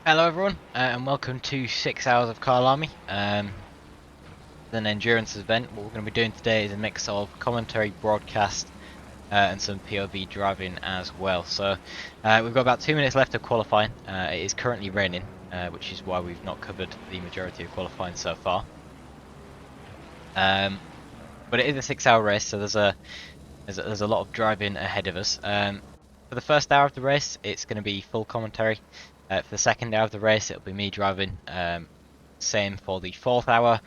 Hello everyone, and welcome to 6 hours of Kyalami. An endurance event. What we're going to be doing today is a mix of commentary, broadcast, and some POV driving as well. So we've got about 2 minutes left of qualifying. It is currently raining, which is why we've not covered the majority of qualifying so far. But it is a 6-hour race, so there's a lot of driving ahead of us. For the first hour of the race, it's going to be full commentary. For the second hour of the race, it'll be me driving. Same for the fourth hour.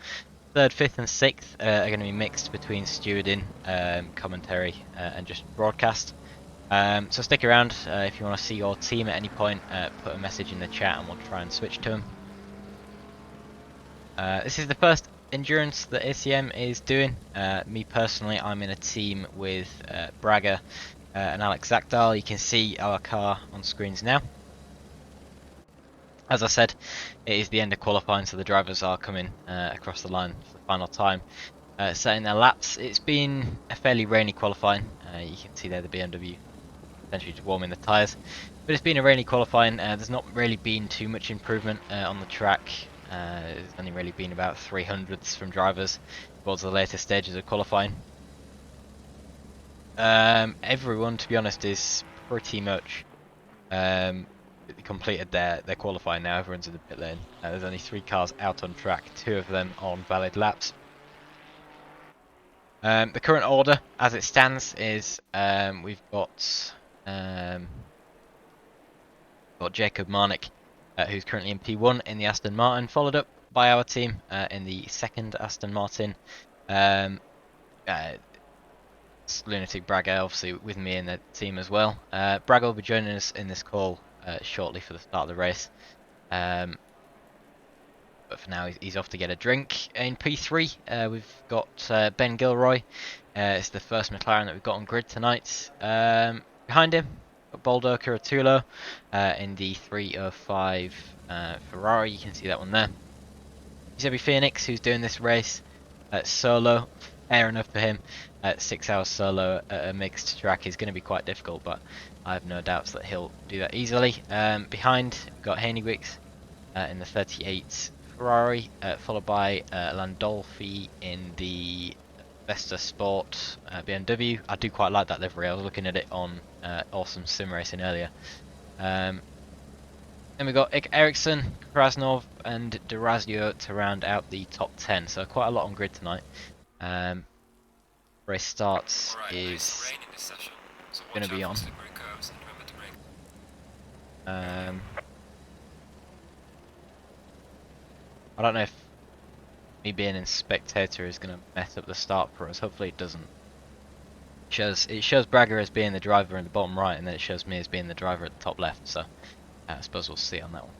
Third, fifth, and sixth are going to be mixed between stewarding, commentary, and just broadcast. So stick around. If you want to see your team at any point, put a message in the chat and we'll try and switch to them. This is the first endurance that ACM is doing. Me personally, I'm in a team with Braga and Alex Zakdal. You can see our car on screens now. As I said, it is the end of qualifying, so the drivers are coming across the line for the final time, setting their laps. It's been a fairly rainy qualifying. You can see there the BMW essentially just warming the tyres. But it's been a rainy qualifying. There's not really been too much improvement on the track. There's only really been about 300ths from drivers towards the later stages of qualifying. Everyone, to be honest, is pretty much completed their qualifying now. Everyone's in the pit lane. There's only 3 cars out on track, 2 of them on valid laps. The current order, as it stands, is we've got Jacob Marnick, who's currently in P1 in the Aston Martin, followed up by our team in the second Aston Martin. Lunatic Braga, obviously, with me in the team as well. Braga will be joining us in this call shortly for the start of the race. But for now, he's off to get a drink. In P3, we've got Ben Gilroy. It's the first McLaren that we've got on grid tonight. Behind him, got Baldo Curatulo in the 305 Ferrari. You can see that one there. Giuseppe Phoenix, who's doing this race solo. Fair enough for him. 6 hours solo at a mixed track is going to be quite difficult, but I have no doubts that he'll do that easily. Behind, we've got Haney Wicks in the 38 Ferrari, followed by Landolfi in the Vesta Sport BMW. I do quite like that livery. I was looking at it on Awesome Sim Racing earlier. Then we've got Ericsson, Krasnov, and Durazio to round out the top 10. So quite a lot on grid tonight. Race starts is going to be on. I don't know if me being in spectator is going to mess up the start for us. Hopefully it doesn't. It shows Braga as being the driver in the bottom right, and then it shows me as being the driver at the top left. So I suppose we'll see on that one.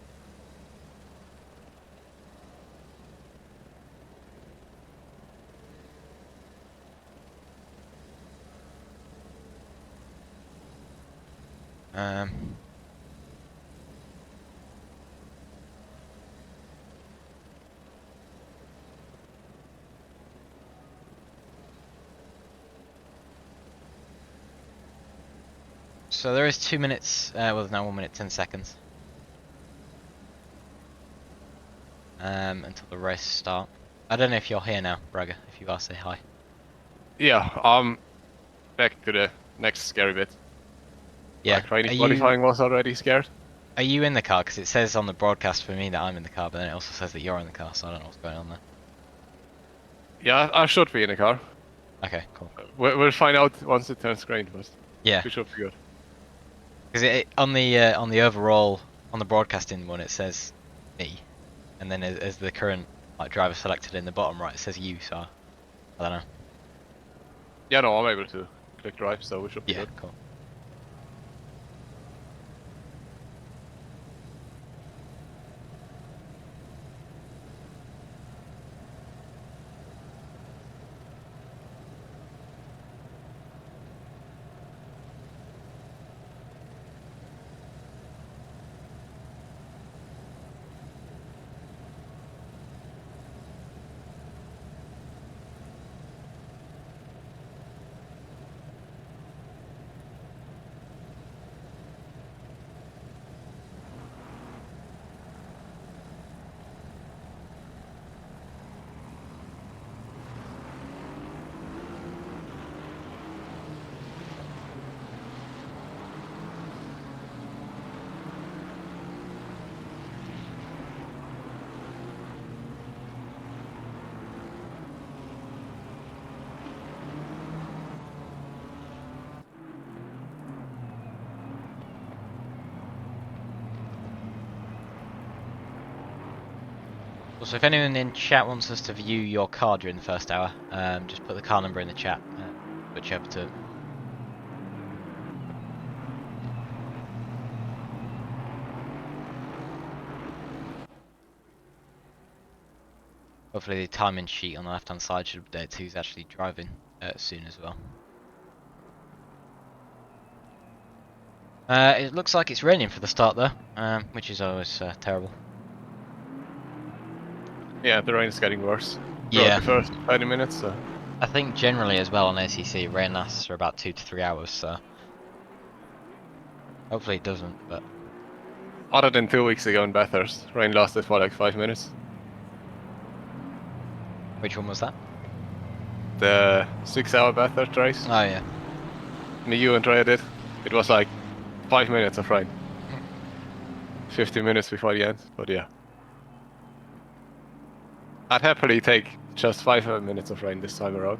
So there is 2 minutes, well there's now 1 minute 10 seconds until the race start. I don't know if you're here now, Braga. If you are, say hi. Yeah, back to the next scary bit. Yeah. Qualifying was already scared. Are you in the car? Because it says on the broadcast for me that I'm in the car, but then it also says that you're in the car, so I don't know what's going on there. Yeah, I should be in the car. Okay, cool. We'll find out once it turns green, but yeah, we should be good. Because on the overall on the broadcasting one it says me, and then as the current driver selected in the bottom right it says you. So I don't know. Yeah, no, I'm able to click drive, so we should be good. Cool. So if anyone in chat wants us to view your car during the first hour, just put the car number in the chat. Switch over to it. Hopefully the timing sheet on the left hand side should update who's actually driving soon as well. It looks like it's raining for the start though, which is always terrible. Yeah, the rain's getting worse. Yeah. Throughout the first 20 minutes, so. I think generally as well on ACC, rain lasts for about 2 to 3 hours, so hopefully it doesn't, but Other than 2 weeks ago in Bathurst, rain lasted for like 5 minutes. which one was that? The 6-hour Bathurst race, Oh yeah. me, you and Trey did. It was like 5 minutes of rain. 50 minutes before the end, but yeah. I'd happily take just 5 minutes of rain this time around.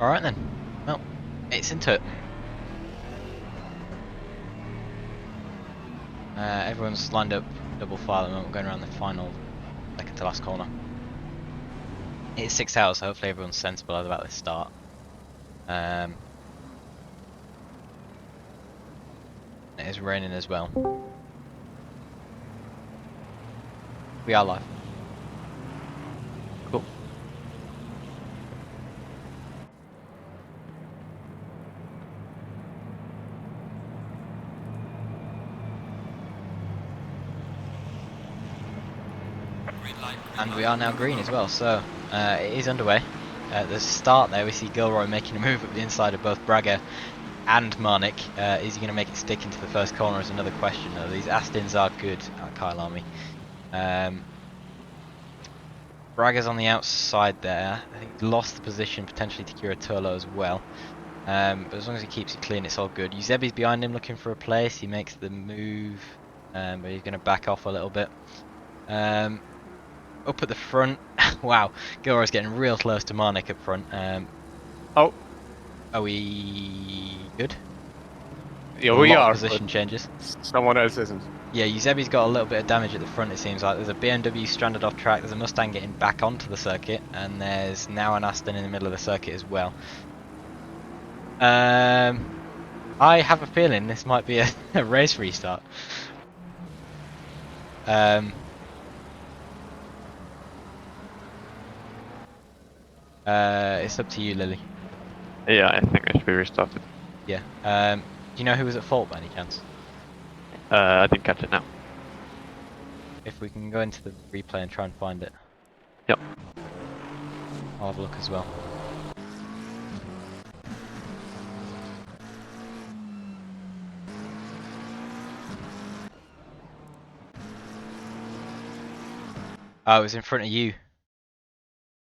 Alright then. Well, it's into it. Everyone's lined up double file at the moment, going around the final second to last corner. It's 6 hours, so hopefully everyone's sensible about this start. It is raining as well. We are live. Cool. And we are now green as well, so it is underway. At the start there we see Gilroy making a move up the inside of both Braga and Marnik. Is he going to make it stick into the first corner is another question. These Astins are good at Kyalami. Braga's on the outside there. I think he lost the position potentially to Curatolo as well. But as long as he keeps it clean, it's all good. Eusebi's behind him looking for a place. He makes the move, but he's going to back off a little bit. Up at the front, wow, Gilroy's getting real close to Marnik up front. Oh. Are we good? Yeah, we are. Position changes. Someone else isn't. Yeah, Eusebi's got a little bit of damage at the front, it seems like. There's a BMW stranded off track, there's a Mustang getting back onto the circuit, and there's now an Aston in the middle of the circuit as well. I have a feeling this might be a race restart. It's up to you, Lily. Yeah, I think it should be restarted. Yeah. Do you know who was at fault by any chance? I didn't catch it now. If we can go into the replay and try and find it. Yep. I'll have a look as well. Oh, it was in front of you,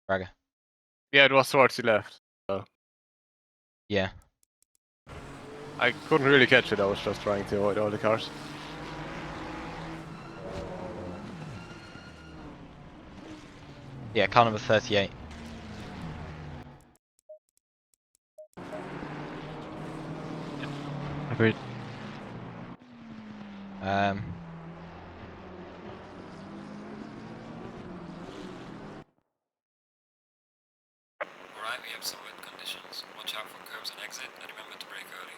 Braga. Yeah, it was towards the left. So. Yeah. I couldn't really catch it, I was just trying to avoid all the cars. Yeah, car number 38. Agreed. Um. Alright, we have some wet conditions. Watch out for curbs and exit, and remember to brake early.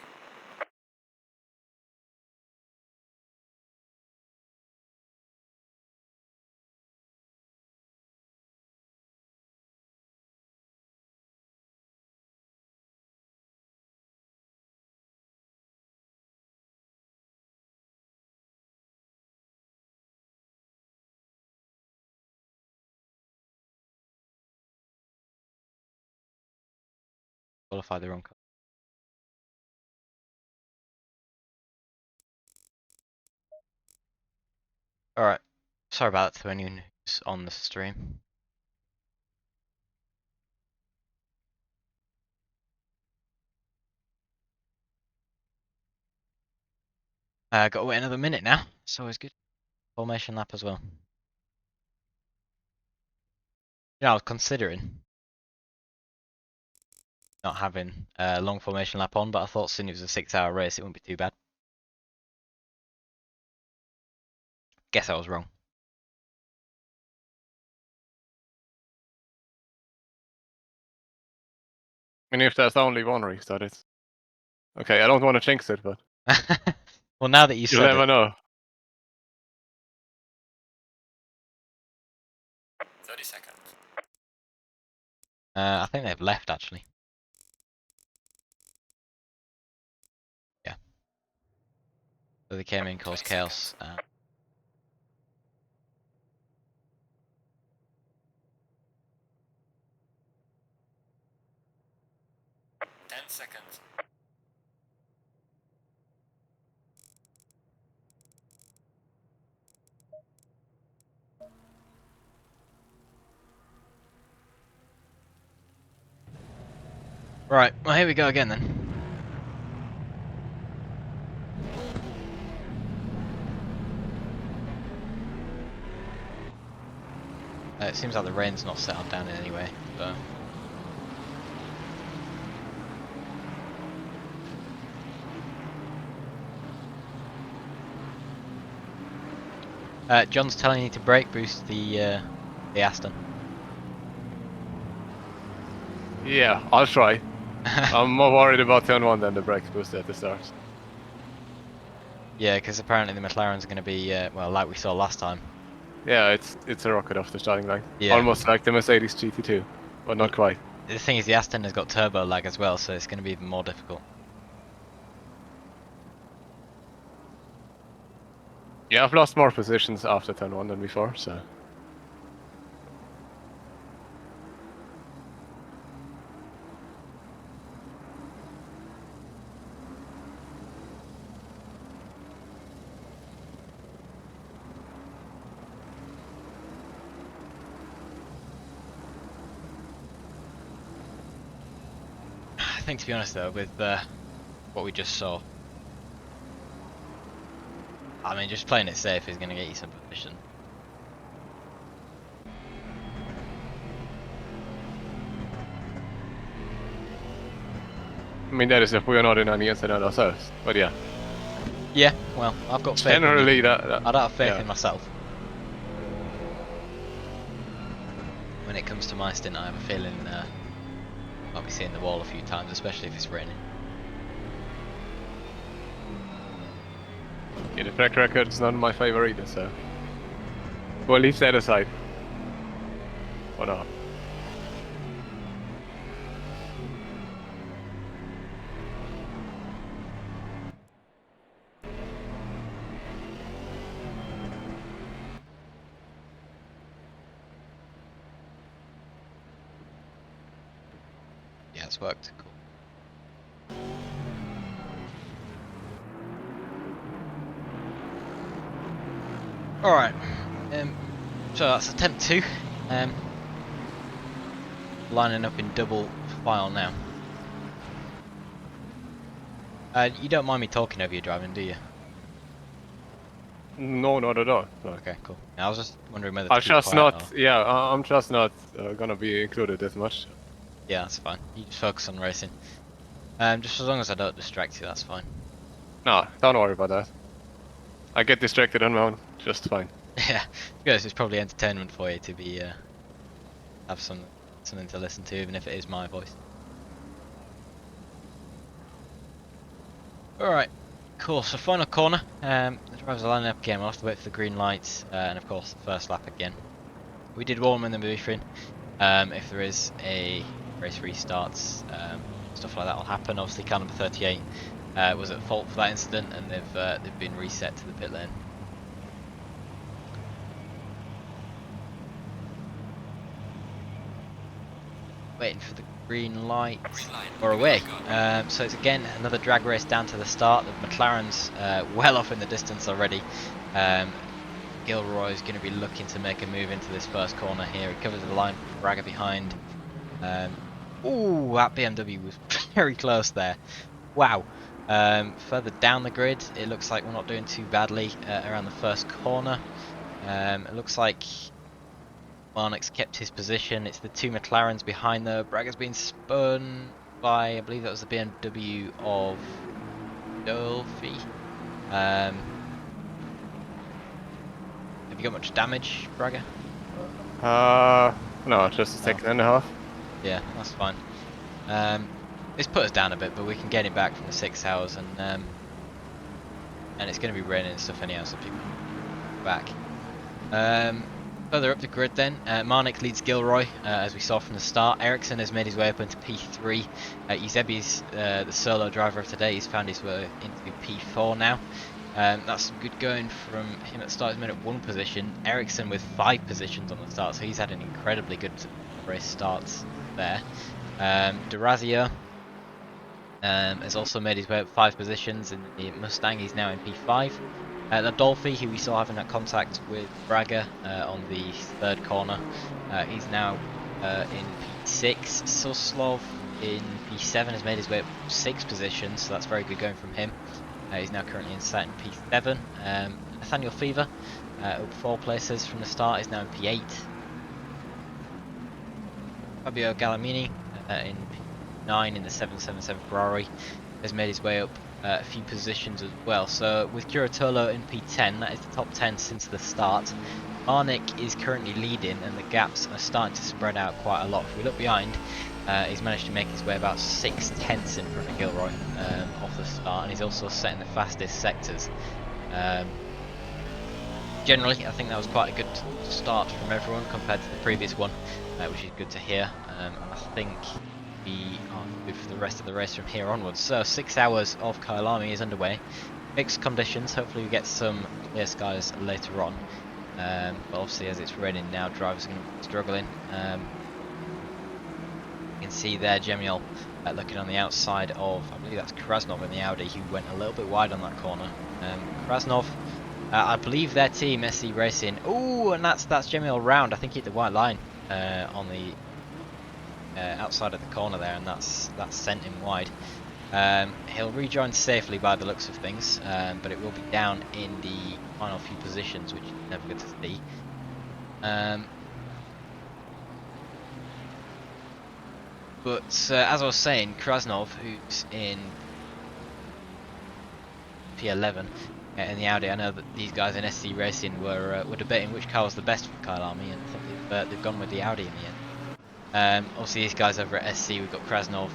qualify the wrong car. Alright, sorry about that to anyone who's on the stream. Got to wait another minute now. It's always good. Formation lap as well. I was considering not having a long formation lap on, but I thought since it was a 6-hour race, it wouldn't be too bad. Guess I was wrong. I mean, if there's only one restart, it's okay. I don't want to jinx it, but Well, now that you you'll said never it, know. 30 seconds. I think they've left actually. Yeah. So they came in, caused chaos. 10 seconds. Right, well here we go again then. It seems like the rain's not settled down in any way, so. John's telling you to brake boost the Aston. Yeah, I'll try. I'm more worried about turn 1 than the brake boost at the start. Yeah, because apparently the McLaren's going to be, well, like we saw last time. Yeah, it's a rocket off the starting line. Yeah. Almost like the Mercedes GT2, but not quite. The thing is, the Aston has got turbo lag as well, so it's going to be even more difficult. Yeah, I've lost more positions after turn 1 than before, so. I think, to be honest though, with what we just saw, I mean, just playing it safe is going to get you some position. I mean, that is if we are not in any incident ourselves, but yeah. Yeah, well, I've got faith. Generally, I don't have faith yeah. in myself. When it comes to my stint, I have a feeling I'll be seeing the wall a few times, especially if it's raining. Yeah, the track record is not in my favor either, so. We'll leave that aside. For now. Yeah, it's worked. Cool. Alright, so that's attempt 2. Lining up in double file now. You don't mind me talking over you driving, do you? No, not at all. No. Okay, cool. I was just wondering whether I'm to keep just quiet not, or... yeah, I'm just not gonna be included as much. Yeah, that's fine. You just focus on racing. Just as long as I don't distract you, that's fine. No, don't worry about that. I get distracted on my own, just fine. Yeah, because it's probably entertainment for you to be have something to listen to, even if it is my voice. Alright, cool. So final corner. The drivers are lining up again. We'll have to wait for the green lights, and of course the first lap again. We did warn them in the briefing. If there is a race restarts, stuff like that will happen. Obviously, car number 38 was at fault for that incident, and they've been reset to the pit lane. waiting for the green light Green light. or away. Go. So it's again another drag race down to the start. The McLaren's well off in the distance already. Gilroy is going to be looking to make a move into this first corner here. He covers the line, Braga behind. Ooh, that BMW was very close there. Wow. Further down the grid, it looks like we're not doing too badly around the first corner. It looks like Marnik's kept his position. It's the two McLarens behind though. Braga's been spun by, I believe that was the BMW of Dolphy. Have you got much damage, Braga? No, just a second and a half. Yeah, that's fine. It's put us down a bit, but we can get it back from the 6 hours, and it's going to be raining and stuff anyhow, so people can back. Further up the grid then, Marnik leads Gilroy, as we saw from the start. Ericsson has made his way up into P3. Eusebi's the solo driver of today. He's found his way into P4 now. That's some good going from him at the start. He's made up 1 position. Ericsson with 5 positions on the start, so he's had an incredibly good race starts there. Durazio has also made his way up 5 positions in the Mustang. He's now in P5. Adolfi, who we saw having that contact with Braga on the 3rd corner, he's now in P6. Suslov in P7 has made his way up 6 positions, so that's very good going from him. He's now currently in sight in P7. Nathaniel Fever, up 4 places from the start, is now in P8. Fabio Gallamini in P9 in the 777 Ferrari has made his way up a few positions as well. So with Curatolo in P10, that is the top 10 since the start. Marnik is currently leading and the gaps are starting to spread out quite a lot. If we look behind, he's managed to make his way about 6/10 in front of Gilroy off the start, and he's also setting the fastest sectors. Generally, I think that was quite a good start from everyone compared to the previous one, which is good to hear. I think we are good for the rest of the race from here onwards. So 6 hours of Kyalami is underway. Mixed conditions, hopefully we get some clear skies later on. But obviously as it's raining now, drivers are going to be struggling. You can see there Gemiel looking on the outside of, I believe that's Krasnov in the Audi, who went a little bit wide on that corner. Krasnov, I believe their team, SC Racing, ooh, and that's Gemiel round. I think he hit the white line on the outside of the corner there, and that's sent him wide. He'll rejoin safely by the looks of things, but it will be down in the final few positions, which is never good to see. But as I was saying, Krasnov, who's in P11 in the Audi, I know that these guys in SC Racing were debating which car was the best for Kyalami, and I think they've gone with the Audi in the end. Obviously these guys over at SC, we've got Krasnov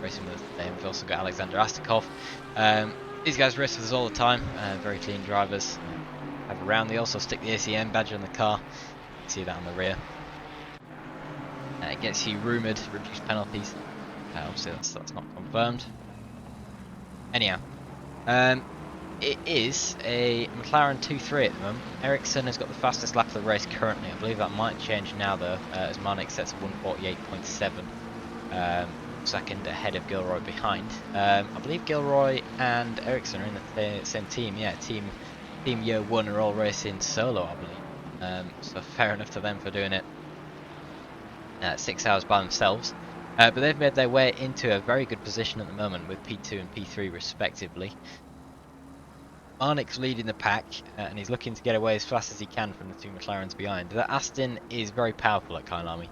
racing with us today, and we've also got Alexander Astakov. These guys race with us all the time, very clean drivers. Have around. They also stick the ACM badge on the car. You can see that on the rear. It gets you rumoured reduced penalties. Obviously that's not confirmed. Anyhow, it is a McLaren 2-3 at the moment. Ericsson has got the fastest lap of the race currently. I believe that might change now though, as Marnik sets a 1:48.7 second ahead of Gilroy behind. I believe Gilroy and Ericsson are in the same team. Yeah, team year 1 are all racing solo, I believe. So fair enough to them for doing it 6 hours by themselves. But they've made their way into a very good position at the moment with P2 and P3 respectively. Marnik's leading the pack, and he's looking to get away as fast as he can from the 2 McLarens behind. That Aston is very powerful at Kyalami,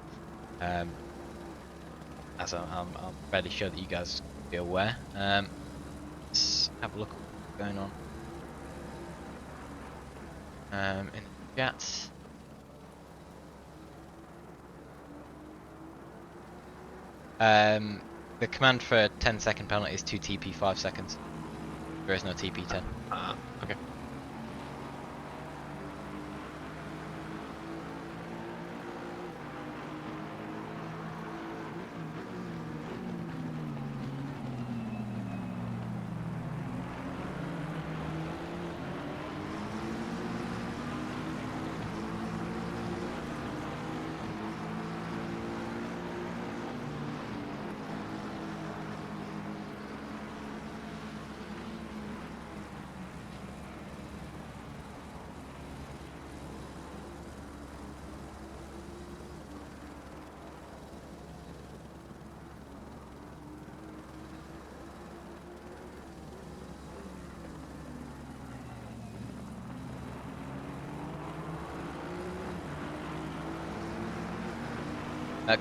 as I'm fairly sure that you guys will be aware. Let's have a look at what's going on in the chat. The command for 10-second penalty is 2 TP 5 seconds. There is no TP 10. Okay.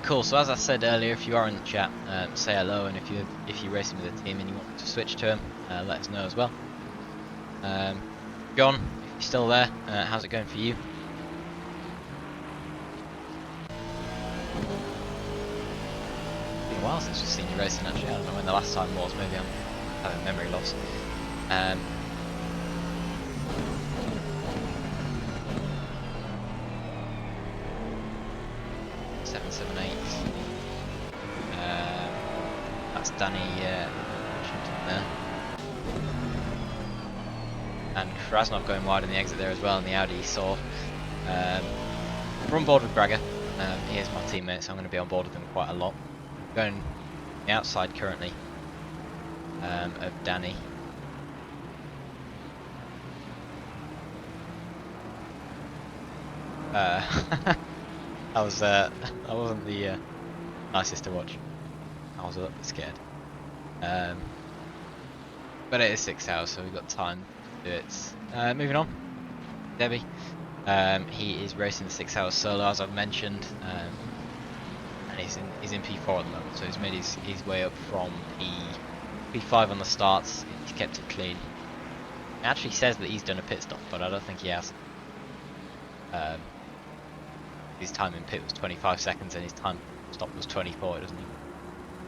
Cool. So as I said earlier, if you are in the chat, say hello, and if you're racing with a team and you want to switch to them, let us know as well. John, if you're still there, how's it going for you? It's been a while since we've seen you racing. Actually, I don't know when the last time was. Maybe I'm having memory loss. 778. That's Danny Washington there. And Krasnov going wide in the exit there as well in the Audi. So we're on board with Braga. He is my teammate, so I'm going to be on board with him quite a lot. Going the outside currently of Danny. That wasn't the nicest to watch. I was a little bit scared. But it is 6 hours, so we've got time to do it. Moving on, Debbie. He is racing the 6 hours solo, as I've mentioned, and he's in P4 at the moment, so he's made his way up from P5 on the starts. He's kept it clean. It actually says that he's done a pit stop, but I don't think he has. His time in pit was 25 seconds and his time stop was 24. It doesn't even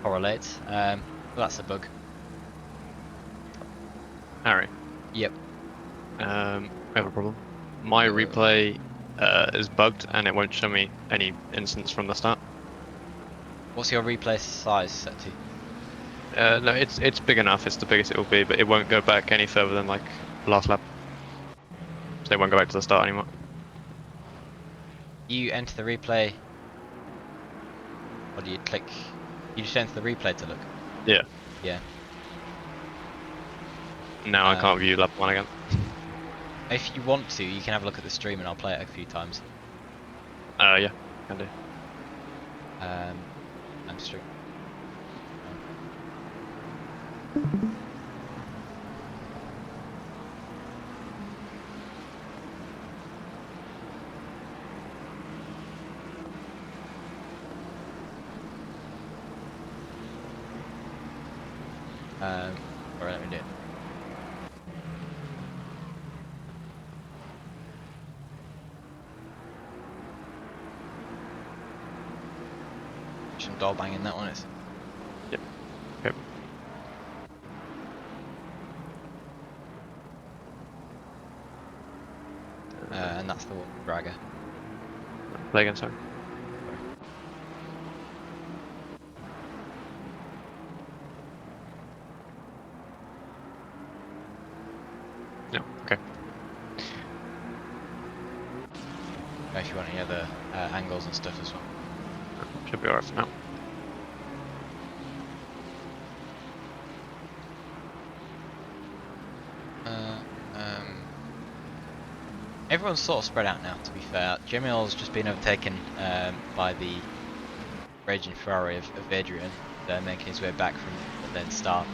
correlate. Well, that's a bug. Harry, Yep. I have a problem. My replay is bugged and it won't show me any instance from the start. What's your replay size set to? No, it's big enough. It's the biggest it will be, but it won't go back any further than like last lap. So it won't go back to the start anymore. You enter the replay, or do you click? You just enter the replay to look. Yeah. Yeah. Now I can't view lap 1 again. If you want to, you can have a look at the stream and I'll play it a few times. Yeah, can do. I'm stream. Alright, let me do it. Some door banging that one is. Yep. Okay. And that's the one, Braga. Play again, sorry. No, okay. If you want any other angles and stuff as well. Should be alright for now. Everyone's sort of spread out now, to be fair. Jemiel's just been overtaken by the raging Ferrari of Adrian, making his way back from the then start.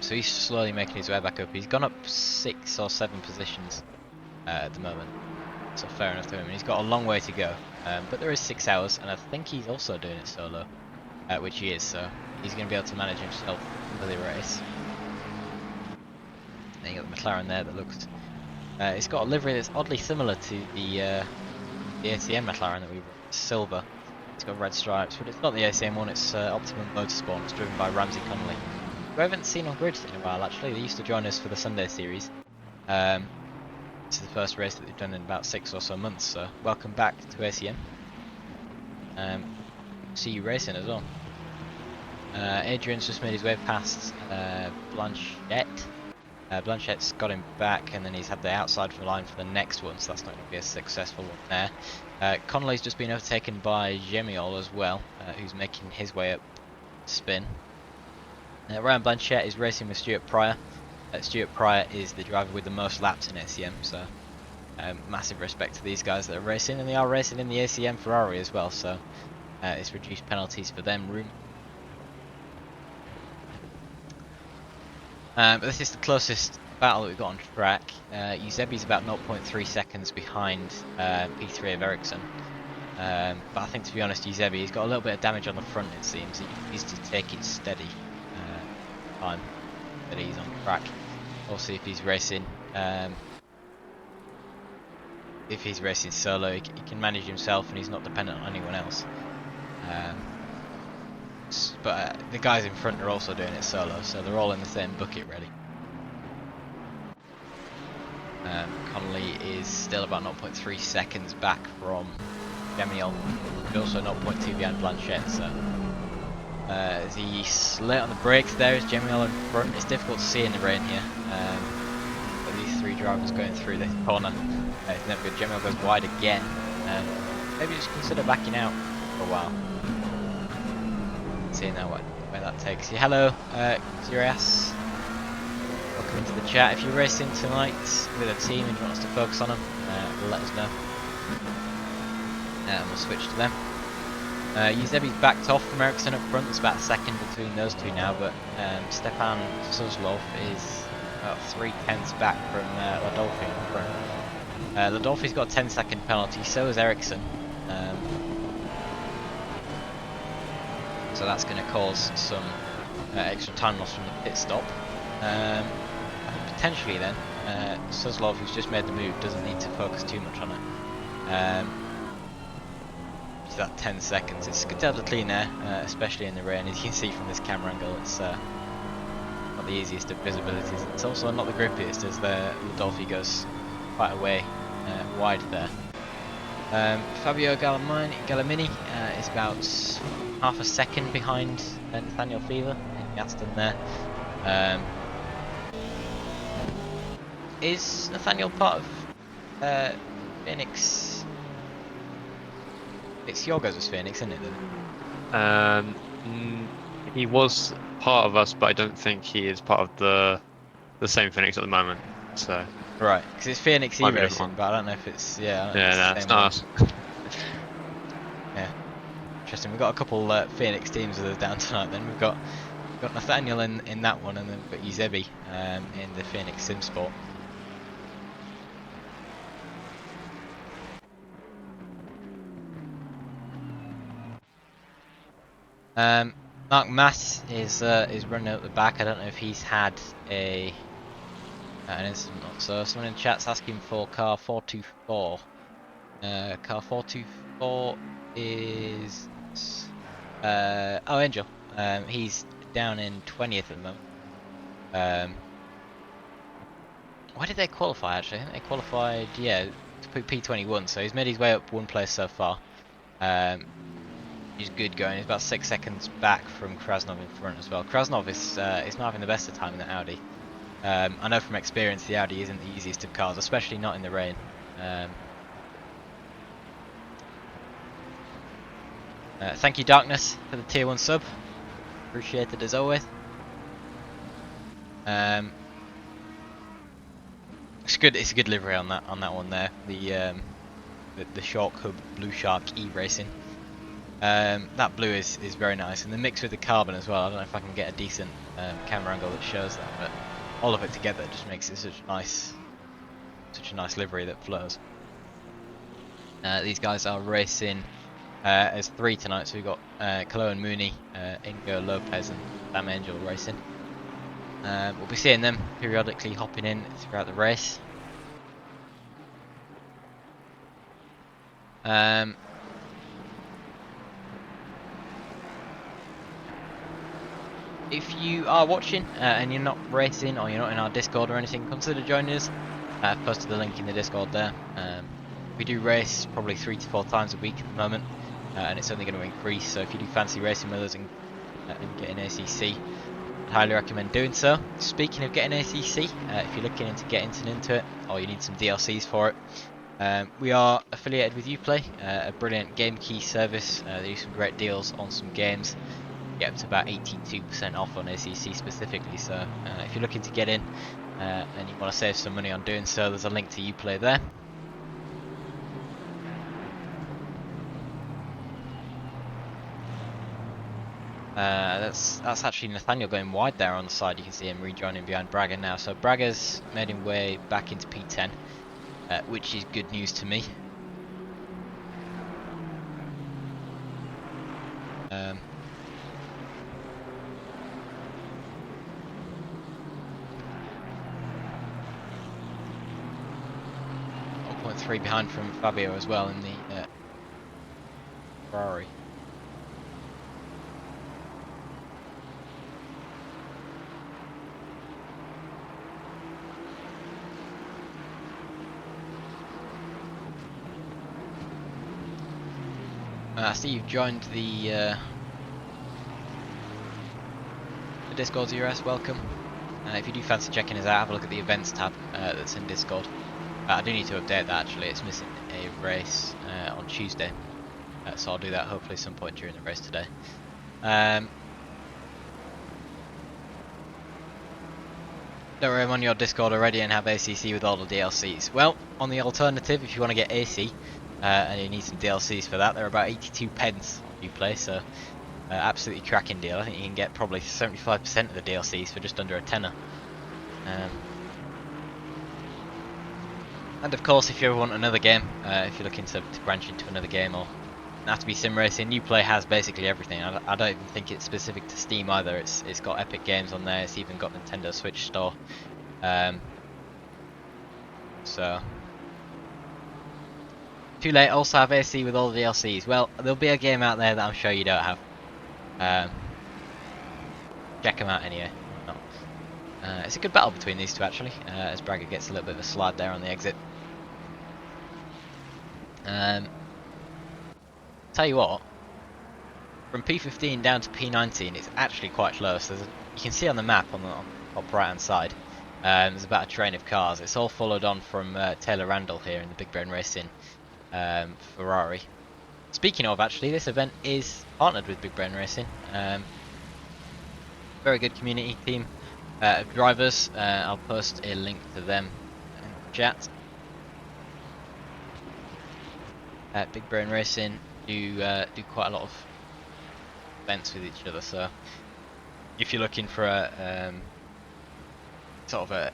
So he's slowly making his way back up. He's gone up 6 or 7 positions at the moment, so fair enough to him. And he's got a long way to go, but there is 6 hours, and I think he's also doing it solo, which he is. So he's going to be able to manage himself for the race. And you got the McLaren there that looks. It's got a livery that's oddly similar to the ACM McLaren that we were silver. It's got red stripes, but it's not the ACM one. It's Optimum Motorsport. It's driven by Ramsey Connolly, who I haven't seen on grid in a while. Actually, they used to join us for the Sunday series. This is the first race that they've done in about 6 or so months. So welcome back to ACM. See you racing as well. Adrian's just made his way past Blanchette. Blanchette's got him back, and then he's had the outside for the line for the next one, so that's not going to be a successful one there. Connolly's just been overtaken by Gemiol as well, who's making his way up spin. Ryan Blanchette is racing with Stuart Pryor. Stuart Pryor is the driver with the most laps in ACM, so massive respect to these guys that are racing, and they are racing in the ACM Ferrari as well, so it's reduced penalties for them room. But this is the closest battle that we've got on track. Eusebi's about 0.3 seconds behind P3 of Ericsson. But I think, to be honest, Eusebi, he's got a little bit of damage on the front, it seems. He needs to take it steady time that he's on track. Also, if he's racing solo, he can manage himself and he's not dependent on anyone else. But the guys in front are also doing it solo, so they're all in the same bucket, really. Connolly is still about 0.3 seconds back from Gemiel, but also 0.2 behind Blanchette, so as he's late on the brakes there, is Gemiel in front. It's difficult to see in the rain here, but these three drivers going through this corner, it's never good. Gemiel goes wide again, maybe just consider backing out for a while. Seeing now where that takes you. Hello, Zurias. Welcome into the chat. If you're racing tonight with a team and you want us to focus on them, let us know. And we'll switch to them. Eusebi's backed off from Ericsson up front. There's about a second between those two now, but Stepan Suslov is about 3/10 back from Ladolfi in front. Ladolfi's got a 10-second penalty, so has Ericsson. So that's going to cause some extra time loss from the pit stop. Potentially then, Suslov, who's just made the move, doesn't need to focus too much on it. So that 10 seconds, it's good to have the clean air, especially in the rain. As you can see from this camera angle, it's not the easiest of visibilities. It's also not the grippiest, as the Dolphy goes quite away wide there. Fabio Galamini is about half a second behind Nathaniel Fever in the Aston there. Is Nathaniel part of Phoenix? It's Yorgos was Phoenix, isn't it? He was part of us, but I don't think he is part of the same Phoenix at the moment. So right, because it's Phoenix Might be E-Racing, different. but I don't know if it's no, it's not us. Yeah, interesting. We've got a couple Phoenix teams with us down tonight. Then we've got Nathaniel in that one, and then we've got Eusebi in the Phoenix Sim Sport. Mark Mass is running out the back. I don't know if he's had an incident or so. Someone in the chat's asking for car 424. Car 424 is Angel. He's down in 20th at the moment. Why did they qualify actually? I think they qualified, to P21, so he's made his way up one place so far. He's good going. He's about 6 seconds back from Krasnov in front as well. Krasnov is not having the best of time in the Audi. I know from experience the Audi isn't the easiest of cars, especially not in the rain. Thank you, Darkness, for the tier 1 sub. Appreciate it as always. It's good. It's a good livery on that one there. The Shark Hub Blue Shark E-Racing. That blue is very nice, and the mix with the carbon as well. I don't know if I can get a decent camera angle that shows that, but all of it together just makes it such a nice livery that flows. These guys are racing as 3 tonight, so we've got Kalo and Mooney, Ingo Lopez, and Sam Angel racing. We'll be seeing them periodically hopping in throughout the race. If you are watching and you're not racing or you're not in our Discord or anything, consider joining us. I've posted the link in the Discord there. We do race probably 3 to 4 times a week at the moment, and it's only going to increase, so if you do fancy racing with us and getting ACC, I'd highly recommend doing so. Speaking of getting ACC, if you're looking into getting into it or you need some DLCs for it, we are affiliated with Uplay, a brilliant game key service. They do some great deals on some games. Get up to about 82% off on ACC specifically, so if you're looking to get in and you want to save some money on doing so, there's a link to Uplay there. That's actually Nathaniel going wide there on the side. You can see him rejoining behind Braga now, so Braga's made him way back into P10, which is good news to me. Um, 1.3 behind from Fabio as well in the Ferrari. I see you've joined the Discord ZRS, welcome. If you do fancy checking us out, have a look at the events tab that's in Discord. I do need to update that actually, it's missing a race on Tuesday. So I'll do that hopefully some point during the race today. Don't worry, I'm on your Discord already and have ACC with all the DLCs. Well, on the alternative, if you want to get AC, and you need some DLCs for that, they're about 82 pence on Uplay, so absolutely cracking deal. I think you can get probably 75% of the DLCs for just under a tenner. And of course, if you ever want another game, if you're looking to branch into another game or have to be sim racing, Uplay has basically everything. I don't even think it's specific to Steam either. It's got Epic Games on there. It's even got Nintendo Switch Store. So too late. Also have AC with all the DLCs. Well, there'll be a game out there that I'm sure you don't have. Check them out anyway. Why not? It's a good battle between these two actually. As Bragger gets a little bit of a slide there on the exit. Tell you what, from P15 down to P19 it's actually quite close. You can see on the map on the top right hand side, there's about a train of cars. It's all followed on from Taylor Randall here in the Big Brain Racing Ferrari. Speaking of, actually, this event is partnered with Big Brain Racing. Very good community team of drivers. I'll post a link to them in the chat. Big Brain Racing do quite a lot of events with each other, so if you're looking for a sort of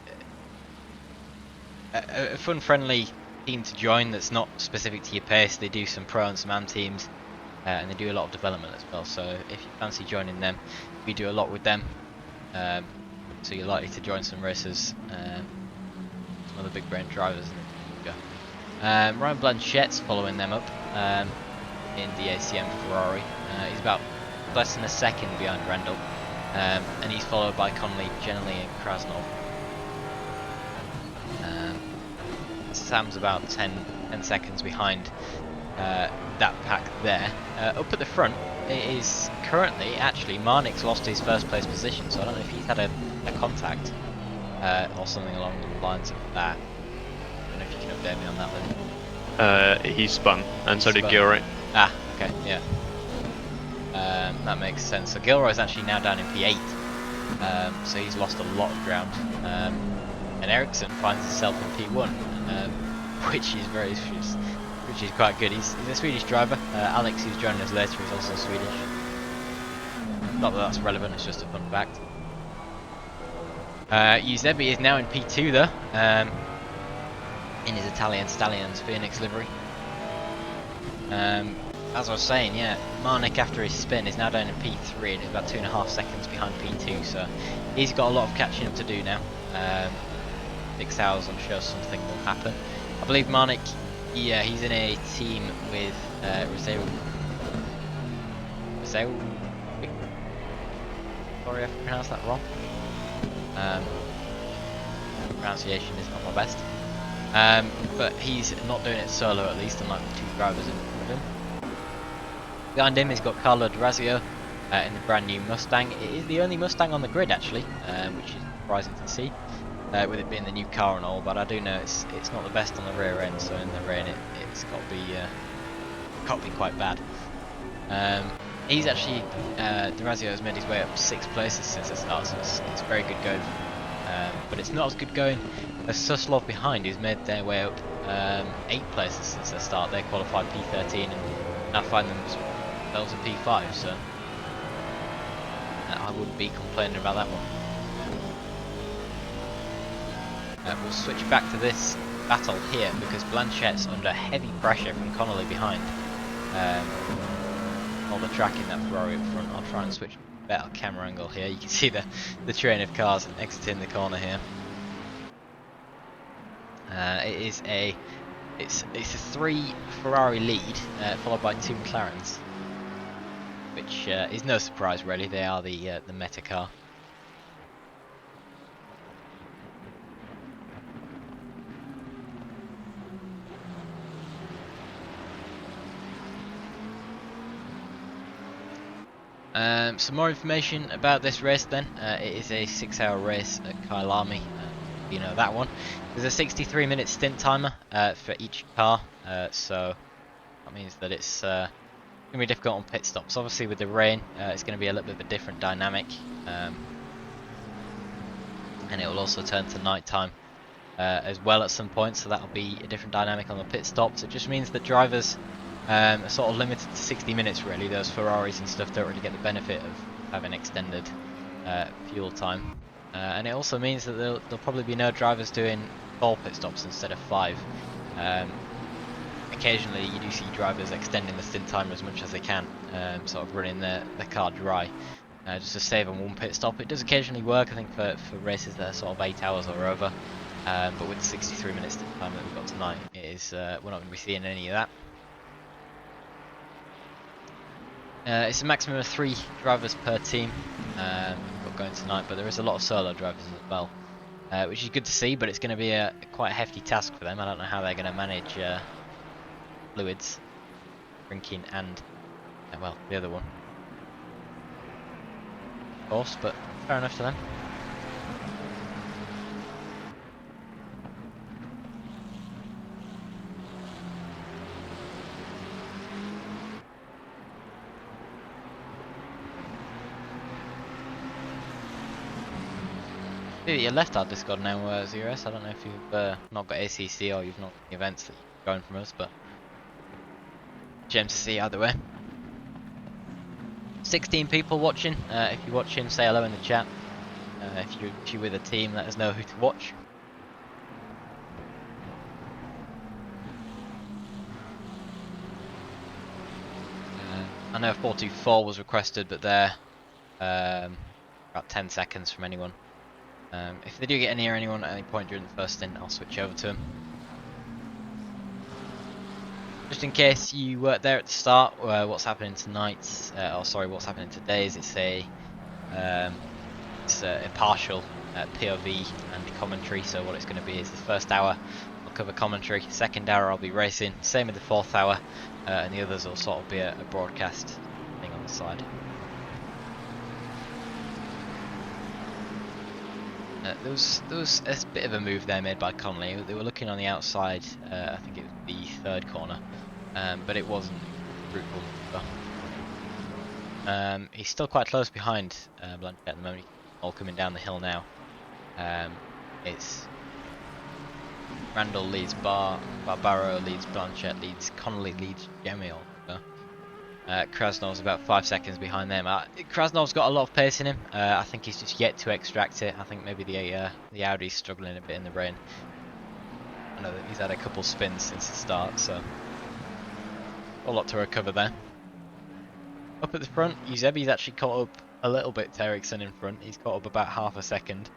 a fun, friendly team to join that's not specific to your pace, they do some pro and some am teams, and they do a lot of development as well. So if you fancy joining them, we do a lot with them. So you're likely to join some races, some other Big Brain drivers. Ryan Blanchette's following them up in the ACM Ferrari. He's about less than a second behind Randall, and he's followed by Connolly, Genelli and Krasnov. Sam's about 10 seconds behind that pack there. Up at the front, it is currently, actually, Marnik's lost his first place position, so I don't know if he's had a contact or something along the lines of that. I don't know if you can update me on that then. He spun, and so did Gilroy. Ah, okay, yeah. That makes sense. So Gilroy's actually now down in P8, so he's lost a lot of ground. And Ericsson finds himself in P1, which is quite good. He's a Swedish driver. Alex, who's joining us later, is also Swedish. Not that that's relevant, it's just a fun fact. Eusebi is now in P2 though, in his Italian Stallions Phoenix livery. As I was saying, yeah, Marnik after his spin is now down in P3 and is about 2.5 seconds behind P2, so he's got a lot of catching up to do now. Big Sal's, I'm sure something will happen. I believe Marnik, yeah, he's in a team with Rizal. Sorry if I pronounced that wrong. Pronunciation is not my best. But he's not doing it solo, at least, unlike the two drivers in front of him. Behind him he's got Carlo D'Orazio in the brand new Mustang. It is the only Mustang on the grid actually, which is surprising to see, with it being the new car and all, but I do know it's not the best on the rear end, so in the rain it's got to be quite bad. He's actually, D'Orazio has made his way up 6 places since the start, so it's very good going. But it's not as good going as Suslov behind, who's made their way up 8 places since the start. They qualified P13 and now find themselves in P5, so I wouldn't be complaining about that one. We'll switch back to this battle here because Blanchette's under heavy pressure from Connolly behind. all the track in that Ferrari up front. I'll try and switch a better camera angle here. You can see the train of cars exiting the corner here. It's a 3 Ferrari lead, followed by 2 McLarens, which is no surprise really. They are the meta car. Some more information about this race then. It is a 6-hour race at Kyalami. You know that one. There's a 63-minute stint timer for each car, so that means that it's going to be difficult on pit stops. Obviously with the rain, it's going to be a little bit of a different dynamic, and it will also turn to night time as well at some point, so that'll be a different dynamic on the pit stops. It just means that drivers are sort of limited to 60 minutes really. Those Ferraris and stuff don't really get the benefit of having extended fuel time. And it also means that there'll probably be no drivers doing 4 pit stops instead of 5. Occasionally you do see drivers extending the stint timer as much as they can, sort of running the car dry, just to save on 1 pit stop. It does occasionally work, I think, for races that are sort of 8 hours or over, but with the 63-minute stint timer that we've got tonight, it is, we're not going to be seeing any of that. It's a maximum of 3 drivers per team we've got going tonight, but there is a lot of solo drivers as well, which is good to see, but it's going to be quite a hefty task for them. I don't know how they're going to manage fluids, drinking, and, well, the other one, of course, but fair enough to them. Your left hard Discord now, Zeros. I don't know if you've not got ACC or you've not got the events that you're going from us, but shame to see either way. 16 people watching. If you're watching, say hello in the chat. If you're with a team, let us know who to watch. I know 424 was requested, but they're about 10 seconds from anyone. If they do get near anyone at any point during the first stint, I'll switch over to them. Just in case you weren't there at the start, what's happening tonight, what's happening today is it's a partial POV and commentary. So what it's going to be is the first hour I'll cover commentary, second hour I'll be racing, same with the 4th hour, and the others will sort of be a broadcast thing on the side. There was a bit of a move there made by Connolly. They were looking on the outside, I think it was the 3rd corner, but it wasn't fruitful. He's still quite close behind Blanchett at the moment. He's all coming down the hill now. It's Randall leads Barbaro leads Blanchett, leads Connolly, leads Jemiel. Krasnov's about 5 seconds behind them. Krasnov's got a lot of pace in him. I think he's just yet to extract it. I think maybe the Audi's struggling a bit in the rain. I know that he's had a couple spins since the start, so a lot to recover there. Up at the front, Eusebi's actually caught up a little bit to Ericsson in front. He's caught up about half a second.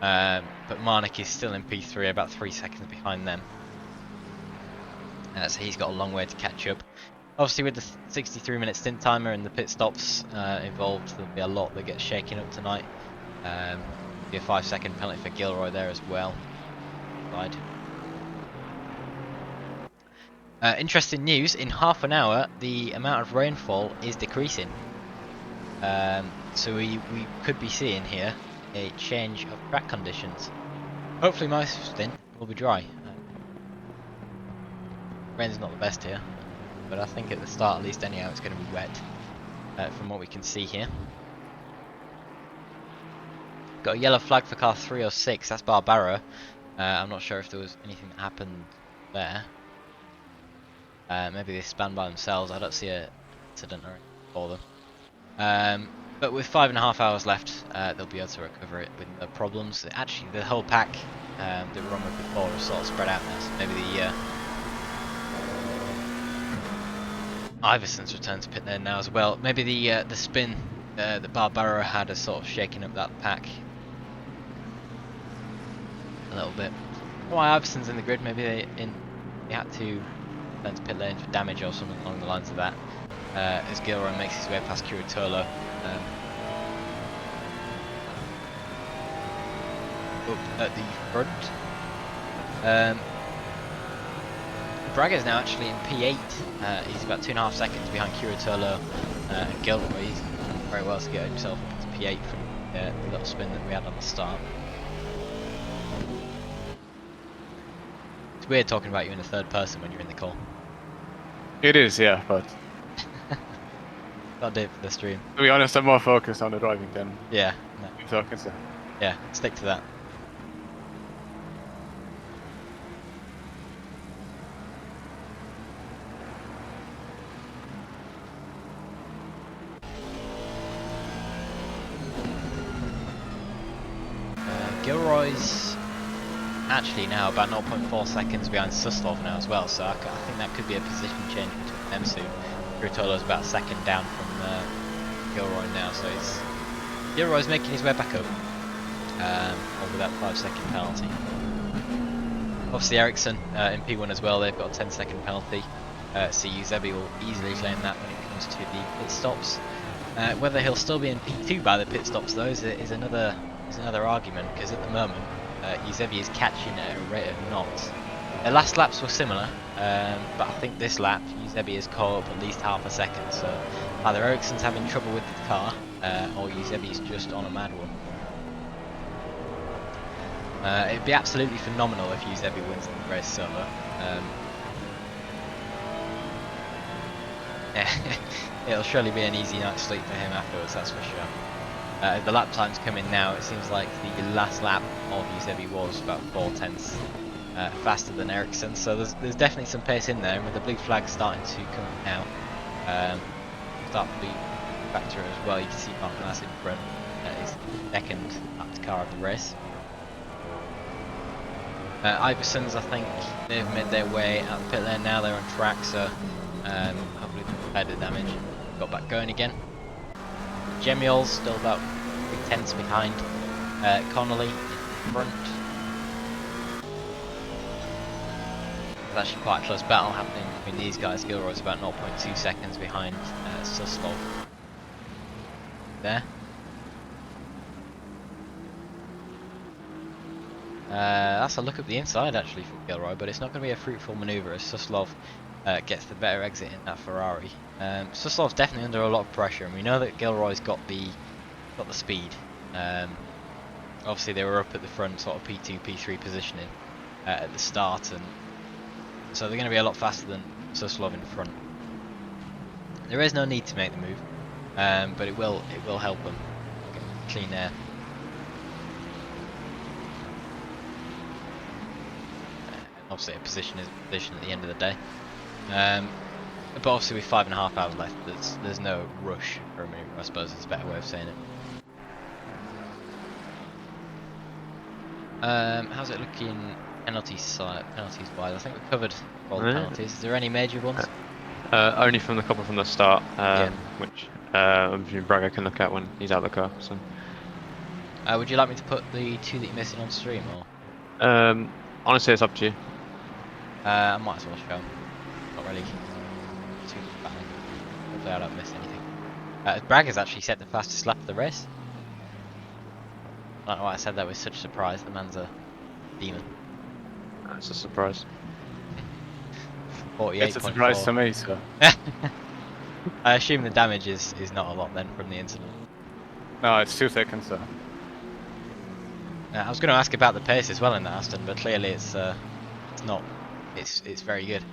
But Marnik is still in P3, about 3 seconds behind them. So he's got a long way to catch up. Obviously with the 63-minute stint timer and the pit stops involved, there'll be a lot that gets shaken up tonight. Be a 5-second penalty for Gilroy there as well. Slide. Interesting news, in half an hour the amount of rainfall is decreasing. So we could be seeing here a change of track conditions. Hopefully my stint will be dry. Rain's not the best here, but I think at the start at least anyhow it's going to be wet from what we can see here. Got a yellow flag for car 306, that's Barbaro. I'm not sure if there was anything that happened there. Maybe they spun by themselves, I don't see an incident or anything for them. But with 5.5 hours left, they'll be able to recover it with no problems. Actually, the whole pack that were on with before is sort of spread out now, so maybe Iverson's returned to pit lane now as well. Maybe the spin that Barbaro had has sort of shaken up that pack a little bit. Why Iverson's in the grid? Maybe they had to return to pit lane for damage or something along the lines of that. As Gilroy makes his way past Curatolo. Up at the front. Braga's now actually in P8. He's about 2.5 seconds behind Curatolo and Gilroy. He's very well to get himself up to P8 from the little spin that we had on the start. It's weird talking about you in the third person when you're in the call. It is, yeah, but Gotta do it for the stream. to be honest, I'm more focused on the driving than Yeah, no, talking. So. yeah, stick to that. Gilroy's actually now about 0.4 seconds behind Suslov now as well, so I think that could be a position change between them soon. Curatolo's about a second down from Gilroy now, so Gilroy's making his way back up over that 5-second penalty. Obviously Ericsson in P1 as well, they've got a 10-second penalty, so Eusebi will easily claim that when it comes to the pit stops. Whether he'll still be in P2 by the pit stops though is another argument, because at the moment Eusebi is catching at a rate of knots. Their last laps were similar, but I think this lap Eusebi has caught up at least half a second, so either Ericsson's having trouble with the car or Eusebi's just on a mad one. It'd be absolutely phenomenal if Eusebi wins the race solo. It'll surely be an easy night's sleep for him afterwards, that's for sure. The lap times come in now. It seems like the last lap of Eusebi was about 4/10 faster than Ericsson, so there's definitely some pace in there. And with the blue flag starting to come now, start to be a factor as well. You can see Mark Glass in front, his second lapped car of the race. Iverson's, I think they've made their way out the pit lane now. They're on track, so hopefully they've repaired the damage. Got back going again. Gemiol's still about 3/10 behind Connolly in front. There's actually quite a close battle happening between these guys. Gilroy's about 0.2 seconds behind Suslov there. That's a look at the inside actually for Gilroy, but it's not going to be a fruitful manoeuvre as Suslov gets the better exit in that Ferrari. Suslov's definitely under a lot of pressure, and we know that Gilroy's got the speed. Obviously they were up at the front, sort of P2, P3 positioning at the start, and so they're going to be a lot faster than Suslov in front. There is no need to make the move, but it will help them get clean air. Obviously a position is a position at the end of the day. But obviously with 5.5 hours left, there's no rush for a move, I suppose is a better way of saying it. How's it looking penalties wise? I think we've covered all the penalties. Is there any major ones? Only from the couple from the start, Yeah. which I'm assuming Braga can look at when he's out of the car. So, would you like me to put the 2 that you're missing on stream, or? honestly, it's up to you. I might as well show them. Not really too bad. Hopefully I don't miss anything. Braga's actually set the fastest lap of the race. I don't know why I said that with such surprise. The man's a demon. That's a surprise. 48.4. It's a surprise to me, so. I assume the damage is not a lot then from the incident. No, it's 2 seconds, so. I was going to ask about the pace as well in that Aston, but clearly it's not. It's very good.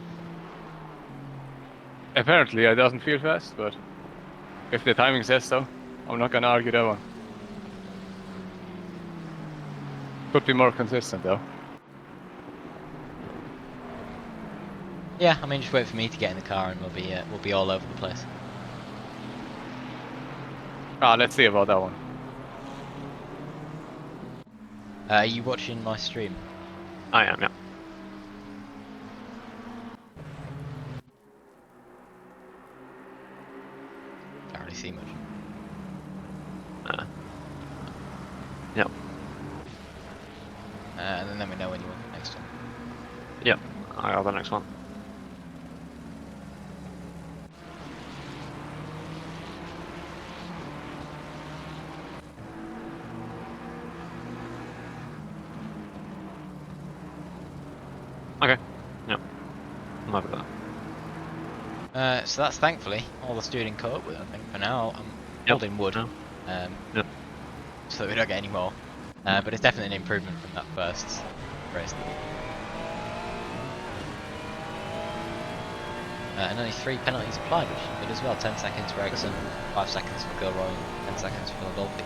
Apparently, it doesn't feel fast, but if the timing says so, I'm not gonna argue that one. Could be more consistent though. Yeah, I mean, just wait for me to get in the car and we'll be all over the place. Let's see about that one. Are you watching my stream? I am, yeah. see much. Yep. And then let me know when you want the next one. Yep. I got the next one. Okay. Yep. I'm happy with that. So that's thankfully all the student caught up with, I think, for now. I'm holding wood, no. Yep. so that we don't get any more. But it's definitely an improvement from that first race. And only 3 penalties applied, which is good as well. 10 seconds for Ericsson, 5 seconds for Gilroy, and 10 seconds for Dolphy.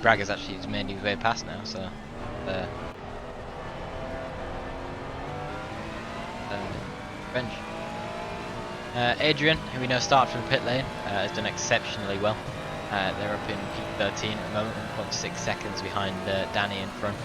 Bragger's actually made his way past now, so revenge. Adrian, who we know started from the pit lane, has done exceptionally well. They're up in P13 at the moment, 1.6 seconds behind Danny in front.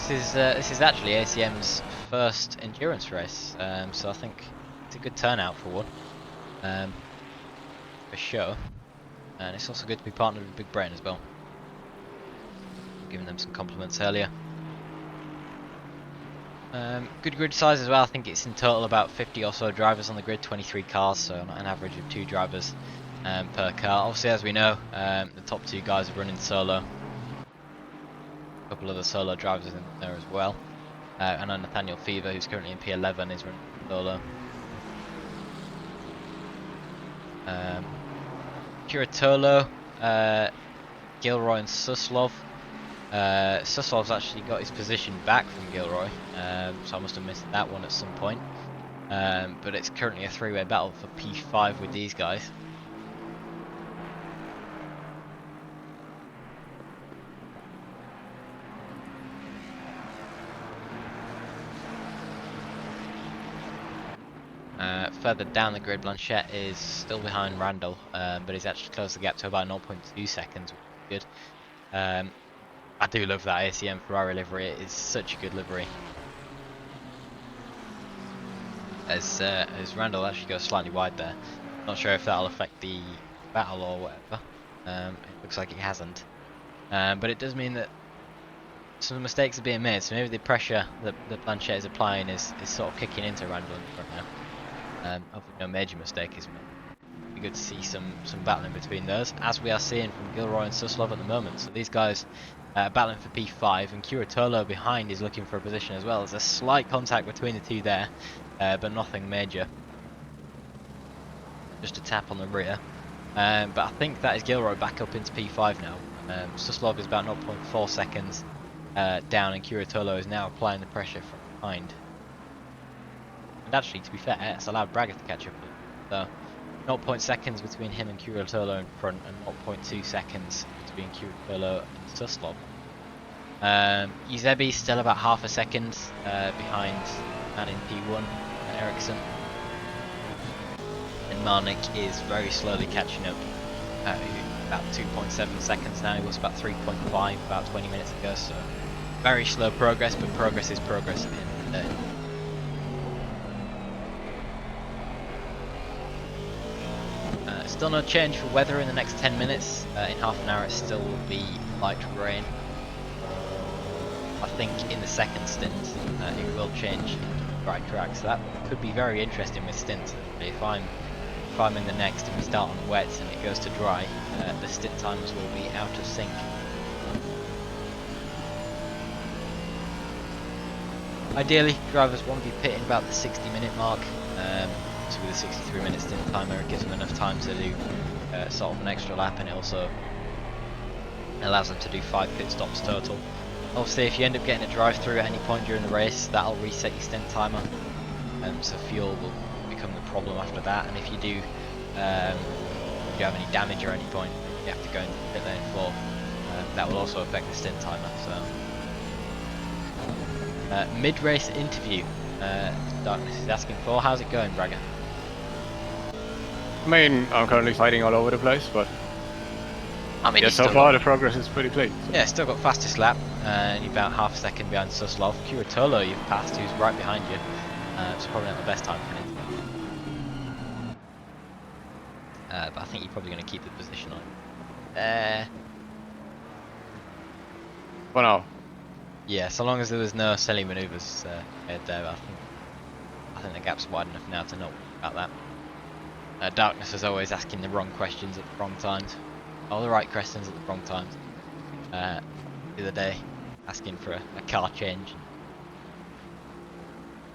This is actually ACM's first endurance race, so I think it's a good turnout for one, for sure. And it's also good to be partnered with Big Brain as well. Giving them some compliments earlier. Good grid size as well. I think it's in total about 50 or so drivers on the grid, 23 cars, so an average of 2 drivers per car. Obviously, as we know, the top 2 guys are running solo. A couple of the solo drivers in there as well. I know Nathaniel Fever, who's currently in P11, is running solo. Curatolo, Gilroy and Suslov. Suslov's actually got his position back from Gilroy, so I must have missed that one at some point. But it's currently a 3-way battle for P5 with these guys. Further down the grid, Blanchette is still behind Randall, but he's actually closed the gap to about 0.2 seconds, which is good. I do love that ACM Ferrari livery. It is such a good livery. As Randall actually goes slightly wide there. Not sure if that'll affect the battle or whatever. It looks like it hasn't. But it does mean that some mistakes are being made, so maybe the pressure that Blanchette is applying is sort of kicking into Randall in front now. Hopefully no major mistake is made. It'd be good to see some battling between those, as we are seeing from Gilroy and Suslov at the moment. So these guys battling for P5, and Curatolo behind is looking for a position as well. There's a slight contact between the two there, but nothing major. Just a tap on the rear. But I think that is Gilroy back up into P5 now. Suslov is about 0.4 seconds down, and Curatolo is now applying the pressure from behind. And actually, to be fair, it's allowed Bragger to catch up with him. So 0.0 seconds between him and Curatolo in front, and 0.2 seconds between Curatolo and Suslov. Uzebi still about half a second behind man in P1, Ericsson. And Marnik is very slowly catching up, about 2.7 seconds now. He was about 3.5 about 20 minutes ago, so very slow progress, but progress is progress at the end of the day. Still no change for weather in the next 10 minutes. In half an hour it still will be light rain. I think in the second stint it will change into dry track, so that could be very interesting with stints. If I'm in the next and we start on wets and it goes to dry, the stint times will be out of sync. Ideally, drivers want to be pitting about the 60-minute mark. So with a 63-minute stint timer, it gives them enough time to do sort of an extra lap, and it also allows them to do 5 pit stops total. Obviously, if you end up getting a drive-through at any point during the race, that'll reset your stint timer, so fuel will become the problem after that. And if you do have any damage or any point, you have to go into pit lane 4. That will also affect the stint timer. So mid-race interview. Darkness is asking for. How's it going, Bragger? I mean, I'm currently fighting all over the place, but I mean, Yeah, he's so still far got, the progress is pretty clean. So. yeah, still got fastest lap, and you're about half a second behind Suslov. Curatolo you've passed, who's right behind you. It's probably not the best time for an interview. But I think you're probably going to keep the position on. For now. Yeah, so long as there was no silly manoeuvres ahead there, I think the gap's wide enough now to not worry about that. Darkness is always asking the wrong questions at the wrong times, or the right questions at the wrong times. The other day, asking for a car change.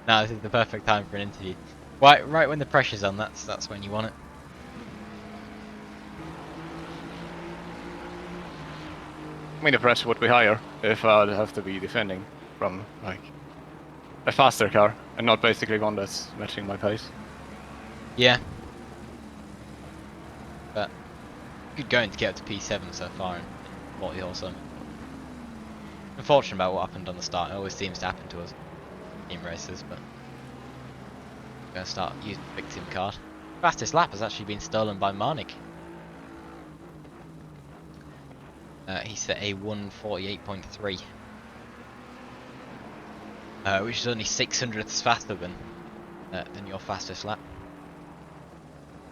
No, this is the perfect time for an interview. Right when the pressure's on, that's when you want it. I mean, the pressure would be higher if I'd have to be defending from like a faster car and not basically one that's matching my pace. Yeah. But good going to get up to P7 so far in 40 horse. Unfortunate about what happened on the start. It always seems to happen to us team races, but I'm going to start using the victim card. Fastest lap has actually been stolen by Marnik. He set a 1:48.3, which is only 600ths faster than your fastest lap.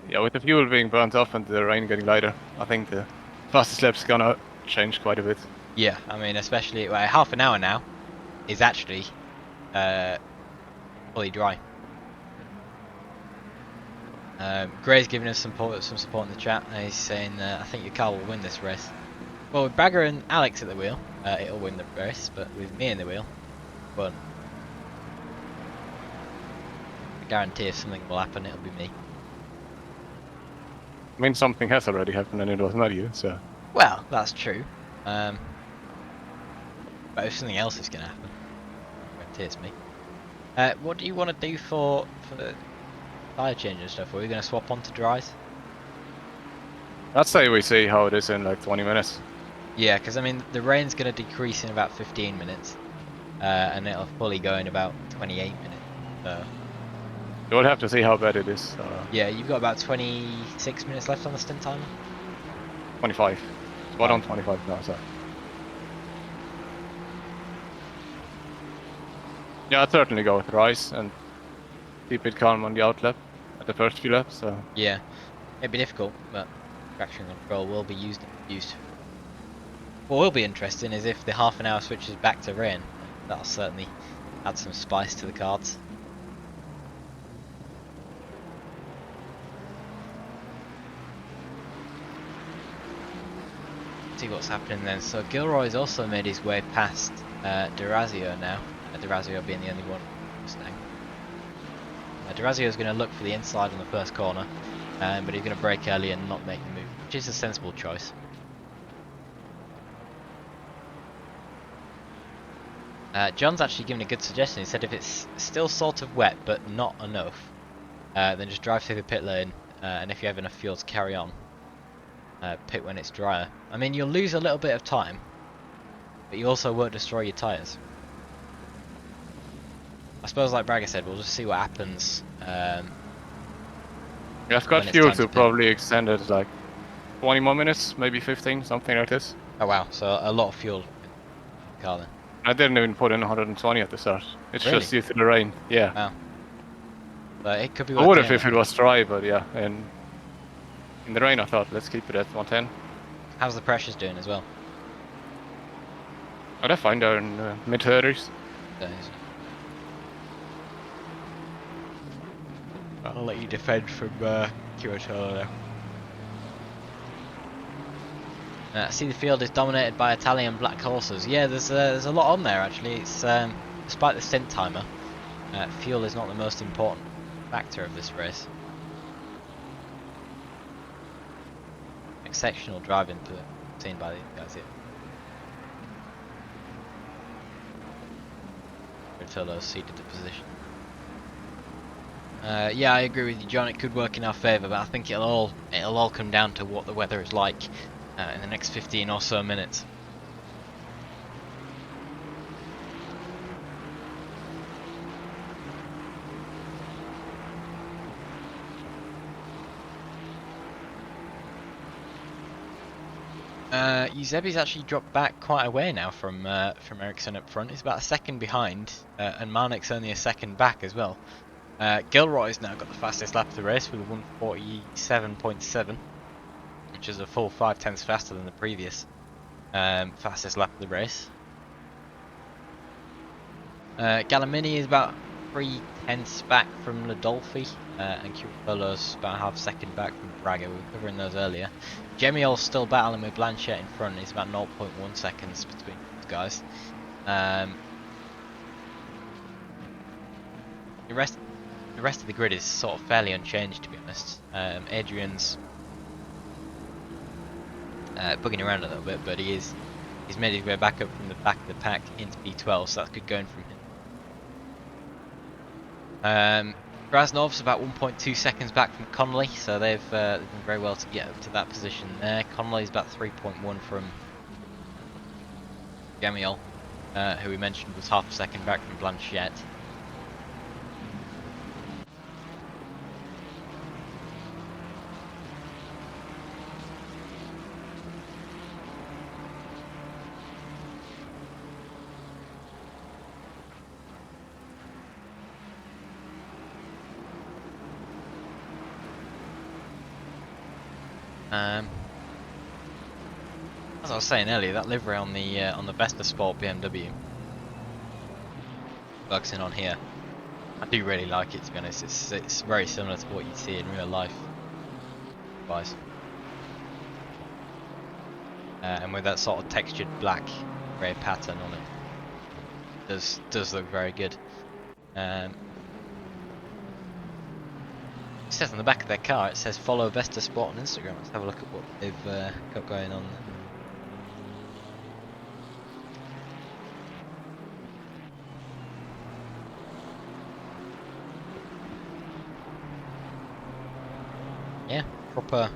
Yeah, with the fuel being burnt off and the rain getting lighter, I think the fastest lap's gonna change quite a bit. Yeah, I mean, especially half an hour now is actually fully dry. Gray's giving us some support in the chat, and he's saying, I think your car will win this race. Well, with Bagger and Alex at the wheel, it'll win the race, but with me in the wheel, well, I guarantee if something will happen, it'll be me. I mean, something has already happened and it was not you, so... Well, that's true. But if something else is going to happen, I guarantee it's me. What do you want to do for the tyre change and stuff? Are we going to swap on to dries? I'd say we see how it is in like 20 minutes. Yeah, because I mean, the rain's going to decrease in about 15 minutes, and it'll fully go in about 28 minutes. So We'll have to see how bad it is. yeah, you've got about 26 minutes left on the stint timer. 25. Spot on 25 now, so... Yeah, I'd certainly go with Rise and keep it calm on the outlap at the first few laps, so... Yeah, it'd be difficult, but traction control will be used and abused. What will be interesting is if the half an hour switches back to rain. That'll certainly add some spice to the cards. See what's happening then. So Gilroy's also made his way past Durazio now. Durazio being the only one Mustang. Durazio is going to look for the inside on the first corner, but he's going to brake early and not make the move, which is a sensible choice. John's actually given a good suggestion. He said if it's still sort of wet but not enough, then just drive through the pit lane, and if you have enough fuel to carry on, pit when it's drier. I mean, you'll lose a little bit of time, but you also won't destroy your tyres. I suppose, like Bragger said, we'll just see what happens. Yeah, I've got when it's fuel time to to pit. probably extend it like 20 more minutes, maybe 15, something like this. Oh wow, so a lot of fuel in the car then. I didn't even put in 120 at the start. It's Really? just due to the rain, yeah. Wow. But it could be I worth would have doing if it was dry, but yeah, and in the rain I thought, let's keep it at 110. How's the pressures doing as well? Oh, they're fine, they're in mid-30s. I'll let you defend from Curatolo now. I see the field is dominated by Italian black horses. Yeah, there's a lot on there actually. It's despite the stint timer, fuel is not the most important factor of this race. Exceptional driving seen by these guys here. Curatolo ceded the position. Yeah, I agree with you, John. It could work in our favour, but I think it'll all come down to what the weather is like in the next 15 or so minutes. Eusebi's actually dropped back quite a way now from Ericsson up front. He's about a second behind, and Marnik's only a second back as well. Gilroy's now got the fastest lap of the race with a 1:47.7, which is a full 5/10 faster than the previous fastest lap of the race. Kyalami is about 3/10 back from Ladolfi, and Curatolo's about half second back from Braga. We were covering those earlier. Gemiol's still battling with Blanchett in front. He's about 0.1 seconds between those guys. The rest of the grid is sort of fairly unchanged, to be honest. Adrian's bugging around a little bit, but he's made his way back up from the back of the pack into P12, so that's good going from him. Krasnov's about 1.2 seconds back from Connolly, so they've done very well to get up to that position there. Connolly's about 3.1 from Gemiol, who we mentioned was half a second back from Blanchett. As I was saying earlier, that livery on the Vesta Sport BMW focusing on here, I do really like it, to be honest. It's very similar to what you see in real life, guys. And with that sort of textured black grey pattern on it, does look very good. It says on the back of their car, it says follow Vesta Sport on Instagram. Let's have a look at what they've got going on there. Yeah, proper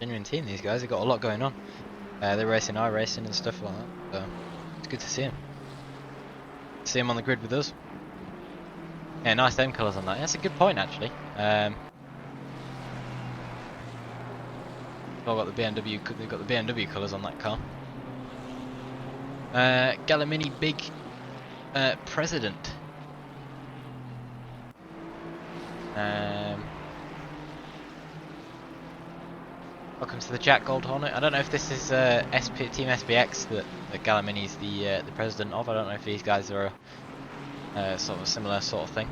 genuine team, these guys. They've got a lot going on. They're racing iRacing and stuff like that, so it's good to see them. See them on the grid with us. Yeah, nice them colours on that. That's a good point, actually. I've got the BMW. They've got the BMW colours on that car. Kyalami big president. Welcome to the Jack Gold Hornet. I don't know if this is Team SPX that Kyalami is the president of. I don't know if these guys are sort of a similar sort of thing.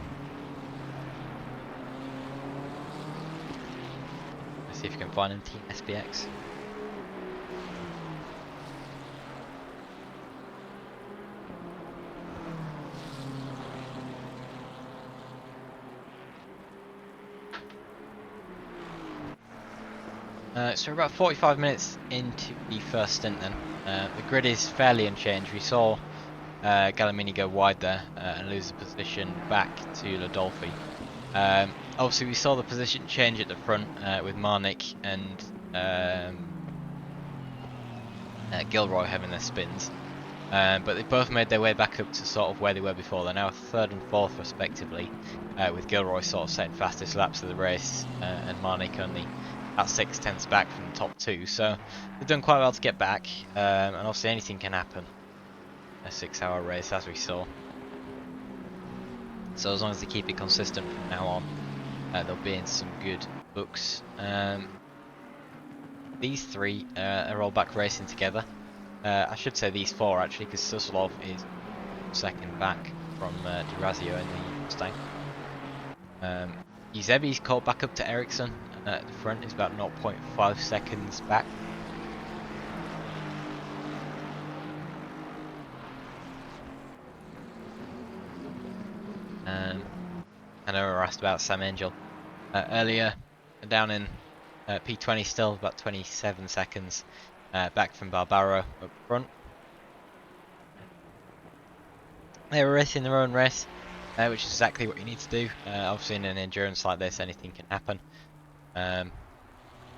Let's see if you can find him, Team SPX. So we're about 45 minutes into the first stint then. The grid is fairly unchanged. We saw Kyalami go wide there and lose the position back to Ladolfi. Obviously we saw the position change at the front with Marnik and Gilroy having their spins. But they both made their way back up to sort of where they were before. They're now third and fourth respectively, with Gilroy sort of setting fastest laps of the race and Marnik only about 6/10 back from the top two. So they've done quite well to get back, and obviously anything can happen. A 6-hour race, as we saw. So as long as they keep it consistent from now on, they'll be in some good books. These three are all back racing together. I should say these four actually, because Suslov is second back from Durazio in the Mustang. Eusebi's caught back up to Ericsson at the front. He's about 0.5 seconds back. I know we were asked about Sam Angel earlier, down in P20 still, about 27 seconds back from Barbaro up front. They were racing their own race, which is exactly what you need to do. Obviously in an endurance like this, anything can happen. And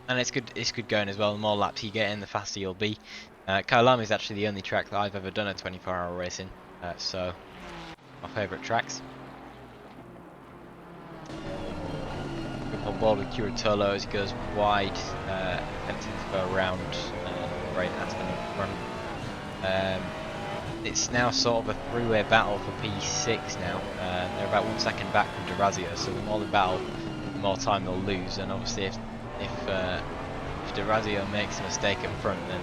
it's good going as well. The more laps you get in, the faster you'll be. Kyalami is actually the only track that I've ever done a 24-hour race in, so my favourite tracks. Good on board with Curatolo as he goes wide, attempting to go around great at on the front. It's now sort of a three-way battle for P6 now. They're about 1 second back from Durazio, so the more they battle, the more time they'll lose. And obviously, if Durazio makes a mistake up front, then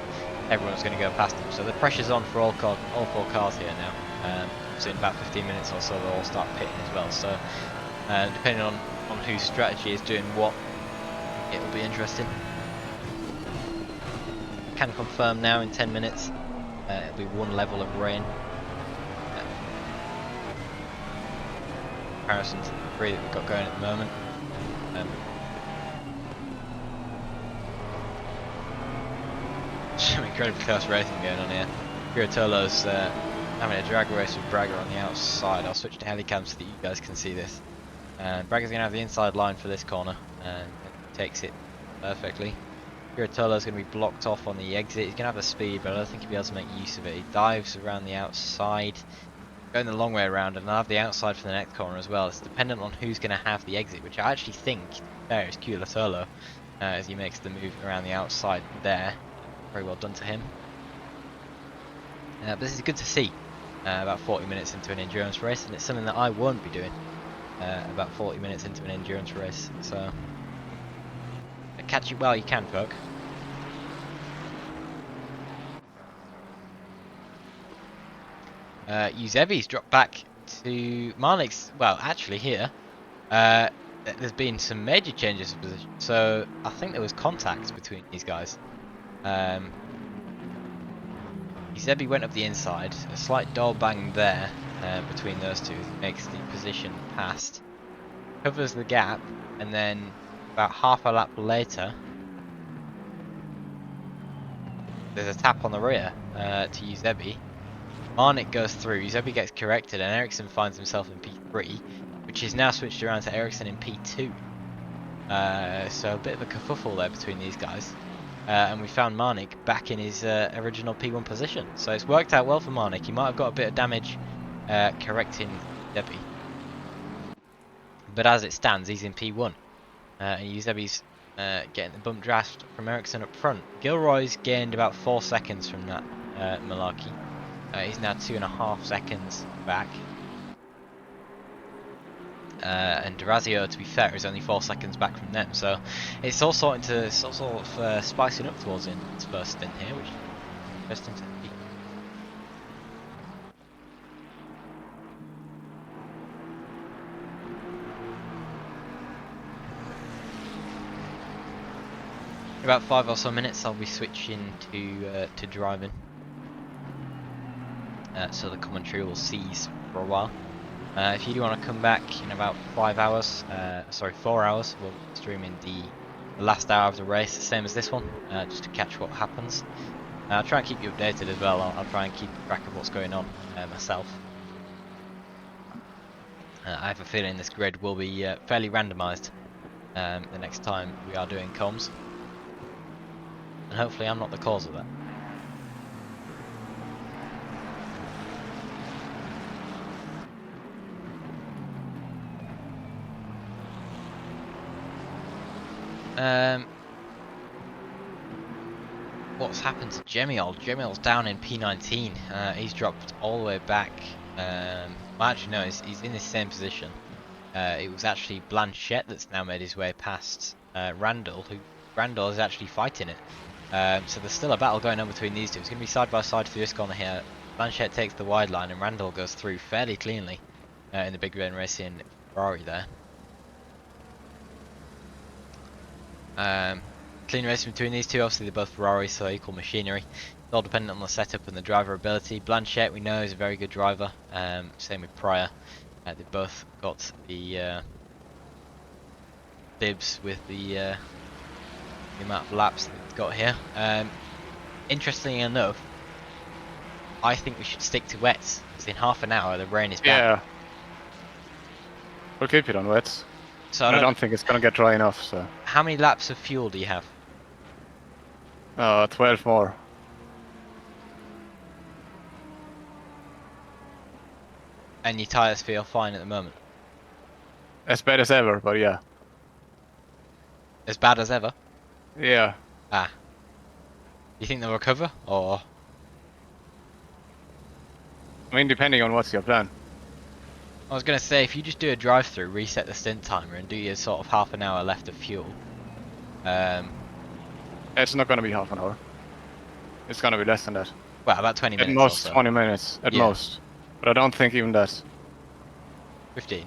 everyone's going to go past him. So the pressure's on for all four cars here now. So in about 15 minutes or so, they'll all start pitting as well. So depending on whose strategy is doing what, it'll be interesting. Can confirm now in 10 minutes. It'll be one level of rain. Comparison to the 3 that we've got going at the moment. Some incredibly close racing going on here. Piratolo's having a drag race with Braga on the outside. I'll switch to helicam so that you guys can see this. Braga's going to have the inside line for this corner and takes it perfectly. Piratolo's going to be blocked off on the exit. He's going to have the speed, but I don't think he'll be able to make use of it. He dives around the outside, going the long way around, and I'll have the outside for the next corner as well. It's dependent on who's going to have the exit, which I actually think there is Kyalami as he makes the move around the outside there. Very well done to him. But this is good to see about 40 minutes into an endurance race, and it's something that I won't be doing about 40 minutes into an endurance race. So catch it while you can, folk. Eusebi's dropped back to Marnik's. Well, actually here, there's been some major changes of position. So I think there was contact between these guys. Eusebi went up the inside, a slight door bang there between those two. Makes the position past, covers the gap, and then about half a lap later, there's a tap on the rear to Eusebi. Marnik goes through, Eusebi gets corrected, and Ericsson finds himself in P3, which is now switched around to Ericsson in P2. So a bit of a kerfuffle there between these guys. And we found Marnik back in his original P1 position. So it's worked out well for Marnik. He might have got a bit of damage correcting Eusebi, but as it stands, he's in P1. And Eusebi's getting the bump draft from Ericsson up front. Gilroy's gained about 4 seconds from that malarkey. He's now 2.5 seconds back. And Durazio, to be fair, is only 4 seconds back from them. So it's all sort of spicing up towards in its first stint here, which is interesting to see. In about 5 or so minutes, I'll be switching to driving. So the commentary will cease for a while. If you do want to come back in about 4 hours, we'll stream in the last hour of the race, the same as this one, just to catch what happens. I'll try and keep you updated as well. I'll try and keep track of what's going on myself. I have a feeling this grid will be fairly randomised the next time we are doing comms, and hopefully I'm not the cause of that. What's happened to Gemiol? Gemiol's down in P19. He's dropped all the way back. Well, actually no, he's in the same position. It was actually Blanchette that's now made his way past Randall, who Randall is actually fighting it. So there's still a battle going on between these two. It's going to be side by side for this corner here. Blanchette takes the wide line and Randall goes through fairly cleanly in the Big Ben Racing Ferrari there. Clean racing between these two. Obviously they're both Ferraris, so equal machinery. It's all dependent on the setup and the driver ability. Blanchette, we know, is a very good driver. Same with Pryor. They both got the bibs with the amount of laps that it's got here. Interestingly enough, I think we should stick to wets, because in half an hour the rain is back. Yeah. We'll keep it on wets. So I don't think it's gonna get dry enough, so. How many laps of fuel do you have? 12 more. And your tyres feel fine at the moment? As bad as ever, but yeah. As bad as ever? Yeah. Ah. You think they'll recover, or? I mean, depending on what's your plan. I was gonna say, if you just do a drive-through, reset the stint timer, and do your sort of half an hour left of fuel. It's not gonna be half an hour. It's gonna be less than that. Well, about 20 At minutes most or so. 20 minutes, at Yeah. most. But I don't think even that. 15.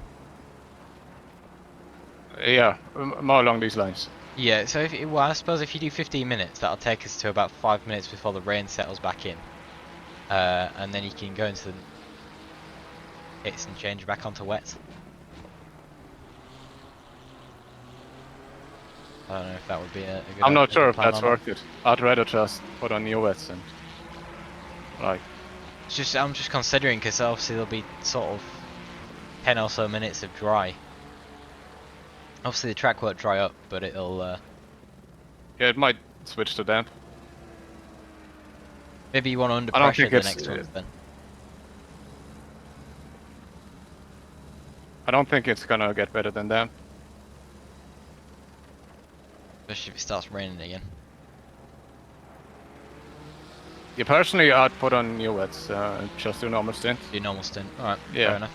Yeah, more along these lines. Yeah, so well, I suppose if you do 15 minutes, that'll take us to about 5 minutes before the rain settles back in. And then you can go into the hits and change back onto wets. I don't know if that would be a good I'm not a sure good if plan that's or not. worth it. I'd rather just put on new wets and like. It's just, I'm just considering, because obviously there'll be sort of 10 or so minutes of dry. Obviously the track won't dry up, but it'll Yeah, it might switch to damp. maybe you want under I don't pressure think the it's, next ones then. I don't think it's gonna get better than damp. Especially if it starts raining again. Yeah, personally, I'd put on new wets, just do normal stint. Do normal stint. Alright, Yeah. fair enough.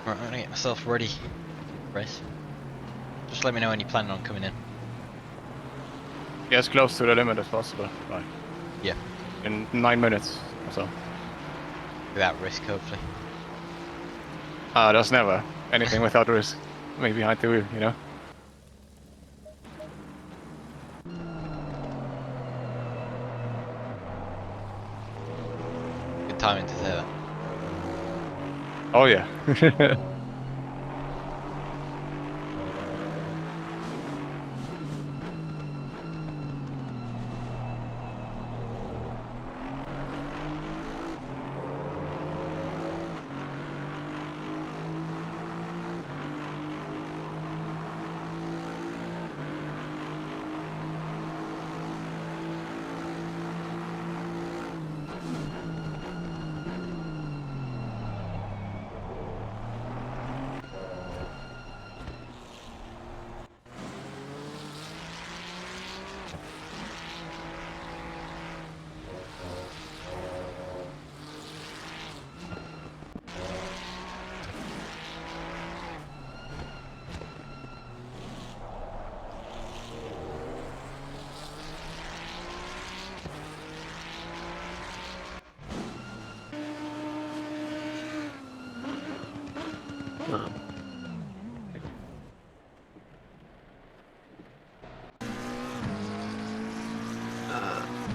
Right, I'm gonna get myself ready for the race. Just let me know when you're planning on coming in. Yeah, as close to the limit as possible. Like, Yeah. in 9 minutes or so. Without risk, hopefully. There's never anything without risk. Me behind the wheel, you know? Good timing to say that. Oh yeah.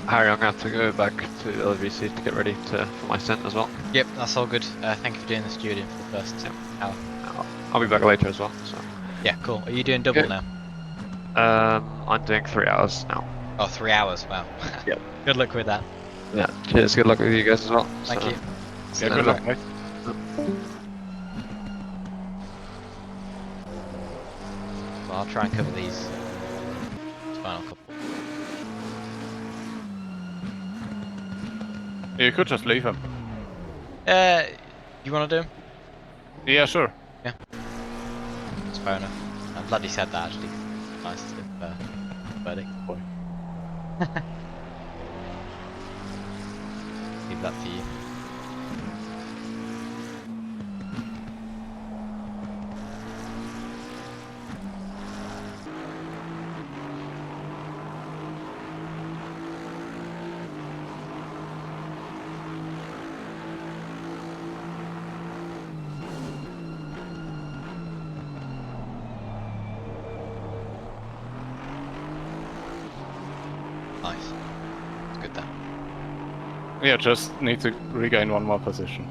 Harry, I'm gonna have to go back to the LVC to get ready for my stint as well. Yep, that's all good. Thank you for doing the stewarding for the first hour. I'll be back later as well. So Yeah, cool. Are you doing double Okay. now? I'm doing 3 hours now. Oh, 3 hours. Wow. Yep. Good luck with that. Yeah. Cheers. Good luck with you guys as well. Thank So, you. See Yeah, you good later. luck, mate. Well, I'll try and cover these final couple. You could just leave him. You want to do them? Yeah, sure. That's fair enough. I'm glad you said that actually. Nice to verdict. Boy. Leave that to you. Nice. It's good then. Yeah, just need to regain one more position.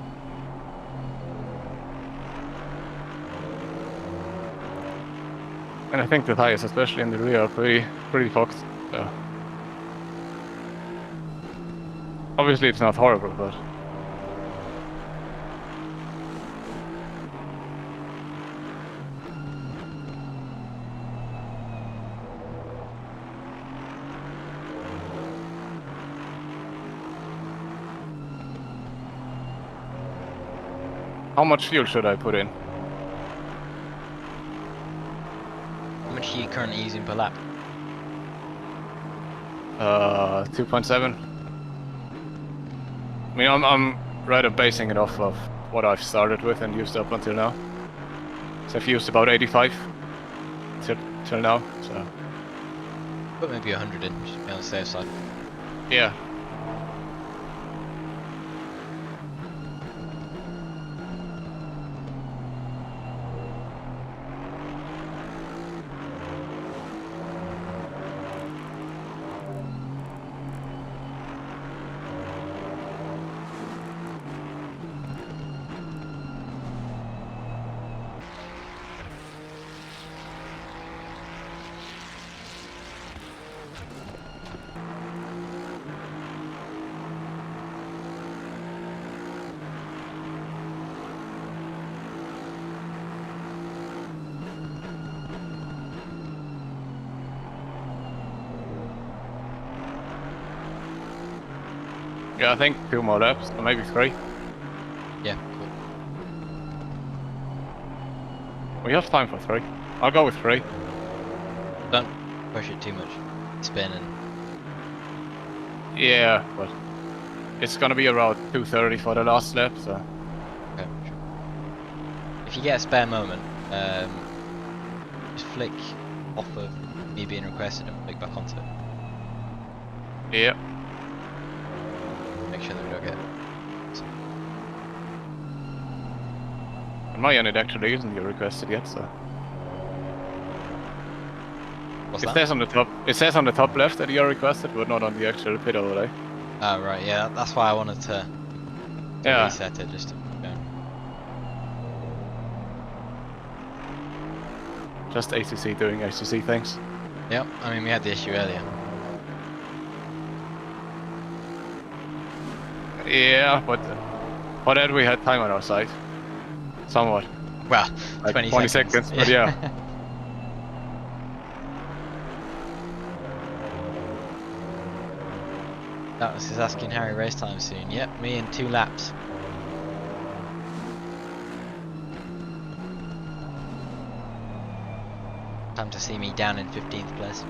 And I think the tires, especially in the rear, are pretty fucked. So. Obviously it's not horrible, but How much fuel should I put in? How much are you currently using per lap? 2.7. I mean, I'm rather basing it off of what I've started with and used up until now. So I've used about 85 till now. So Put maybe 100 in, just to be on the safe side. yeah. Yeah, I think 2 more laps, or maybe 3. Yeah, cool. We have time for 3. I'll go with 3. Don't push it too much. Spin and Yeah, but it's gonna be around 2:30 for the last lap, so okay, sure. If you get a spare moment, just flick off of me being requested and flick back onto it. yeah. Make sure that we don't get. On my end, it actually isn't requested yet, so What's it that? says on the top. It says on the top left that you're requested, but not on the actual pit overlay. Oh right, yeah, that's why I wanted to Yeah. reset it just to go. Just ACC doing ACC things. Yep, I mean we had the issue earlier. Yeah, but for that we had time on our side. Somewhat. Well, Like 20 seconds, but yeah. That was his asking Harry race time soon. Yep, me in 2 laps. Time to see me down in 15th place.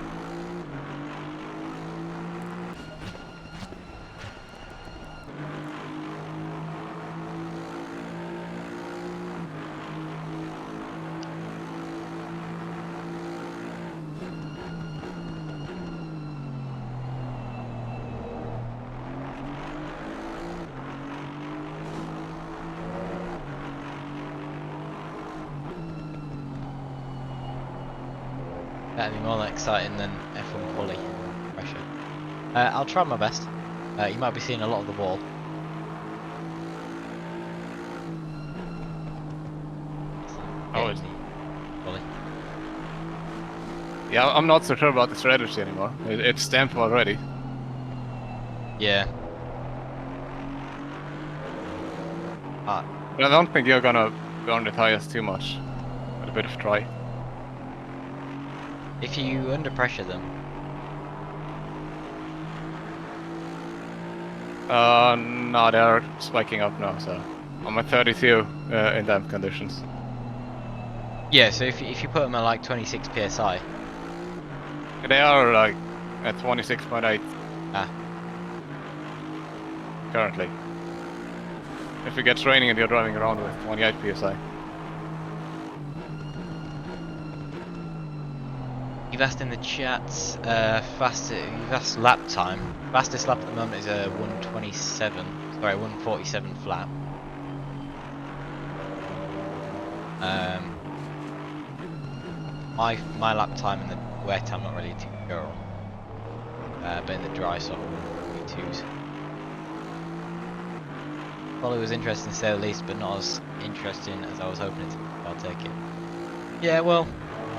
That'd be more exciting than F1 quali pressure. I'll try my best. You might be seeing a lot of the wall. Oh, Getting the quali. Yeah, I'm not so sure about the strategy anymore. It's stamped already. Yeah. But I don't think you're gonna burn the tires too much. With a bit of try. If you under pressure them, No, they're spiking up now, so I'm at 32 in damp conditions. yeah. So if you put them at like 26 psi, They are like at 26.8 ah, currently. If it gets raining and you're driving around with 28 psi. you've asked in the chat you've asked lap time. Fastest lap at the moment is a 127. Sorry, 147 flat. My lap time in the wet I'm not really too sure on. But in the dry so 142s. Probably was interesting to say the least, but not as interesting as I was hoping it to be. I'll take it. Yeah, well,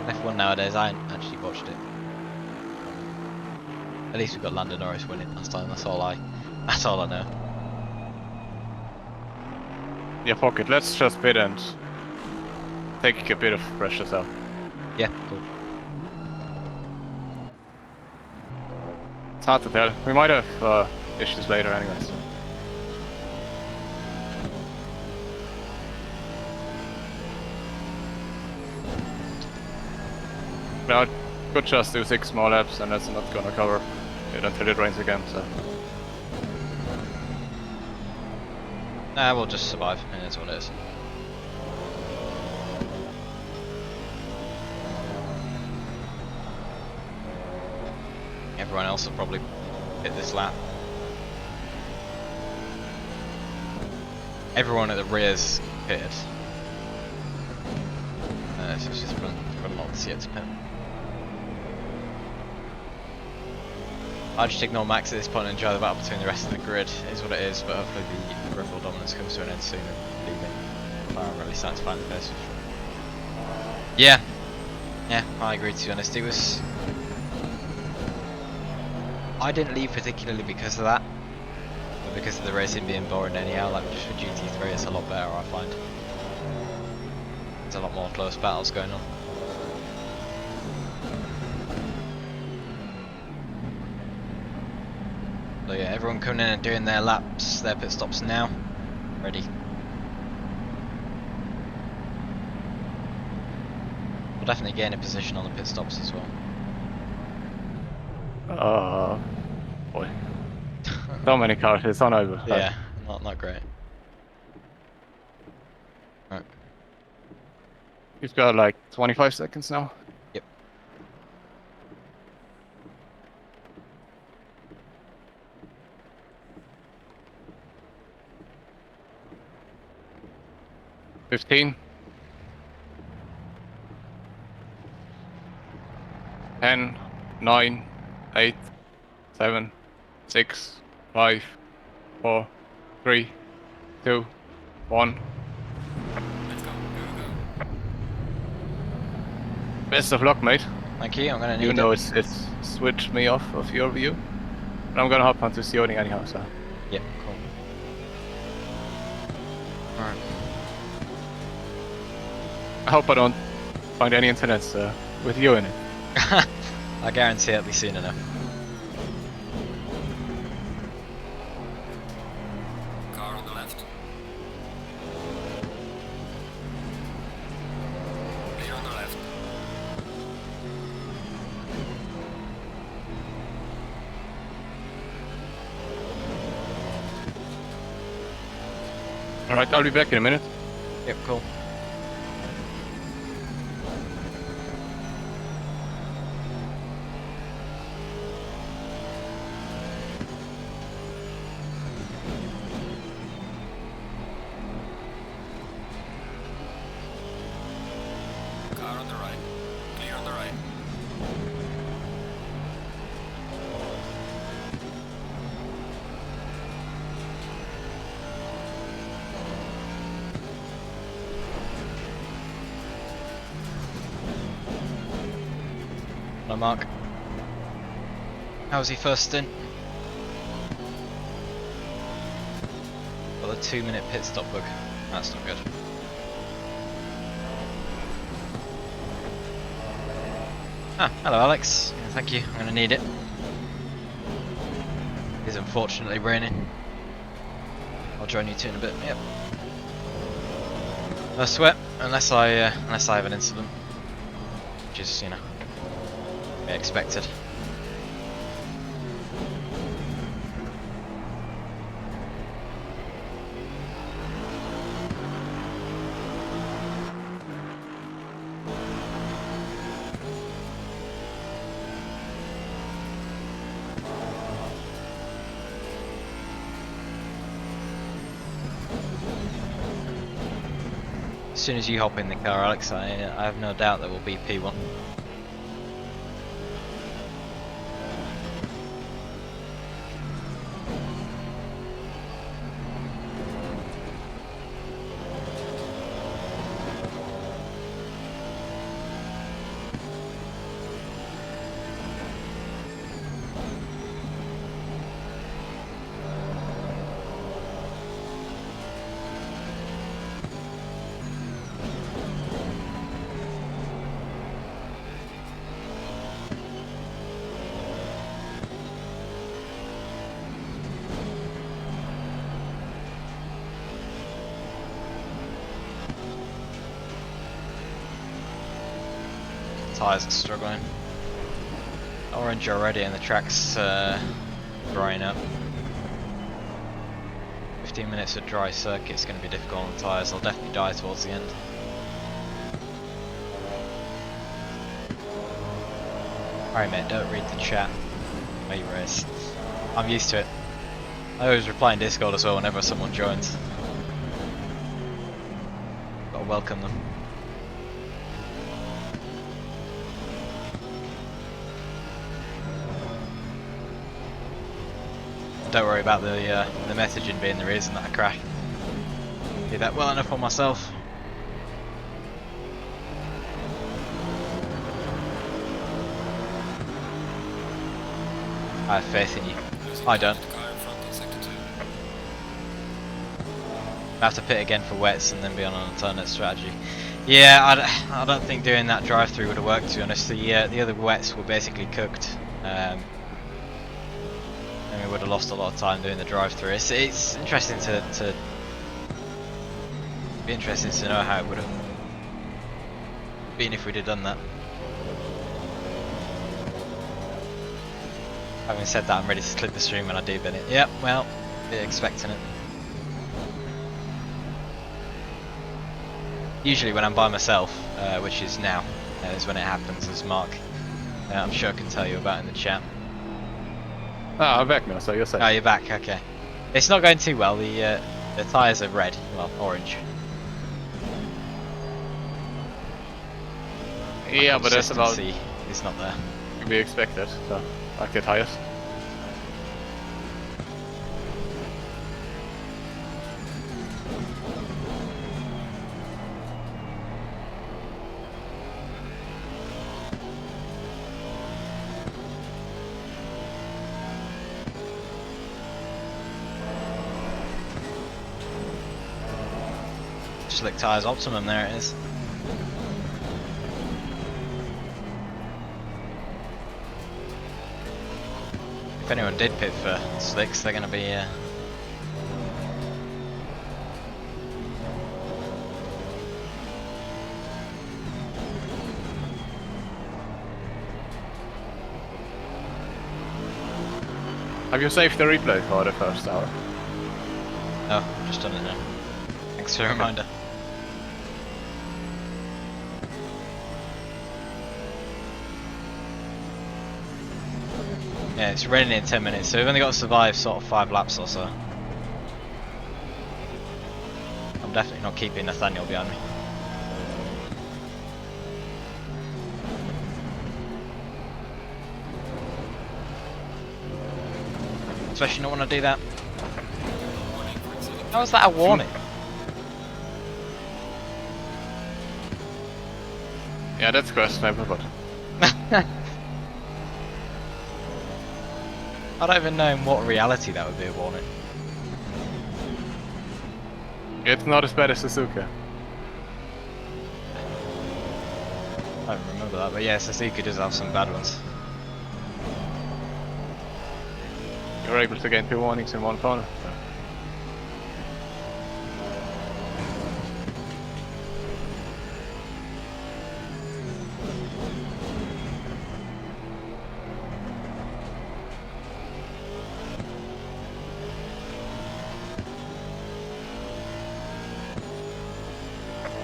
F1 nowadays, I ain't actually watched it. At least we got Lando Norris winning last time. That's all I know. Yeah, fuck it. Let's just pit and take a bit of pressure out. Yeah, cool. It's hard to tell. We might have issues later anyways. I could just do 6 more laps and that's not gonna cover it until it rains again, so. Nah, we'll just survive, and that's what it is. Everyone else will probably hit this lap. Everyone at the rear's pitted. So it's just run lots yet to pit. I just ignore Max at this point and enjoy the battle between the rest of the grid, is what it is, but hopefully the peripheral dominance comes to an end soon and leaving. I'm really satisfied with this. Yeah, I agree, to be honest. It was... I didn't leave particularly because of that, but because of the racing being boring anyhow. Like just for GT3 it's a lot better, I find. There's a lot more close battles going on. So yeah, everyone coming in and doing their laps, their pit stops now. Ready. We'll definitely gain a position on the pit stops as well. Boy. So many cars, it's unable. Yeah, not great. Right. He's got like 25 seconds now. Yep. $15. 10, 9, 8, 7, 6, 5, 4, 3, 2, 1. Let's go. Go. Best of luck, mate. Thank you, I'm gonna need Even though it. it's switched me off of your view. But I'm gonna hop onto Seoning anyhow, so. Yep, cool. Alright. I hope I don't find any incidents with you in it. I guarantee it'll be soon enough. Car on the left. Clear on the left. Alright, I'll be back in a minute. Yep, cool. Car on the right. Clear on the right. Hello, Mark. How was your first stint? Got a 2-minute pit stop book. That's not good. Ah, hello Alex. Yeah, thank you, I'm gonna need it. It is unfortunately raining. I'll join you two in a bit, yep. No sweat, unless I have an incident. Which is, you know, expected. As soon as you hop in the car, Alex, I have no doubt that we'll be P1. tyres are struggling. Orange already and the track's drying up. 15 minutes of dry circuit is going to be difficult on the tyres. They'll definitely die towards the end. Alright mate, don't read the chat. Wait race. I'm used to it. I always reply in Discord as well whenever someone joins. Gotta welcome them. Don't worry about the messaging being the reason that I crashed. Did that well enough on myself. I have faith in you. I don't. I have to pit again for wets and then be on an alternate strategy. Yeah, I don't think doing that drive-through would have worked, to be honest. The other wets were basically cooked. And we would have lost a lot of time doing the drive-through. It's interesting to be interesting to know how it would have been if we'd have done that. Having said that, I'm ready to clip the stream when I do bin it. Yep, well, be expecting it. Usually when I'm by myself, which is now, is when it happens, as Mark, I'm sure can tell you about in the chat. Ah, I'm back now, so you're safe. Oh, you're back, okay. It's not going too well, the tyres are red, well, orange. Yeah, but that's about Consistency is not there. to be expected, so like the tires. Slick tyres optimum, there it is. If anyone did pit for slicks, they're going to be Have you saved the replay for the first hour? oh, just done it now. Thanks for the reminder. Yeah, it's raining in 10 minutes, so we've only got to survive sort of 5 laps or so. I'm definitely not keeping Nathaniel behind me. Especially not when I do that. How is that a warning? Yeah, that's questionable, but I don't even know in what reality that would be a warning. it's not as bad as Suzuka. I don't remember that, but yeah, Suzuki does have some bad ones. You're able to gain 2 warnings in one corner. So.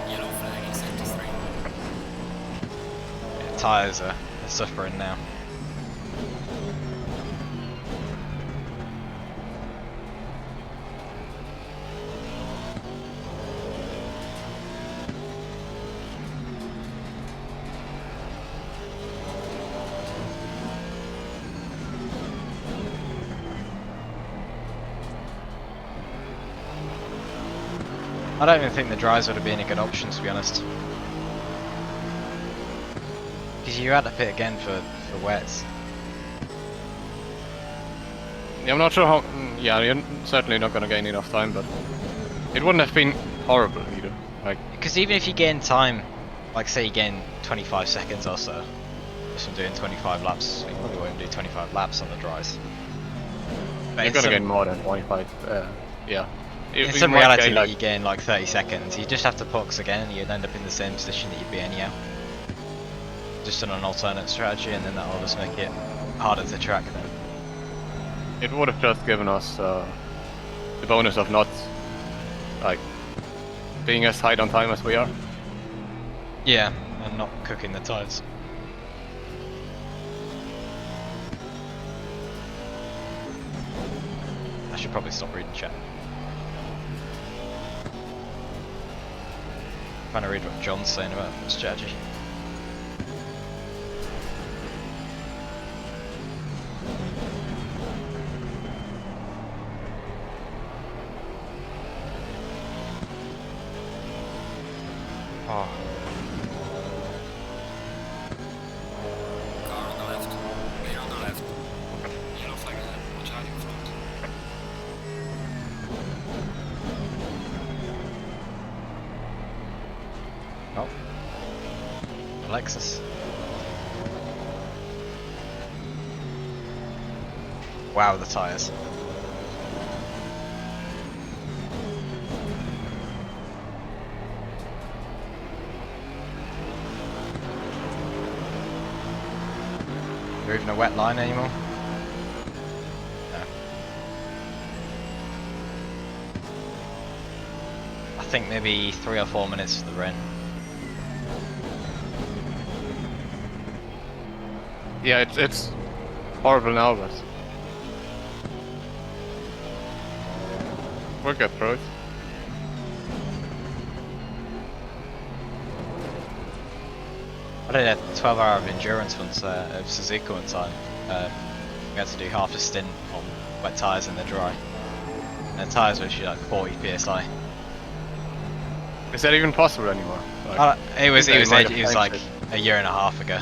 Yellow flag is 83. Yeah, tyres are suffering now. I don't even think the dries would have been a good option, to be honest. Because you had to pit again for wets. Yeah, I'm not sure how. Yeah, you're certainly not gonna gain enough time, but it wouldn't have been horrible either. Like, Because even if you gain time, like say you gain 25 seconds or so, just from doing 25 laps, you probably won't do 25 laps on the dries. But you're in gonna some, gain more than 25. Yeah. in You some might reality gain, that like, you gain like 30 seconds, you just have to pucks again and you'd end up in the same position that you'd be anyhow. just on an alternate strategy, and then that'll just make it harder to track then. It would have just given us the bonus of not like being as tight on time as we are. Yeah, and not cooking the tyres. I should probably stop reading chat. Trying to read what John's saying about the strategy. Oh. Car on the left. Clear on the left. Yellow flag ahead. Watch out in front. Oh. Alexis. Wow, the tyres. Is there even a wet line anymore? No. I think maybe 3 or 4 minutes for the rain. Yeah, it's horrible now, but we'll get through it. I did a 12-hour of endurance once of Suzuka one time. We had to do half a stint on wet tyres and they're dry. And the tyres were actually like 40 psi. Is that even possible anymore? Like, It was they might have like changed a year and a half ago.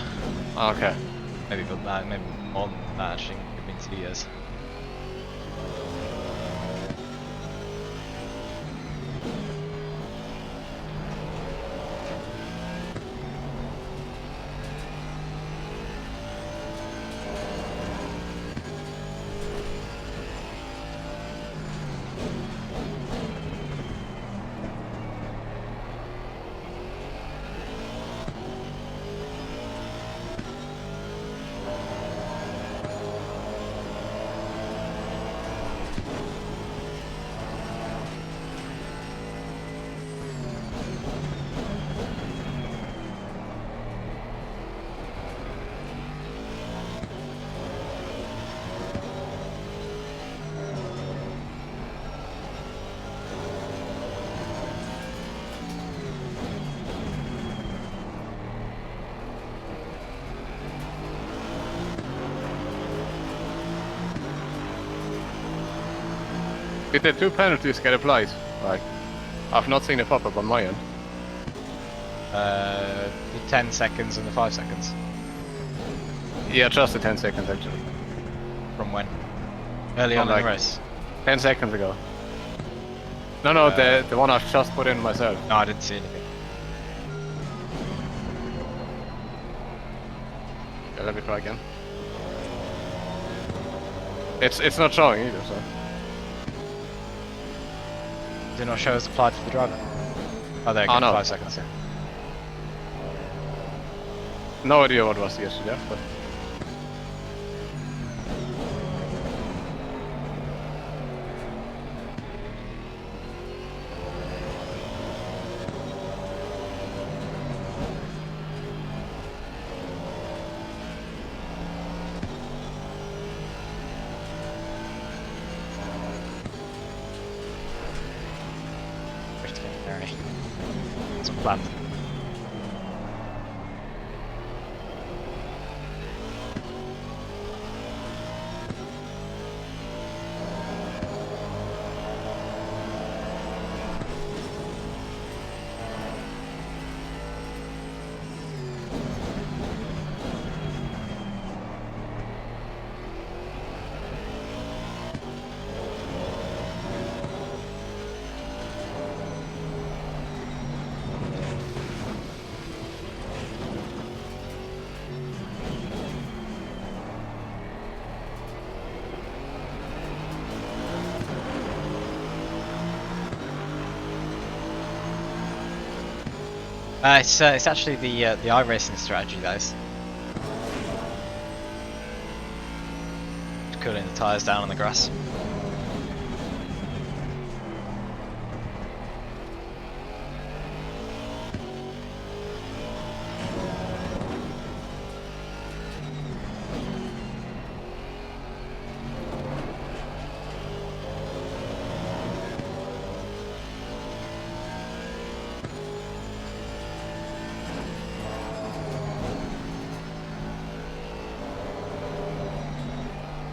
okay. Maybe more than that actually. Could have been 2 years. Did the 2 penalties get applied? Like, I've not seen a pop-up on my end. The 10 seconds and the 5 seconds. Yeah, just the 10 seconds actually. From when? Early From on in the like- race. 10 seconds ago. No, the one I've just put in myself. No, I didn't see anything. Yeah, let me try again. It's not showing either, so. Did it not show as applied for the driver? Oh, there you go, Oh, no. 5 seconds. Yeah. No idea what was the issue there, but It's planned. It's actually the iRacing strategy, guys. cooling the tyres down on the grass.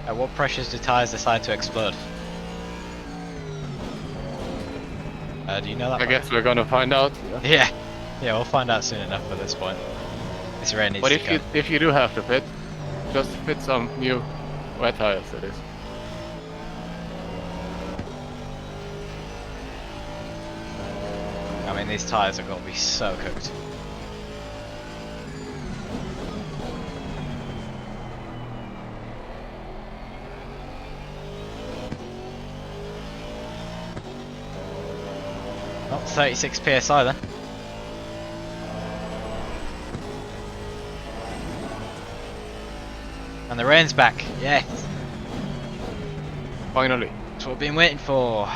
At what pressures do tyres decide to explode? Do you know that? I guess we're gonna find out. Yeah, yeah, we'll find out soon enough at this point. This rain needs But to come. if you do have to fit, just fit some new wet tires. That is. I mean, these tyres are going to be so cooked. Not 36 psi then. And the rain's back, yes. Finally. That's what we've been waiting for.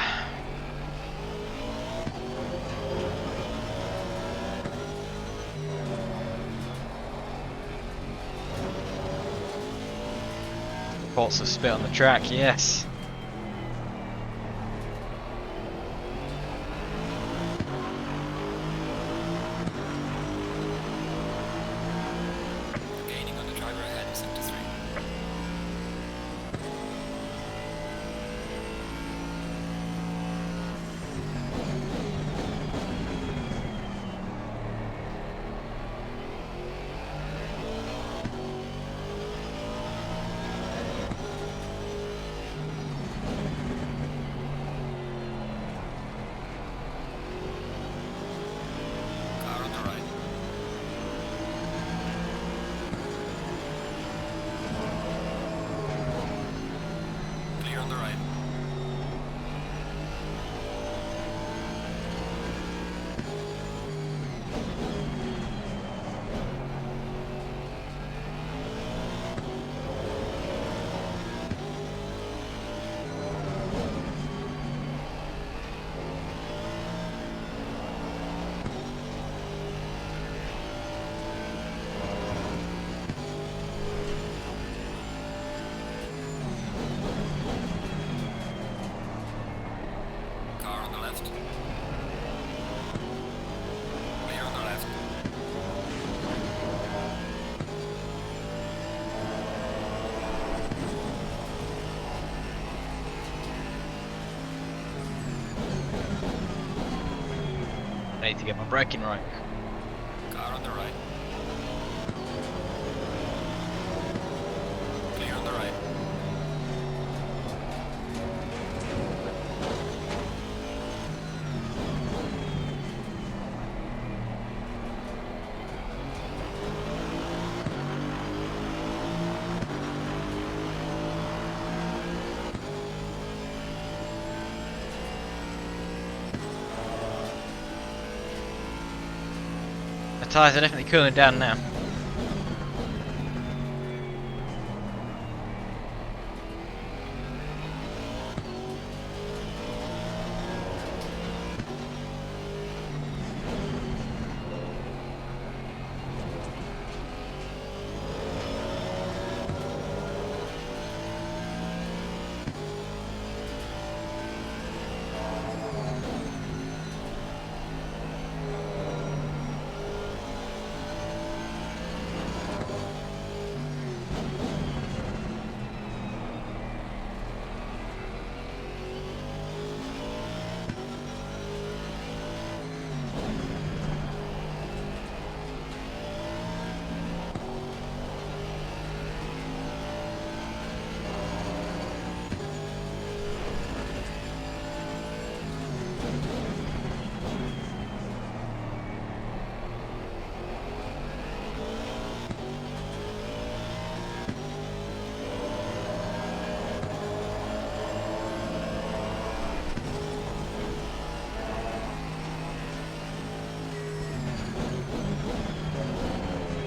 Reports of spit on the track, yes. Gaining on the driver ahead, 73. Car on the right. Clear on the right. Car on the left. Clear on the left. I need to get my braking right. Car on the right. Clear on the right. The tyres are definitely cooling down now.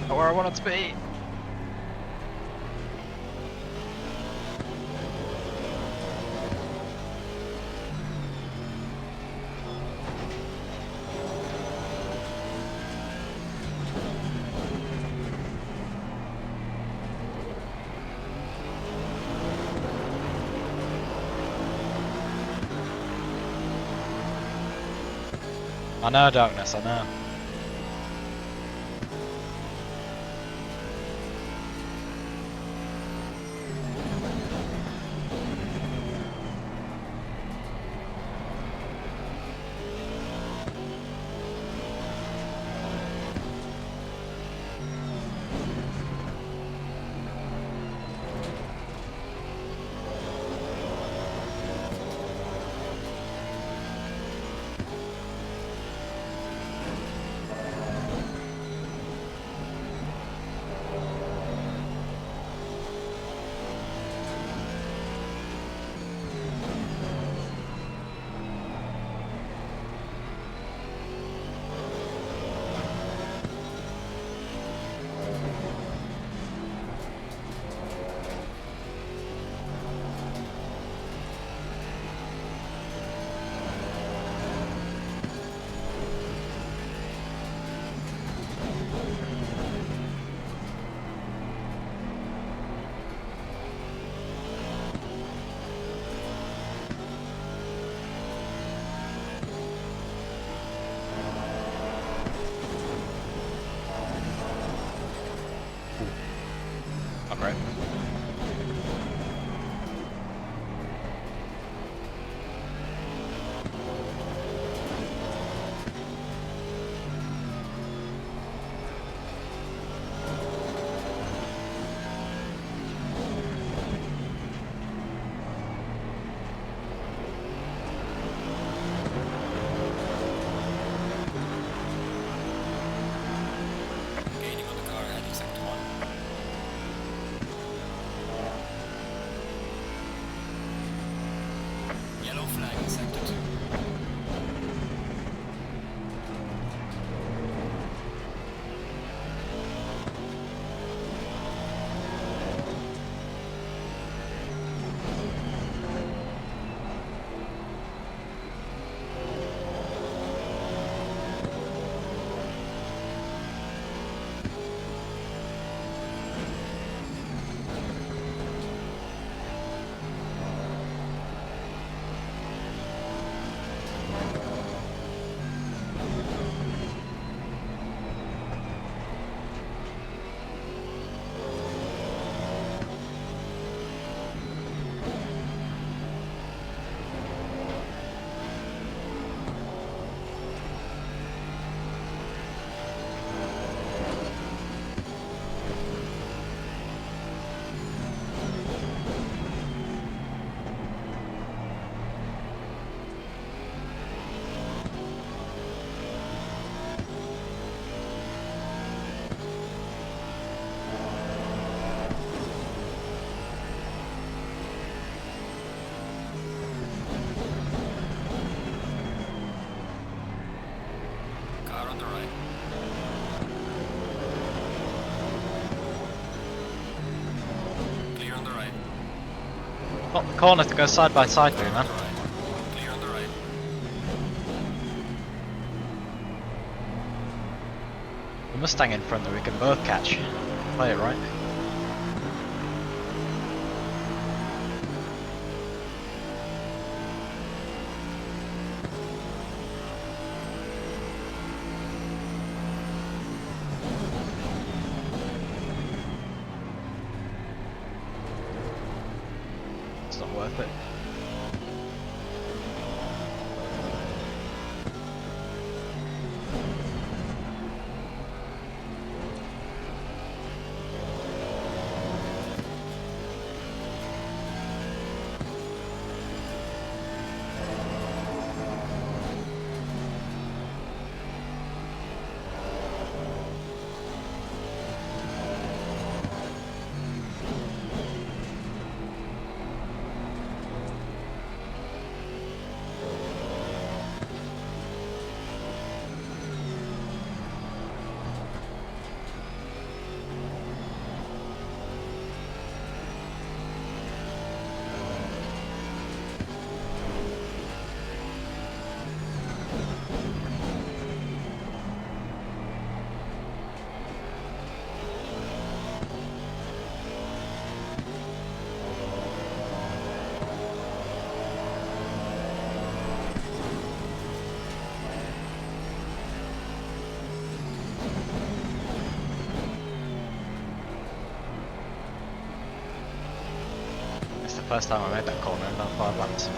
Not where I want it to be. I know, Darkness, I know. I'm right. Gaining on the car, heading sector 1. Yellow flag in sector 2. Car on the right. Clear on the right. Not the corner to go side by side Car with, on man. the right. Clear on the right. The Mustang in front that we can both catch. Play it right. It's not worth it. First time I made that corner in about 5 laps.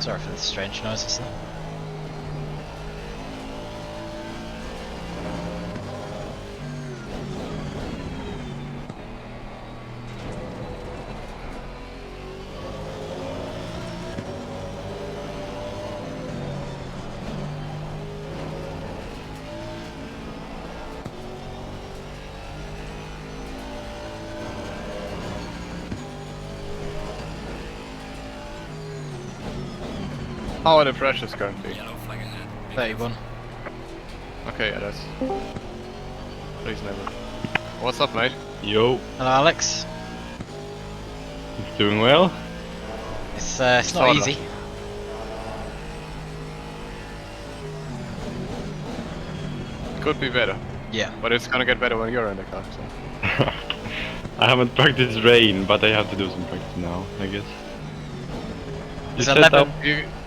Sorry for the strange noises there. How are the pressures currently? Yellow flag ahead. 31. Okay, yeah, that's reasonable. What's up, mate? Yo, Hello, Alex. it's doing well. It's not Sorta. easy. Could be better, Yeah. but it's gonna get better when you're in the car. So. I haven't practiced rain, but I have to do some practice now, I guess. You There's set 11 up?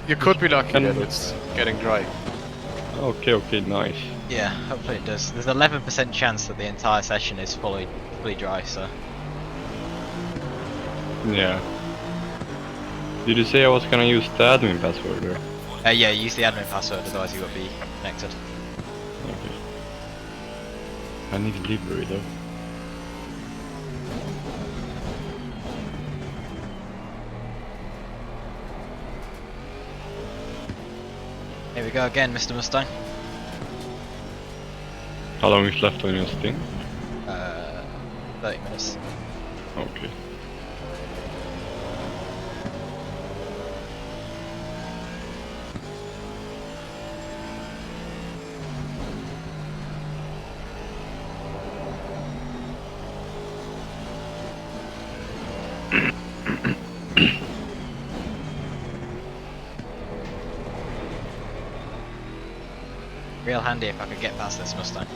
You could be lucky And- that it's getting dry. Okay, nice. Yeah, hopefully it does. There's 11% chance that the entire session is fully dry, so... Yeah. Did you say I was gonna use the admin password or? yeah, use the admin password, otherwise you won't be connected. Okay. I need delivery though. Here we go again, Mr. Mustang. How long is left on your thing? 30 minutes. Okay. Real handy if I could get past this Mustang.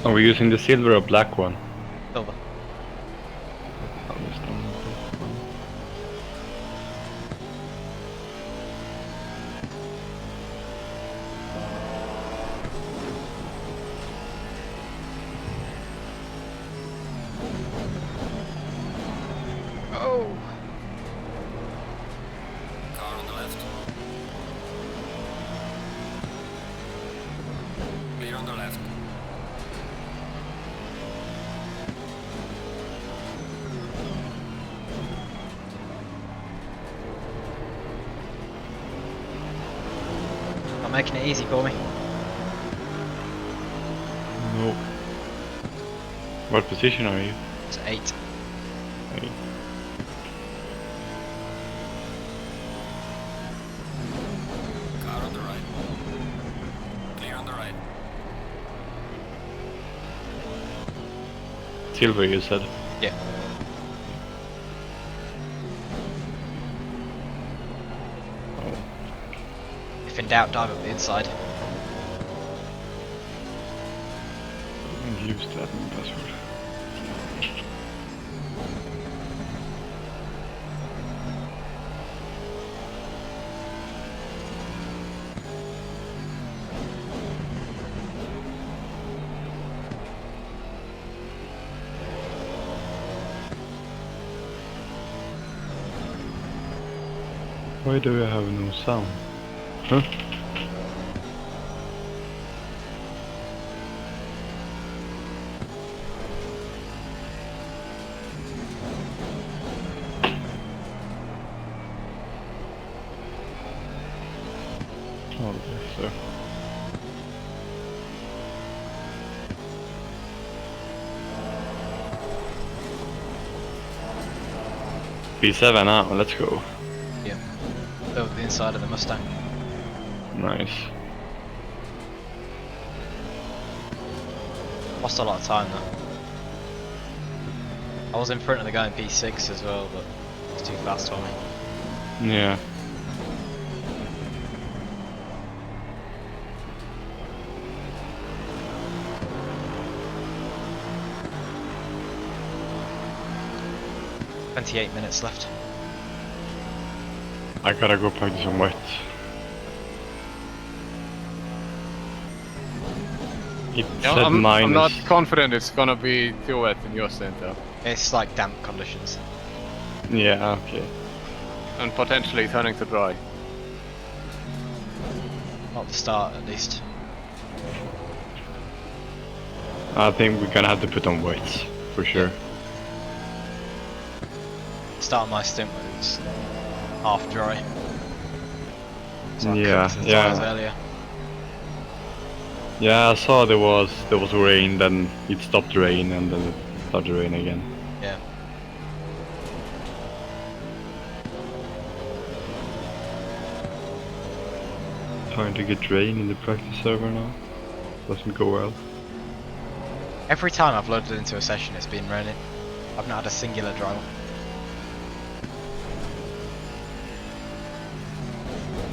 Are we using the silver or black one? Silver. Oh! Car on the left. Clear on the left. Not making it easy for me. No. What position are you? It's 8. Hey. Car on the right. Clear on the right. Silver, you said. Yeah. If in doubt, dive up the inside. And use the admin password. Why do I have no sound? Huh? Oh, yes, sir. B7 now, let's go. Yeah. Over the inside of the Mustang. Nice. Lost a lot of time though. I was in front of the guy in P6 as well, but it was too fast for me. Yeah. .28 minutes left. I gotta go practice on wet. It Yeah, said I'm minus. not confident it's gonna be too wet in your stint though. It's like damp conditions. Yeah, okay. And potentially turning to dry. Not the start, at least. I think we're gonna have to put on weights, for sure. Start of my stint was half dry. So I Yeah, cooked the tyres yeah. earlier. Yeah, I saw there was rain, then it stopped rain, and then it started rain again. Yeah. Trying to get rain in the practice server now. Doesn't go well. Every time I've loaded into a session, it's been raining. I've not had a singular dry one.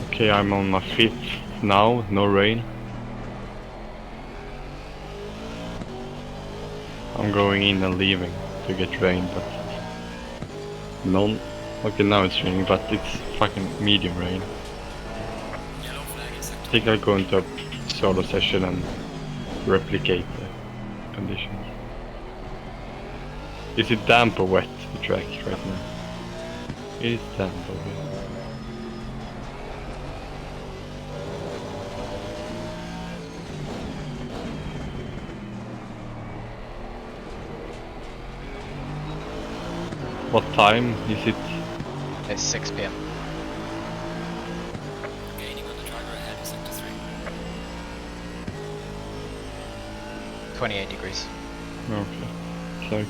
Okay, I'm on my 5th now, no rain. I'm going in and leaving to get rain, but none. Okay, now it's raining, but it's fucking medium rain. Yellow flag in I sector. think I'll go into a solo session and replicate the conditions. Is it damp or wet, the track right now? It is damp, okay. What time is it? It's 6 PM. Gaining on the driver ahead in sector 3. 28 degrees. Okay. It's like...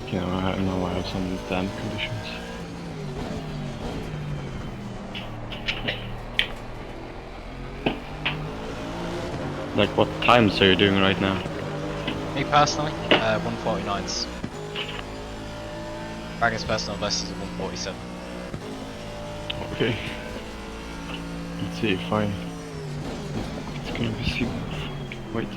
Okay, now I have some damp conditions. Like, what times are you doing right now? Me personally, 149s. Bragger's personal best is a 147. Okay. Let's see if I... It's gonna be super... Wait.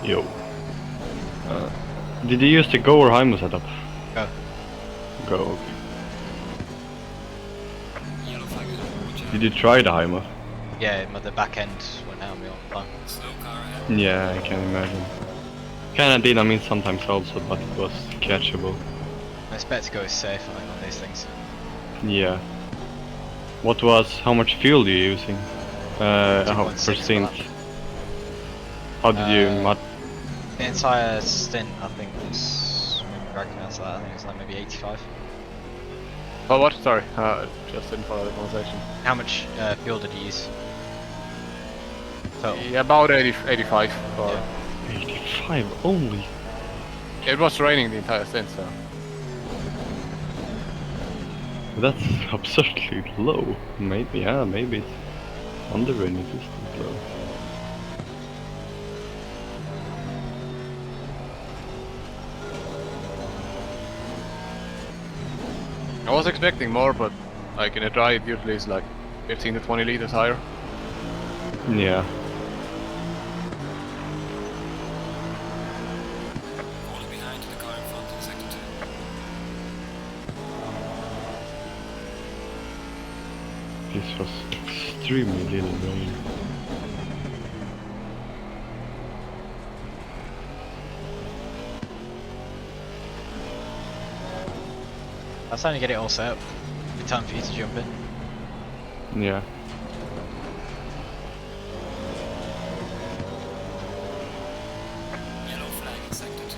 Yo. Did you use the Go or Hymo setup? Go. Go, okay. Yellow flag ahead. Watch out. Did you try the Hymo? Yeah, but the back end went out on me all the time. Slow car ahead. Yeah, I can imagine. Kinda did, I mean sometimes also, but it was catchable. It's better to go safe, I think, on these things. Yeah. How much fuel are you using? How 2.6 percent? for that. How did you The entire stint, I think, was maybe Bragger announced that. I think it was like maybe 85. Oh, what? Sorry, just didn't follow the conversation. How much fuel did you use? Total. Yeah, about 85. For... Yeah. 85 only? It was raining the entire stint, so. That's absurdly low. Maybe, yeah, maybe it's under rating distance low. I was expecting more, but like in a dry, it usually is like 15 to 20 liters higher. Yeah. Falling behind the car in front in sector 2. This was extremely little rain. That's time to get it all set up. Good time for you to jump in. Yeah. Yellow flag in sector 2.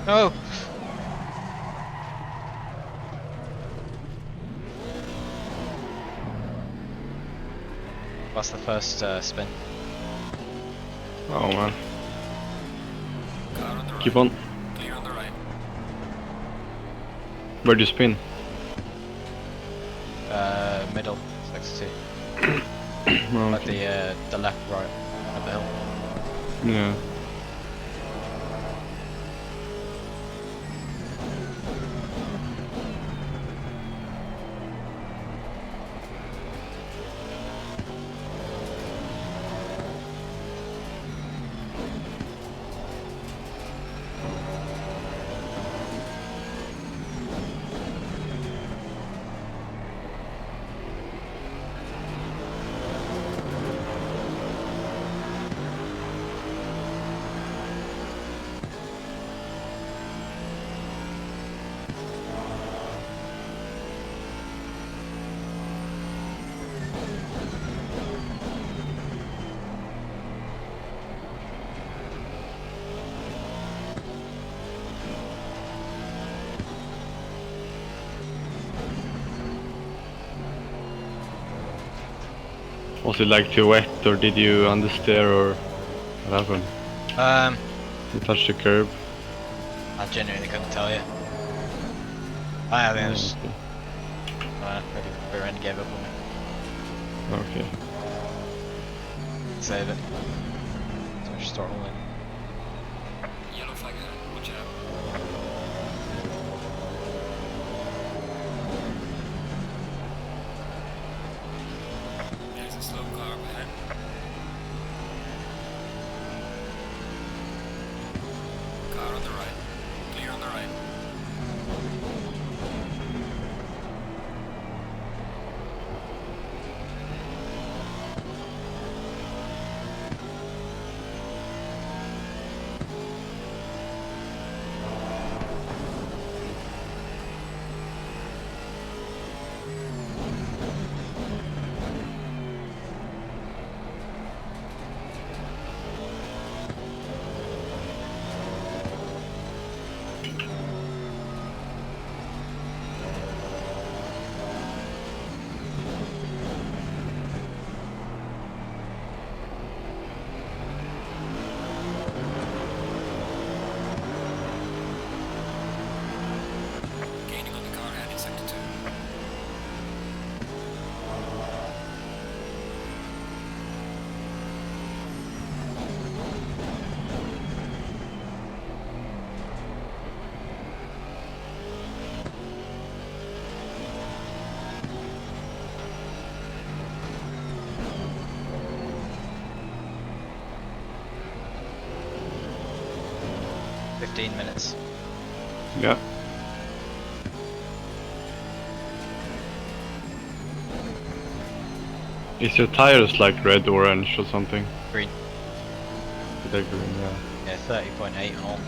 No! That's the first spin. Oh man. Car on the right. Keep on. Clear on the right. Where'd you spin? Middle, sector 2. Oh, Like okay. the left, right of the hill. Yeah. Was it like too wet, or did you understeer, or what happened? You touched the curb? I genuinely couldn't tell you. I think it was Okay. maybe the rear end gave up on me. Okay. Save it. So I should start rolling. Yellow flag ahead. Watch out. 15 minutes. Yeah. Is your tires like red, orange, or something? Green. They're green, yeah. Yeah, 30.8 on all.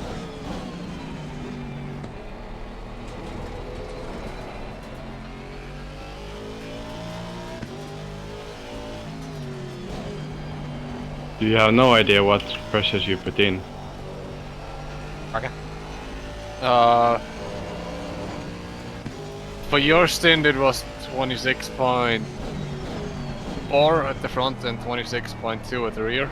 Do you have no idea what pressures you put in? Okay. For your stint it was 26.4 at the front and 26.2 at the rear.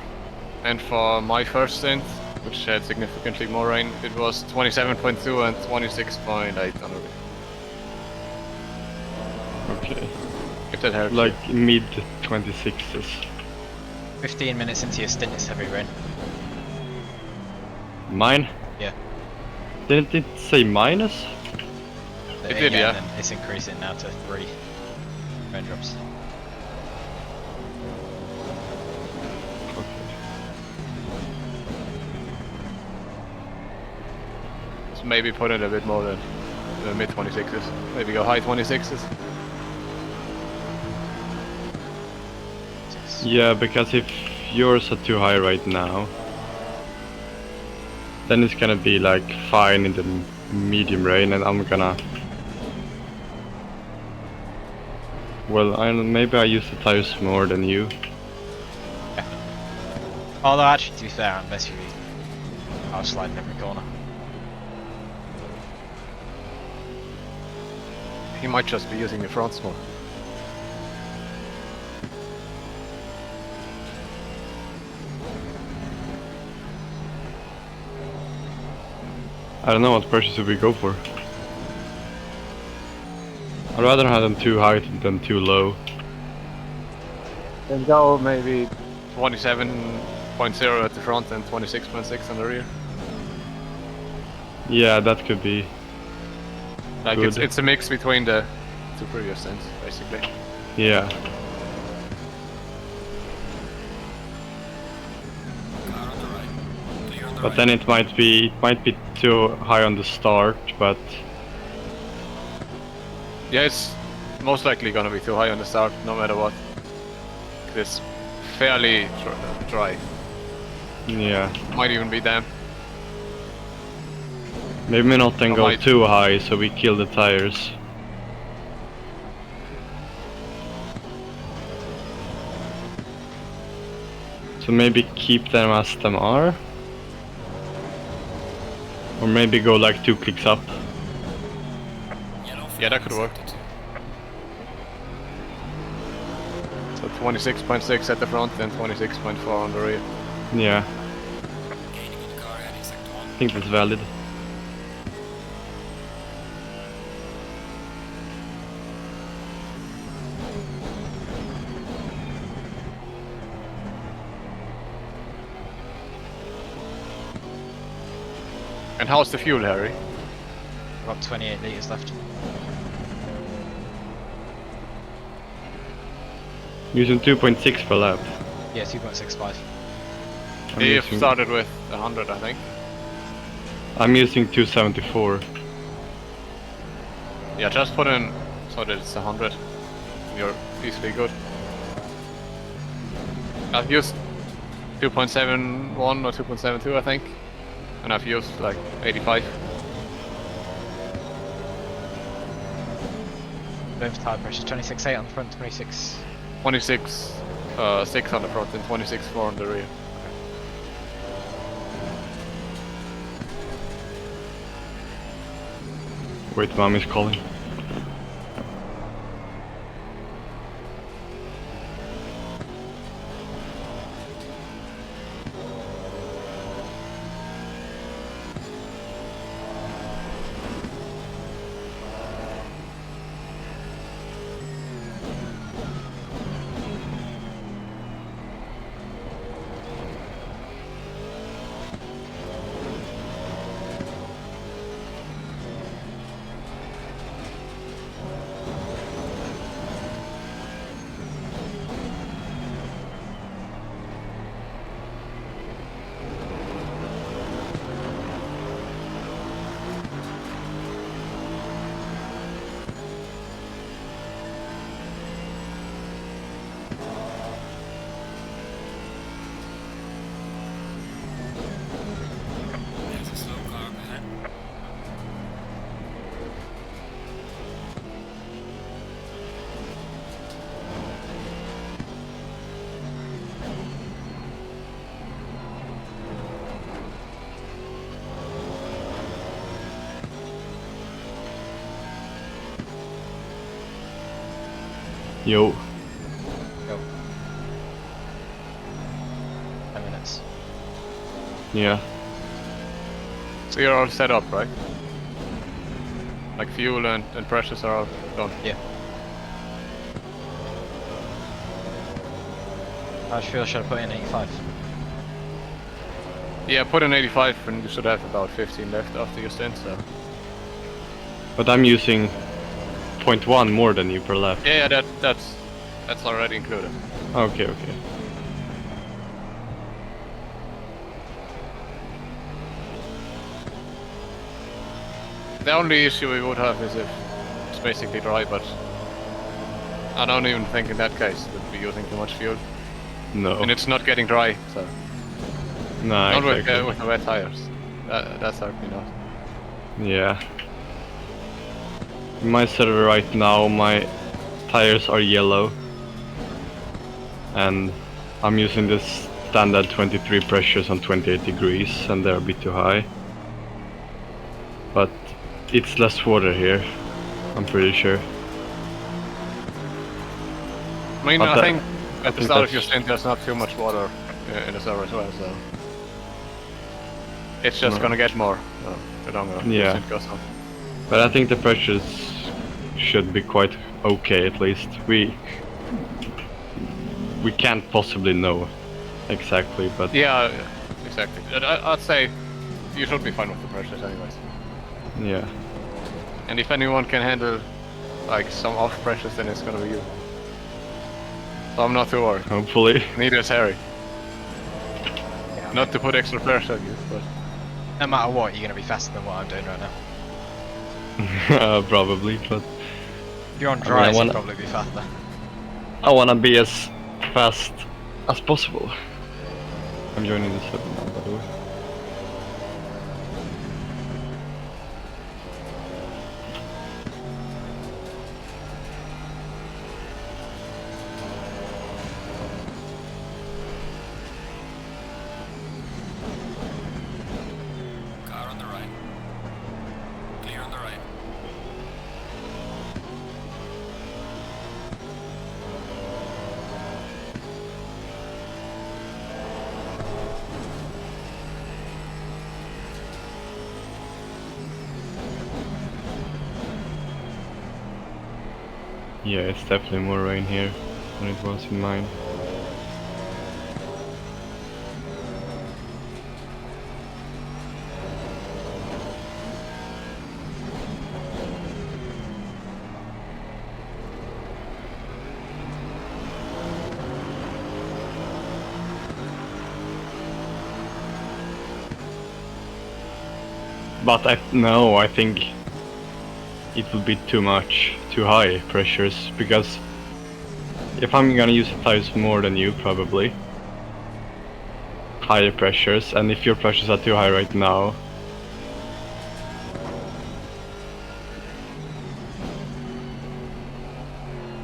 And for my first stint, which had significantly more rain, it was 27.2 and 26.8 on the rear. Okay. If that helps. Like mid 26s. 15 minutes into your stint, it's heavy rain. Mine? Yeah. Didn't it say minus? It did, yeah. And then it's increasing now to 3 raindrops. So maybe put in a bit more than the mid 26s. Maybe go high 26s. Yeah, because if yours are too high right now, then it's gonna be like fine in the medium rain, and I'm gonna. Well, maybe I use the tires more than you. Although actually, to be fair, on this SUV, I was sliding every corner. He might just be using the fronts more. I don't know what pressure should we go for. I'd rather have them too high than too low. Then go maybe 27.0 at the front and 26.6 on the rear. Yeah, that could be. Like Good. it's a mix between the two previous stints, basically. Yeah. Car on the right. Clear on the But right. then it might be too high on the start, but Yeah, it's most likely gonna be too high on the start, no matter what. It's fairly dry. yeah. Might even be damp. Maybe not then I go might- too high so we kill the tires. So maybe keep them as them are? Or maybe go like 2 clicks up. Yellow Yeah, that flag could work. accepted. So 26.6 at the front and 26.4 on the rear. Yeah, Gaining on the car heading sector 1. I think that's valid. And how's the fuel, Harry? Got 28 litres left. Using 2.6 per lap. Yeah, 2.65. I'm You've using, started with 100, I think. I'm using 274. Yeah, just put in so that it's 100. You're easily good. I've used 2.71 or 2.72, I think. And I've used like 85. Going for tire pressure, 26.8 on the front, 26. 26, 6 on the front and 26.4 on the rear. Wait, mom is calling. Yo. Go. 10 minutes. Yeah. So you're all set up, right? Like fuel and pressures are all done. Yeah. How do you feel? Should I put in 85? Yeah, put in 85 and you should have about 15 left after your stint, so... But I'm using 0.1 more than you per lap. Yeah, that's already included. Okay, okay. The only issue we would have is if it's basically dry, but I don't even think in that case we'd be using too much fuel. No. And it's not getting dry, so... Nah, Not exactly. with the wet tires. That's certainly not. Yeah. In my server right now, my tires are yellow. And I'm using this standard 23 pressures on 28 degrees, and they're a bit too high. But it's less water here, I'm pretty sure. I mean, But I think at the think start of your that's- stint there's not too much water in the server as well, so... It's just No. gonna get more the longer the Yeah. stint goes on. But I think the pressures should be quite okay at least. We can't possibly know exactly, but Yeah, exactly. I'd say you should be fine with the pressures anyways. yeah. And if anyone can handle like some off pressures, then it's gonna be you. So I'm not too worried. Hopefully. Neither is Harry. Yeah. Not to put extra pressure on you, but No matter what, you're going to be faster than what I'm doing right now. Probably, but If you're on I dry, wanna- you'll probably be faster. I wanna be as fast as possible. I'm joining the server now, by the way. Car on the right. Clear on the right. Yeah, it's definitely more rain here than it was in mine. But I think it will be too much, too high pressures, because if I'm gonna use the tires more than you, probably higher pressures, and if your pressures are too high right now,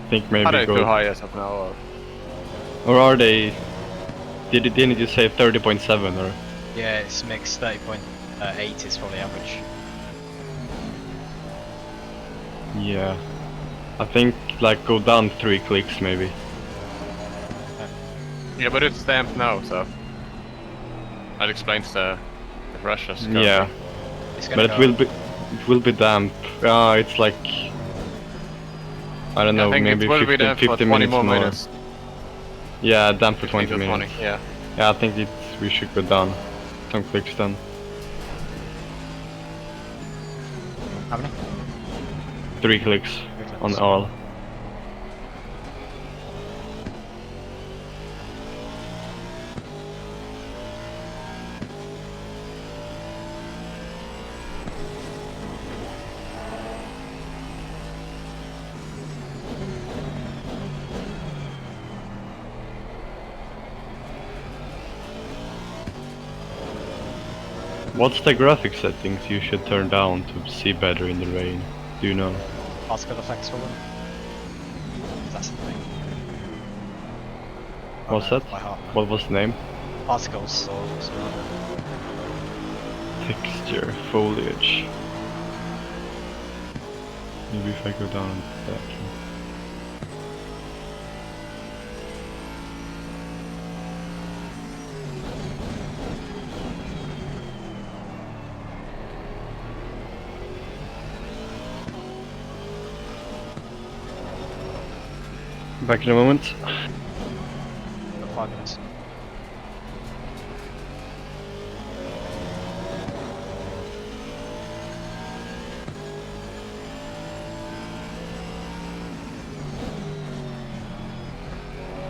I think maybe are they go. too high as of now? Or are they? Didn't you say 30.7 or? Yeah, it's mixed. 30.8 is probably average. Yeah, I think like go down 3 clicks maybe. Yeah, but it's damped now, so that explains the pressures. Yeah, It's but going to it will be damp. It's like I don't know, I think maybe it will 50, be damped for 50 20 minutes more more. minutes. Yeah, damp for 15 20 to minutes. 20, yeah. Yeah, I think we should go down some clicks then. How many? 3 clicks on all. What's the graphic settings you should turn down to see better in the rain? Do you know? Particle effects for them. That's the thing. What's that? By heart. What was the name? Particles or something. Texture, foliage. Maybe if I go down that. Back in a moment. Got 5 minutes.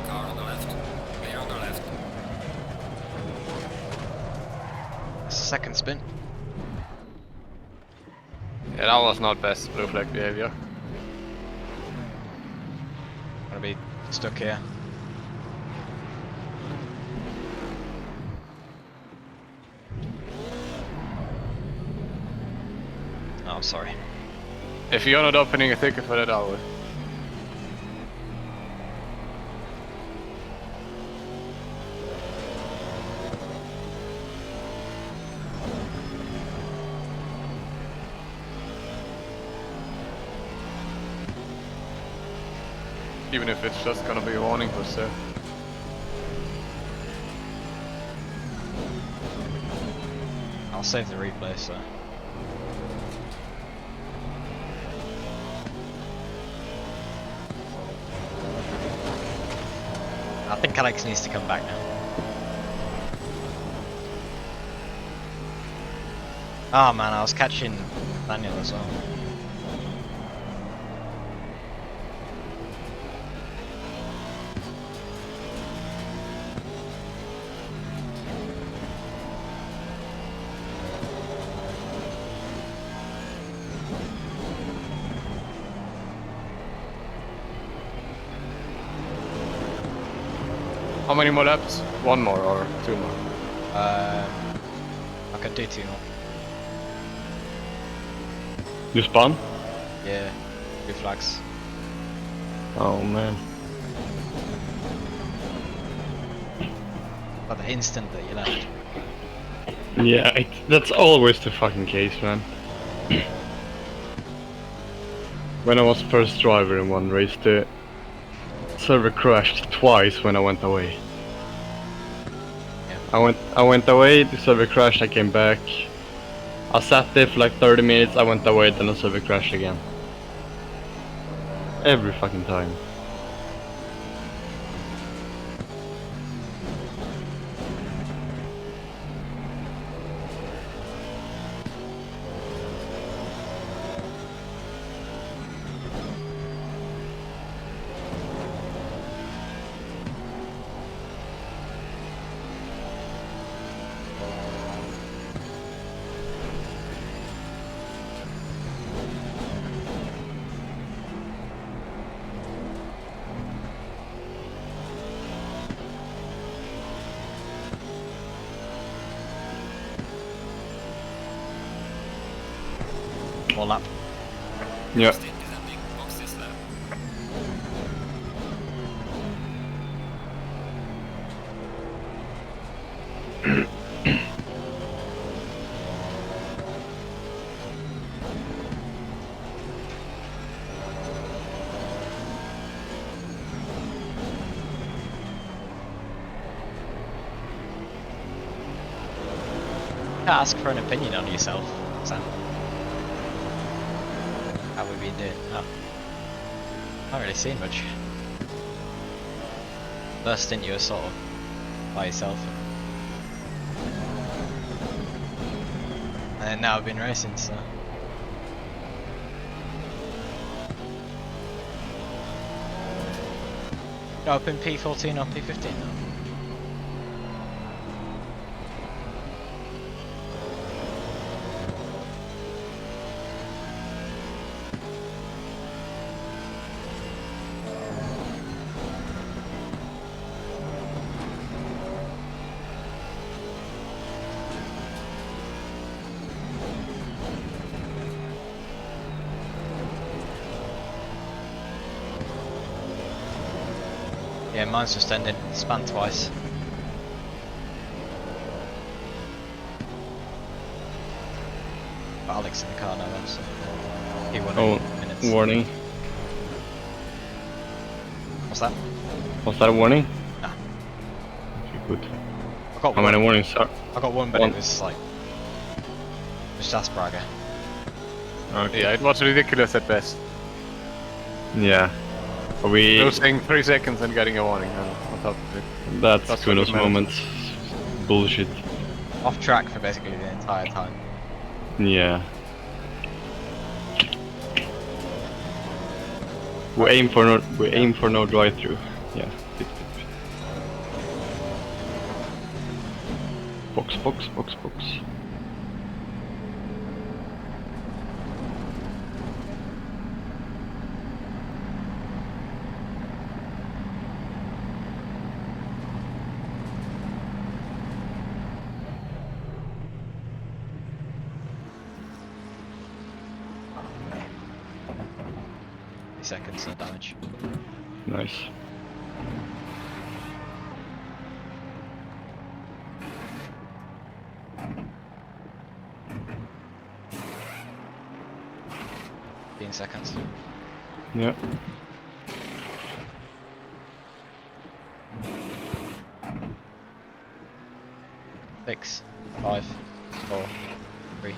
Car on the left. Clear on the left. That's the second spin. Yeah, that was not best blue flag behavior. Gonna be stuck here. Oh, I'm sorry. If you're not opening a ticket for that, I would. Even if it's just gonna be a warning for sure. I'll save the replay, so. I think Alex needs to come back now. Oh man, I was catching Daniel as well. How many more laps? One more or two more? I can do 2 more. You spawn? Yeah, 2 flags. Oh man. But the instant that you left. Yeah, that's always the fucking case, man. When I was first driver in one race, the server crashed twice when I went away. Yeah. I went away, the server crashed, I came back. I sat there for like 30 minutes, I went away, then the server crashed again. Every fucking time. More lap. Yeah. Stay descending. Box this lap. Ask for an opinion on yourself, Sam. How have we been doing? Oh. Not really seen much. First stint you were sort of by yourself. And then now I've been racing, so. You're up in P14 or P15 now? Yeah, mine's just ended. Span twice. But Alex in the car now, though, so he won Oh, in minutes. warning. What's that? Was that a warning? Nah. Okay, good. I got How one. many warnings are? I got one, but One. it was like just Asperger. Okay. Yeah, it was ridiculous at best. Yeah. Are we? Losing 3 seconds and getting a warning on top of it. That's That's Kuno's what it moment. Bullshit. Off track for basically the entire time. Yeah. We aim for no drive through. Yeah. Pit. Box. Seconds, no damage. Nice. Seconds. Yeah. Six, 5, 4, 3.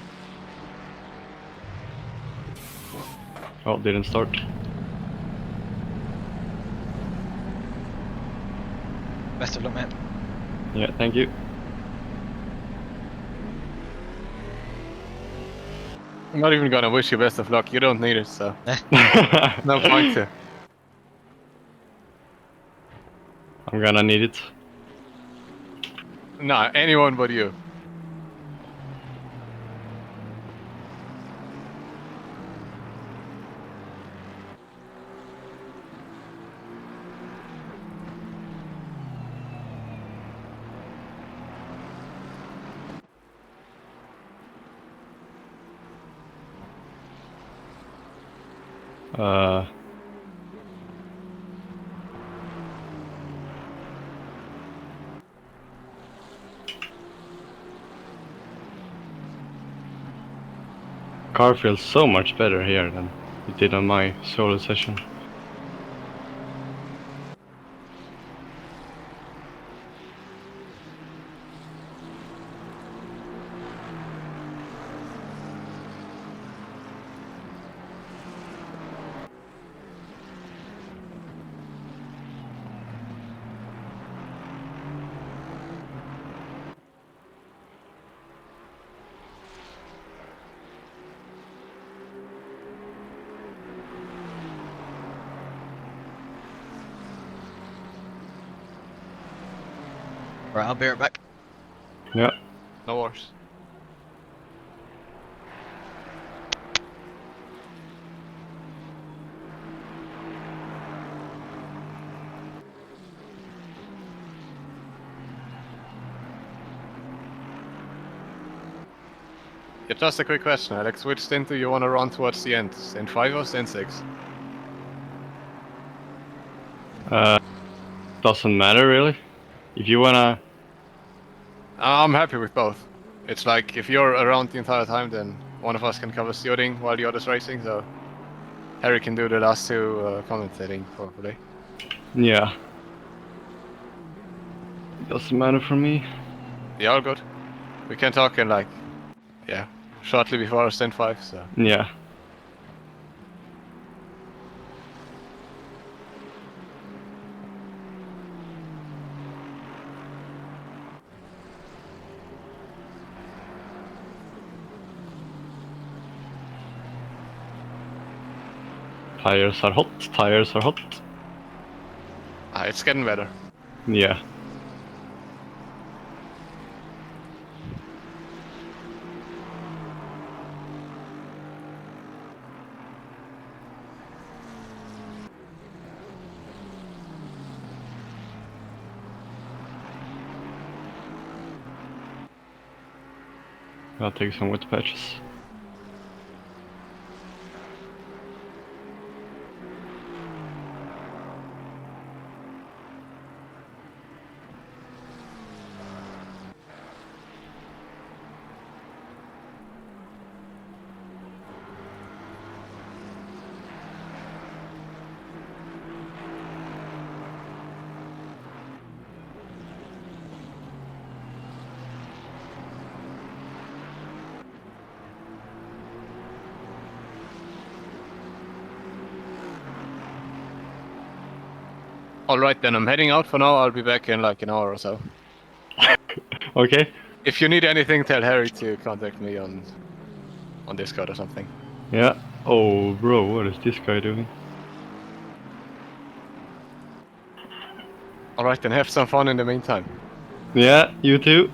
Oh, didn't start. Best of luck, mate. Yeah, thank you. I'm not even gonna wish you best of luck. You don't need it, so no point to. I'm gonna need it. Nah, anyone but you. Car feels so much better here than it did on my solo session. Right, I'll be right back. Yeah. No worries. Yeah, just a quick question, Alex. Which stint do you want to run towards the end? Stint 5 or stint 6? Doesn't matter really. If you wanna. I'm happy with both. It's like, if you're around the entire time, then one of us can cover steering while the other's racing, so Harry can do the last two commentating, probably. Yeah. Doesn't matter for me. Yeah, all good. We can talk in like, yeah, shortly before stint 5, so. Yeah. Tires are hot. It's getting better. Yeah. I'll take some wet patches. Alright then, I'm heading out for now. I'll be back in like an hour or so. Okay. If you need anything, tell Harry to contact me on Discord or something. Yeah. Oh, bro, what is this guy doing? Alright then, have some fun in the meantime. Yeah, you too.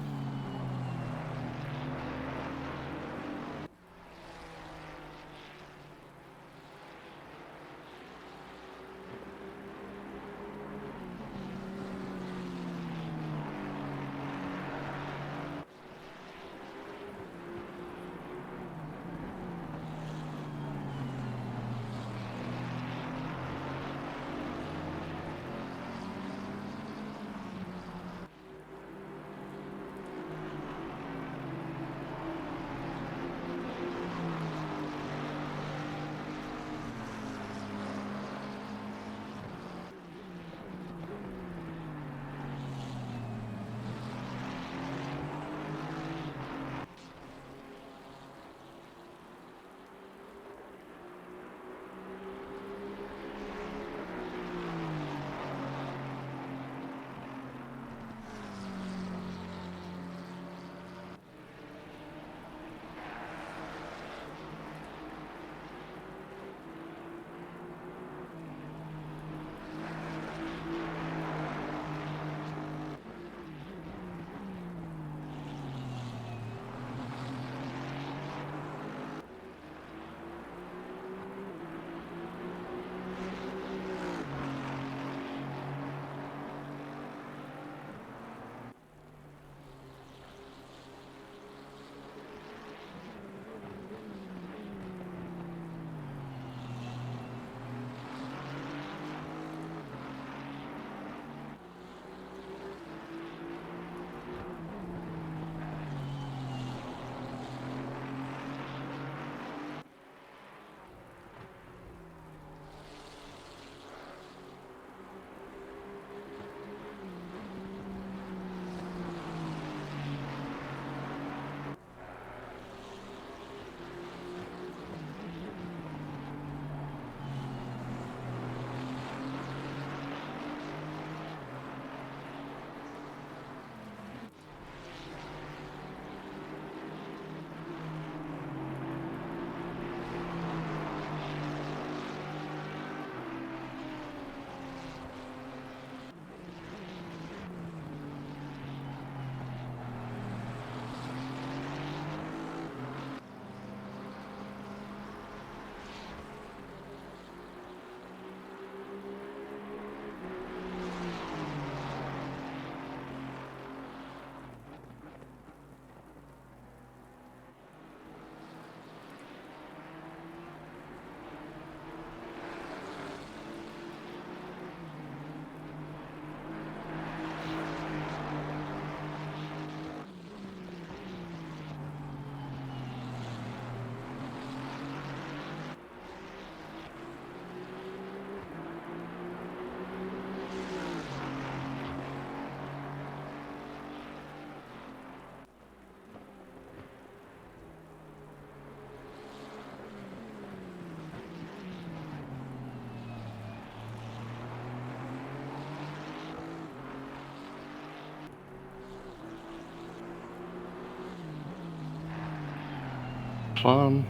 Fun.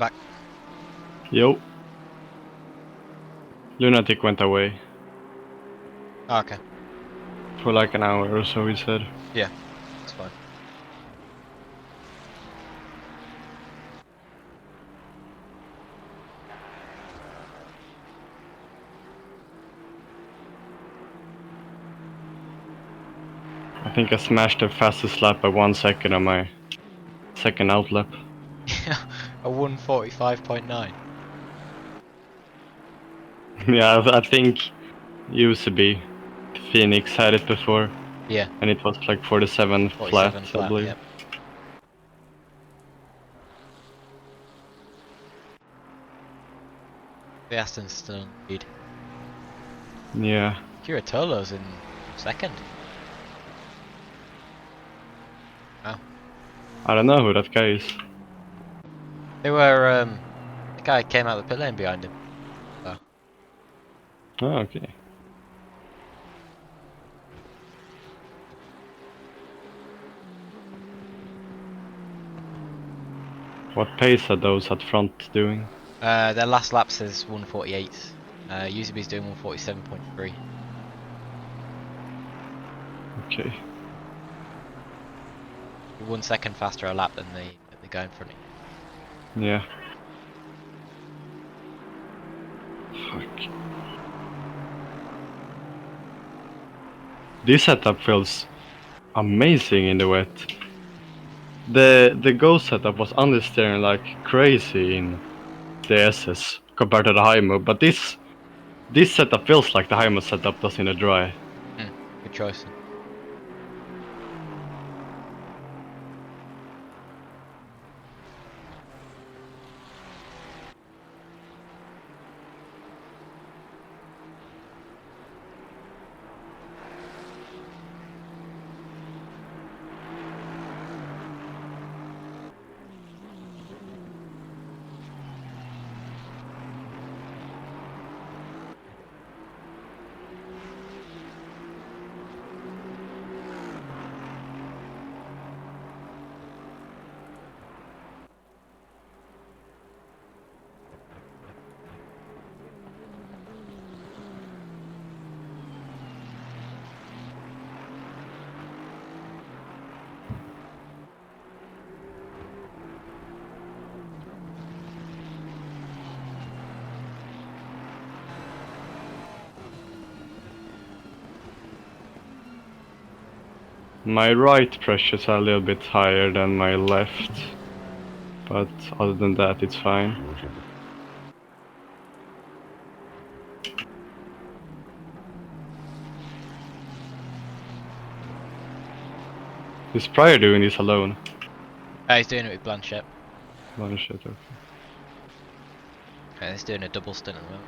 back. Yo. Lunatic went away Oh, okay. for like an hour or so, he said. Yeah, that's fine. I think I smashed the fastest lap by 1 second on my second out lap. A 1:45.9. Yeah, I think used to be. Phoenix had it before, Yeah, and it was like 47 flat, 47 I flat. believe. Yep. The Aston's still in the lead. Yeah. Curatolo's in second. Wow. I don't know who that guy is. They were the guy came out of the pit lane behind him. So Oh, okay. What pace are those at front doing? their last lap says 1:48. UCB's doing 1:47.3. Okay. 1 second faster a lap than the guy in front of you. Yeah. Fuck. This setup feels amazing in the wet. The Go setup was understeering like crazy in the SS compared to the high mode, but this setup feels like the high mode setup does in the dry. Good choice. My right pressures are a little bit higher than my left, but other than that it's fine. Is Pryor doing this alone? He's doing it with Blanchett. Oh shit, okay. He's doing a double stint at the moment.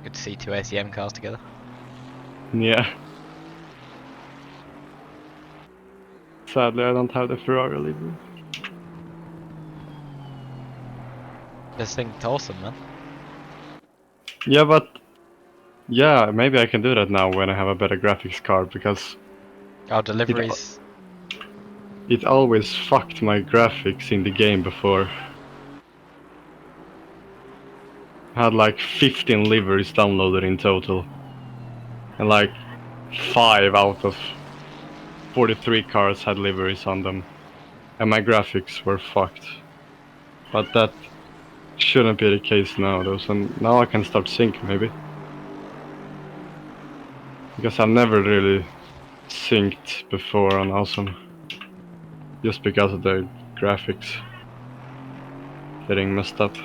Good to see two ACM cars together. Yeah. Sadly, I don't have the Ferrari livery. This thing's awesome, man. Yeah, but yeah, maybe I can do that now when I have a better graphics card, because Our deliveries. it always fucked my graphics in the game before. I had like 15 liveries downloaded in total, and like 5 out of 43 cars had liveries on them. and my graphics were fucked. But that shouldn't be the case now though, so now I can start sync maybe. Because I've never really synced before on Awesome. Just because of the graphics getting messed up.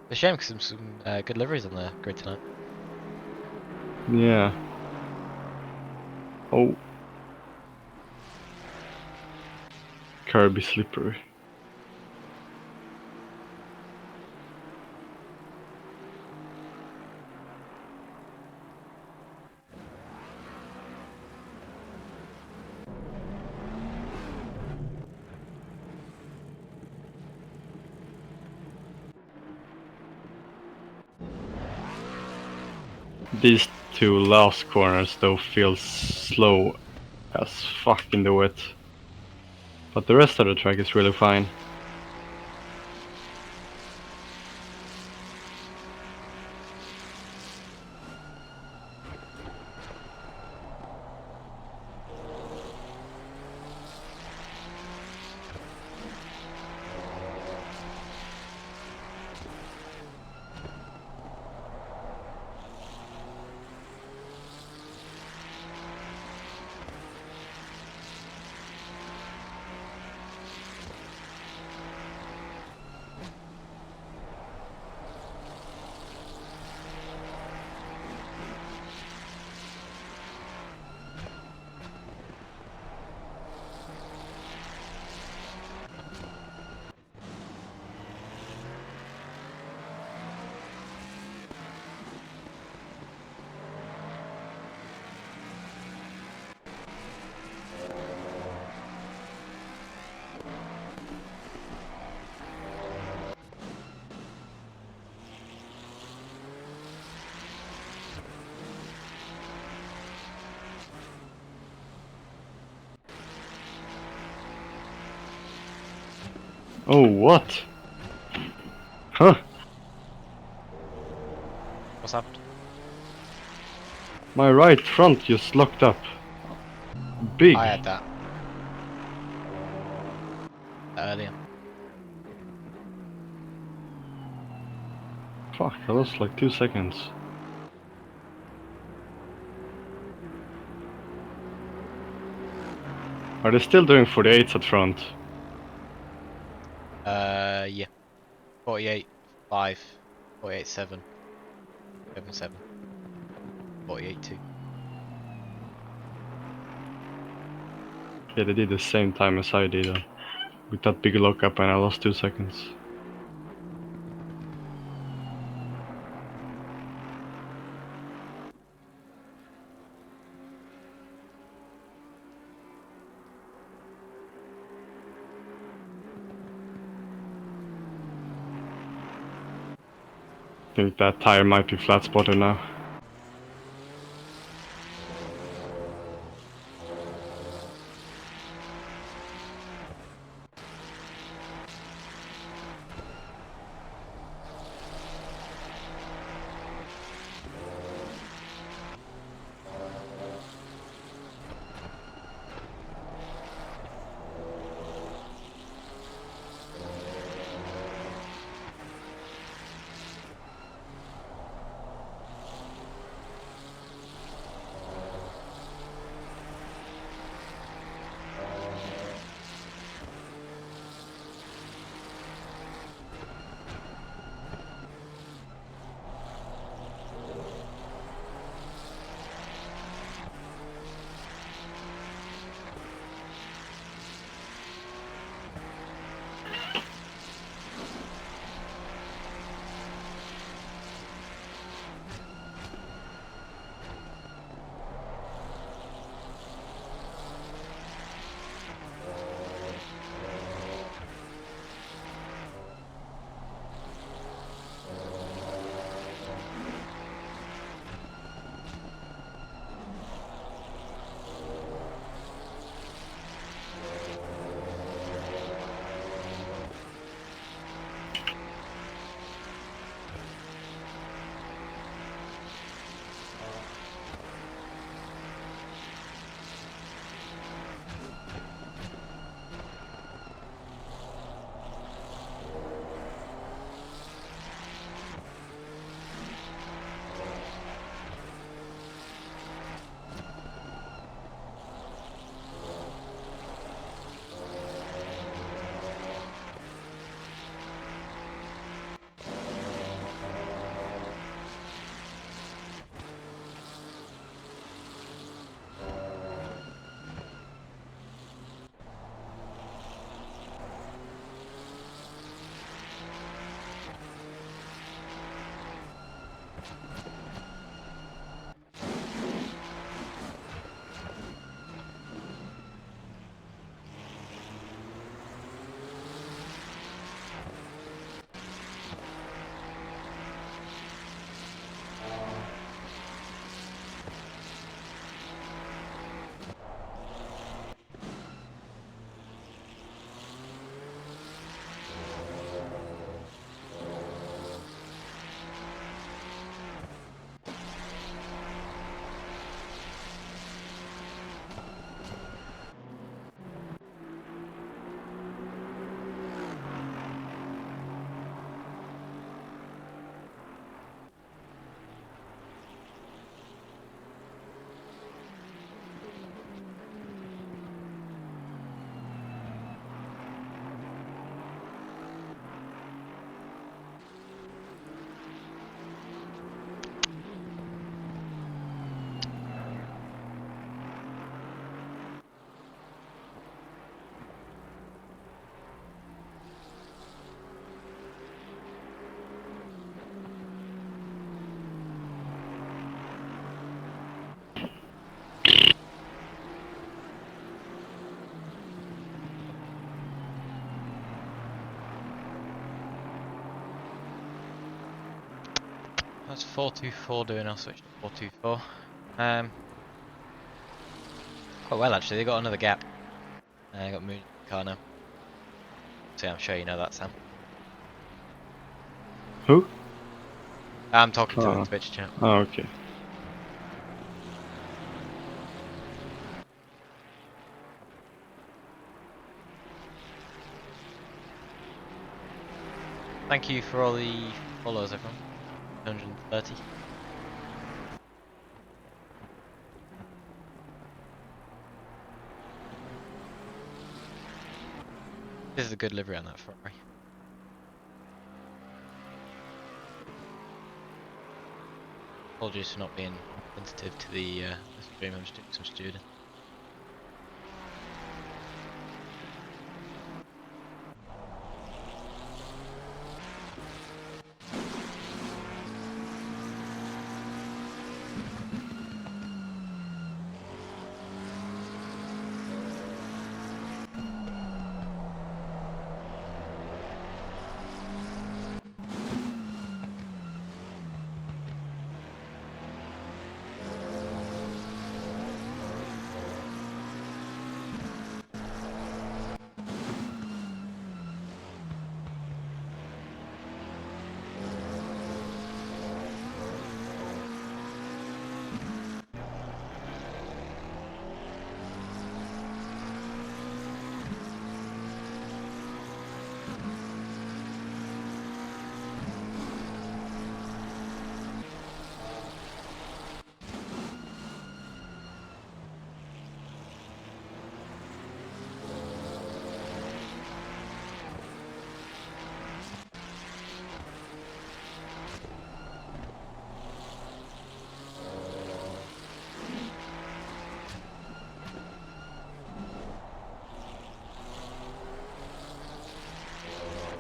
It's a shame because some good liveries on the grid tonight. Yeah. Oh. Kirby slippery. These two last corners though feel slow as fuck in the wet. But the rest of the track is really fine. Oh, what? Huh? What's happened? My right front just locked up. Big. I had that earlier. Fuck, that was like 2 seconds. Are they still doing 48s at front? Yeah. 48, 5, 48, 7, 7, 7, 48, 2. Yeah, they did the same time as I did. With that big lockup and I lost 2 seconds. I think that tire might be flat spotted now. That's 424 doing, I'll switch to 424. Quite well actually, they got another gap. They got Moon in the car now. See, I'm sure you know that, Sam. Who? I'm talking to Oh. the Twitch chat. Oh, okay. Thank you for all the follows, everyone. 130. This is a good livery on that Ferrari. Apologies for not being sensitive to the stream, I'm just doing some student.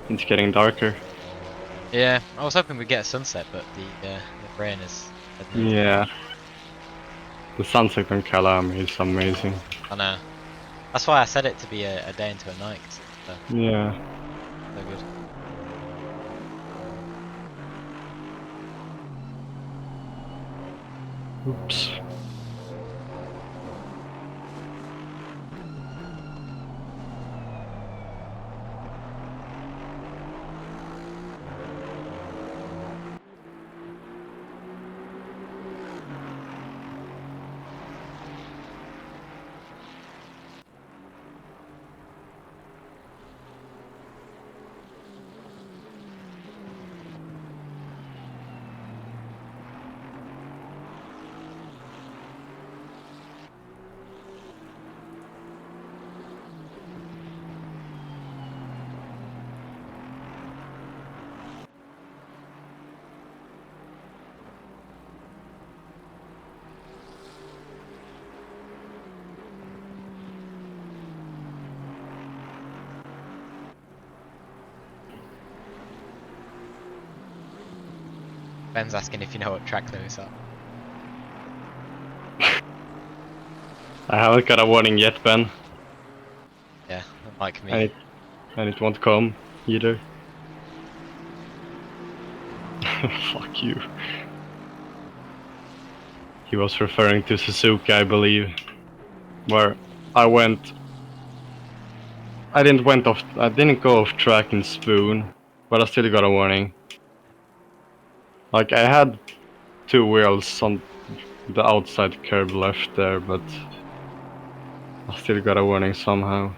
It's getting darker. Yeah, I was hoping we'd get a sunset, but the rain is. Yeah. The sunset on Kyalami is amazing. I know. That's why I said it to be a day into a night. 'Cause it's Yeah. so good. Oops. Ben's asking if you know what track limits are. I haven't got a warning yet, Ben, Yeah, like me. and it won't come either. Fuck you. He was referring to Suzuka, I believe, where I went. I didn't go off track in Spoon, but I still got a warning. Like I had 2 wheels on the outside curb left there, but I still got a warning somehow.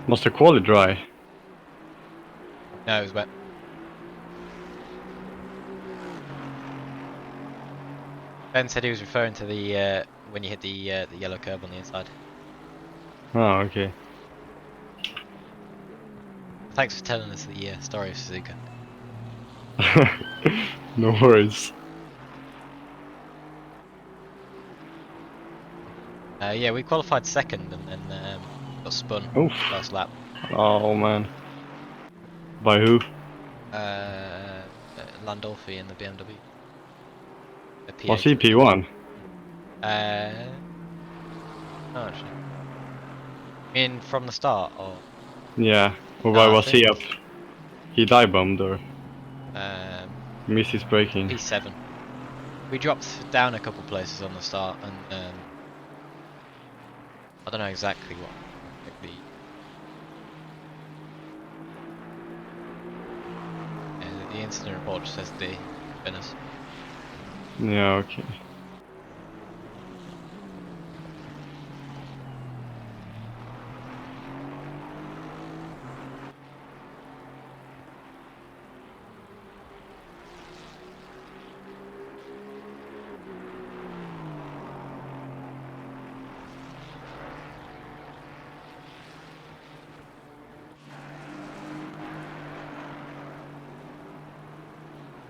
Must have quality dry. No, it was wet. Ben said he was referring to the when you hit the yellow curb on the inside. Oh, okay. Thanks for telling us the story of Suzuka. No worries. Yeah, we qualified second and then got spun Oof. first lap. Oh man. By who? Landolfi in the BMW. The P8. Was he P1? No, actually. From the start, or Yeah. Or No, why I was he think- up? He dive bombed or missed his braking? P7. We dropped down a couple places on the start, and I don't know exactly what. The incident report just says D. Spinners. Yeah, okay.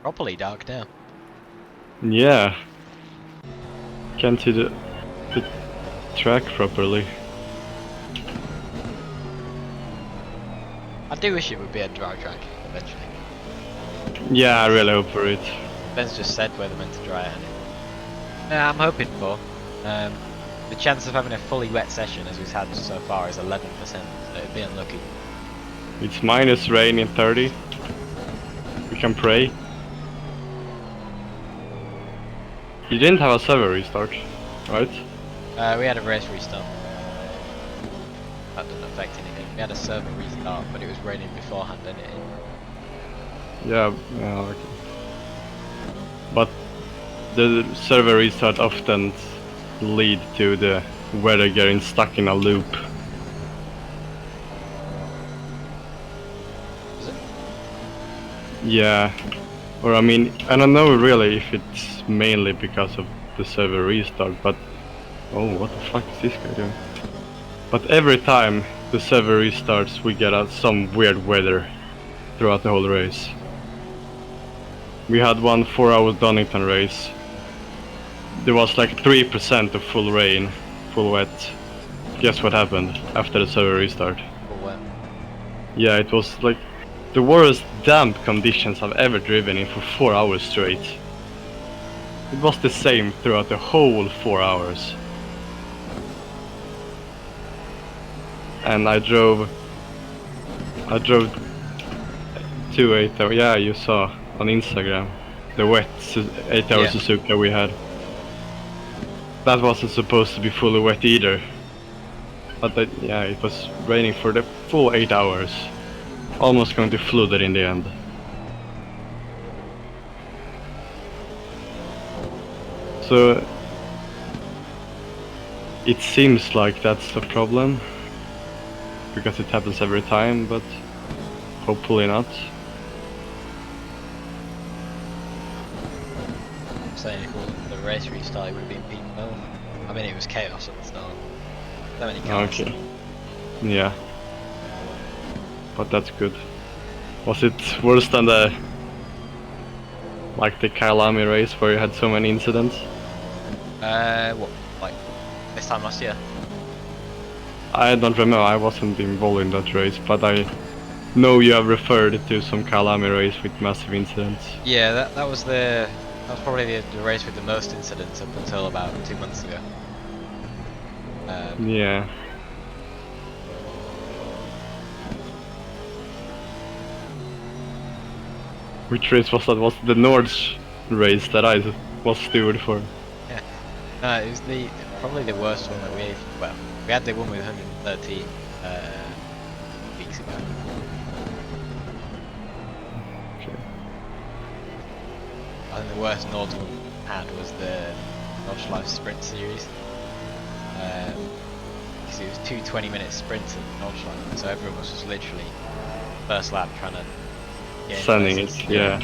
Properly dark now. Yeah. Can't see the track properly. I do wish it would be a dry track eventually. Yeah, I really hope for it. Ben's just said where they're meant to dry it. Yeah, I'm hoping for. The chance of having a fully wet session as we've had so far is 11%, so it'd be unlucky. It's minus rain in 30. We can pray. You didn't have a server restart, right? We had a race restart. That didn't affect anything. We had a server restart, but it was raining beforehand and it. Yeah, yeah, okay. But the server restart often lead to the weather getting stuck in a loop. Was it? Yeah, or I mean, I don't know really if it's mainly because of the server restart, but oh, what the fuck is this guy doing? But every time the server restarts, we get some weird weather throughout the whole race. We had one 4-hour Donington race. There was like 3% of full rain, full wet. Guess what happened after the server restart? Or wet? Yeah, it was like the worst damp conditions I've ever driven in for 4 hours straight. It was the same throughout the whole 4 hours. And I drove 2 8-hour, yeah, you saw on Instagram, the wet 8-hour Yeah. Suzuka we had. That wasn't supposed to be fully wet either. But yeah, it was raining for the full 8 hours. Almost going to flood it in the end. So it seems like that's the problem, because it happens every time, but hopefully not. I'm saying if the race restart, it would have been P12. I mean, it was chaos at the start. So many cars. Okay. Yeah. but that's good. Was it worse than the Kyalami race where you had so many incidents? What, like this time last year? I don't remember, I wasn't involved in that race, but I know you have referred to some Kyalami race with massive incidents. Yeah, that was probably the race with the most incidents up until about 2 months ago. Yeah. Which race was that? Was it the Nords race that I was steward for? No, it was probably the worst one that well, we had the one with 113 weeks ago. Okay. I think the worst Nords one we had was the North Life Sprint Series. Because it was 2 20-minute sprints at North Life, so everyone was just literally first lap trying to get in Sending places. it, yeah.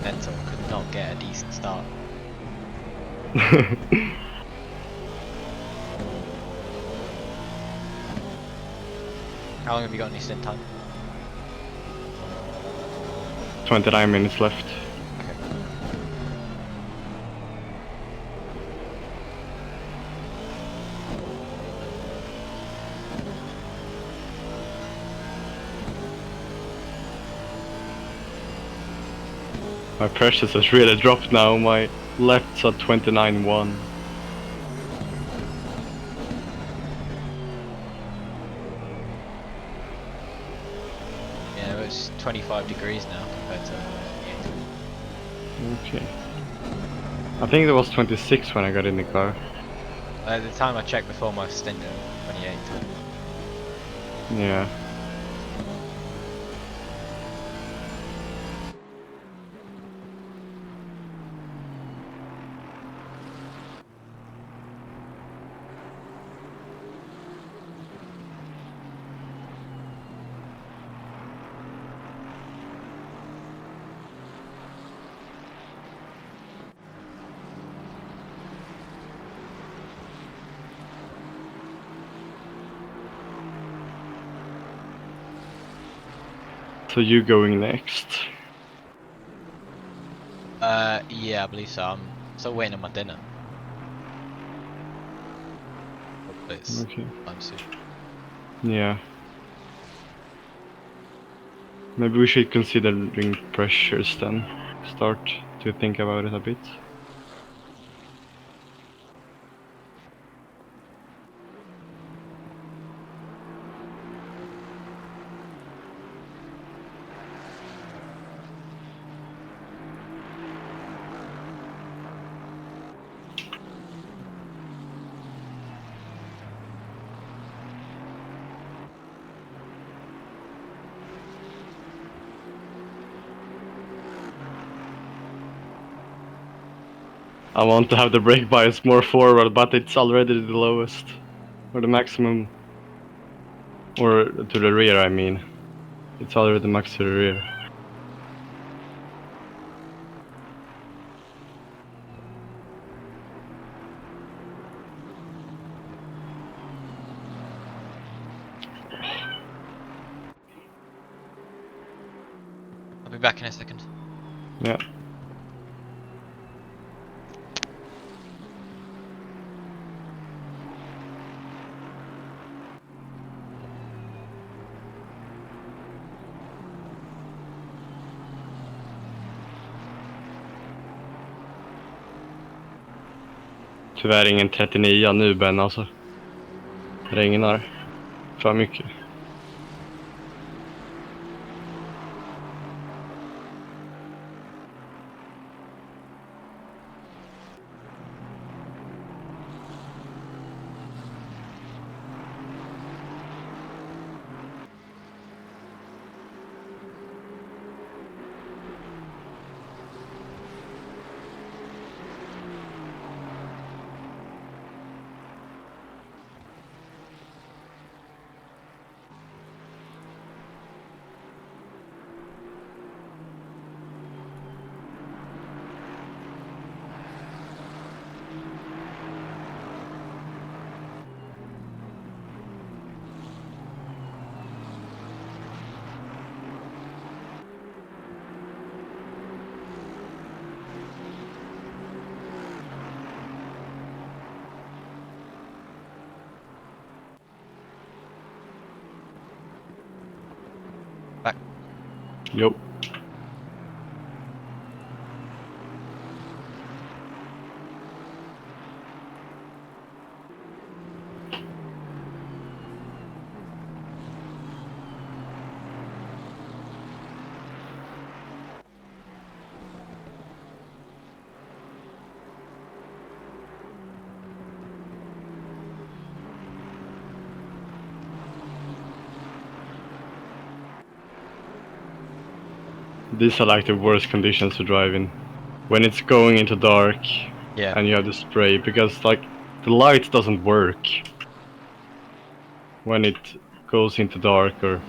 Mental, could not get a decent start. How long have you got in your stint time? 29 minutes left. My pressures has really dropped now, my left's at 29.1. Yeah, it's 25 degrees now compared to Okay. I think it was 26 when I got in the car. the time I checked before my stint, 28. Yeah. So you going next? Yeah, I believe so. I'm still waiting on my dinner. Hopefully it's Okay. time soon. Yeah. Maybe we should consider doing pressures then. Start to think about it a bit. I want to have the brake bias more forward, but it's already the lowest. Or the maximum. Or to the rear, I mean. It's already the max to the rear. I'll be back in a second. Yeah. Tyvärr ingen 39 nu Ben alltså. Regnar. För mycket. Yup. These are like the worst conditions to drive in. When it's going into dark Yeah. and you have the spray, because like the light doesn't work when it goes into dark or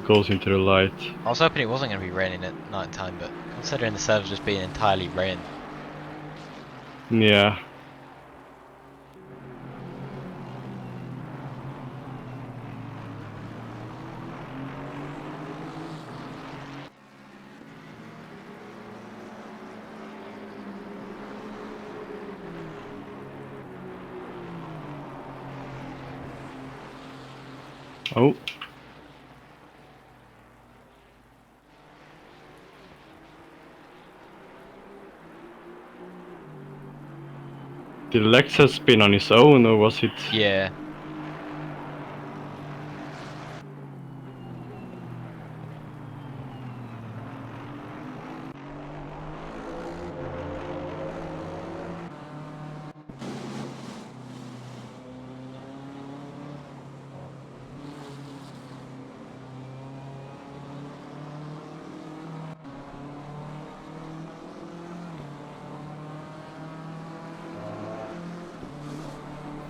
goes into the light. I was hoping it wasn't going to be raining at night time, but considering the servers just being entirely rain, Yeah. Oh. Did Lexus spin on his own or was it? yeah.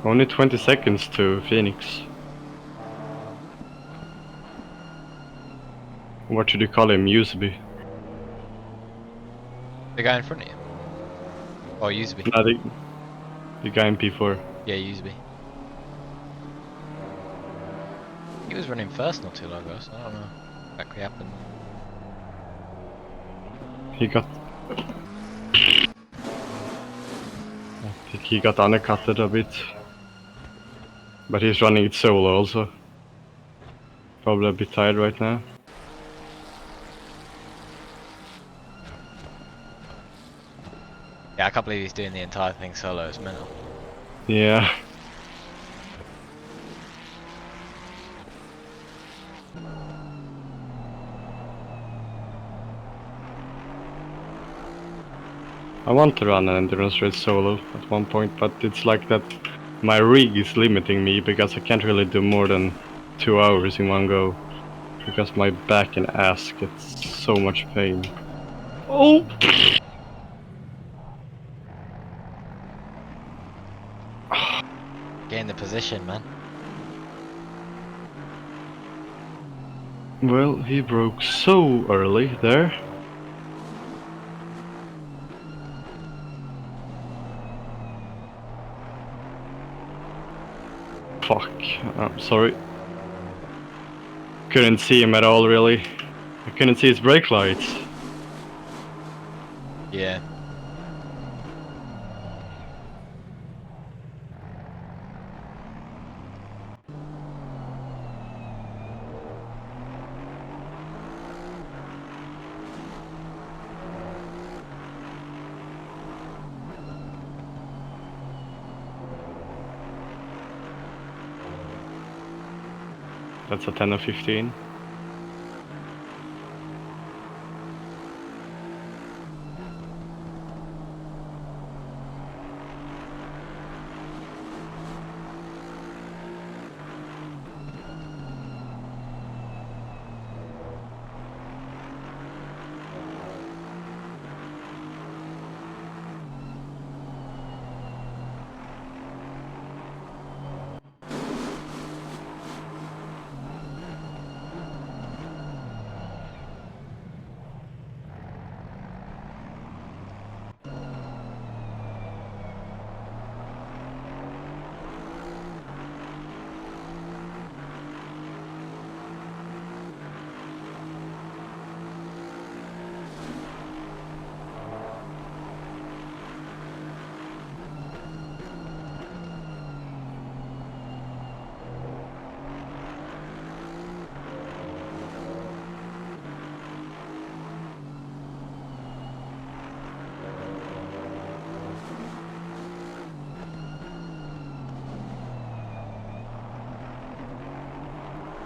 Only 20 seconds to Phoenix. What should you call him? Useby? The guy in front of you. Oh, Useby. No, the guy in P4. Yeah, Useby. He was running first not too long ago, so I don't know what exactly happened. He got... I think he got undercutted a bit. But he's running it solo also. Probably a bit tired right now. Yeah, I can't believe he's doing the entire thing solo, it's mental. Yeah. I want to run an endurance race solo at one point, but it's like that my rig is limiting me because I can't really do more than 2 hours in one go. Because my back and ass gets so much pain. Oh! Gain the position, man. Well, he broke so early there. Fuck, I'm sorry. Couldn't see him at all, really. I couldn't see his brake lights. Yeah. That's a 10 or 15.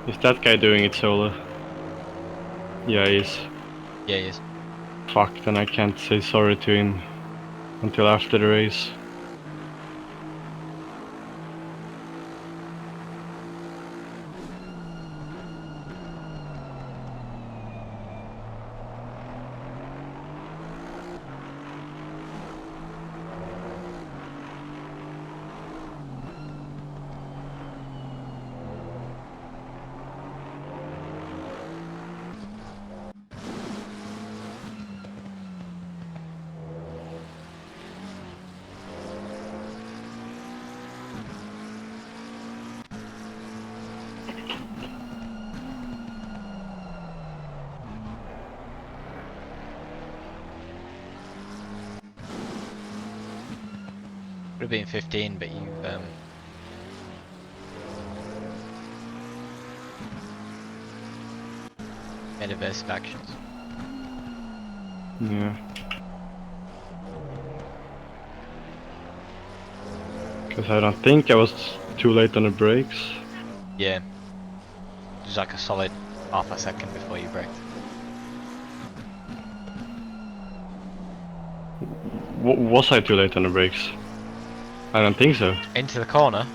Is that guy doing it solo? Yeah, he is. Yeah, he is. Fuck, then I can't say sorry to him until after the race. Would have been 15, but you made evasive actions. Yeah. Because I don't think I was too late on the brakes. Yeah. Just like a solid half a second before you braked. Was I too late on the brakes? I don't think so. Into the corner.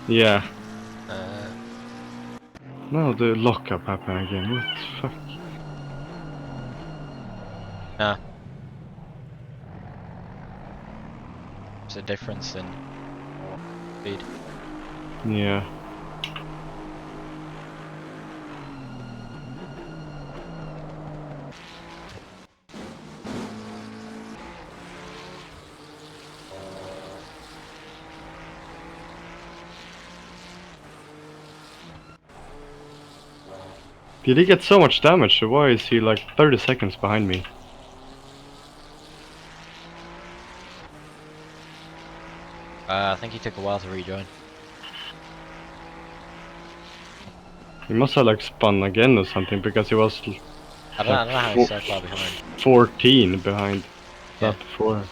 Yeah. Uh, No, the lockup happened again. What the fuck? nah. There's a difference in speed. Yeah. Did he get so much damage? So why is he like 30 seconds behind me? I think he took a while to rejoin. He must have like spun again or something because he was I don't know how he's so far behind. 14 behind Yeah. that before.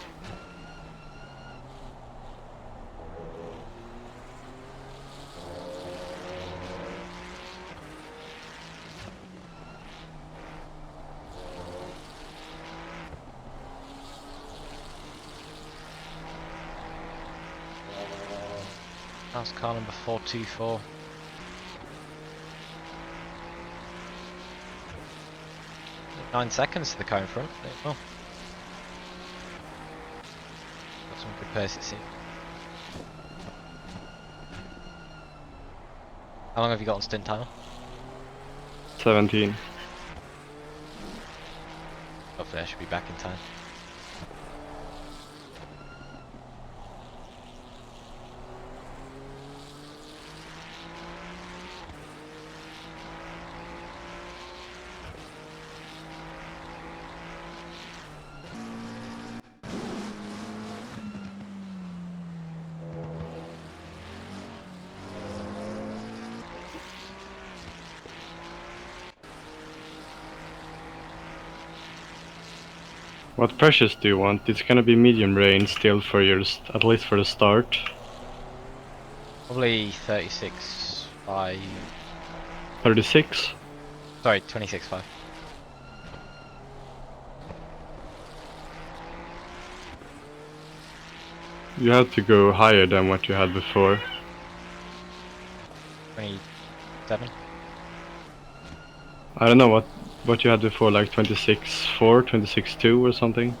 How's car number 424? Nine seconds to the car in front. Well, got some good pace it seems. How long have you got on stint timer? 17. Hopefully I should be back in time. What pressures do you want? It's gonna be medium rain still for your, at least for the start. Probably 36.5. 36? Sorry, 26.5. You have to go higher than what you had before. 27. I don't know what you had before, like 26.4, 26.2 or something.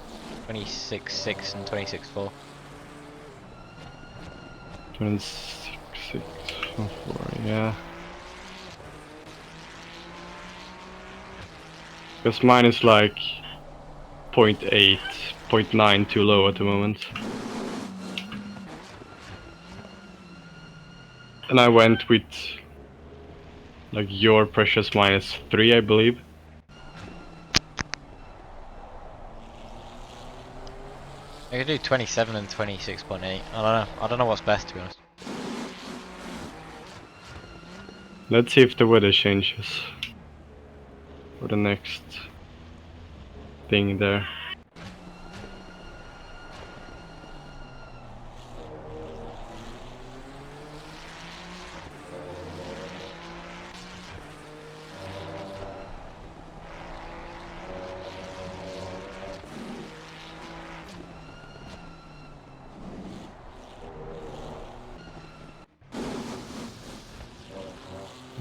26.6 and 26.4. 26.4, yeah. Because mine is like 0.8, 0.9 too low at the moment. And I went with like your precious -3, I believe. I could do 27 and 26.8. I don't know. I don't know what's best, to be honest. Let's see if the weather changes for the next thing there.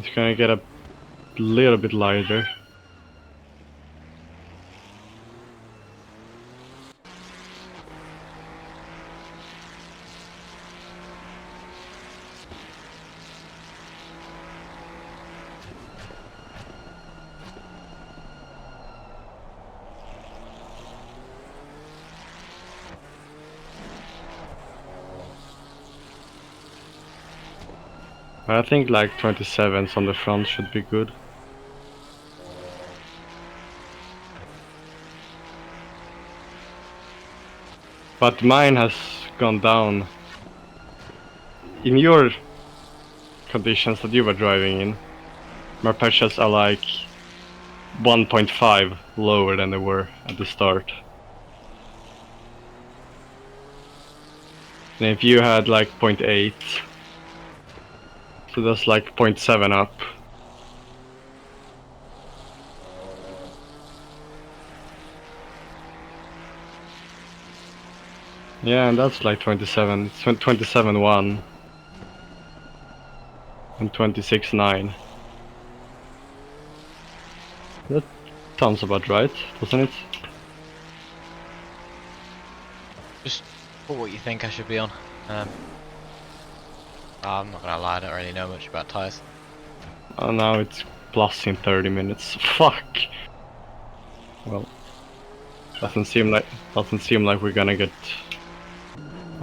It's gonna get a little bit lighter. I think like 27s on the front should be good. But mine has gone down. In your conditions that you were driving in, my pressures are like 1.5 lower than they were at the start. And if you had like 0.8, so that's like 0.7 up. Yeah, and that's like 27. It's 27.1 and 26.9. That sounds about right, doesn't it? Just put what you think I should be on. I'm not gonna lie, I don't really know much about tyres. Oh, now it's plus in 30 minutes. Fuck. Well, doesn't seem like we're gonna get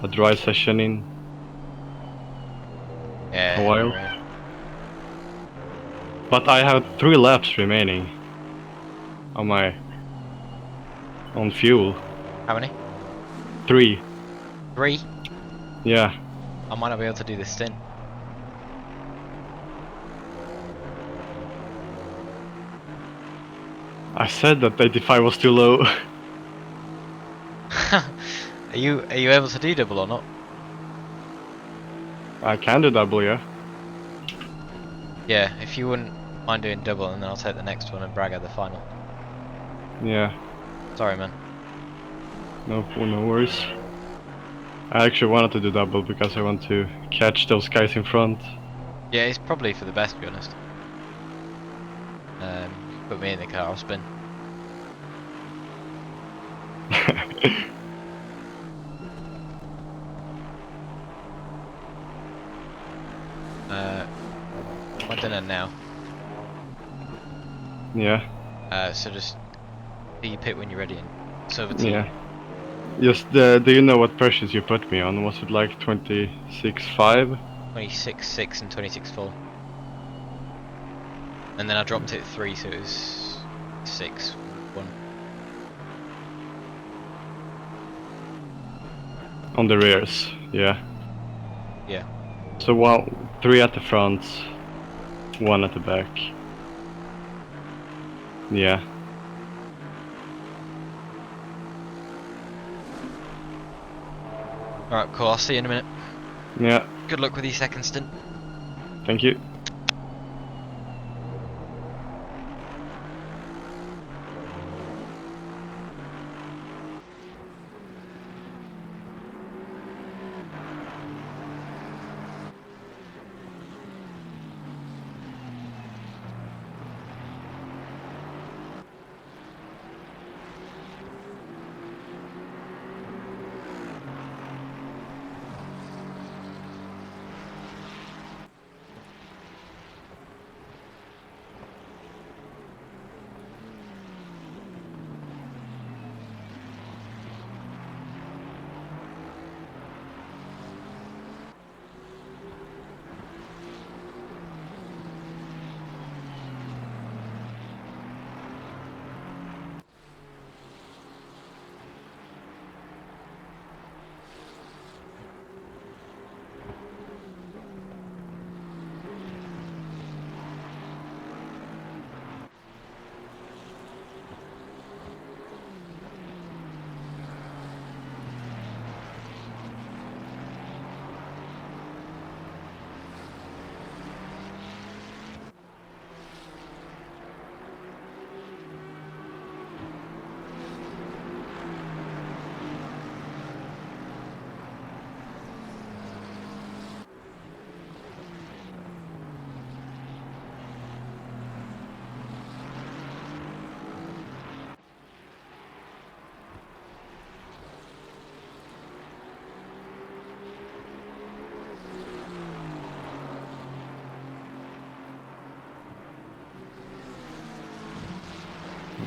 a dry session in Yeah. a while. Right. But I have 3 laps remaining on fuel. How many? 3. 3? Yeah. I might not be able to do this stint. I said that 85 was too low. Are you able to do double or not? I can do double, yeah. Yeah, if you wouldn't mind doing double, and then I'll take the next one and brag at the final. Yeah. Sorry, man. No worries. I actually wanted to do double because I want to catch those guys in front. Yeah, it's probably for the best, to be honest. Put me in the car, I'll spin. I'm at dinner now. Yeah. So just do your pit when you're ready and serve a team. Yeah. Just, do you know what pressures you put me on? Was it like 26.5? 26.6 and 26.4. And then I dropped it 3, so it was 6.1. On the rears, yeah. Yeah. So 3 at the front, 1 at the back. Yeah. Alright, cool, I'll see you in a minute. Yeah, Good luck with your second stint. thank you.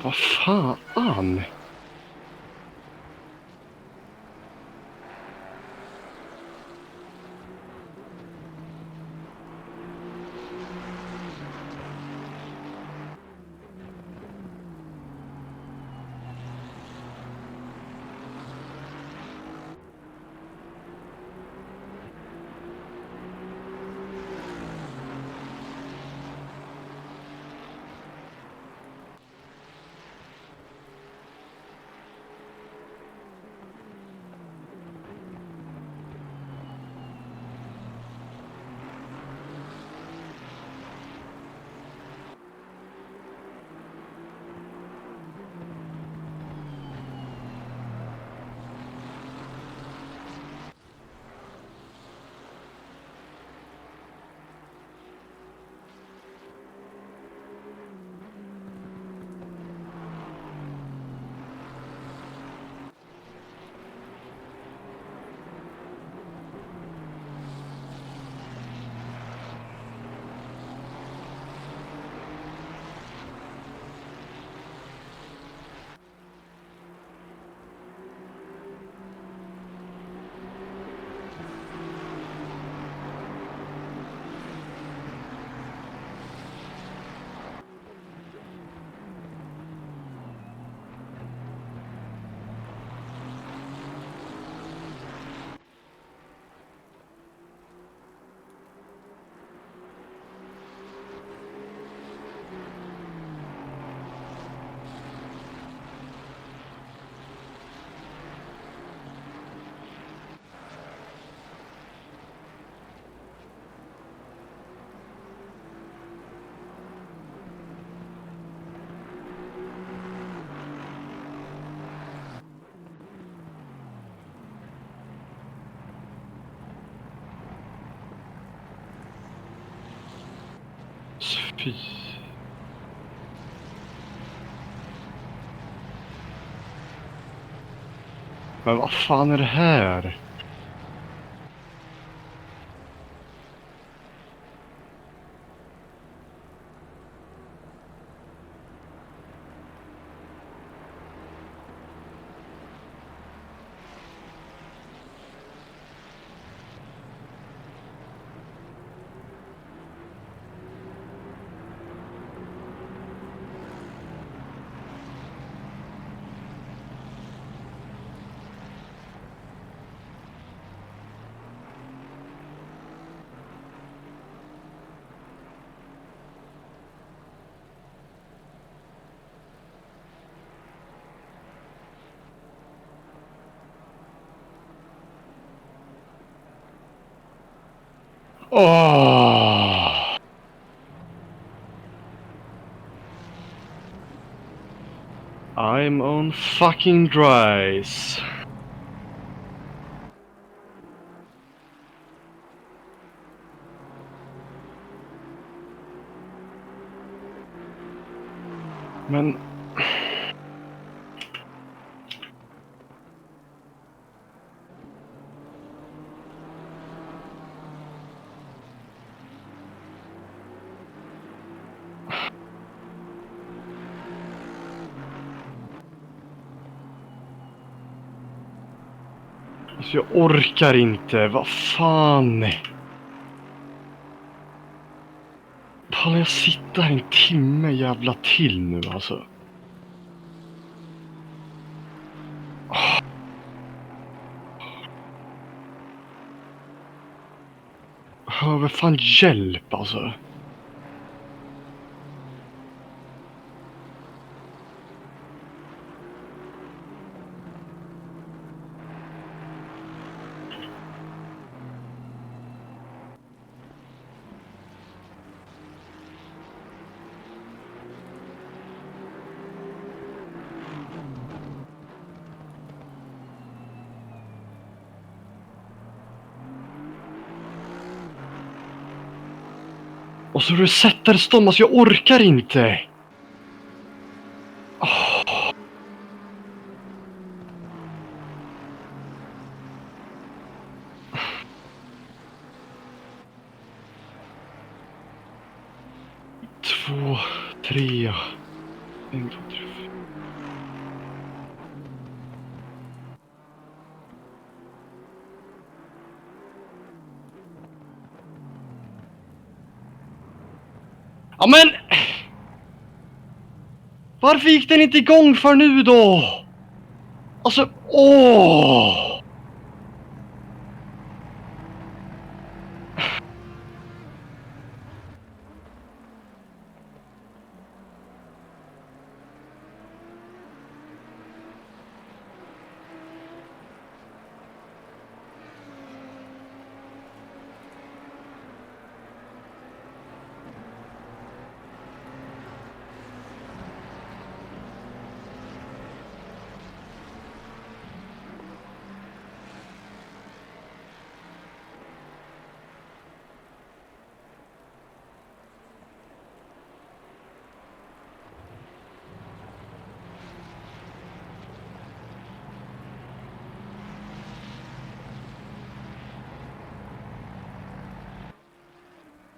Vad fan? Fy. Men vad fan är det här? Åh! I'm on fucking dries. Men... Alltså jag orkar inte, vad fan. Pallar jag sitta här en timme jävla till nu alltså? Jag behöver fan hjälp alltså. Och så resetar stånd, alltså jag orkar inte. Oh. Två, tre. En, två, tre, fyra. Ja men! Varför gick den inte igång för nu då? Alltså, åh!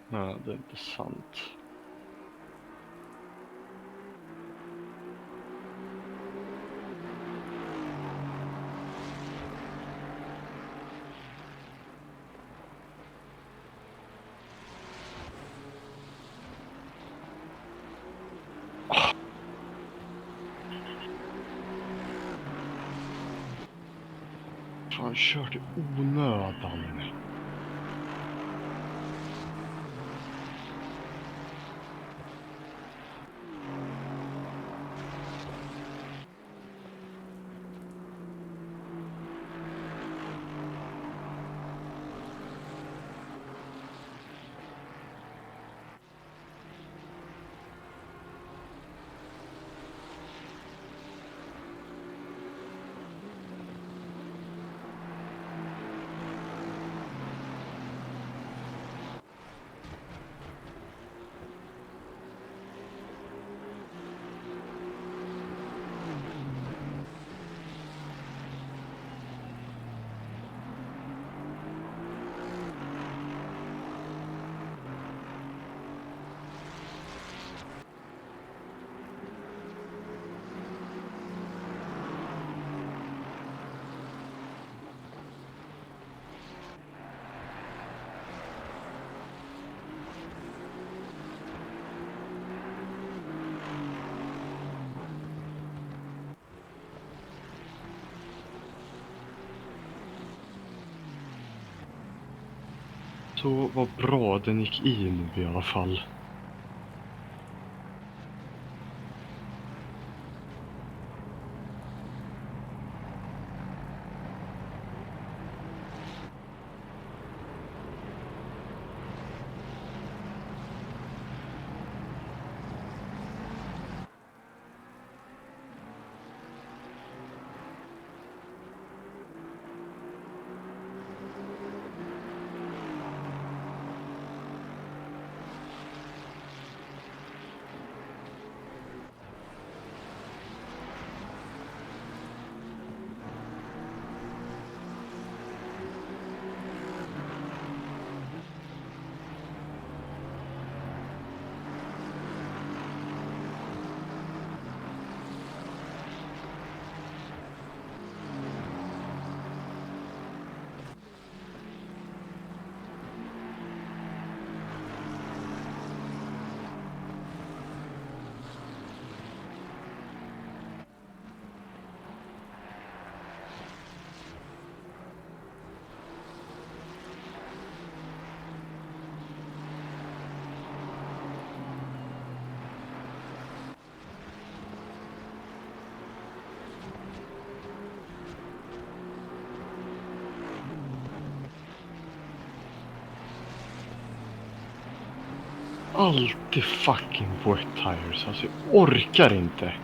Nej, det är inte sant. Fan, kört i onödan. Så vad bra den gick in i alla fall. Alltid fucking wet tires, alltså jag orkar inte.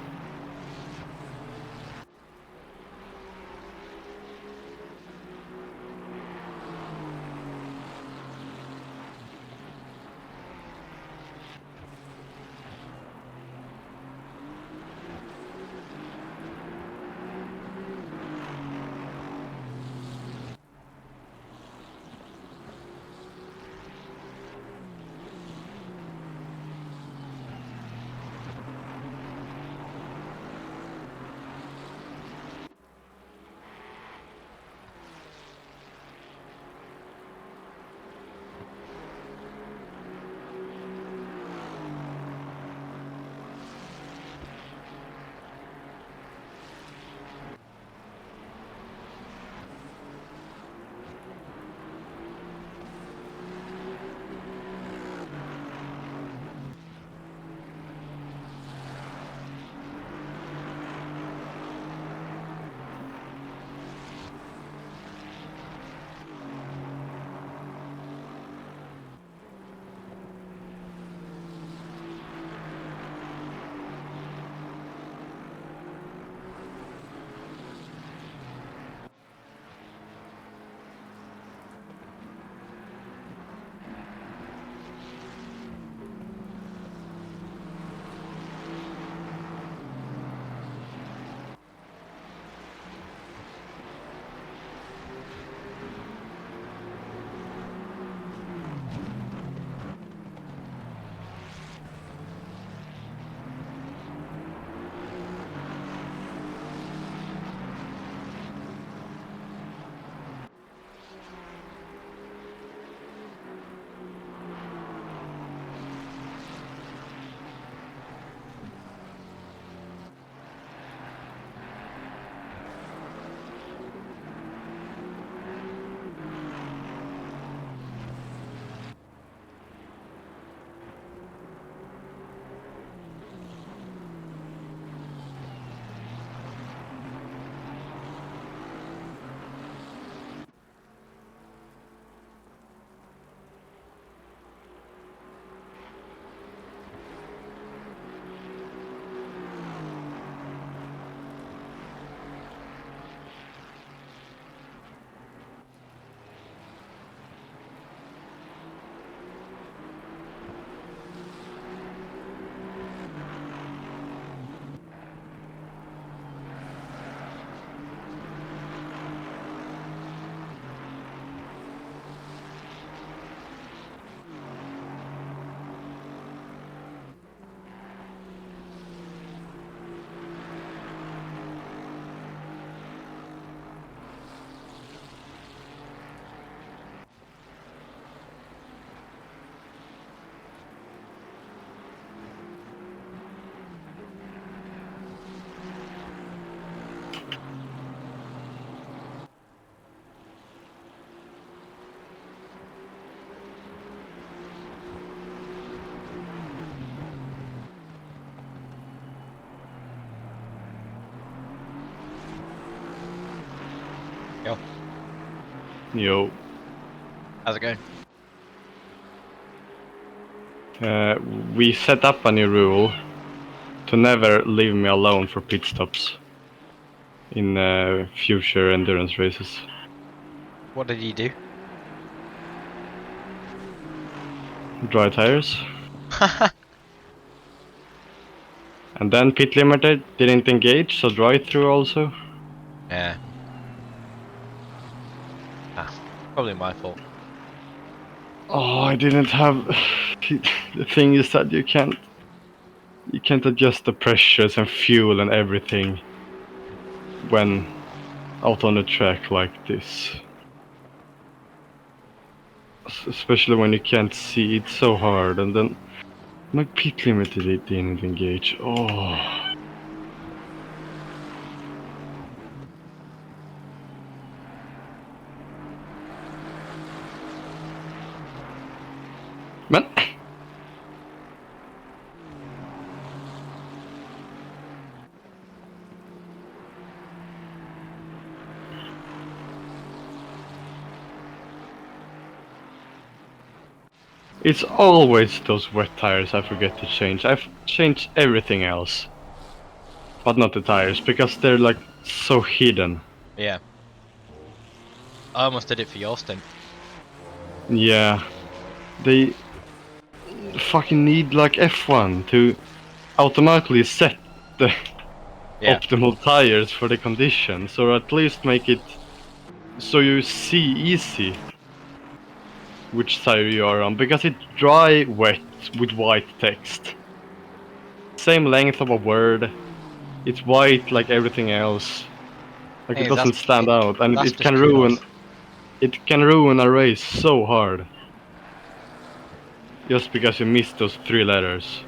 Yo. How's it going? We set up a new rule to never leave me alone for pit stops in future endurance races. What did you do? Dry tires. And then pit limiter didn't engage, so drive through also. Yeah. Ah, probably my fault. Oh, I didn't have. The thing is that you can't adjust the pressures and fuel and everything when out on the track like this. Especially when you can't see, it's so hard. And then my pit limiter didn't engage. Oh. Men it's always those wet tires I forget to change. I've changed everything else, but not the tires, because they're like so hidden. Yeah. I almost did it for your stint. Yeah, they fucking need like F1 to automatically set the Yeah. optimal tires for the conditions, or at least make it so you see easy which tire you are on, because it's dry, wet with white text. Same length of a word. It's white like everything else. Like Hey, it doesn't stand out, and that's it just can ruin. kudos. It can ruin a race so hard. Just because you missed those 3 letters.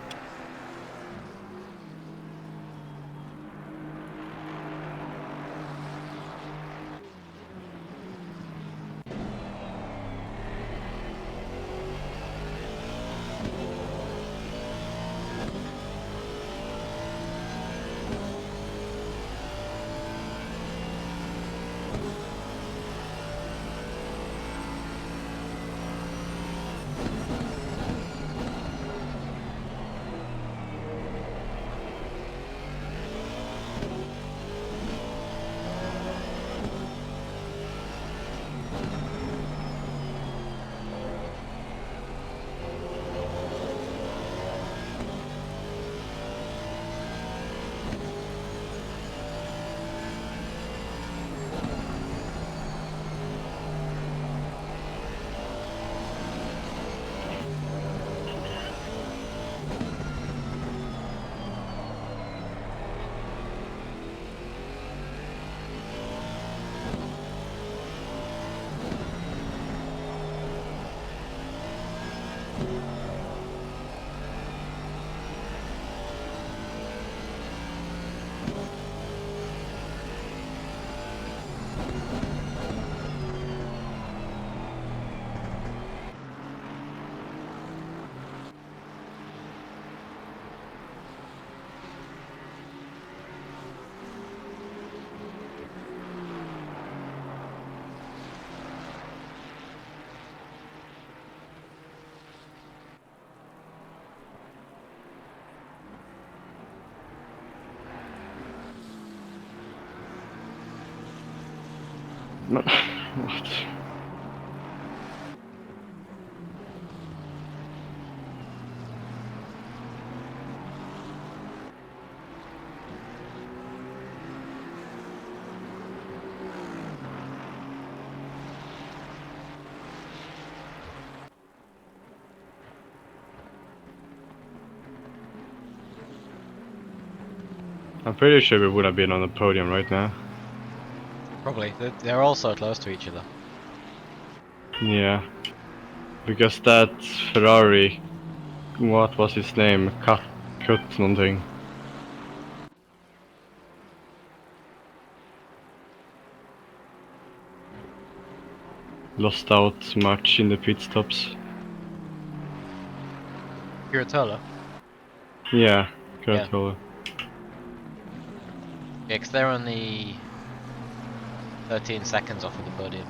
What? I'm pretty sure we would have been on the podium right now. Probably. They're all so close to each other. Yeah. Because that Ferrari, what was his name? Cut någonting. Lost out much in the pit stops. Curatola? Yeah, Yeah. Curatola. Yeah, because they're only 13 seconds off of the podium.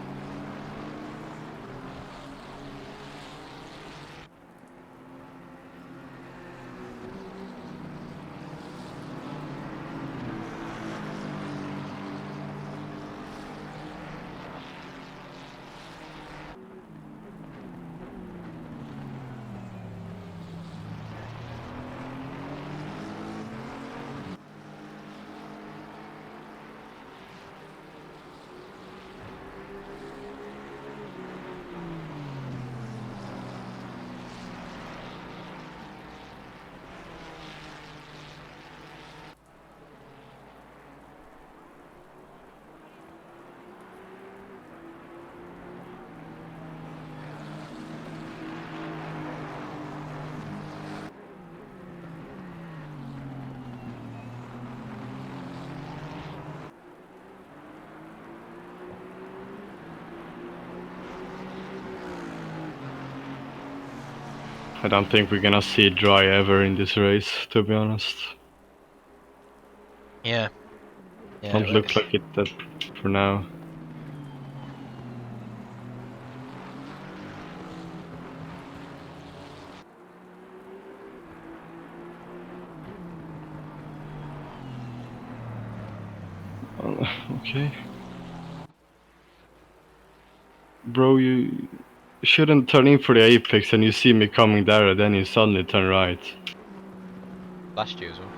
I don't think we're gonna see dry ever in this race, to be honest. Yeah. Yeah. Don't look like it that for now. Okay. Bro, you shouldn't turn in for the apex and you see me coming there and then you suddenly turn right. Last year as well.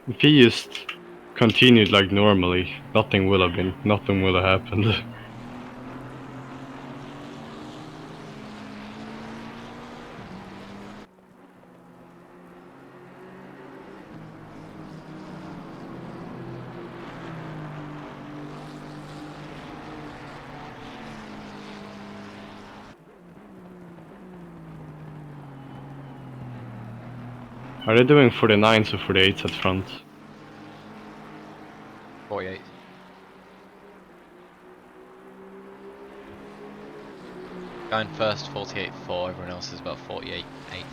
If he just continued like normally, nothing will have happened. Are they doing 49s or 48s at front? 48. Going first, 48.4. Everyone else is about 48.8.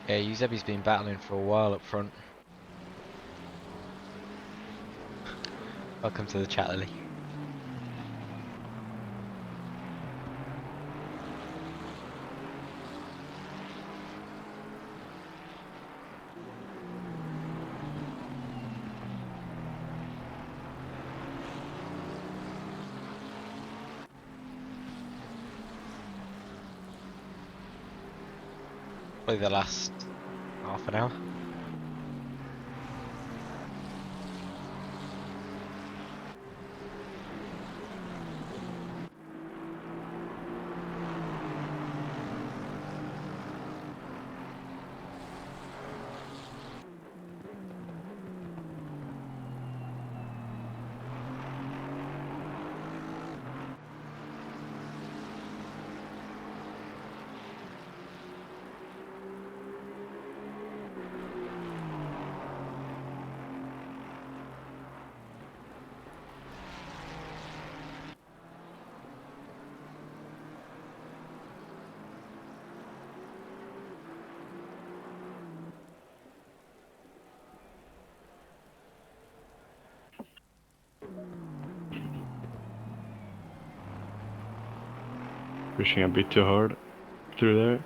Yeah, Eusebi's been battling for a while up front. Welcome to the chat, Lily. Probably the last half an hour. Pushing a bit too hard through there.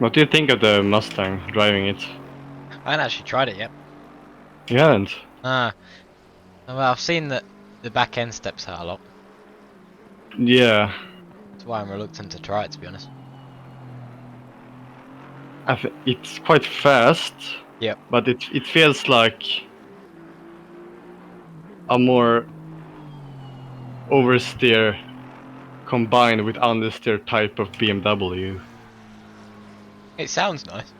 What do you think of the Mustang driving it? I haven't actually tried it yet. You haven't? Ah, well, I've seen that the back end steps out a lot. Yeah. That's why I'm reluctant to try it, to be honest. It's quite fast. Yep. But it feels like a more oversteer combined with understeer type of BMW. It sounds nice.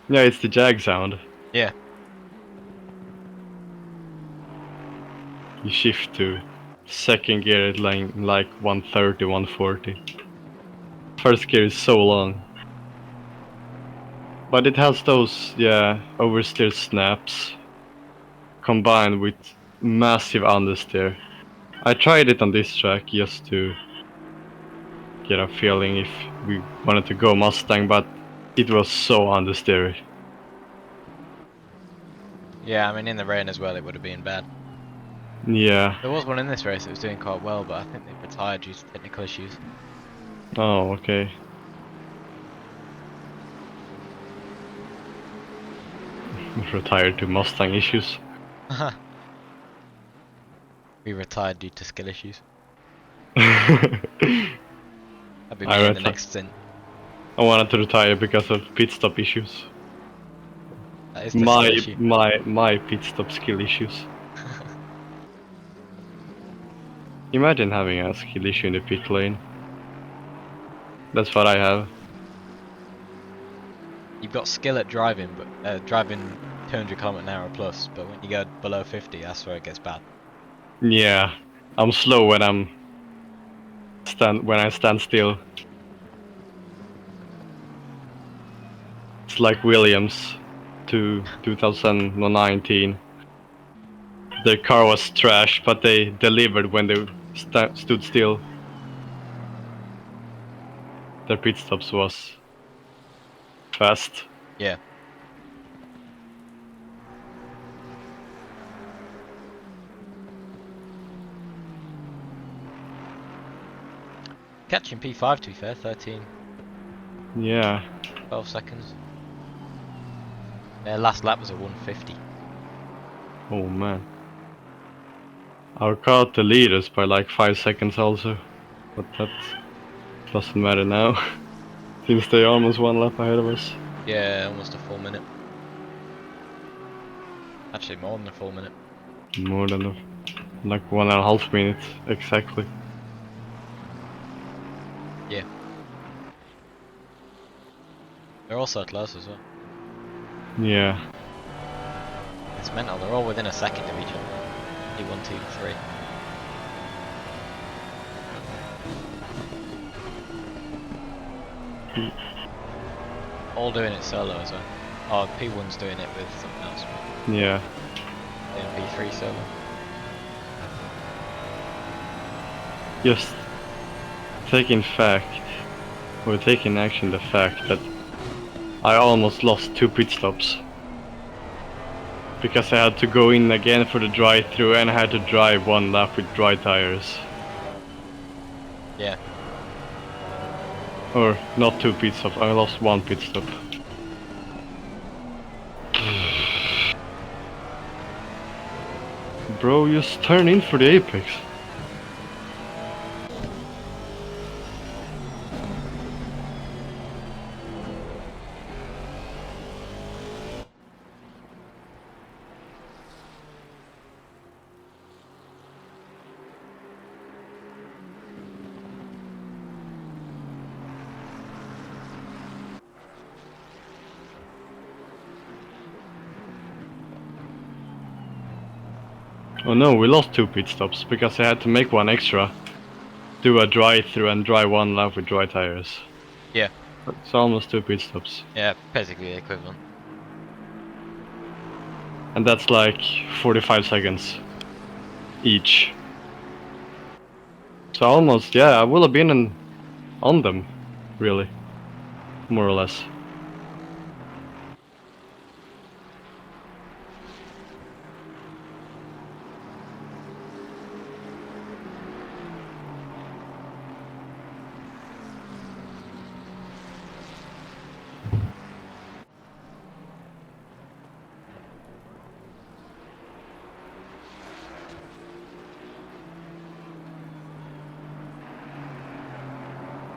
Yeah, it's the Jag sound. Yeah. You shift to second gear at like 130, 140. First gear is so long. But it has those, yeah, oversteer snaps combined with massive understeer. I tried it on this track just to get a feeling if we wanted to go Mustang, but it was so understeery. Yeah, I mean, in the rain as well, it would have been bad. Yeah. There was one in this race that was doing quite well, but I think they retired due to technical issues. Oh, okay. Retired to Mustang issues. We retired due to skill issues. I That'd be me in the retired. next stint. wanted to retire because of pit stop issues. That is the skill issue. My pit stop skill issues. Imagine having a skill issue in the pit lane. That's what I have. You've got skill at driving, but driving 200 km/h plus, but when you go below 50, that's where it gets bad. Yeah, I'm slow when I stand still. It's like Williams to 2019. Their car was trash, but they delivered when they stood still. Their pit stops was fast. Yeah. Catching P5 to be fair, 13, Yeah. 12 seconds. Their last lap was a 150. Oh man. Our car to lead us by like 5 seconds also. But that doesn't matter now. Since they almost 1 lap ahead of us. Yeah, almost a full minute. Actually, more than a full minute. More than like 1.5 minutes exactly. Yeah. They're all so close as well. Yeah. It's mental, they're all within a second of each other. P1, 2, 3. All doing it solo as well. Oh, P1's doing it with something else. Yeah. And P3 solo. Just taking action the fact that I almost lost 2 pit stops. Because I had to go in again for the drive-through and I had to drive 1 lap with dry tires. Yeah. Or not 2 pit stops, I lost 1 pit stop. Bro, just turn in for the apex. Oh no, we lost 2 pit stops because I had to make 1 extra. Do a drive-through and drive 1 lap with dry tires. Yeah. It's almost 2 pit stops. Yeah, basically the equivalent. And that's like 45 seconds each. So almost, yeah, I will have been on them, really. More or less.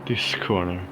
this corner.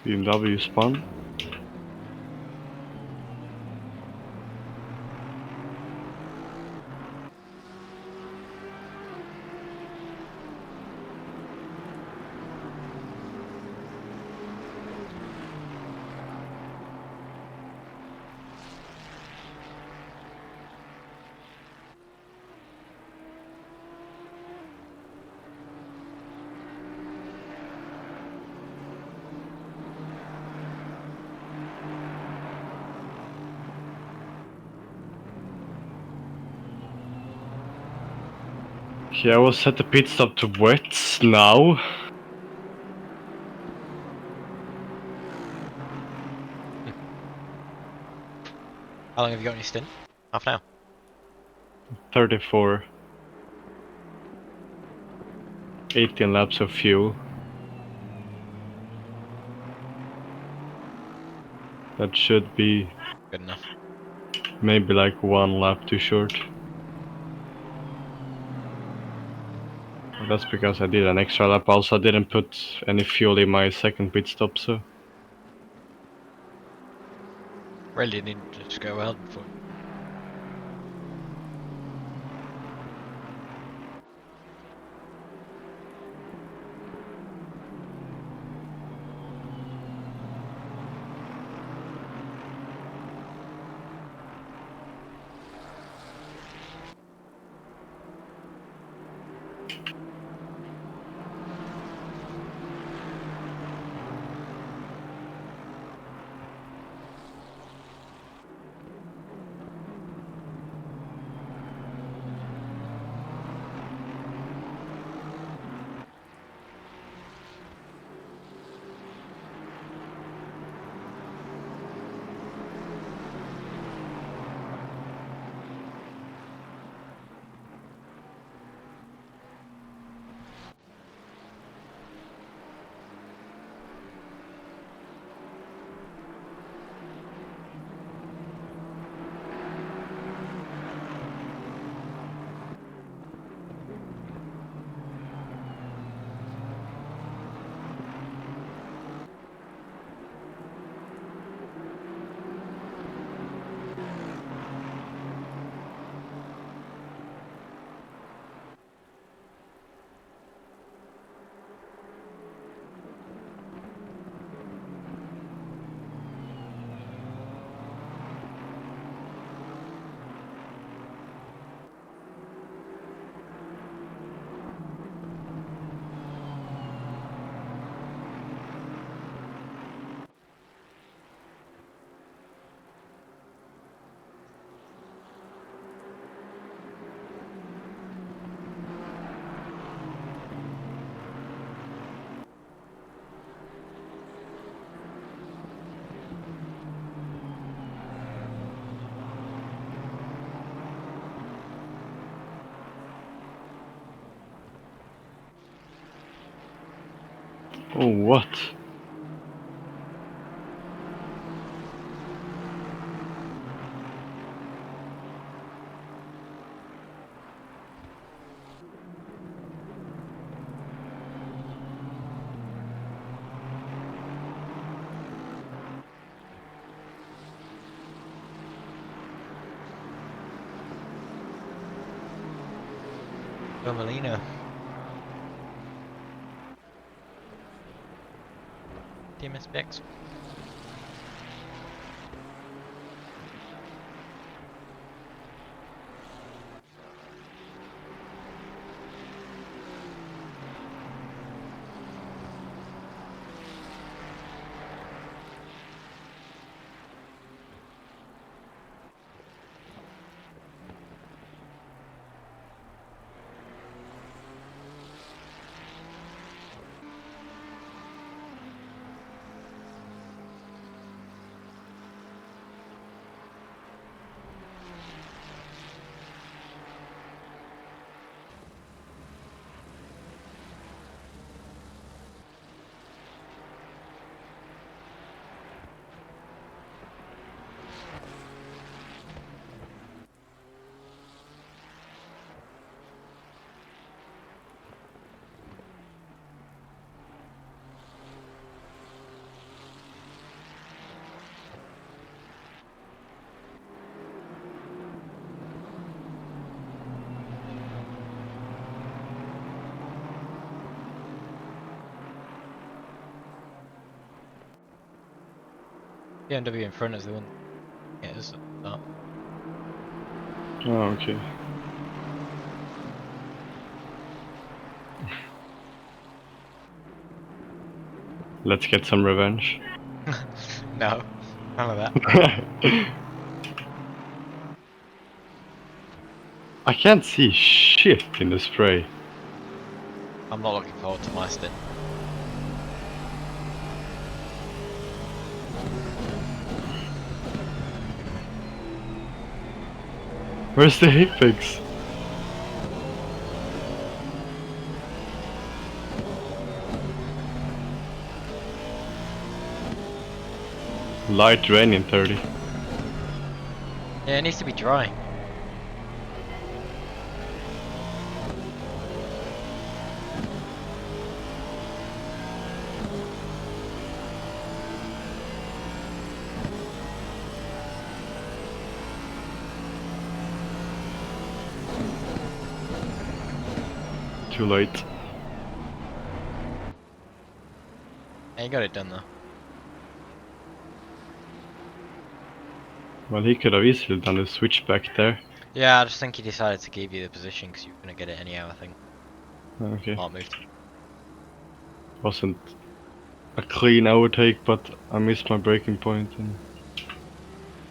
BMW spun. Okay, I will set the pit stop to wets now. How long have you got on your stint? Half an hour. 34. 18 laps of fuel. That should be Good enough. maybe like 1 lap too short. That's because I did an extra lap. Also, I didn't put any fuel in my second pit stop, so. Really didn't just go well before. Oh, what? Go Molino. DMSPX. BMW in front is the one. Yeah, it's at the start. Oh, okay. Let's get some revenge. No, none of that. I can't see shit in the spray. I'm not looking forward to my stint. Where's the apex? Light rain in 30. Yeah, it needs to be dry. Too late. Yeah, you got it done though. Well, he could have easily done the switch back there. Yeah, I just think he decided to give you the position because you were going to get it anyhow, I think. Okay. Mark moved. Wasn't a clean overtake, but I missed my braking point. And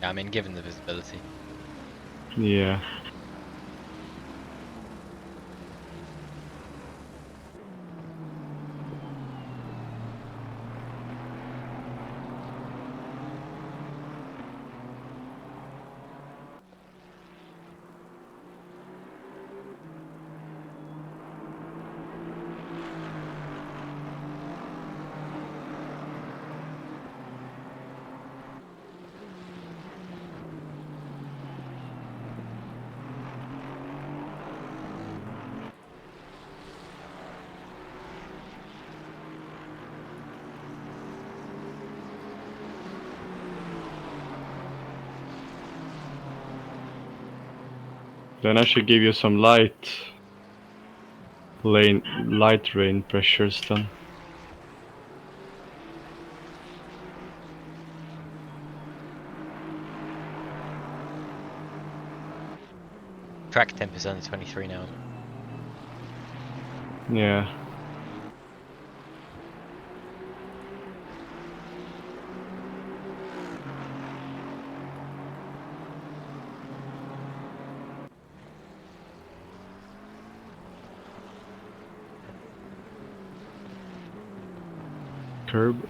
Yeah, I mean, given the visibility. yeah. Then I should give you some light rain pressures then. Track temp is only 23 now. Yeah. Curb.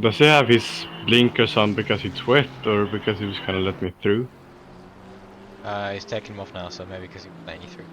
Does he have his blinkers on because it's wet or because he was gonna let me through? He's taking them off now, so maybe because he's letting you through.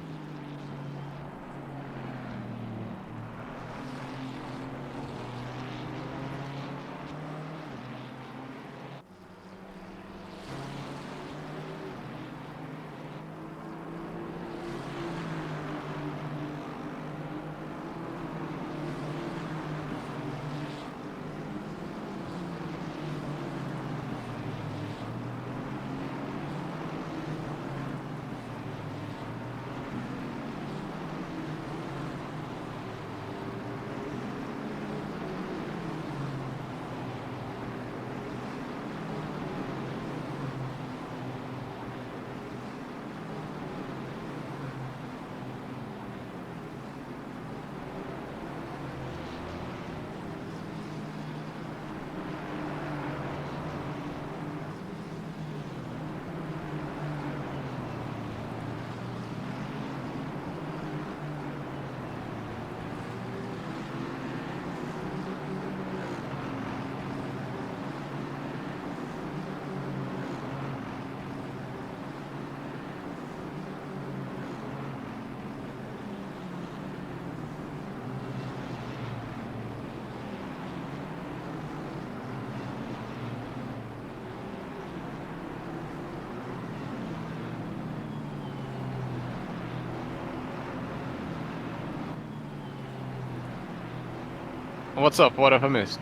What's up? What have I missed?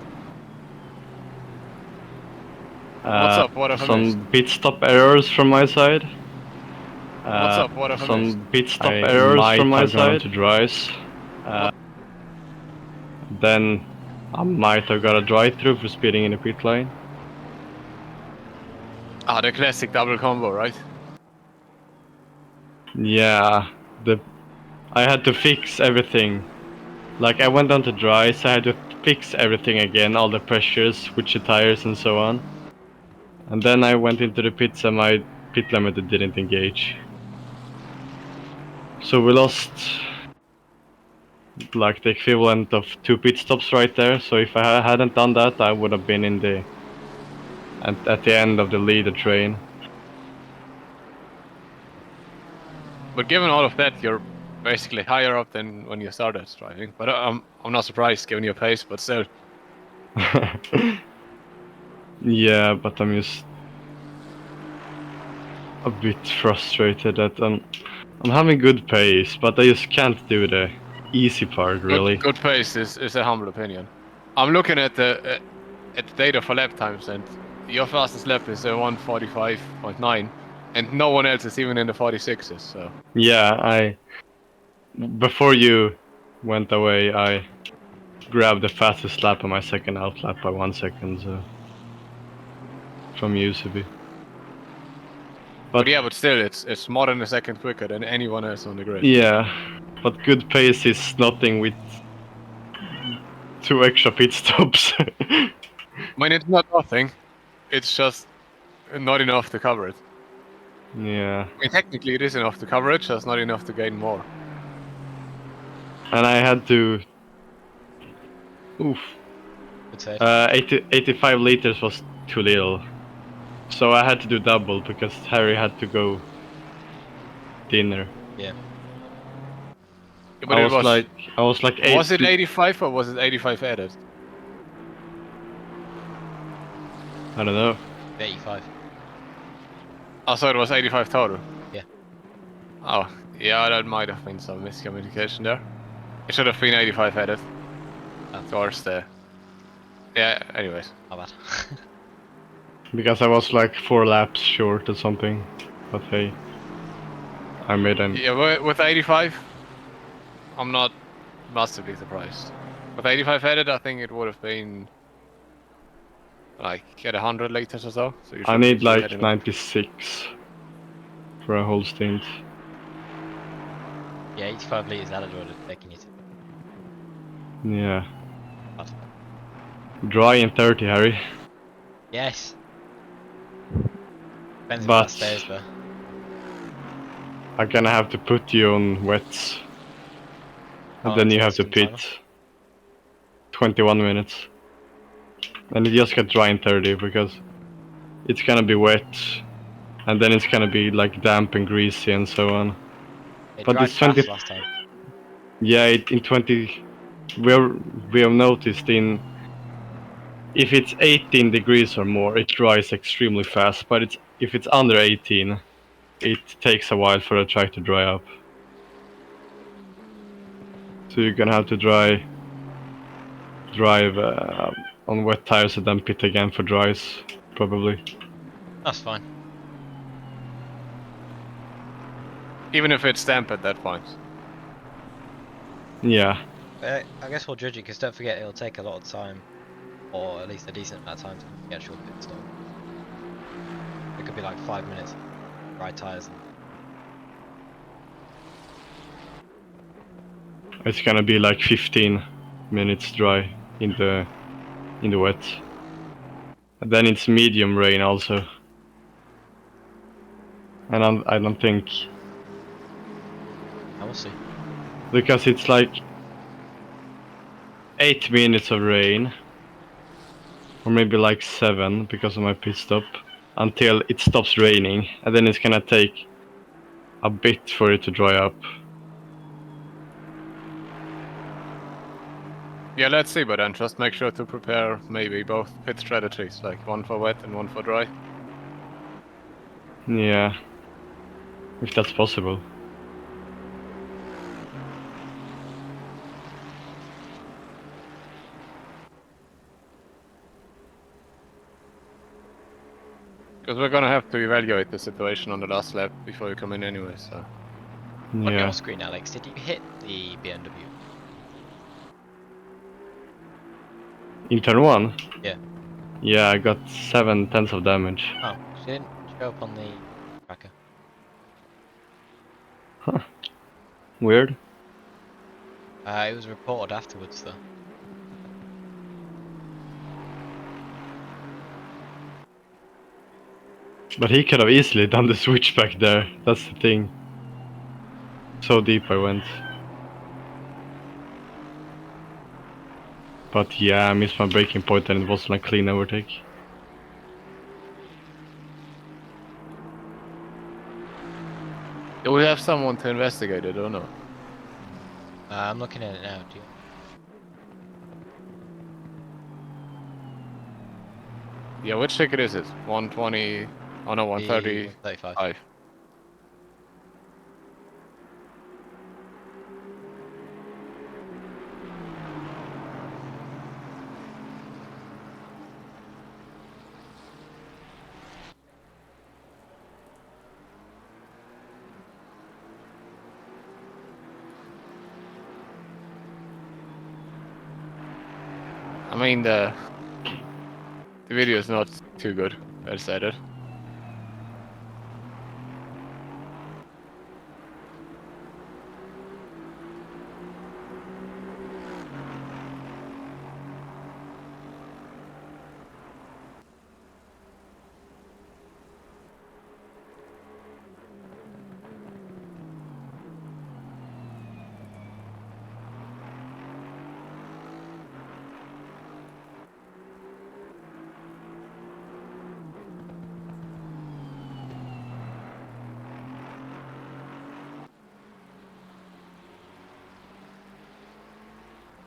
What's up? What have I missed? Some pit stop errors from my side. What's up? What have I missed? Some pit stop errors from my side. To dries. Then I might have got a drive-through for speeding in the pit lane. Ah, the classic double combo, right? Yeah, I had to fix everything. Like I went down to dries, I had to fix everything again, all the pressures, switch the tires and so on. And then I went into the pits and my pit limiter didn't engage. So we lost like the equivalent of 2 pit stops right there. So if I hadn't done that, I would have been in the at the end of the leader train. But given all of that, you're basically higher up than when you started driving. But I'm not surprised given your pace, but still. Yeah, but I'm just a bit frustrated that I'm having good pace, but I just can't do the easy part really. Good pace is a humble opinion. I'm looking at the data for lap times, and your fastest lap is a 1:45.9, and no one else is even in the 46s. So Yeah, before you went away, I grabbed the fastest lap on my second out lap by 1 second, so from UCB. but yeah, but still, it's more than a second quicker than anyone else on the grid. Yeah, but good pace is nothing with 2 extra pit stops. I mean, it's not nothing. It's just not enough to cover it. Yeah, I mean, technically it is enough to cover it, just not enough to gain more. and I had to. Oof. Good save. 85 liters was too little, so I had to do double because Harry had to go dinner. Yeah. But I it was like 8. Was it 85 or was it 85 added? I don't know. 85. Oh, so it was 85 total? Yeah. Oh, yeah, that might have been some miscommunication there. It should have been 85 added. Oh. Towards the... Yeah, anyways. How bad. Because I was like 4 laps short or something. But hey, I made an. Yeah, with 85, I'm not massively surprised. With 85 added, I think it would have been like at 100 liters or so. So you I should need be like heading up. 96 for a whole stint. Yeah, 85 litres added would have taken you to Yeah. bad. Dry in 30, Harry. Yes. Depends if But- that stays though. I'm gonna have to put you on wets. How And then long you does have to it take pit. 21 minutes. And it just got dry in 30 because it's gonna be wet, and then it's gonna be like damp and greasy and so on. It But dried it's 20. fast last time. Yeah, in 20, we have noticed if it's 18 degrees or more, it dries extremely fast. But if it's under 18, it takes a while for the track to dry up. So you're gonna have to drive on wet tires and then pit again for dries, probably. That's fine. Even if it's damp at that point. Yeah. I guess we'll judge it because don't forget it'll take a lot of time, or at least a decent amount of time to do the actual pit stop. It could be like 5 minutes, dry tires. It's gonna be like 15 minutes dry in the wet. And then it's medium rain also. And I don't think, I will see. because it's like 8 minutes of rain, or maybe like 7 because of my pit stop, until it stops raining, and then it's gonna take a bit for it to dry up. Yeah, let's see, but then just make sure to prepare maybe both pit strategies, like one for wet and one for dry. Yeah, if that's possible. Because we're gonna have to evaluate the situation on the last lap before you come in anyway, so... On Yeah. your screen, Alex, did you hit the BMW? In turn 1? Yeah. Yeah, I got 7/10 of damage. Oh, she didn't show up on the tracker. Huh. Weird. It was reported afterwards though. But he could have easily done the switch back there. That's the thing. So deep I went. But yeah, I missed my braking point and it wasn't a clean overtake. Do we have someone to investigate it or not? I'm looking at it now. Do you? Yeah, which ticket is it? 120... Oh no, 130... 35. I mean, the video is not too good, I decided.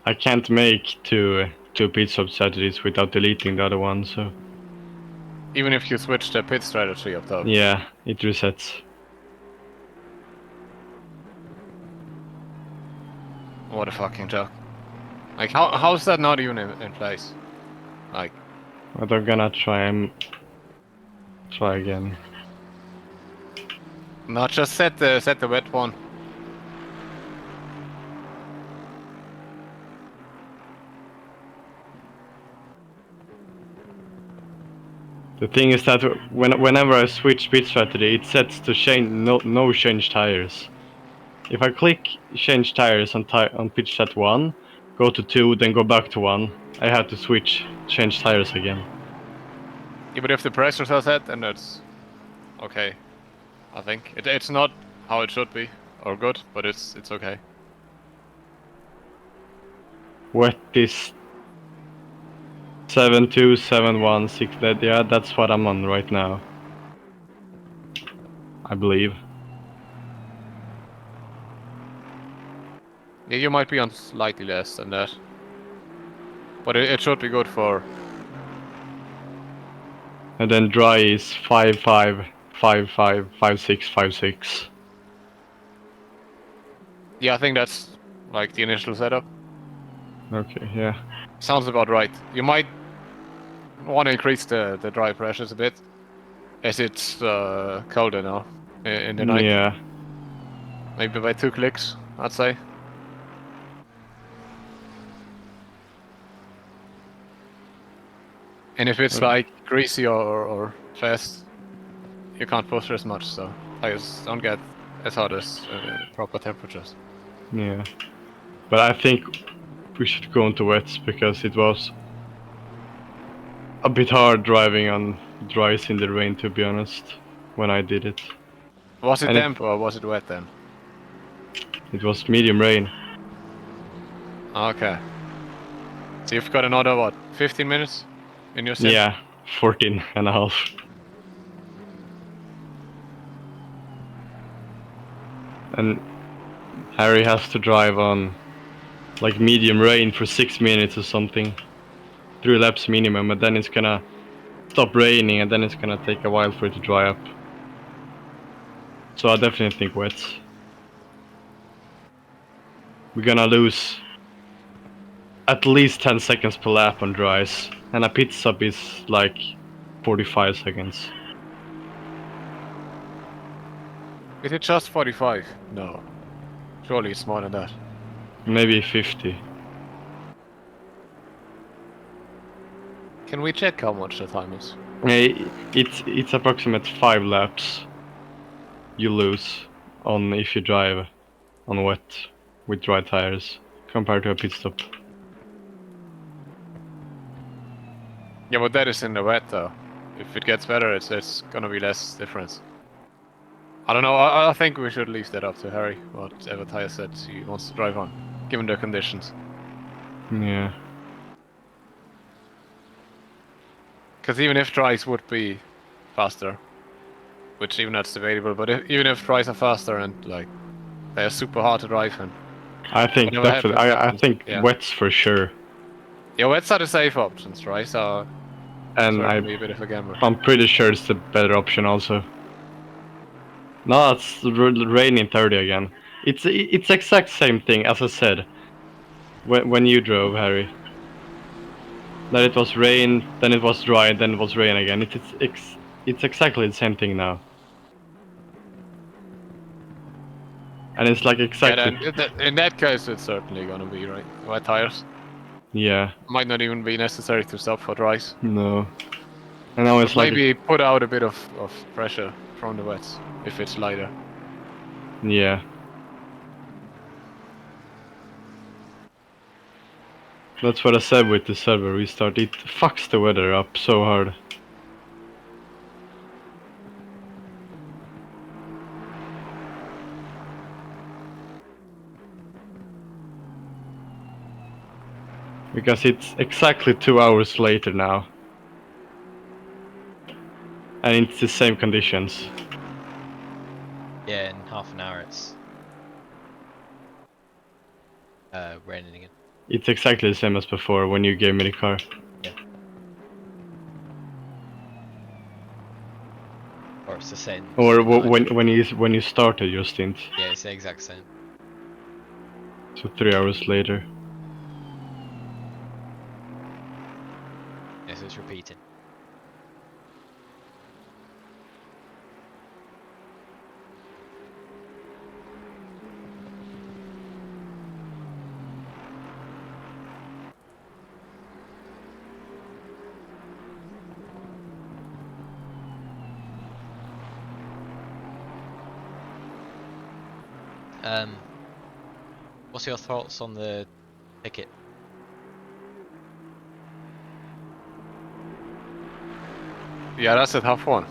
I can't make two pit stop strategies without deleting the other one, so Even if you switch the pit strategy up top. yeah, it resets. What a fucking joke. Like, how's that not even in place? Like... But I'm gonna try again. Not just set the wet one. The thing is that whenever I switch pit strategy, it sets to change no change tires. If I click change tires on pit stat 1, go to 2, then go back to 1, I have to change tires again. Yeah, but if the pressures are set, then that's okay. I think it's not how it should be or good, but it's okay. Wet is 72716. That, yeah, that's what I'm on right now. I believe. Yeah, you might be on slightly less than that. But it should be good for... And then dry is 55555656. Yeah, I think that's like the initial setup. Okay, yeah. Sounds about right. You might want to increase the dry pressures a bit, as it's colder now in the night. Yeah. Maybe by 2 clicks, I'd say. And if it's like greasy or fast, you can't push as much, so tires don't get as hot as proper temperatures. Yeah. But I think we should go into wets because it was a bit hard driving on dries in the rain, to be honest, when I did it. Was it And damp or was it wet then? it was medium rain. Okay. So you've got another, what, 15 minutes in your sim? Yeah, 14 and a half. And Harry has to drive on like medium rain for 6 minutes or something. 3 laps minimum, and then it's gonna stop raining, and then it's gonna take a while for it to dry up. So I definitely think wets. We're gonna lose at least 10 seconds per lap on dries, and a pit stop is like 45 seconds. Is it just 45? No. Surely it's more than that. Maybe 50. Can we check how much the time is? It's approximate 5 laps you lose on if you drive on wet with dry tires compared to a pit stop. Yeah, but that is in the wet though. If it gets better, it's gonna be less difference. I don't know, I think we should leave that up to Harry, whatever tire set he wants to drive on, given the conditions. Yeah. Because even if dries would be faster, which even that's debatable, but even if dries are faster and like they're super hard to drive in, I think whatever definitely. happens, I happens. think Yeah. wets for sure. Yeah, wets are the safe options, right? So And certainly a bit of a gamble. I'm pretty sure it's the better option also. No, it's raining 30 again. It's exact same thing as I said when you drove, Harry. That it was rain, then it was dry, then it was rain again. It's exactly the same thing now. And it's like exactly. Yeah, then in that case, it's certainly gonna be right. Wet tires Yeah. might not even be necessary to stop for dries. No. And now it's But like. maybe put out a bit of pressure from the wets if it's lighter. Yeah. That's what I said with the server restart. It fucks the weather up so hard. Because it's exactly 2 hours later now. And it's the same conditions. Yeah, in half an hour it's raining again. It's exactly the same as before when you gave me the car. Yeah. Or it's the same. Or same when you started your stint. Yeah, it's the exact same. So 3 hours later. Yes, it's repeating. What's your thoughts on the ticket? Yeah, that's a tough one.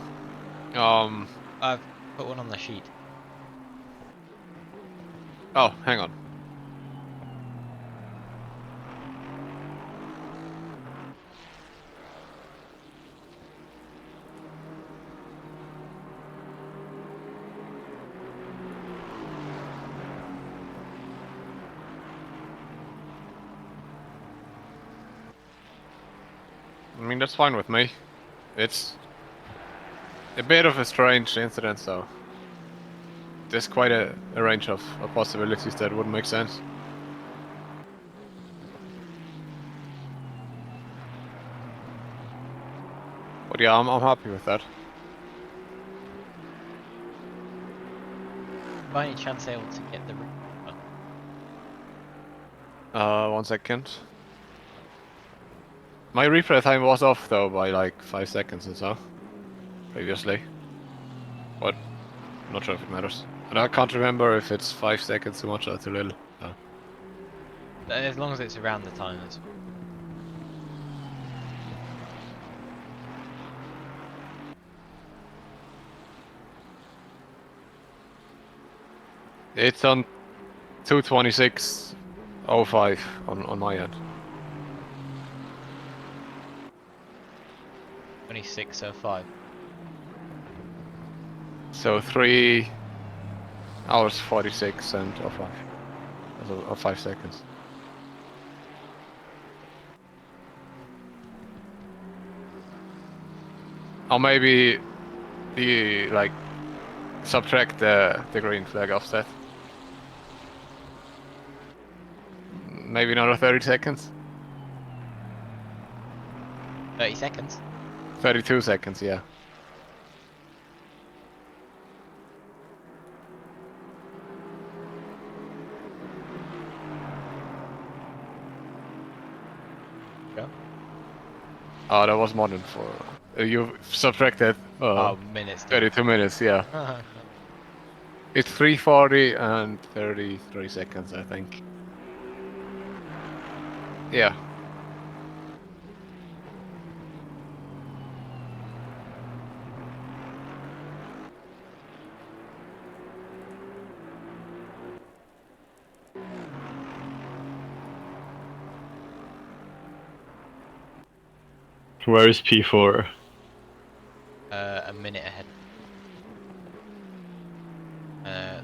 I've put one on the sheet. Oh, hang on. that's fine with me. It's a bit of a strange incident, so there's quite a range of possibilities that would make sense. But yeah, I'm happy with that. By any chance able to get the... 1 second. My replay time was off though by like 5 seconds or so previously, but I'm not sure if it matters. And I can't remember if it's 5 seconds too much or too little. So. As long as it's around the time, that's... It's on 2:26:05 on my end. 26:05. So 3 hours 46 and 05. Or 5 seconds. Or maybe the like subtract the green flag offset. Maybe another 30 seconds. 30 seconds? 32 seconds, yeah. Yeah. Oh, that was more than 4. You subtracted Oh, minutes. 32 minutes, yeah. It's 3:40 and 33 seconds, I think. Yeah. Where is P4? A minute ahead.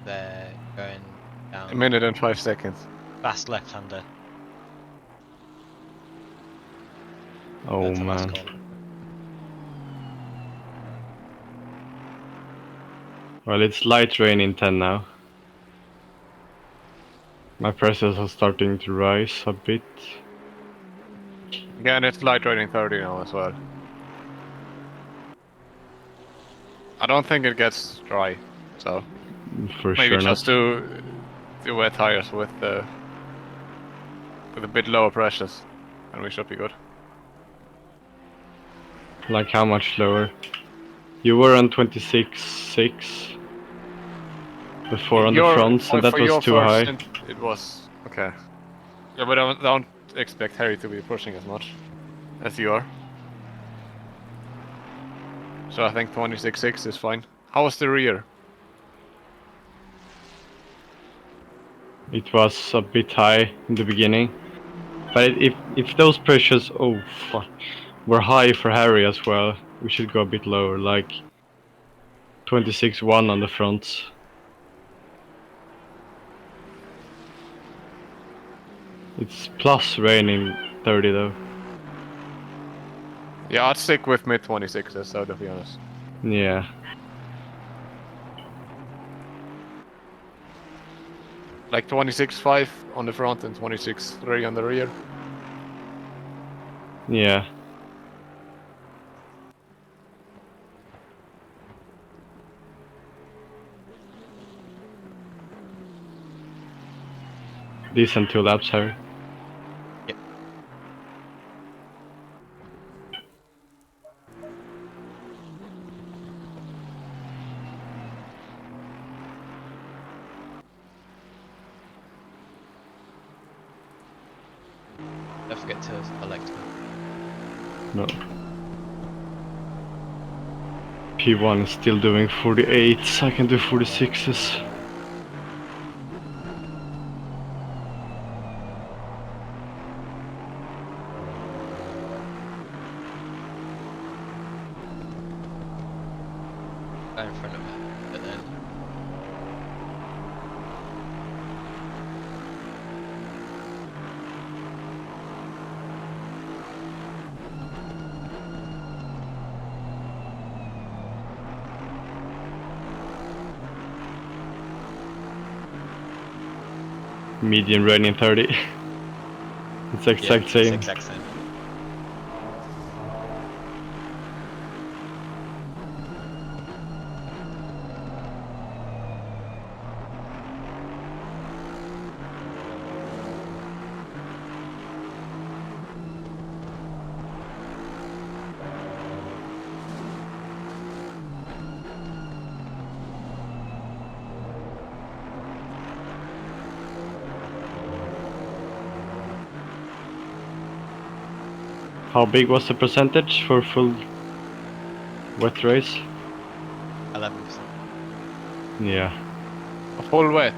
They're going down. 1 minute and 5 seconds. Fast left-hander. Oh That's the last man. call. Well, it's light rain in 10 now. My pressures are starting to rise a bit. Again, it's light raining 30 now as well. I don't think it gets dry, so For maybe sure just not. do wet tires with a bit lower pressures, and we should be good. Like how much lower? You were on 26.6 before on the fronts, and that for was your too first high. It was okay. Yeah, but I don't expect Harry to be pushing as much as you are. So I think 26.6 is fine. How was the rear? It was a bit high in the beginning, but if those pressures, oh fuck, were high for Harry as well, we should go a bit lower, like 26.1 on the fronts. It's plus raining 30 though. Yeah, I'd stick with mid 26s, so to be honest. Yeah. Like 26.5 on the front and 26.3 on the rear. Yeah. Decent 2 laps, Harry. Yep. Don't forget to elect me. No. P1 is still doing 48s, I can do 46s. Go in front of it, but then... medium running 30. It's exact It's same. exact same. How big was the percentage for full wet race? 11%. Yeah. A full wet.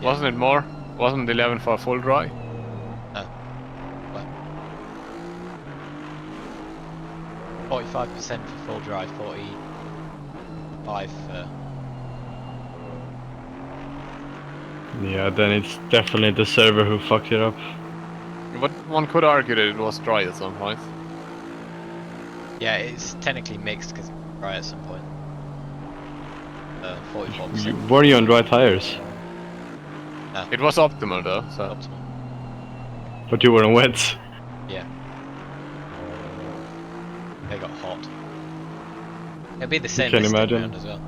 Yeah. Wasn't it more? Wasn't 11 for a full dry? 45% for full dry, 45 for... Yeah, then it's definitely the server who fucked it up. But one could argue that it was dry at some point. Yeah, it's technically mixed because it was dry at some point. 44%. Were you on dry tires? It was optimal though, so. Optimal. But you were on wet. Yeah. They got hot. It'll be the same can this time imagine. round as well.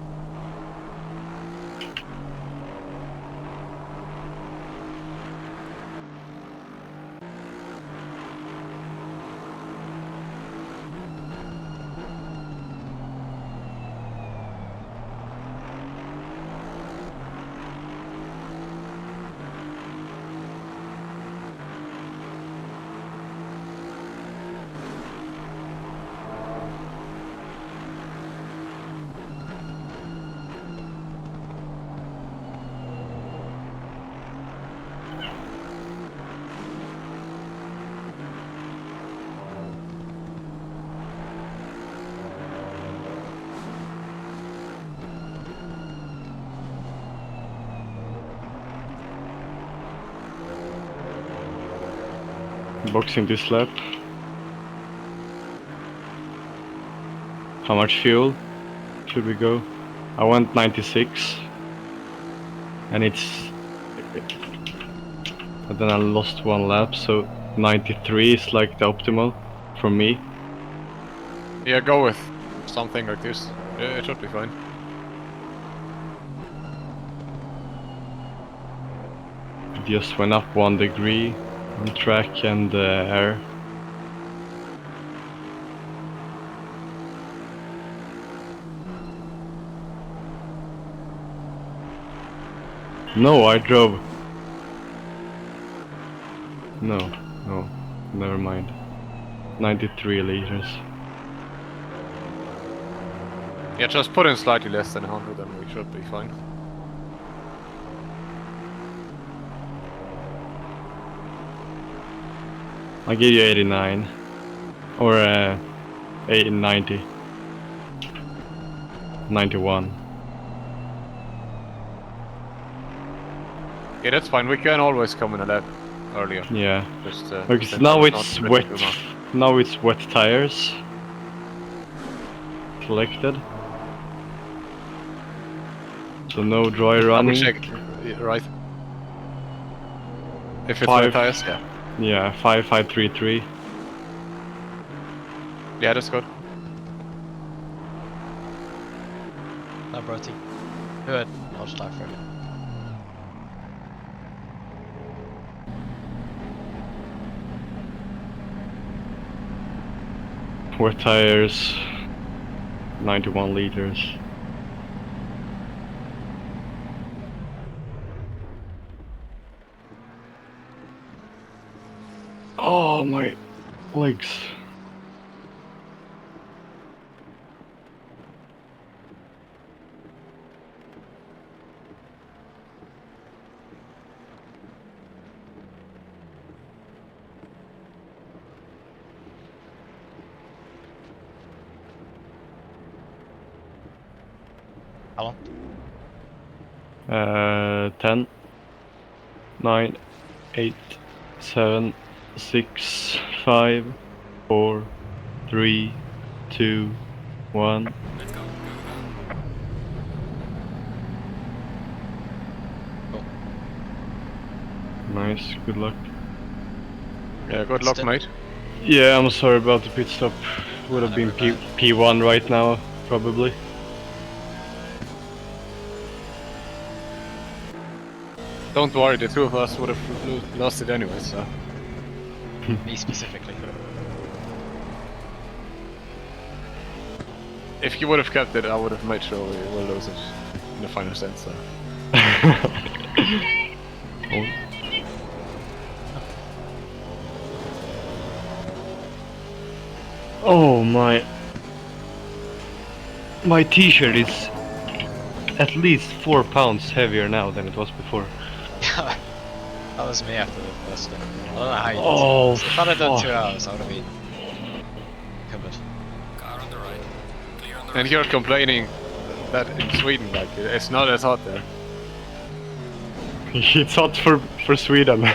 Boxing this lap. How much fuel should we go? I went 96. And it's... But then I lost one lap, so 93 is like the optimal for me. Yeah, go with something like this. Yeah, it should be fine. It just went up 1 degree on track and air. No, I drove. No, never mind. 93 liters. Yeah, just put in slightly less than 100 and we should be fine. I'll give you 89. Or 90. 91. Yeah, that's fine. We can always come in a lap earlier. Yeah. Just Okay, so now it's wet. Now it's wet tires. Collected. So no dry running. Check. Yeah, right. If it's Five. wet tires, yeah. Yeah, 5533. Yeah, that's good. No, Broti. Good. I'll just die for it. Wet tires. 91 liters. Oh, my legs. How long? 10, 9, 8, 7, 6, 5, 4, 3, 2, 1. Let's go, go. Cool. Nice, good luck. Yeah, good luck, mate. Yeah, I'm sorry about the pit stop. Would have been P1 right now, probably. Don't worry, the two of us would have lost it anyway, so. Me specifically. If you would have kept it, I would have made sure we will lose it in the final sense, so. Oh. Oh my t-shirt is at least 4 pounds heavier now than it was before. That was me after the first one. I don't know how you did Oh, it. If I'd have done fuck. 2 hours, I would have been covered. Car on the right. Clear on the And right. you're complaining that in Sweden, like, it's not as hot there. It's hot for Sweden.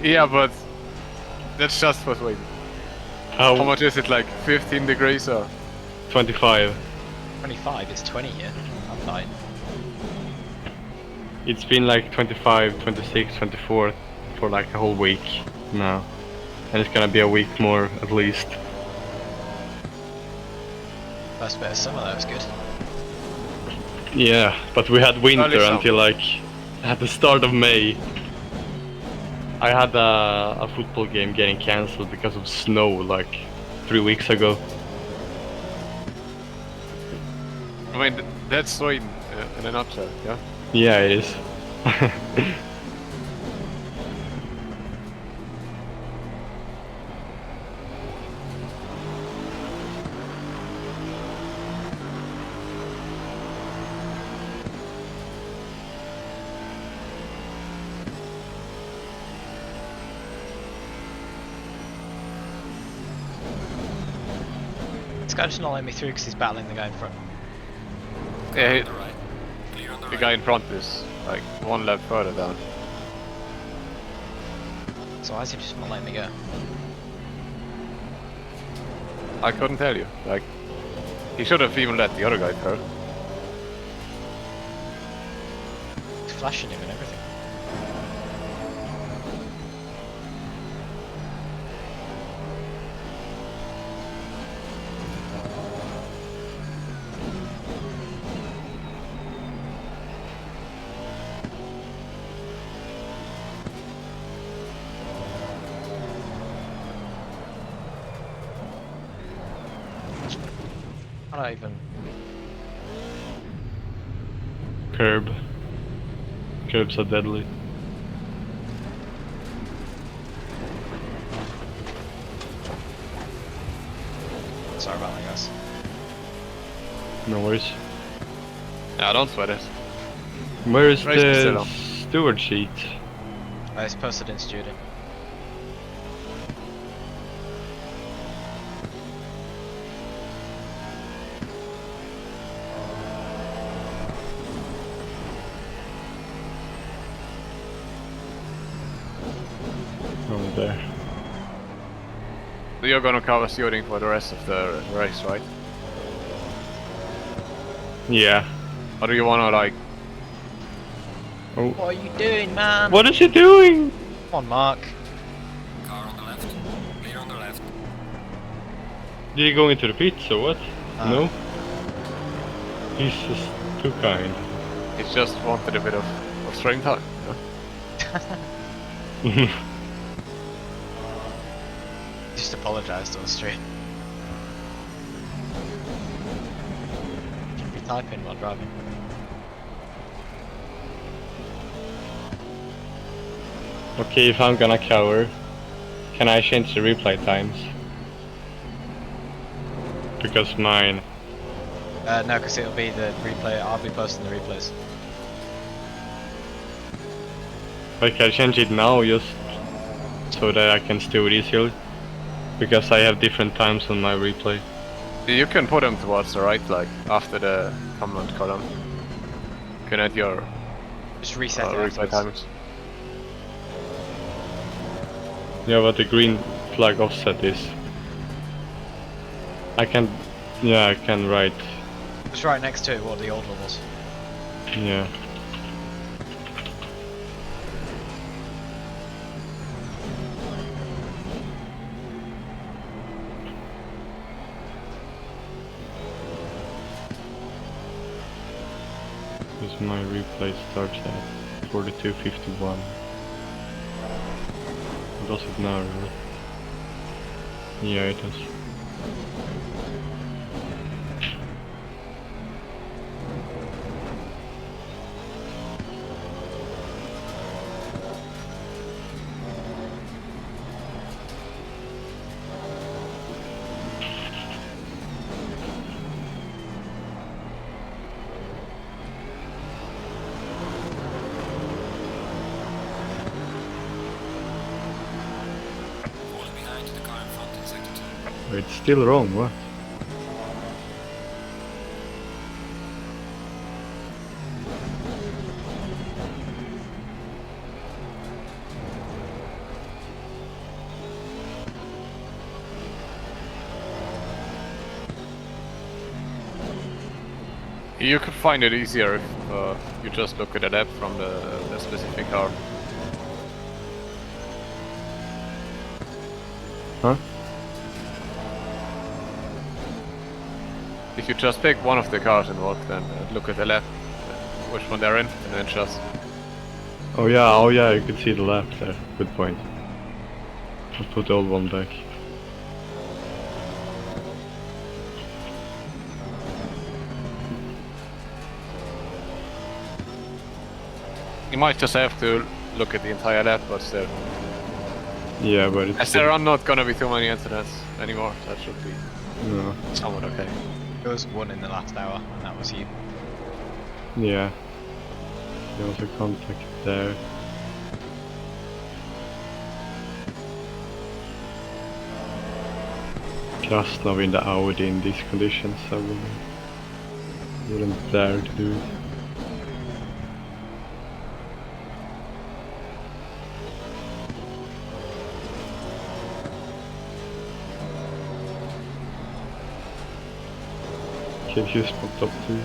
Yeah, but that's just for Sweden. How How? much is it, like 15 degrees or? 25. 25 is 20 here. I'm fine. It's been like 25, 26, 24 for like a whole week now. And it's gonna be a week more at least. First bit of summer, that was good. Yeah, but we had winter Early summer. until like at the start of May. I had a football game getting cancelled because of snow like 3 weeks ago. I mean, that's Sweden in a nutshell, yeah? Yeah, it is. This guy just not letting me through because he's battling the guy in front. Yeah, On the right. Clear on the the right. guy in front is like one lap further down. So why is he just not letting me go? I couldn't tell you. Like, he should have even let the other guy through. He's flashing him and everything. I don't even. Curb. Curbs are deadly. Sorry about that, guys. No worries. Yeah, don't sweat it. Where is Race is still the on. steward sheet? It's posted in student. Oh, there. So you're gonna cover shooting for the rest of the race, right? Yeah. Or do you wanna like... Oh. What are you doing, man? What is he doing? Come on, Mark. Car on the left. Clear on the left. Did he go into the pits or what? No. No? He's just too kind. He just wanted a bit of string time, you know? Just apologised on the street. Should be typing while driving. Okay, if I'm gonna cover, can I change the replay times? Because mine... No, because it'll be the replay. I'll be posting the replays. Like, I change it now just so that I can steer it easily. Because I have different times on my replay. You can put them towards the right, like, after the comment column. You can add your Just reset it replay afterwards. times. Yeah, but the green flag offset is... I can... Yeah, I can write... Just right next to it what the old one was. Yeah. Because my replay starts at 42:51. Does it now really? Yeah, it does. Falling behind the car in front in sector 2. It's still wrong, what? You could find it easier if you just look at the lap from the specific car. Huh? If you just pick one of the cars and what, then look at the lap, which one they're in, and then just... Oh yeah, you could see the lap there. Good point. I'll put the old one back. You might just have to look at the entire lap, but still. Yeah, but it's As there are not gonna be too many incidents anymore, that should be no. somewhat okay. There was one in the last hour, and that was you. Yeah. There was a contact there. Krasnov in the Audi in these conditions, I wouldn't dare to do it. Kid just popped up too.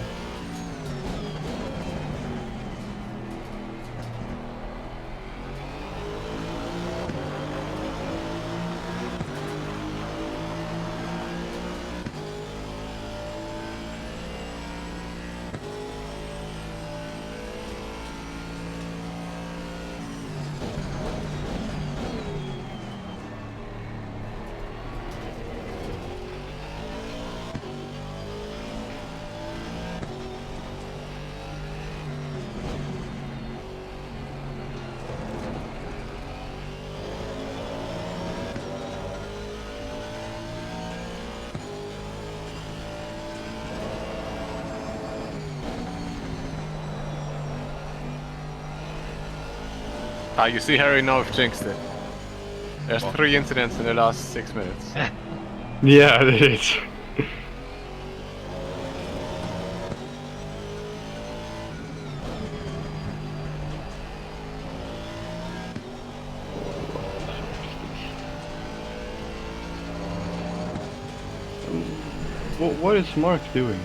Ah, you see Harry now have jinxed it. There's What? 3 incidents in the last 6 minutes. Yeah, it is. What is Mark doing?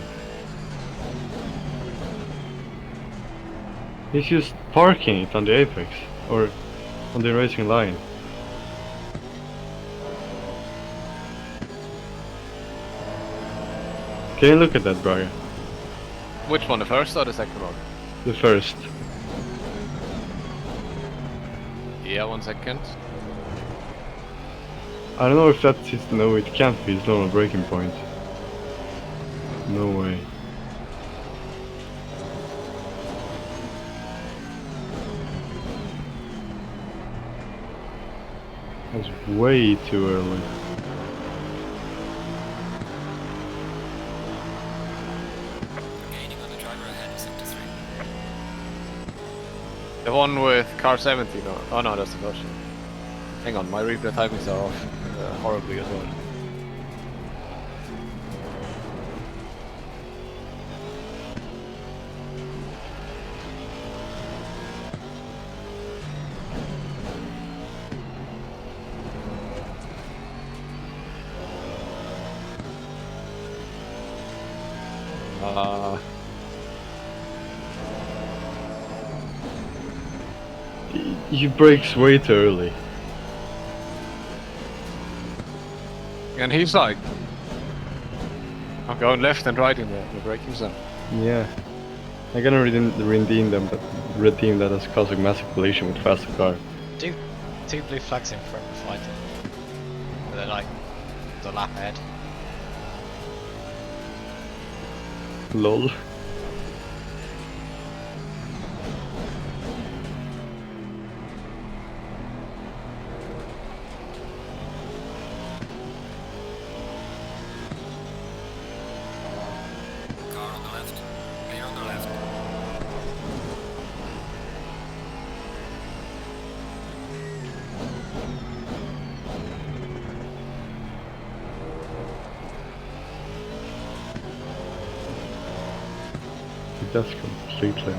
He's just parking it on the apex, or on the racing line. Can you look at that, Braga? Which one, the first or the second one? The first. Yeah, 1 second. I don't know if that's his... No, it can't be his normal breaking point. No way. That's way too early. Gaining on the driver ahead in sector 3. The one with car 70, no. Oh no, that's the first one. Hang on, my replay timings are off horribly as well. He brakes way too early. And he's like, I'm going left and right in the braking zone. Yeah. I'm gonna redeem that as causing massive collision with faster car. Two blue flags in front of fighting. They're like the lap ahead. Lol. Car on the left. Clear on the left. That's completely.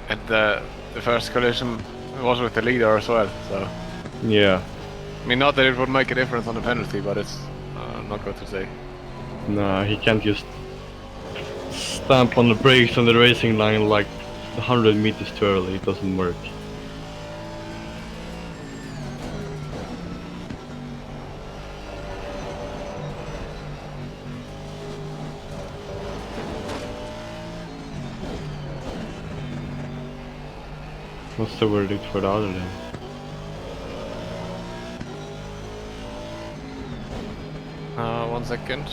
And the first collision was with the leader as well, so... Yeah. I mean, not that it would make a difference on the penalty, but it's not good to say. Nah, he can't just stamp on the brakes on the racing line like 100 meters too early. It doesn't work. What's the verdict for the other then? One second.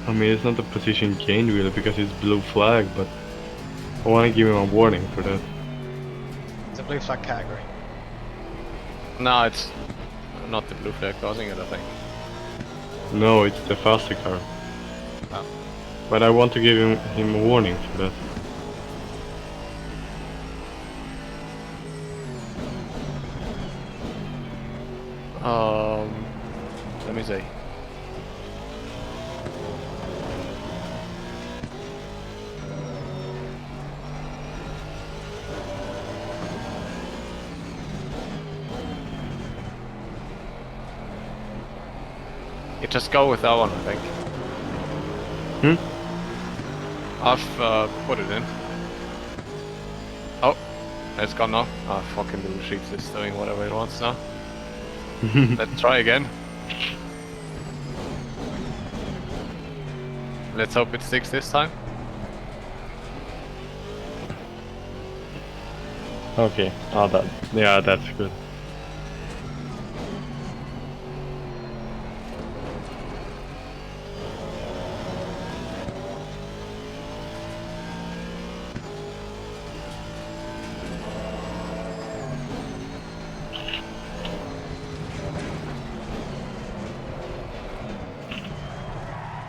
I mean, it's not a position gain really because it's blue flag, but I want to give him a warning for that. It's a blue flag category. No, it's not the blue flag causing it, I think. No, it's the faster car. Oh. But I want to give him a warning for that. Let me see. You just go with that one, I think. I've put it in. Oh, it's gone now. Ah, fucking Google Sheets is doing whatever it wants now. Let's try again. Let's hope it sticks this time. Okay, that's good.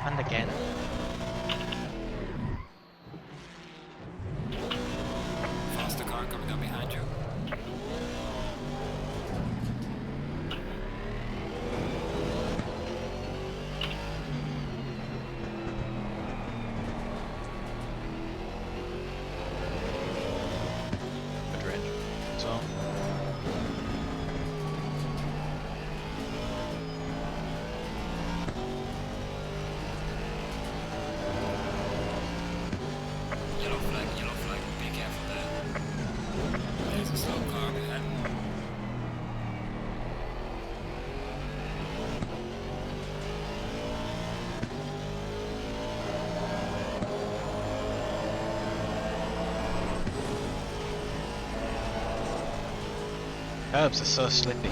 And again. Faster car coming up behind you. Good range. So. Yellow flag, be careful there. There's a slow car ahead. Curbs are so slippy.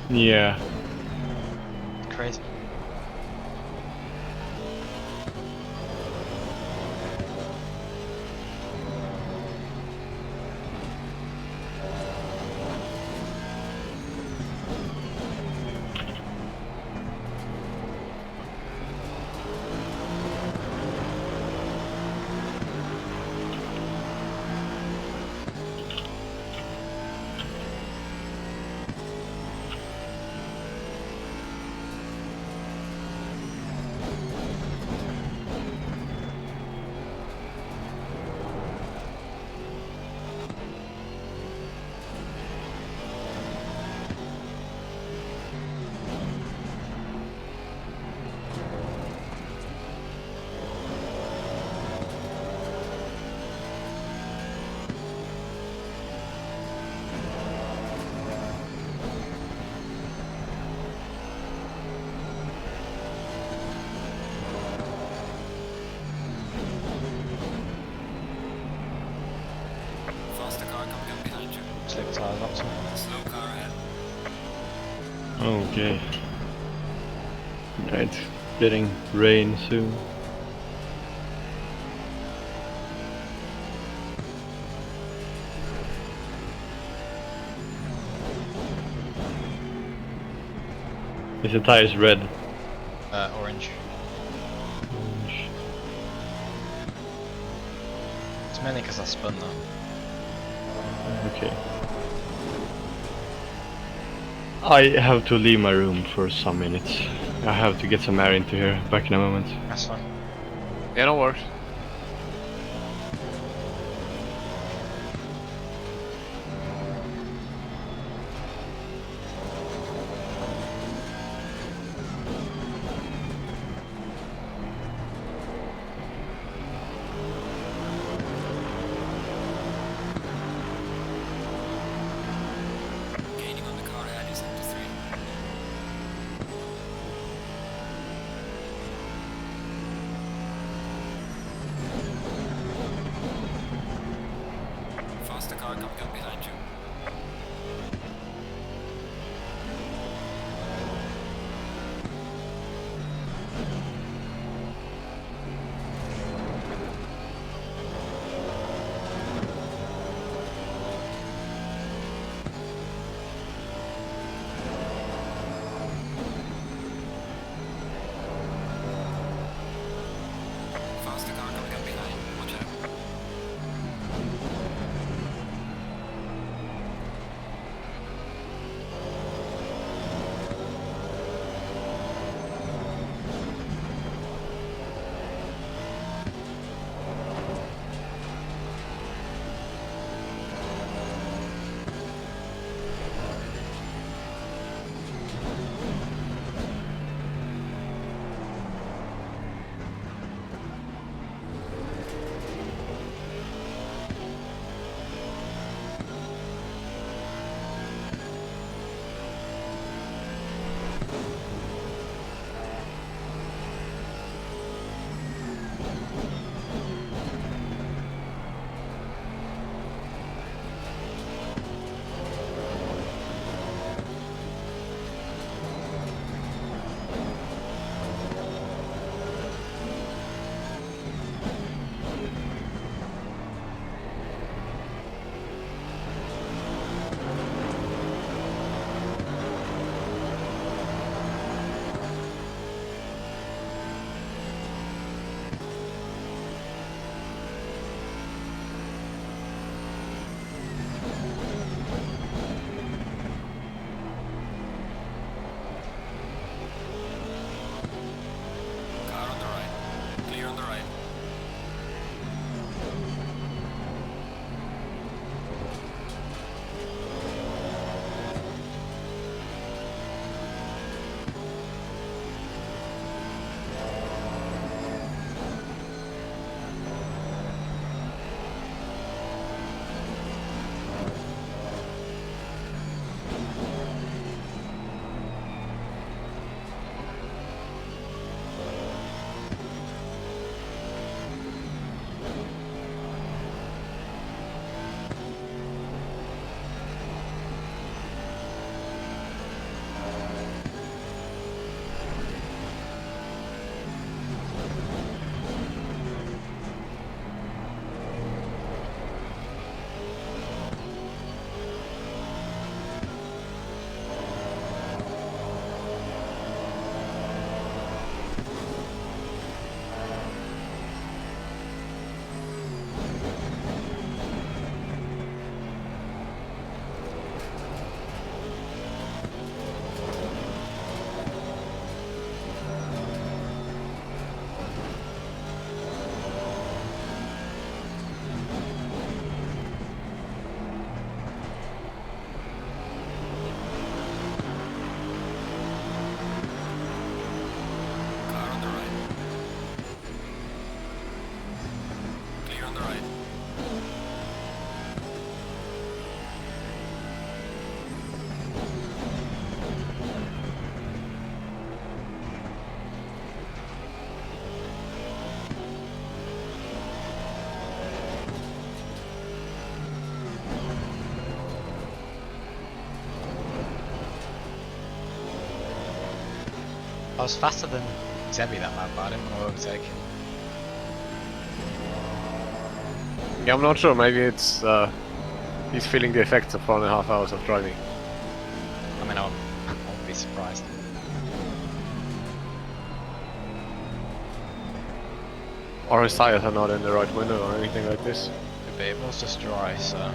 Yeah. It's crazy. Okay. Yeah, it's getting rain soon. Is the tires red? Orange. It's mainly because I spun though. Okay. I have to leave my room for some minutes. I have to get some air into here. Back in a moment. That's fine. Yeah, no worries. Gaining on the car ahead is up to 3. I was faster than Zebby that lap, but I didn't want to overtake him. Yeah, I'm not sure. Maybe it's he's feeling the effects of 4.5 hours of driving. I mean, I won't be surprised. Or his tires are not in the right window or anything like this. Could be. It was just dry, so.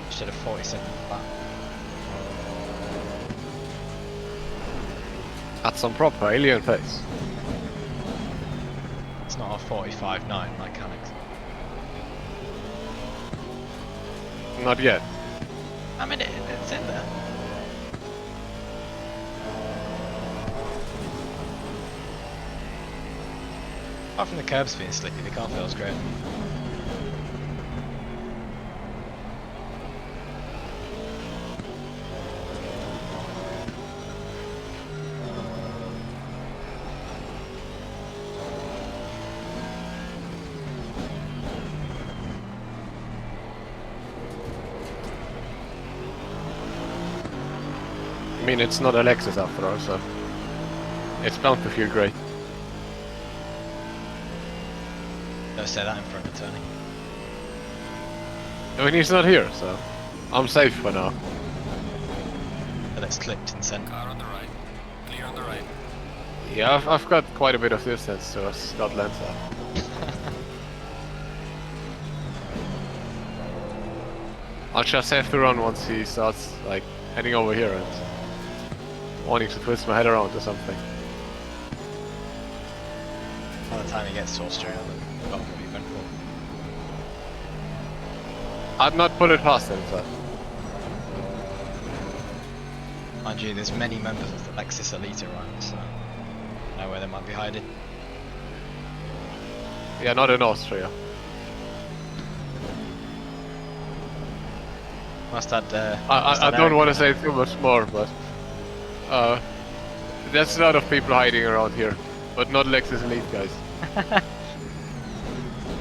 Instead of 47 lap. At some proper alien pace. It's not a 45.9 like Alex. Not yet. I mean, it's in there. Apart from the curbs being slippy, the car feels great. I mean, it's not a Lexus after all, so it's bound to feel great. Don't say that in front of Tony. I mean, he's not here, so I'm safe for now. But it's clipped and sent. Car on the right. Clear on the right. Yeah, I've got quite a bit of distance to Scotland, so I'll just have to run once he starts like heading over here and wanting to twist my head around or something. By the time he gets to Australia, the bottom will be eventful. I'd not put it past him, so Mind you, there's many members of the Lexus Elite around, so I know where they might be hiding. yeah, not in Austria. Must add. I don't want to say too much more, but there's a lot of people hiding around here, but not Lexus Elite guys.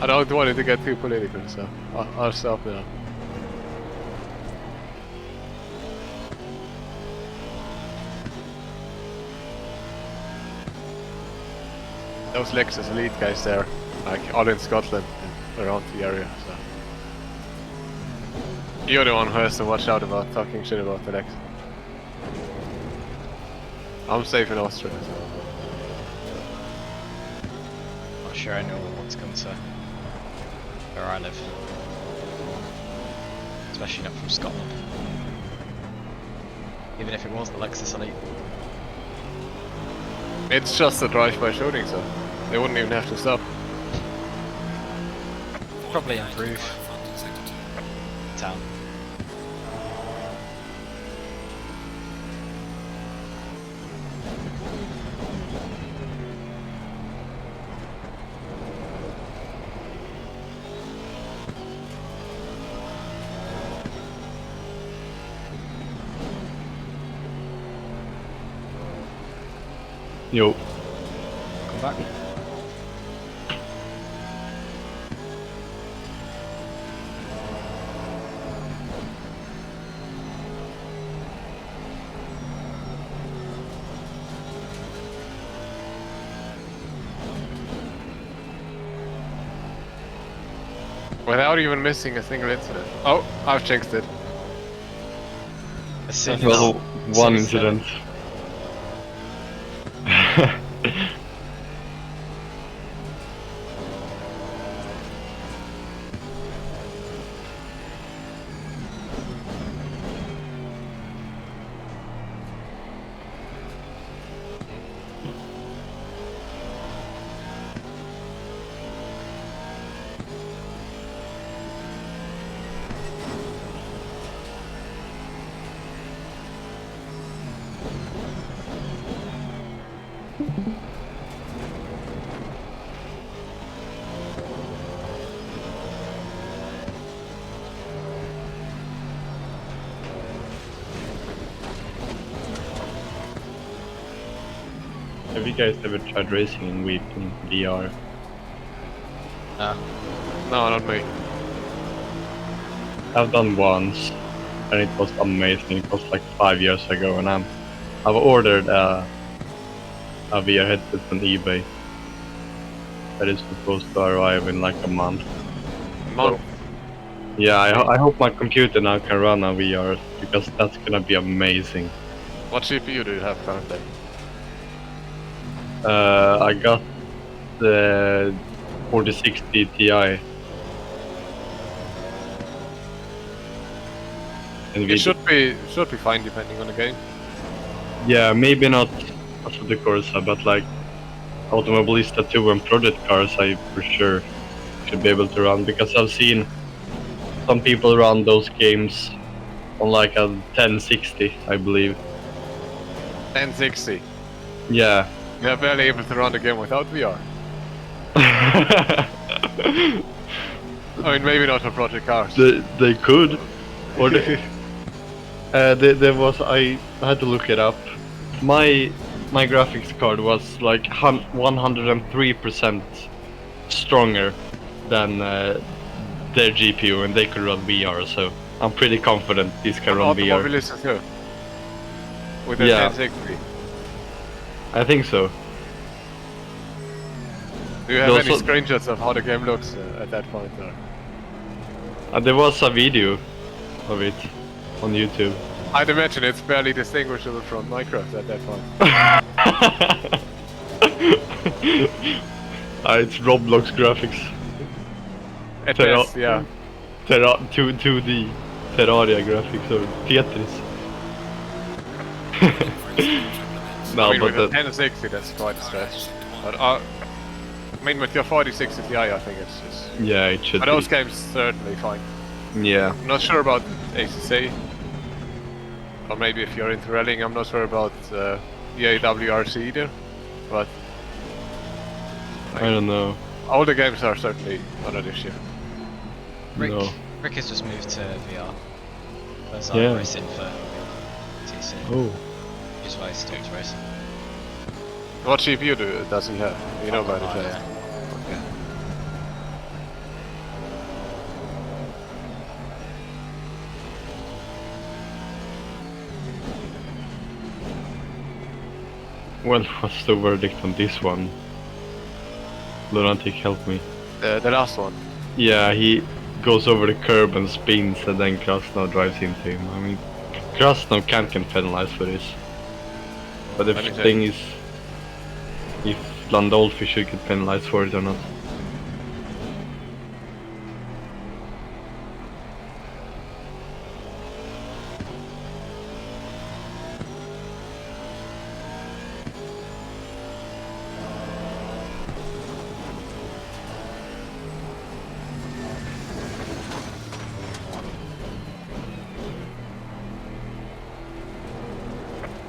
I don't want it to get too political, so I'll stop now. Those Lexus Elite guys there, like all in Scotland and around the area, so. You're the one who has to watch out about talking shit about the Lexus. I'm safe in Austria, so. Not sure I know what's come to where I live. Especially not from Scotland. Even if it was the Lexus Elite. It's just a drive-by shooting, so they wouldn't even have to stop. Probably 49 to improve. drive front in sector 2. Town. Yo. Come back. Without even missing a single incident. Oh, I've jinxed it. As soon Well, as one as soon as incident. Have you guys ever tried racing in VR? No. No, not me. I've done once, and it was amazing. It was like 5 years ago, and I've ordered a VR headset on eBay that is supposed to arrive in like a month. Month. Yeah, I hope my computer now can run on VR because that's gonna be amazing. What CPU do you have currently? I got the 4060 Ti. It should be fine depending on the game. Yeah, maybe not for the Corsa, but like Automobilista 2 and Project Cars, I for sure should be able to run because I've seen some people run those games on like a 1060, I believe. 1060. Yeah. You're barely able to run the game without VR. I mean, maybe not for Project Cars. They could, or there was I had to look it up. My graphics card was like 103% stronger than their GPU, and they could run VR. So I'm pretty confident this can run VR. Automobilista too. With a Yeah. 1060. I think so. Do you have Those any are- screenshots of how the game looks at that point? Or? There was a video of it on YouTube. I'd imagine it's barely distinguishable from Minecraft at that point. It's Roblox graphics. At Terra- best, yeah. 2D Terraria graphics or Tetris. No, I mean, but with a 1060, that's quite a stretch. But I mean, with your 4060 Ti, I think it's yeah, it should but be. those games certainly fine. Yeah. I'm not sure about ACC. Or maybe if you're into rallying, I'm not sure about EAWRC either. But I don't know. all the games are certainly not an issue. Rick, No. Rick has just moved to VR. That's Yeah. racing for TC, Oh. which is why he stopped racing. What CPU does he have? You know about it, Oh, yeah. yeah. Well, what's the verdict on this one? Lunatic, help me. The last one. Yeah, he goes over the curb and spins, and then Krasnov drives into him. I mean, Krasnov can't get penalized for this. But the Let me thing is, if Landolfi should get penalized for it or not.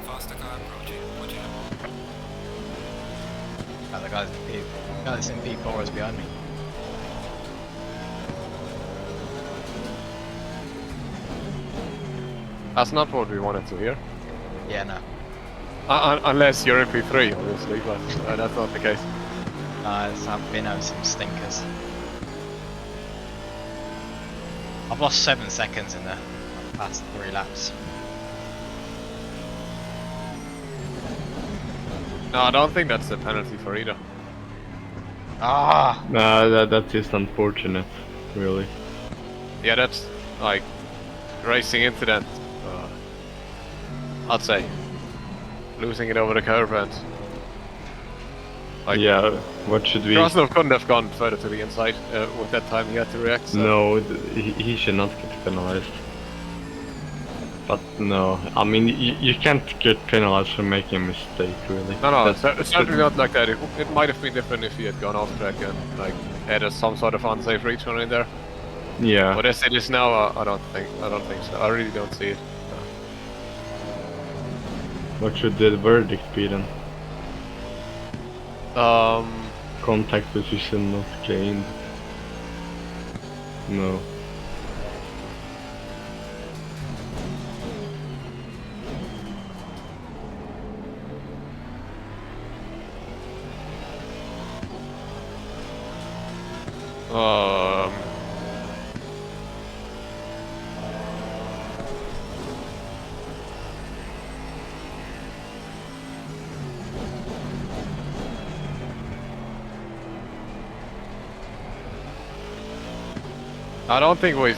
Faster car approaching. Watch out. The guy that's in P4 is behind me. That's not what we wanted to hear. Yeah, no. Unless you're in P3, obviously, but that's not the case. I've been over some stinkers. I've lost 7 seconds in the past 3 laps. No, I don't think that's a penalty for either. Ah! Nah, that's just unfortunate, really. Yeah, that's like racing incident. I'd say losing it over the curb and like Yeah, what should we... Krasnov couldn't have gone further to the inside with that time he had to react. So. No, he should not get penalized. But no, I mean, you can't get penalized for making a mistake, really. No, That's- it's certainly not like that. It might have been different if he had gone off track and like had some sort of unsafe reach on in there. Yeah. But as it is now, I don't think so. I really don't see it. What should the verdict be then? Contact position not gained. No. I don't think we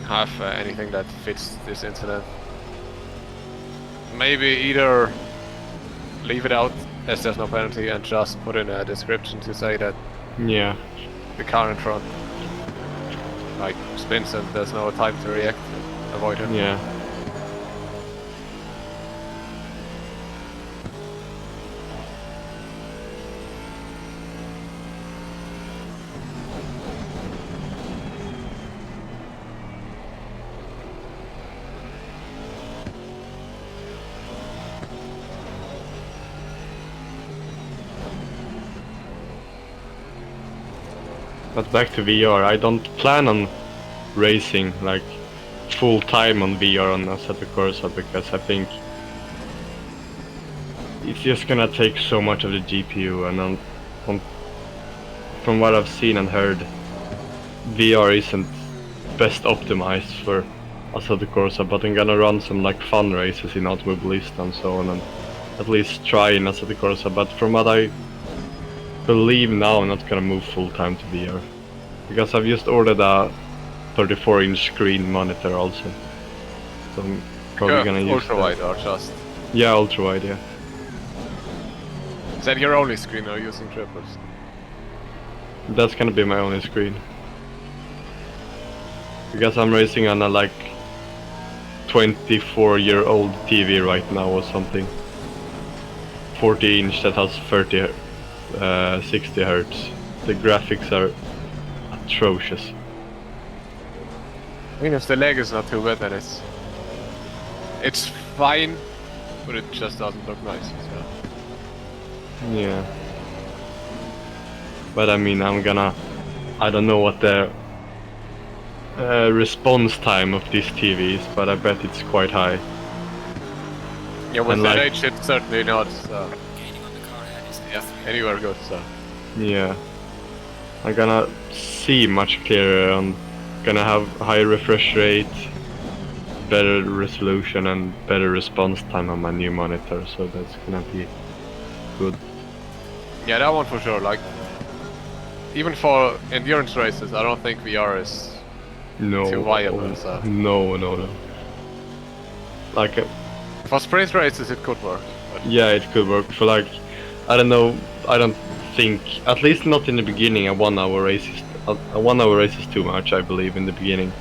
have anything that fits this incident. Maybe either leave it out as there's no penalty and just put in a description to say that Yeah. the car in front like spins and there's no time to react. Avoid it. Yeah. But back to VR, I don't plan on racing like full time on VR on Assetto Corsa because I think it's just gonna take so much of the GPU, and from what I've seen and heard, VR isn't best optimized for Assetto Corsa, but I'm gonna run some like fun races in Automobilista and so on, and at least try in Assetto Corsa, but from what I believe now I'm not gonna move full time to VR because I've just ordered a 34-inch screen monitor also, so I'm probably gonna use ultra wide or just. Yeah, ultra wide. Yeah, Is that your only screen or using triples? that's gonna be my only screen because I'm racing on a like 24-year-old TV right now or something, 40-inch that has 60 hertz. The graphics are atrocious. I mean, if the leg is not too bad, then it's fine, but it just doesn't look nice. So. Yeah. But I mean, I don't know what the response time of this TV is, but I bet it's quite high. Yeah, with And that like- age, it's certainly not Gaining on the car head is anywhere good. So. Yeah. I'm gonna see much clearer and gonna have high refresh rate, better resolution and better response time on my new monitor, so that's gonna be good. Yeah, that one for sure. Like, even for endurance races, I don't think VR is No. too viable. So. No. Like, For sprint races, it could work. But yeah, it could work for like, I don't know, I don't think, at least not in the beginning, a 1 hour race is too much, I believe, in the beginning.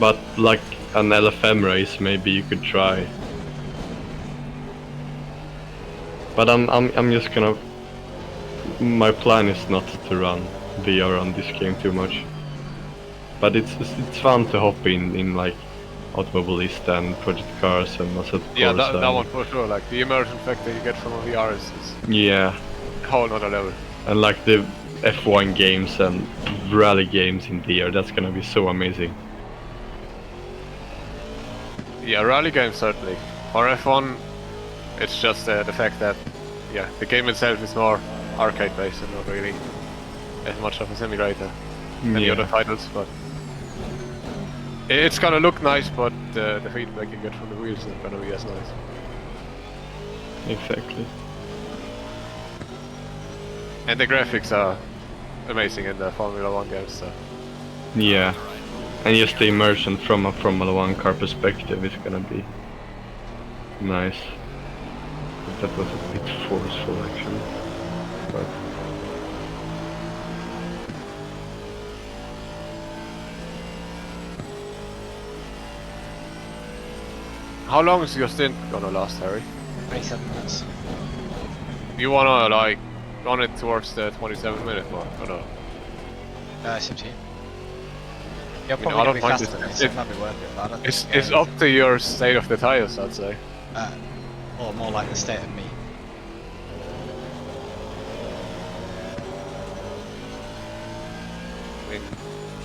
But like an LFM race, maybe you could try. But I'm just gonna, my plan is not to run VR on this game too much. But it's fun to hop in like Automobilista and Project Cars and Assetto Corsa. yeah, that one for sure. Like the immersion factor you get from a VR is Yeah. a whole nother level. And like the F1 games and rally games in VR, that's gonna be so amazing. Yeah, rally games certainly. For F1, it's just the fact that the game itself is more arcade based and not really as much of a simulator than the other titles. But it's gonna look nice, but the feedback you get from the wheels isn't gonna be as nice. Exactly. And the graphics are amazing in the Formula 1 games. So. Yeah. And just the immersion from a Formula 1 car perspective is gonna be nice. But that was a bit forceful actually. But How long is your stint gonna last, Harry? 27 minutes. You wanna like run it towards the 27-minute mark or no? It's up to you. You're You know, probably I gonna be don't mind faster it. than me, so it might be worth it. But I don't It's think, up to your state of the tires, I'd say. or more like the state of me. I mean,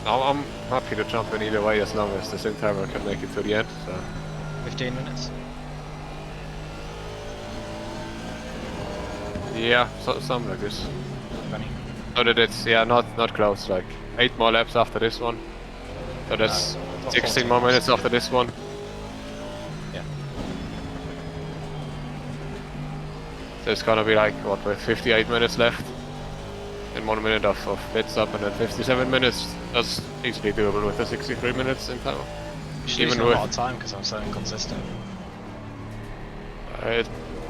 I'm happy to jump in either way as long as the sim timer can make it to the end. So 15 minutes. yeah, something like this. 20. So that it's not close. Like 8 more laps after this one. So that's Not 16 40 more minutes. minutes after this one. Yeah. So it's gonna be like what, with 58 minutes left. and 1 minute of pit stop, and then 57 minutes. That's easily doable with the 63 minutes in time. Just Even losing a with- lot of time because I'm so inconsistent.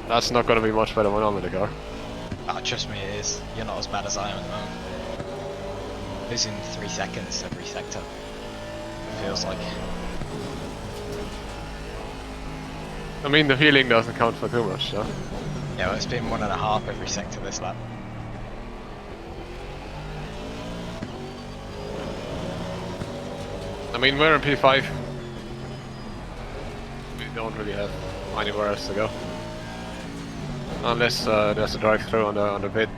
That's not going to be much better when I'm in the car. Trust me, it is. You're not as bad as I am at the moment. Losing 3 seconds every sector. It feels like. I mean, the healing doesn't count for too much, so. Yeah, well, it's been 1.5 every sector this lap. I mean, we're in P5. We don't really have anywhere else to go. Unless there's a drive-through on the pit.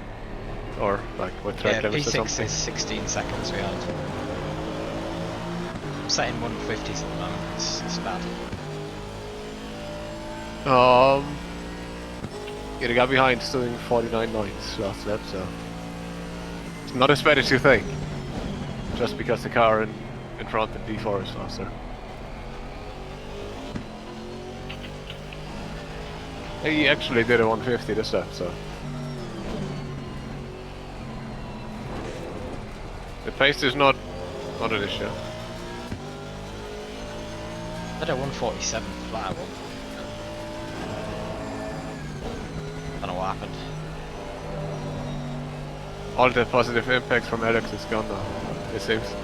Or, like, with track Yeah, limits or P6 something. is 16 seconds behind. I'm setting 150s at the moment, it's bad. Yeah, the guy behind is doing 49.9 last lap, so it's not as bad as you think. Just because the car in front of D4 is faster. He actually did a 150 this lap, so the pace is not an issue. I did a 147 flat. Don't know what happened. All the positive impact from Alex is gone now, it seems.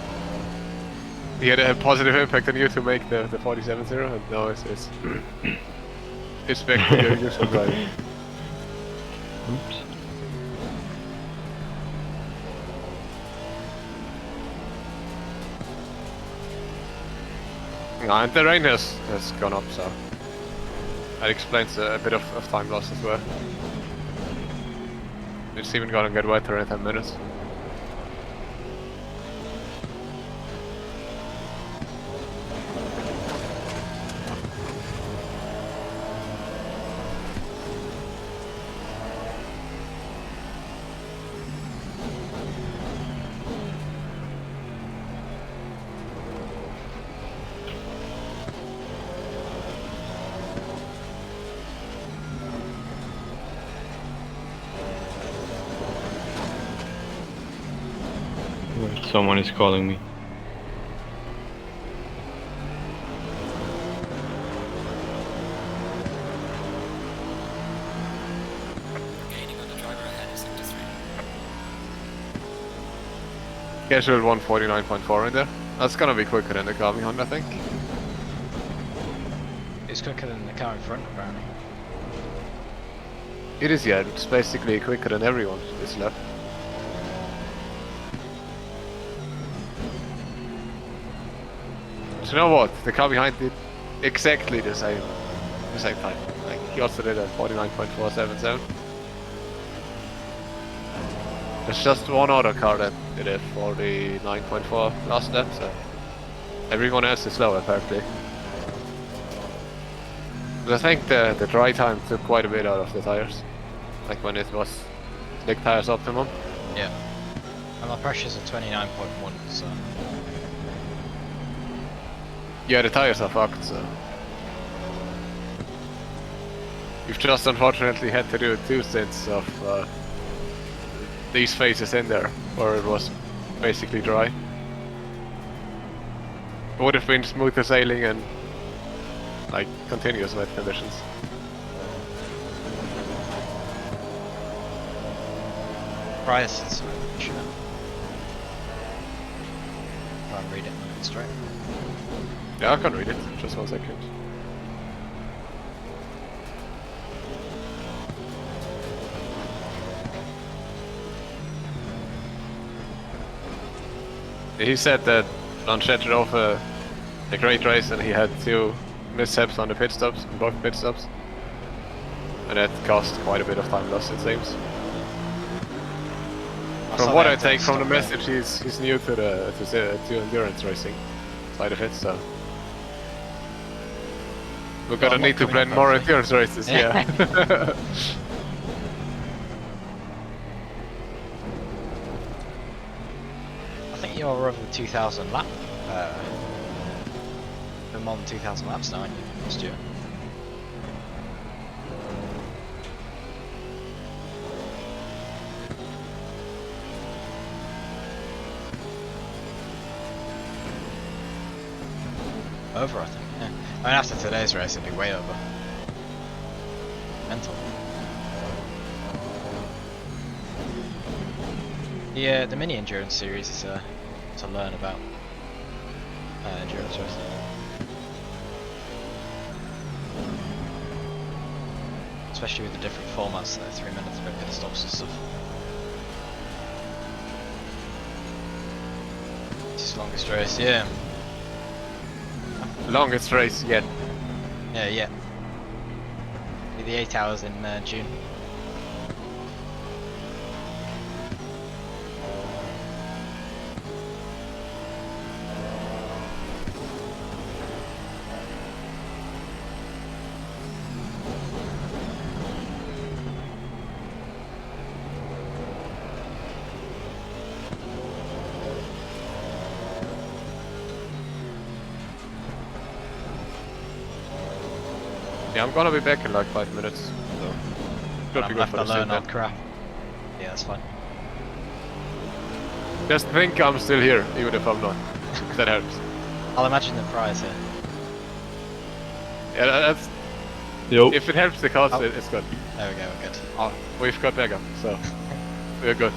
He had a positive impact on you to make the 47-0, and now it's back to your usual driving. Oops. Yeah, and the rain has gone up, so that explains a bit of time loss as well. It's even gonna get wetter in 10 minutes. Wait, someone is calling me. Gaining on the driver ahead is sector 3. Casual 149.4 in there. That's gonna be quicker than the car behind, I think. It's quicker than the car in front, apparently. It is, yeah. It's basically quicker than everyone this lap. So you know what? The car behind did exactly the same time. Like he also did a 49.477. There's just one other car that did a 49.4 last lap, so everyone else is slow apparently. But I think the dry time took quite a bit out of the tires. Like when it was slick tires optimum. Yeah. And my pressures are 29.1, so. Yeah, the tires are fucked, so. You've just unfortunately had to do 2 stints of these phases in there, where it was basically dry. It would have been smoother sailing and like continuous wet conditions. Price is sure. Try and read it when it's straight. Yeah, I can read it. Just 1 second. He said that Lanchet drove a great race and he had 2 mishaps on the pit stops, on both pit stops. And that cost quite a bit of time loss, it seems. From what I take from the message, he's new to to endurance racing side of it, so we're Well, gonna I'm need not to coming plan up, more hopefully. endurance races, yeah. I think you're over the 2,000 lap. You're more than 2,000 laps now, aren't you? Last year. over, I think. Yeah. I mean, after today's race, it'd be way over. Mental. The mini endurance series is to learn about endurance racing. Especially with the different formats, like 3 minutes for pit stops and stuff. It's his longest race, yeah. Longest race yet. Yeah. Be the 8 hours in June. Yeah, I'm gonna be back in like 5 minutes. So But should I'm be good left for the alone same on time. crap. Yeah, that's fine. Just think I'm still here, even if I'm not. That helps. I'll imagine the prize here. Yeah, that's. Yo. If it helps the cause, Oh. it's good. There we go, we're good. Oh, we've got backup, so we're good.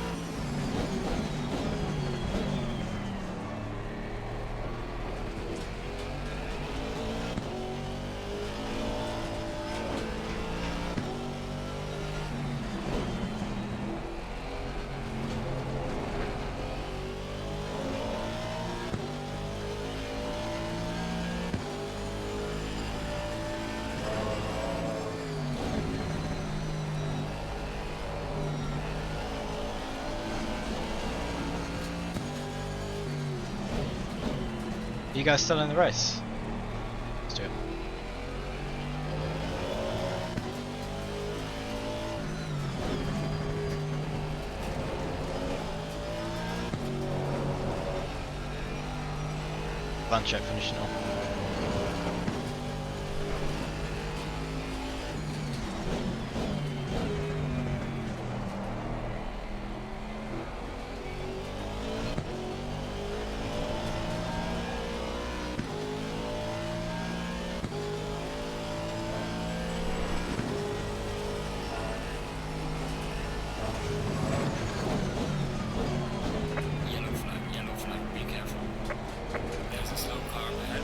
You guys still in the race? Let's do it. Van check finish now. Yellow flag, be careful. There's a slow car ahead.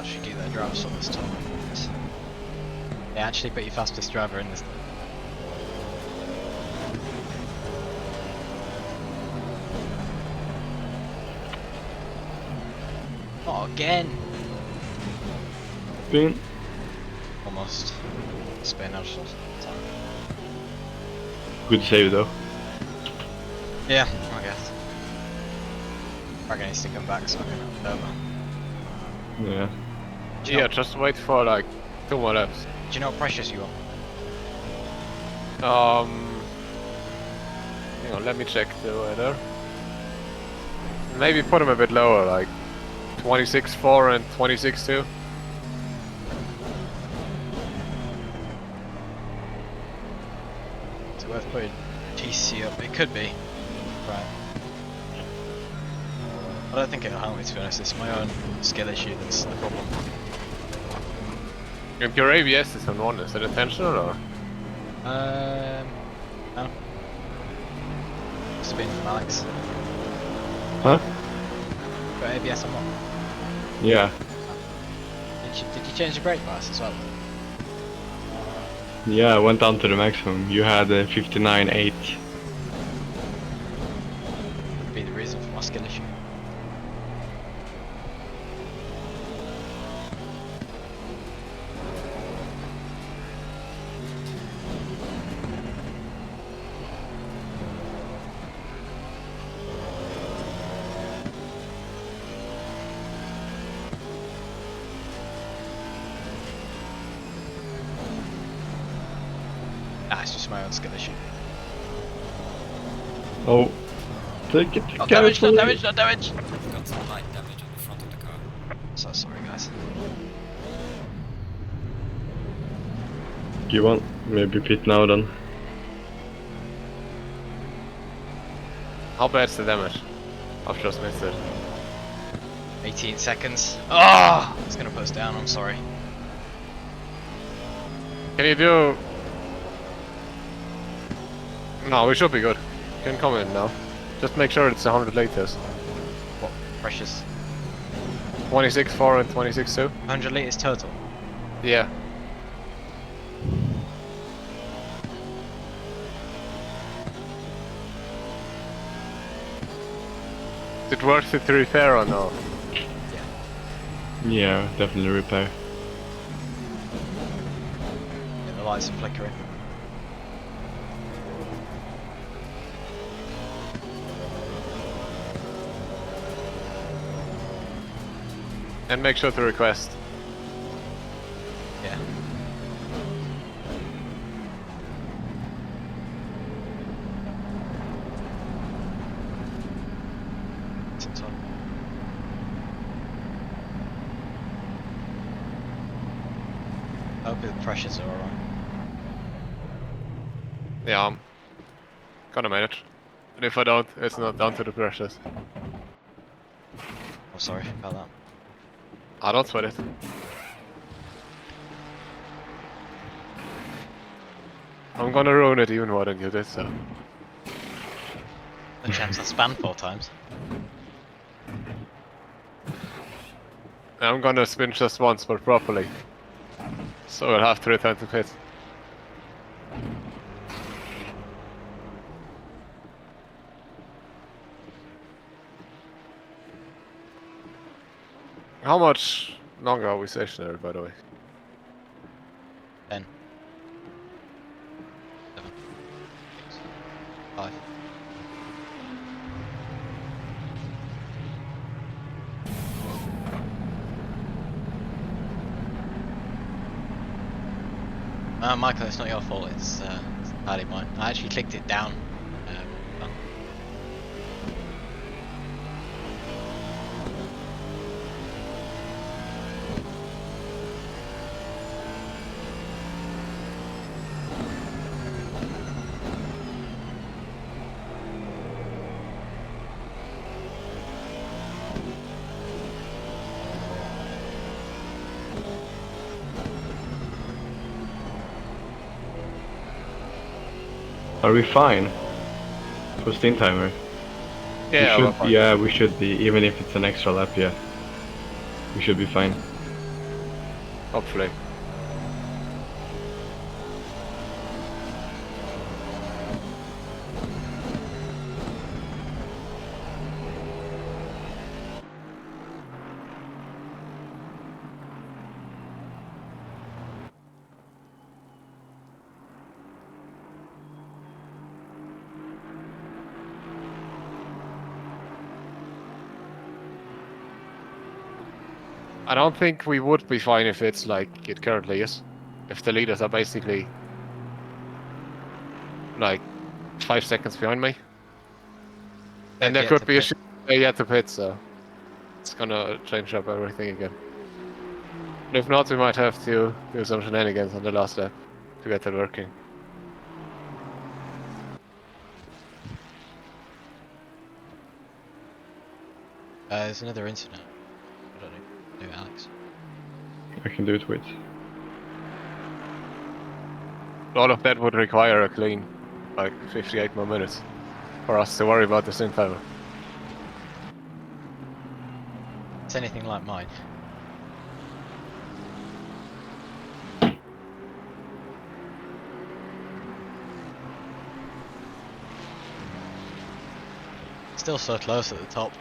should get their drivers on this time. Yeah, actually put your fastest driver in this time. Not again! Spin. Almost. Spin out of time. Good save though. Yeah, I guess. Braga needs to come back so I can have it over. Yeah. Do you know, just wait for like 2 more laps. do you know what pressures you want? Hang on, let me check the weather. Maybe put them a bit lower, like 26.4 and 26.2. Is it worth putting TC up? It could be. Right. I don't think it'll help me, to be honest. It's my own skill issue that's the problem. If your ABS is on 1, is it intentional or? No. Spin from Alex. Huh? Got ABS on what? Yeah. Did you change the brake bias as well? Yeah, I went down to the maximum. You had 59.8. Could be the reason for my skill issue. Nah, it's just my own skill issue. Oh. Take it Not damage, not damage, not damage! I've got some light damage on the front of the car. So sorry, guys. You want maybe pit now then? How bad's the damage? I've just missed it. 18 seconds. Oh! It's gonna put us down, I'm sorry. Can you do... No, we should be good. You can come in now. Just make sure it's 100 liters. What? Precious. 26.4 and 26.2. 100 litres total. Yeah. Is it worth it to repair or no? Yeah, definitely repair. Yeah, the lights are flickering. And make sure to request. Yeah. It's on. I hope the pressures are alright. Yeah, I'm gonna manage. And if I don't, it's not down to the pressures. Oh, sorry about that. I don't sweat it. I'm gonna ruin it even more than you did, so. No chance I span 4 times. I'm gonna spin just once, but properly. So I'll have to return to pit. How much longer are we stationary, by the way? 10. 7. 6. 5. Michael, it's not your fault, it's entirely mine. I actually clicked it down. Done. Are we fine? For stint timer? Yeah, we we're should, fine. yeah, we should be, even if it's an extra lap, yeah. We should be fine. Hopefully. I don't think we would be fine if it's like it currently is. If the leaders are basically like 5 seconds behind me. And there Yet could to be a pit. yet to pit, so it's gonna change up everything again. And if not, we might have to do some shenanigans on the last lap to get it working. There's another incident. I don't know. Do it, Alex. I can do it with. All of that would require a clean, like 58 more minutes for us to worry about the sync timer. It's anything like mine. Still so close at the top.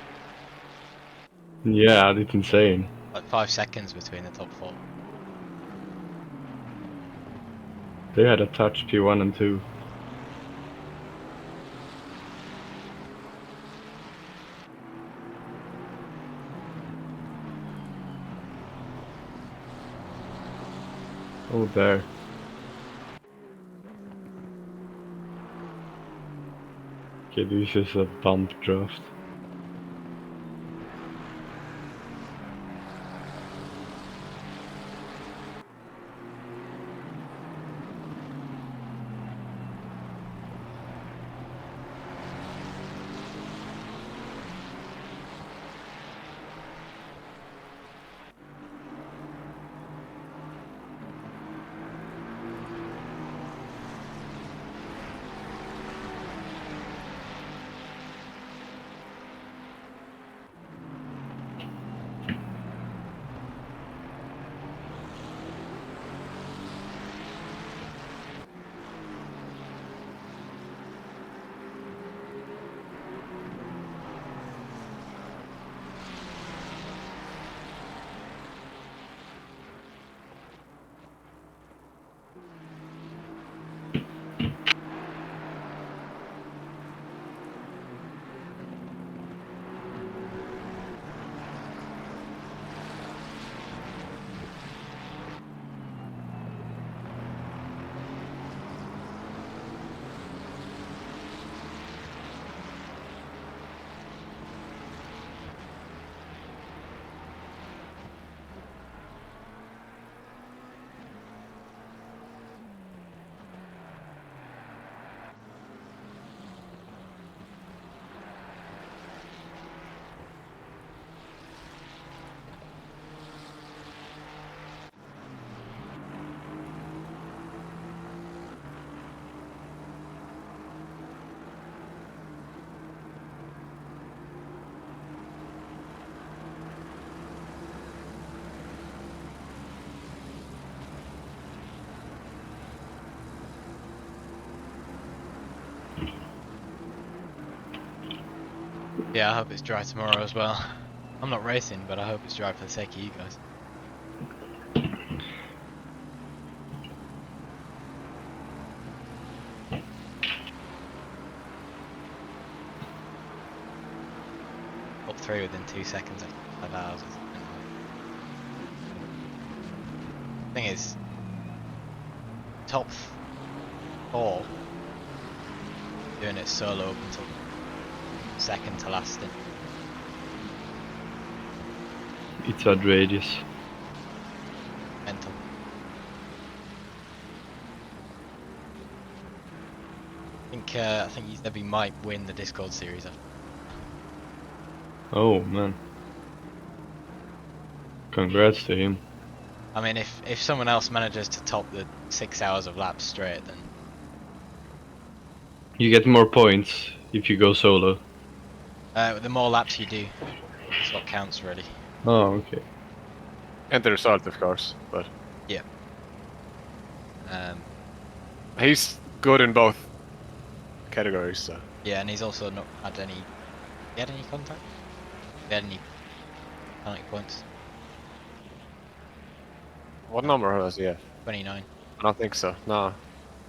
Yeah, it's insane. Like 5 seconds between the top 4. They had a touch P1 and 2. Oh, there. Okay, this is a bump draft. Yeah, I hope it's dry tomorrow as well. I'm not racing, but I hope it's dry for the sake of you guys. Top 3 within 2 seconds after 5 hours. Thing is, top 4 doing it solo up until second to last in. It's outrageous. Mental. I think Easy might win the Discord series after. Oh man. Congrats to him. I mean, if someone else manages to top the 6 hours of laps straight, then You get more points if you go solo. the more laps you do, that's what counts really. Oh, okay. And the result, of course. But Um, he's good in both categories. So yeah, and he's also not had any. He had any contact? He had any penalty points? what number does he have? 29. I don't think so. No,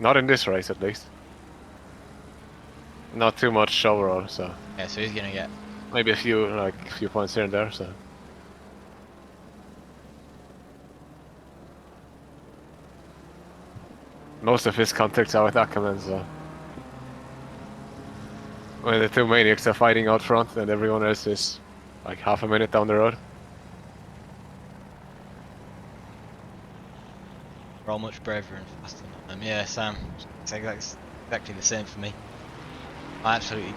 not in this race at least. Not too much overall. So Yeah, so he's gonna get. maybe a few points here and there. So most of his contacts are with Ackerman. So when the two maniacs are fighting out front, and everyone else is like half a minute down the road. We're all much braver and faster than them. Yeah, Sam. It's exactly the same for me. I absolutely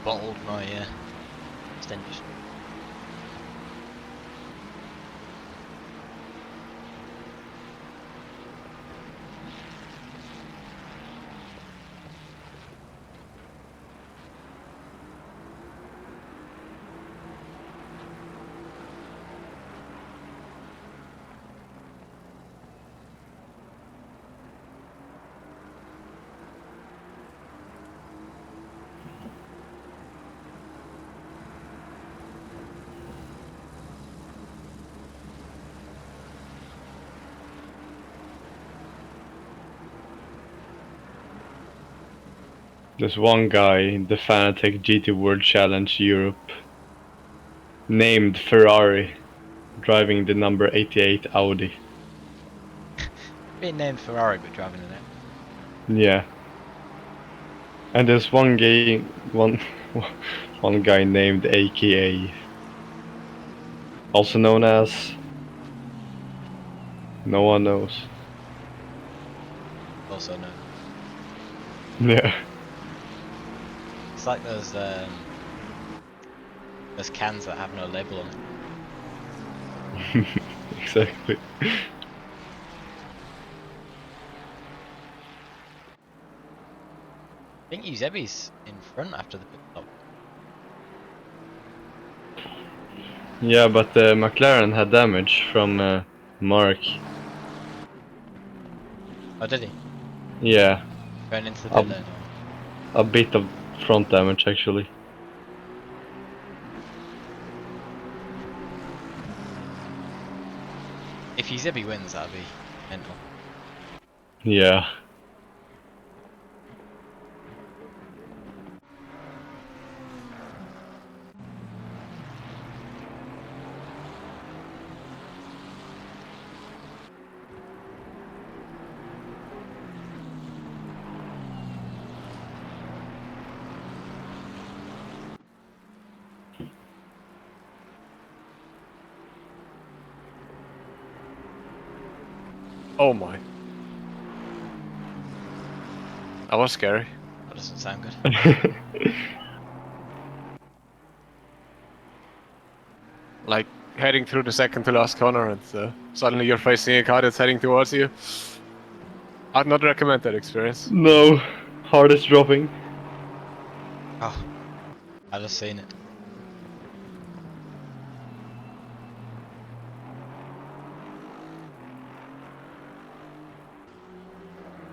bottled my extension. There's one guy in the Fanatec GT World Challenge Europe named Ferrari, driving the number 88 Audi. Being named Ferrari but driving an Yeah. And there's one one guy named AKA, also known as no one knows. also no. Yeah. It's like those cans that have no label on it. Exactly. I think Eusebi's in front after the pit stop. Yeah, but McLaren had damage from Mark. Oh, did he? Yeah, Going into the pit lane? Or... a bit of front damage actually. If Eusebi wins, that'd be mental. Yeah. Oh my. That was scary. That doesn't sound good. Like heading through the second to last corner, and suddenly you're facing a car that's heading towards you. I'd not recommend that experience. No, heart is dropping. Oh, I just seen it.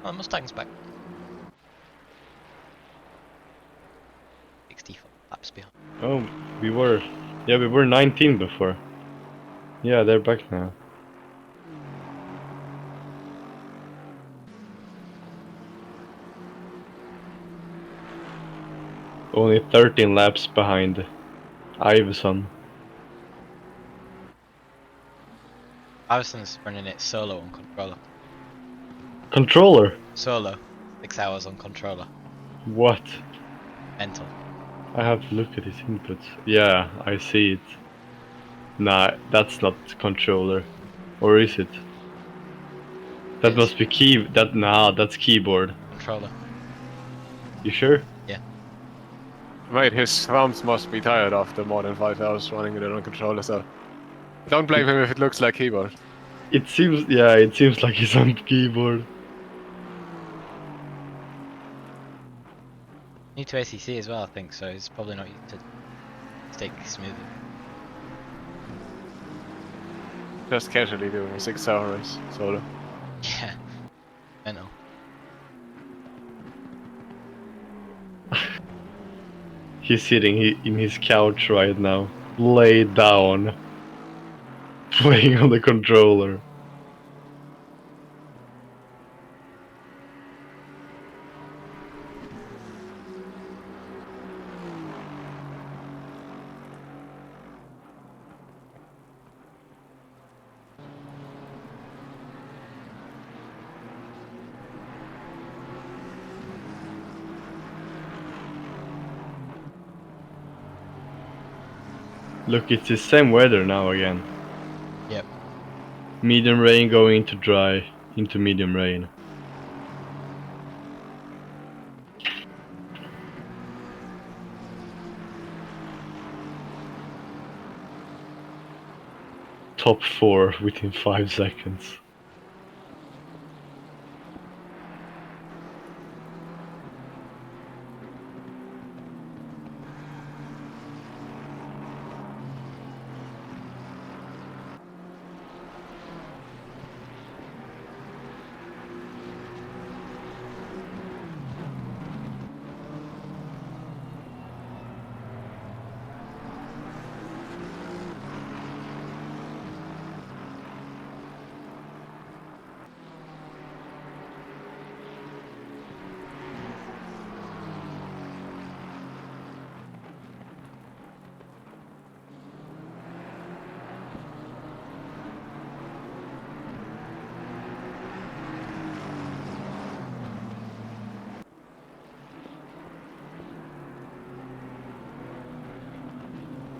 Oh, the Mustang's back. 65 laps behind. Oh, we were 19 before. Yeah, they're back now. Only 13 laps behind Iveson. Iverson's running it solo on controller. Controller? Solo. 6 hours on controller. What? Mental. I have to look at his inputs. Yeah, I see it. Nah, that's not controller. Or is it? That Yes. must be that's keyboard. Controller. You sure? Yeah. Mate, his thumbs must be tired after more than 5 hours running it on controller, so don't blame him if it looks like keyboard. It seems like he's on keyboard. New to ACC as well, I think, so he's probably not used to stick smoothly. just casually doing a 6-hour race solo. Yeah, mental. He's sitting in his couch right now, laid down, playing on the controller. Look, it's the same weather now again. Yep. Medium rain going into dry, into medium rain. Top 4 within 5 seconds.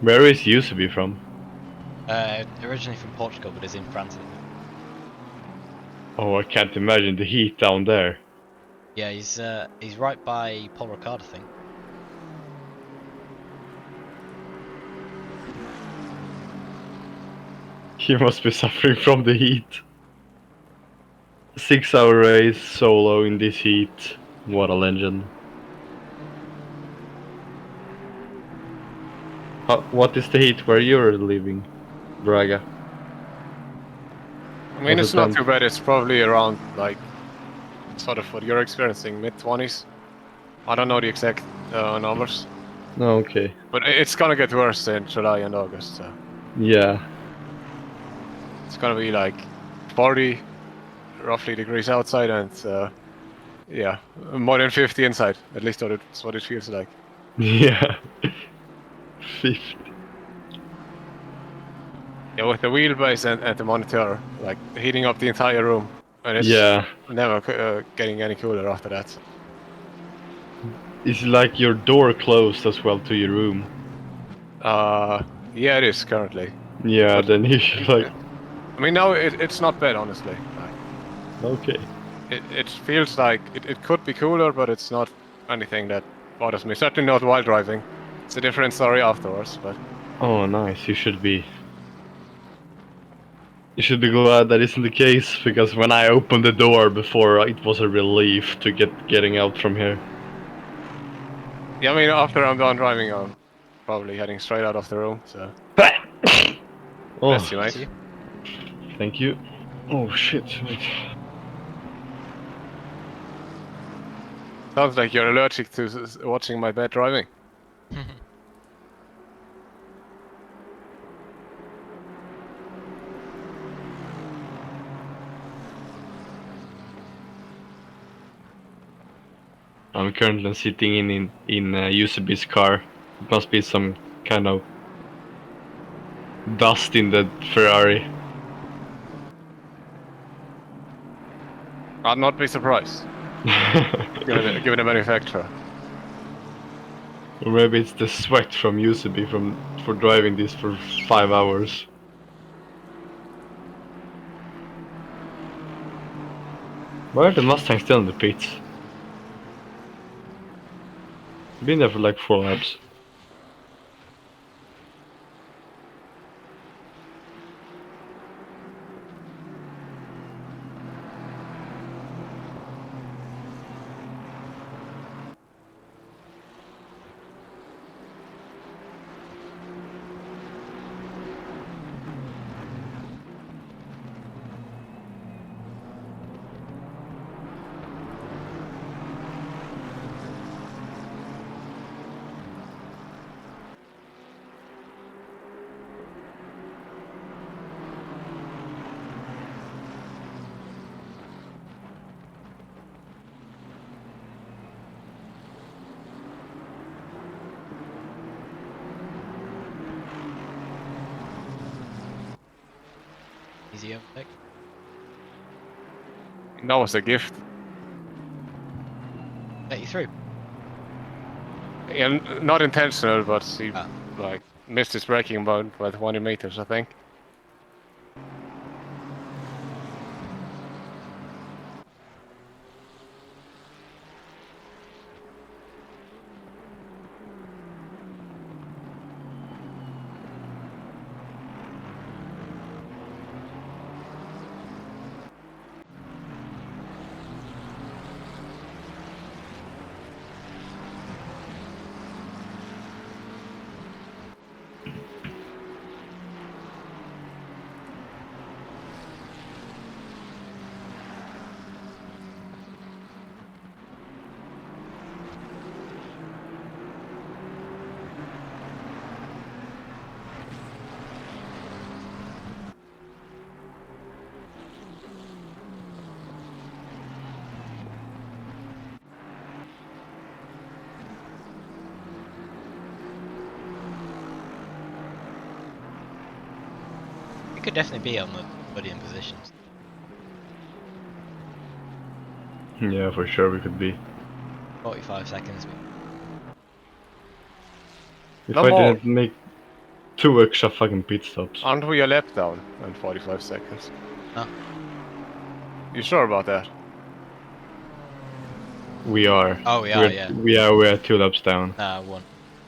Where is Yusubi from? Originally from Portugal, but is in France at the moment. Oh, I can't imagine the heat down there. Yeah, he's right by Paul Ricard, I think. He must be suffering from the heat. 6-hour race, solo in this heat. What a legend. What is the heat where you're living, Braga? I mean, Was it's it not on- too bad. It's probably around like sort of what you're experiencing, mid-20s. I don't know the exact numbers, Oh, okay. but it's gonna get worse in July and August. So Yeah. it's gonna be like 40 roughly degrees outside and yeah, more than 50 inside. At least that's what it feels like. Yeah. 50. Yeah, with the wheelbase and the monitor, like heating up the entire room, and it's Yeah. never getting any cooler after that. It's like your door closed as well to your room. Yeah, it is currently. Yeah, But then you should like... I mean, now it's not bad, honestly. Like, Okay. it feels like it could be cooler, but it's not anything that bothers me. Certainly not while driving. It's a different story afterwards, but Oh, nice. You should be... You should be glad that isn't the case, because when I opened the door before, it was a relief to getting out from here. yeah, I mean, after I'm done driving, I'm probably heading straight out of the room. So bless you, Oh, Bless mate. you. thank you. Oh shit, wait. Sounds like you're allergic to watching my bad driving. I'm currently sitting in Yusubi's car. It must be some kind of dust in the Ferrari. I'd not be surprised, given the manufacturer. Or maybe it's the sweat from Yusubi for driving this for 5 hours. Why are the Mustangs still in the pits? Been there for like 4 laps. Easy overtake. That was a gift. Let you through. Yeah, not intentional, but he Ah. like missed his braking by 20 meters, I think. We could definitely be on the podium positions. Yeah, for sure we could be. 45 seconds. If No I more. didn't make 2 extra fucking pit stops. Aren't we a lap down in 45 seconds? No. You sure about that? We are. Oh, we are, yeah. We are 2 laps down. Nah, 1.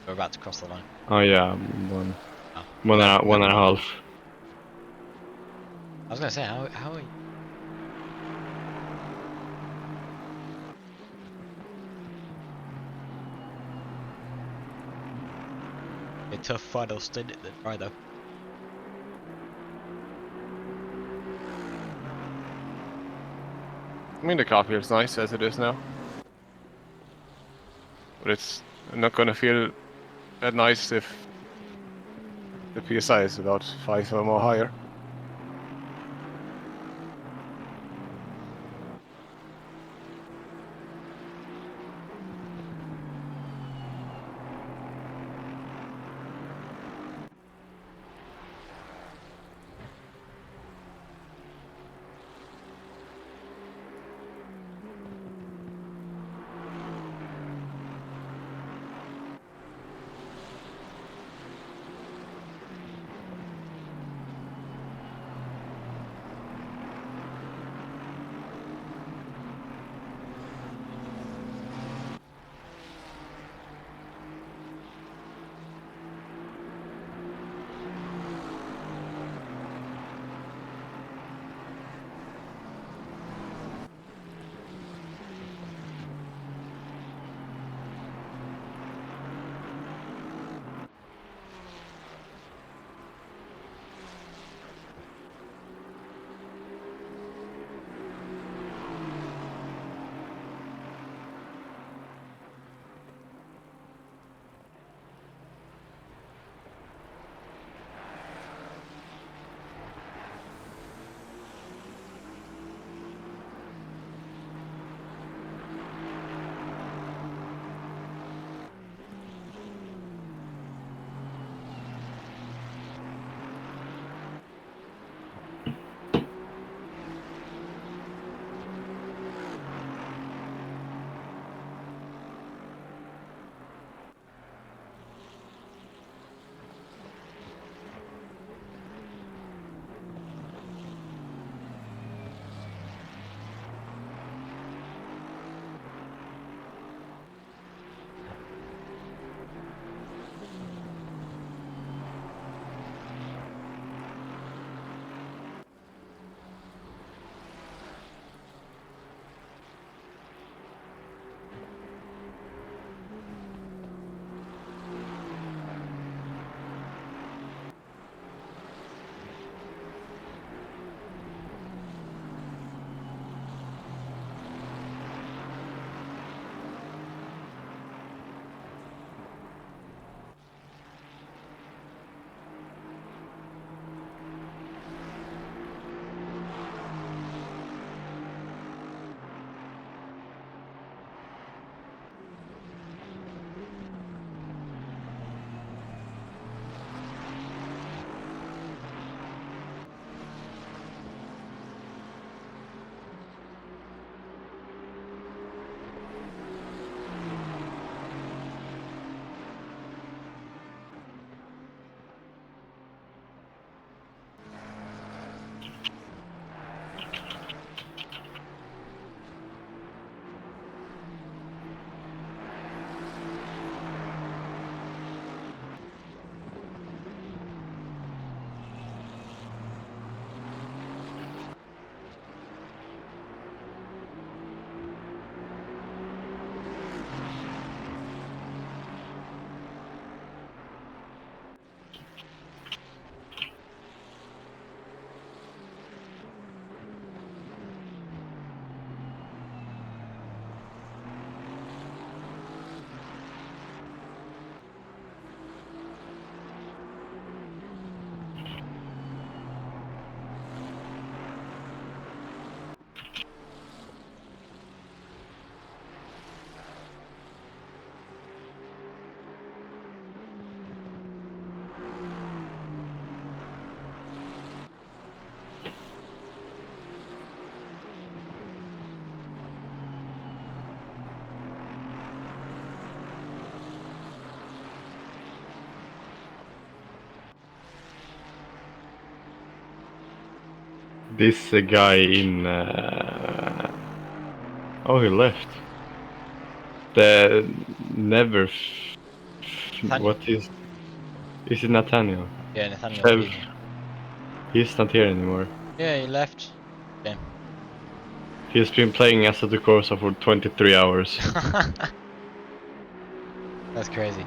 We're about to cross the line. Oh yeah, one. Oh. One No, and a half. I was gonna say, how are you? A tough final stint at the try though. I mean, the car feels nice as it is now. But it's not gonna feel that nice if the PSI is about 5 or more higher. this guy in. Oh, he left. The never. Nathaniel. What is? Is it Nathaniel? Yeah, Nathaniel's Fev. been here. He's not here anymore. Yeah, he left. Okay. He's been playing Assetto Corsa for 23 hours. That's crazy.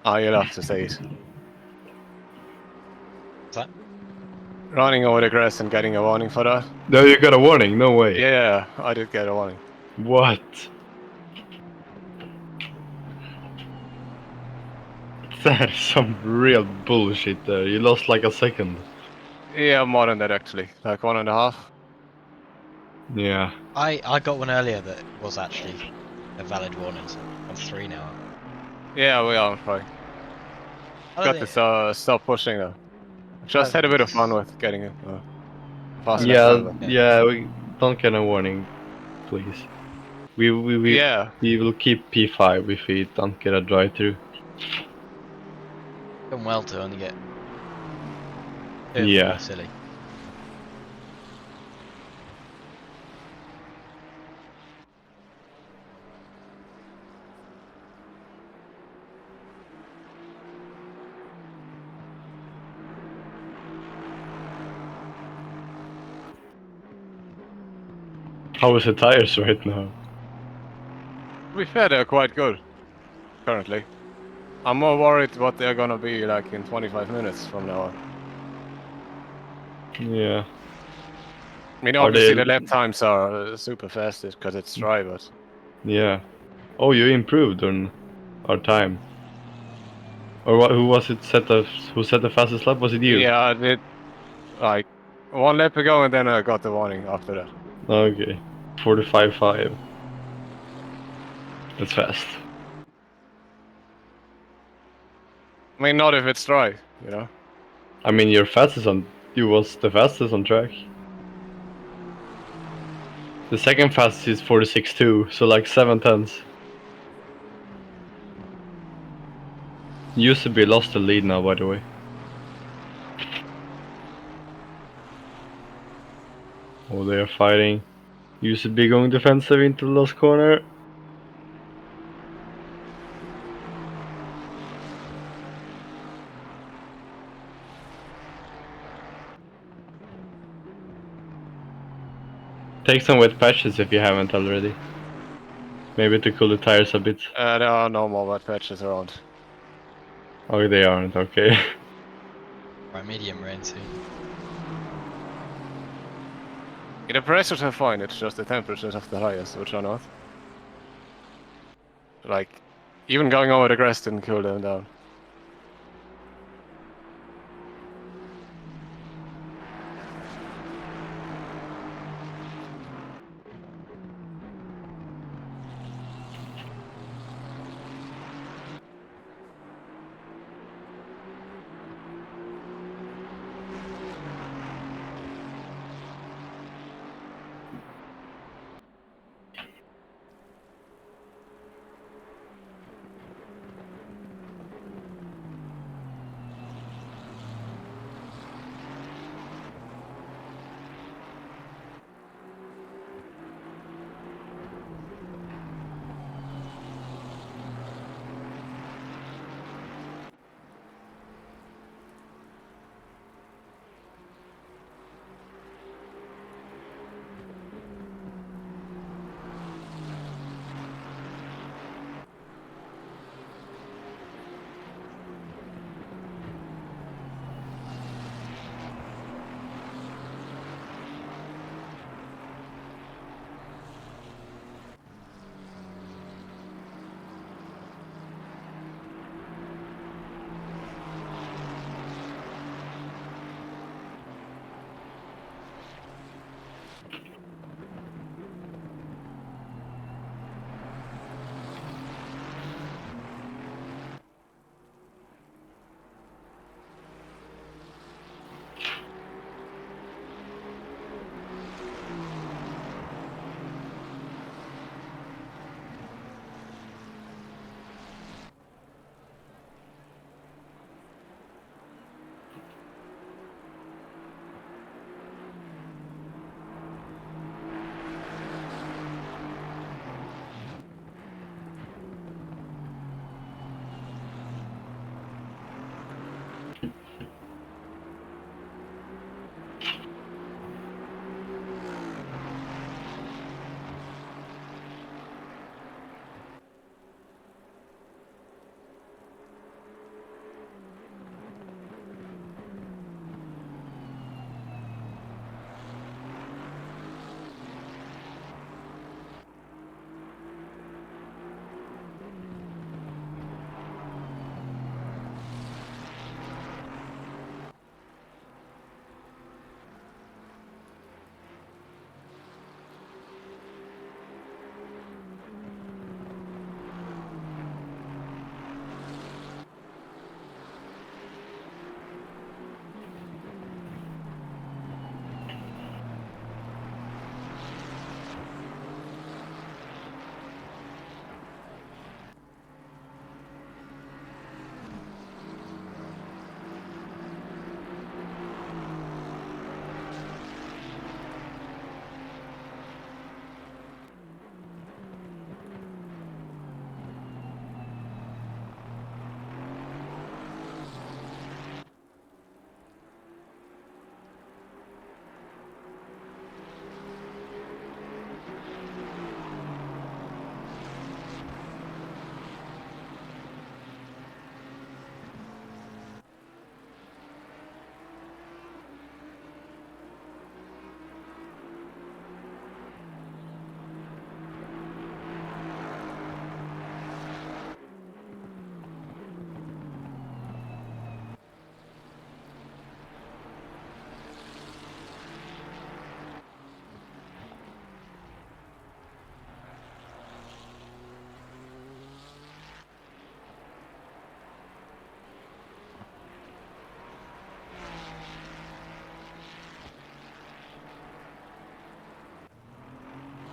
Oh, you'll have to say it. What's that? running over the grass and getting a warning for that. No, you got a warning. No way. Yeah, I did get a warning. What? That is some real bullshit there. You lost like a second. Yeah, more than that actually, like 1.5. Yeah. I got one earlier that was actually a valid warning, so I'm 3 now. Yeah, we are fine. I don't Got think, to stop pushing though. I Just don't had a think bit of it's- fun with getting a fast lap Yeah, time. But yeah, we don't get a warning, please. yeah, We will keep P5 if we don't get a drive-through. done well to only get 2 of them Yeah. were silly. How is the tires right now? to be fair, they're quite good currently. I'm more worried what they're gonna be like in 25 minutes from now on. Yeah. I mean, Are obviously they? the lap times are super fast because it's dry, but Yeah. Oh, you improved on our time. Or what? Who was it? Who set the fastest lap? Was it you? yeah, I did like 1 lap ago and then I got the warning after that. Okay. 45.5. That's fast. I mean, not if it's dry, you know. I mean, you're fastest on. You was the fastest on track. The second fastest is 46.2, so like 7 tenths. Used to be lost the lead now, by the way. Oh, they are fighting. Used to be going defensive into the last corner. Take some wet patches if you haven't already. Maybe to cool the tires a bit. There are no more wet patches around. Oh, they aren't, okay. Right, medium rain soon. The pressures are fine, it's just the temperatures of the tires which are not. Like, even going over the grass didn't cool them down.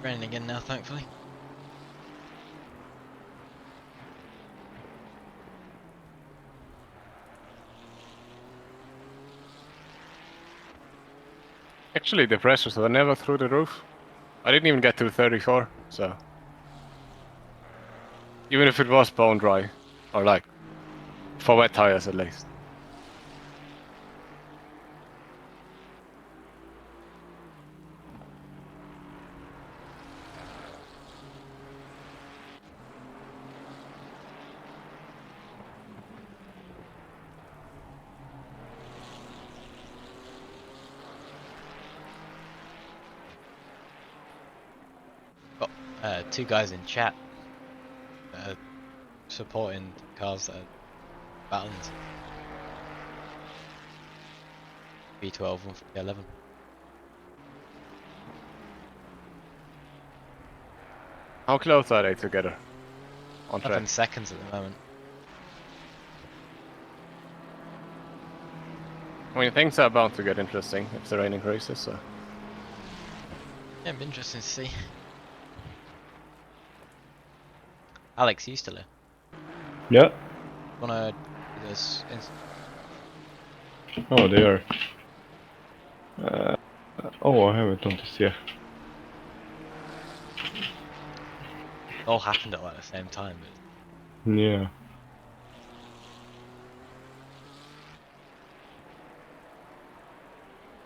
Raining again now, thankfully. Actually, the pressures were never through the roof. I didn't even get to 34, so... Even if it was bone dry, or like, for wet tires at least. Got two guys in chat supporting cars that are battling. V12 and V11. How close are they together? On track. 11 seconds at the moment. I mean, things are bound to get interesting if the rain increases, so... Yeah, it'd be interesting to see. Alex, you still here? Yeah. Wanna do this? Oh, they are. Oh, I haven't noticed. Yeah. It all happened at like the same time. But Yeah.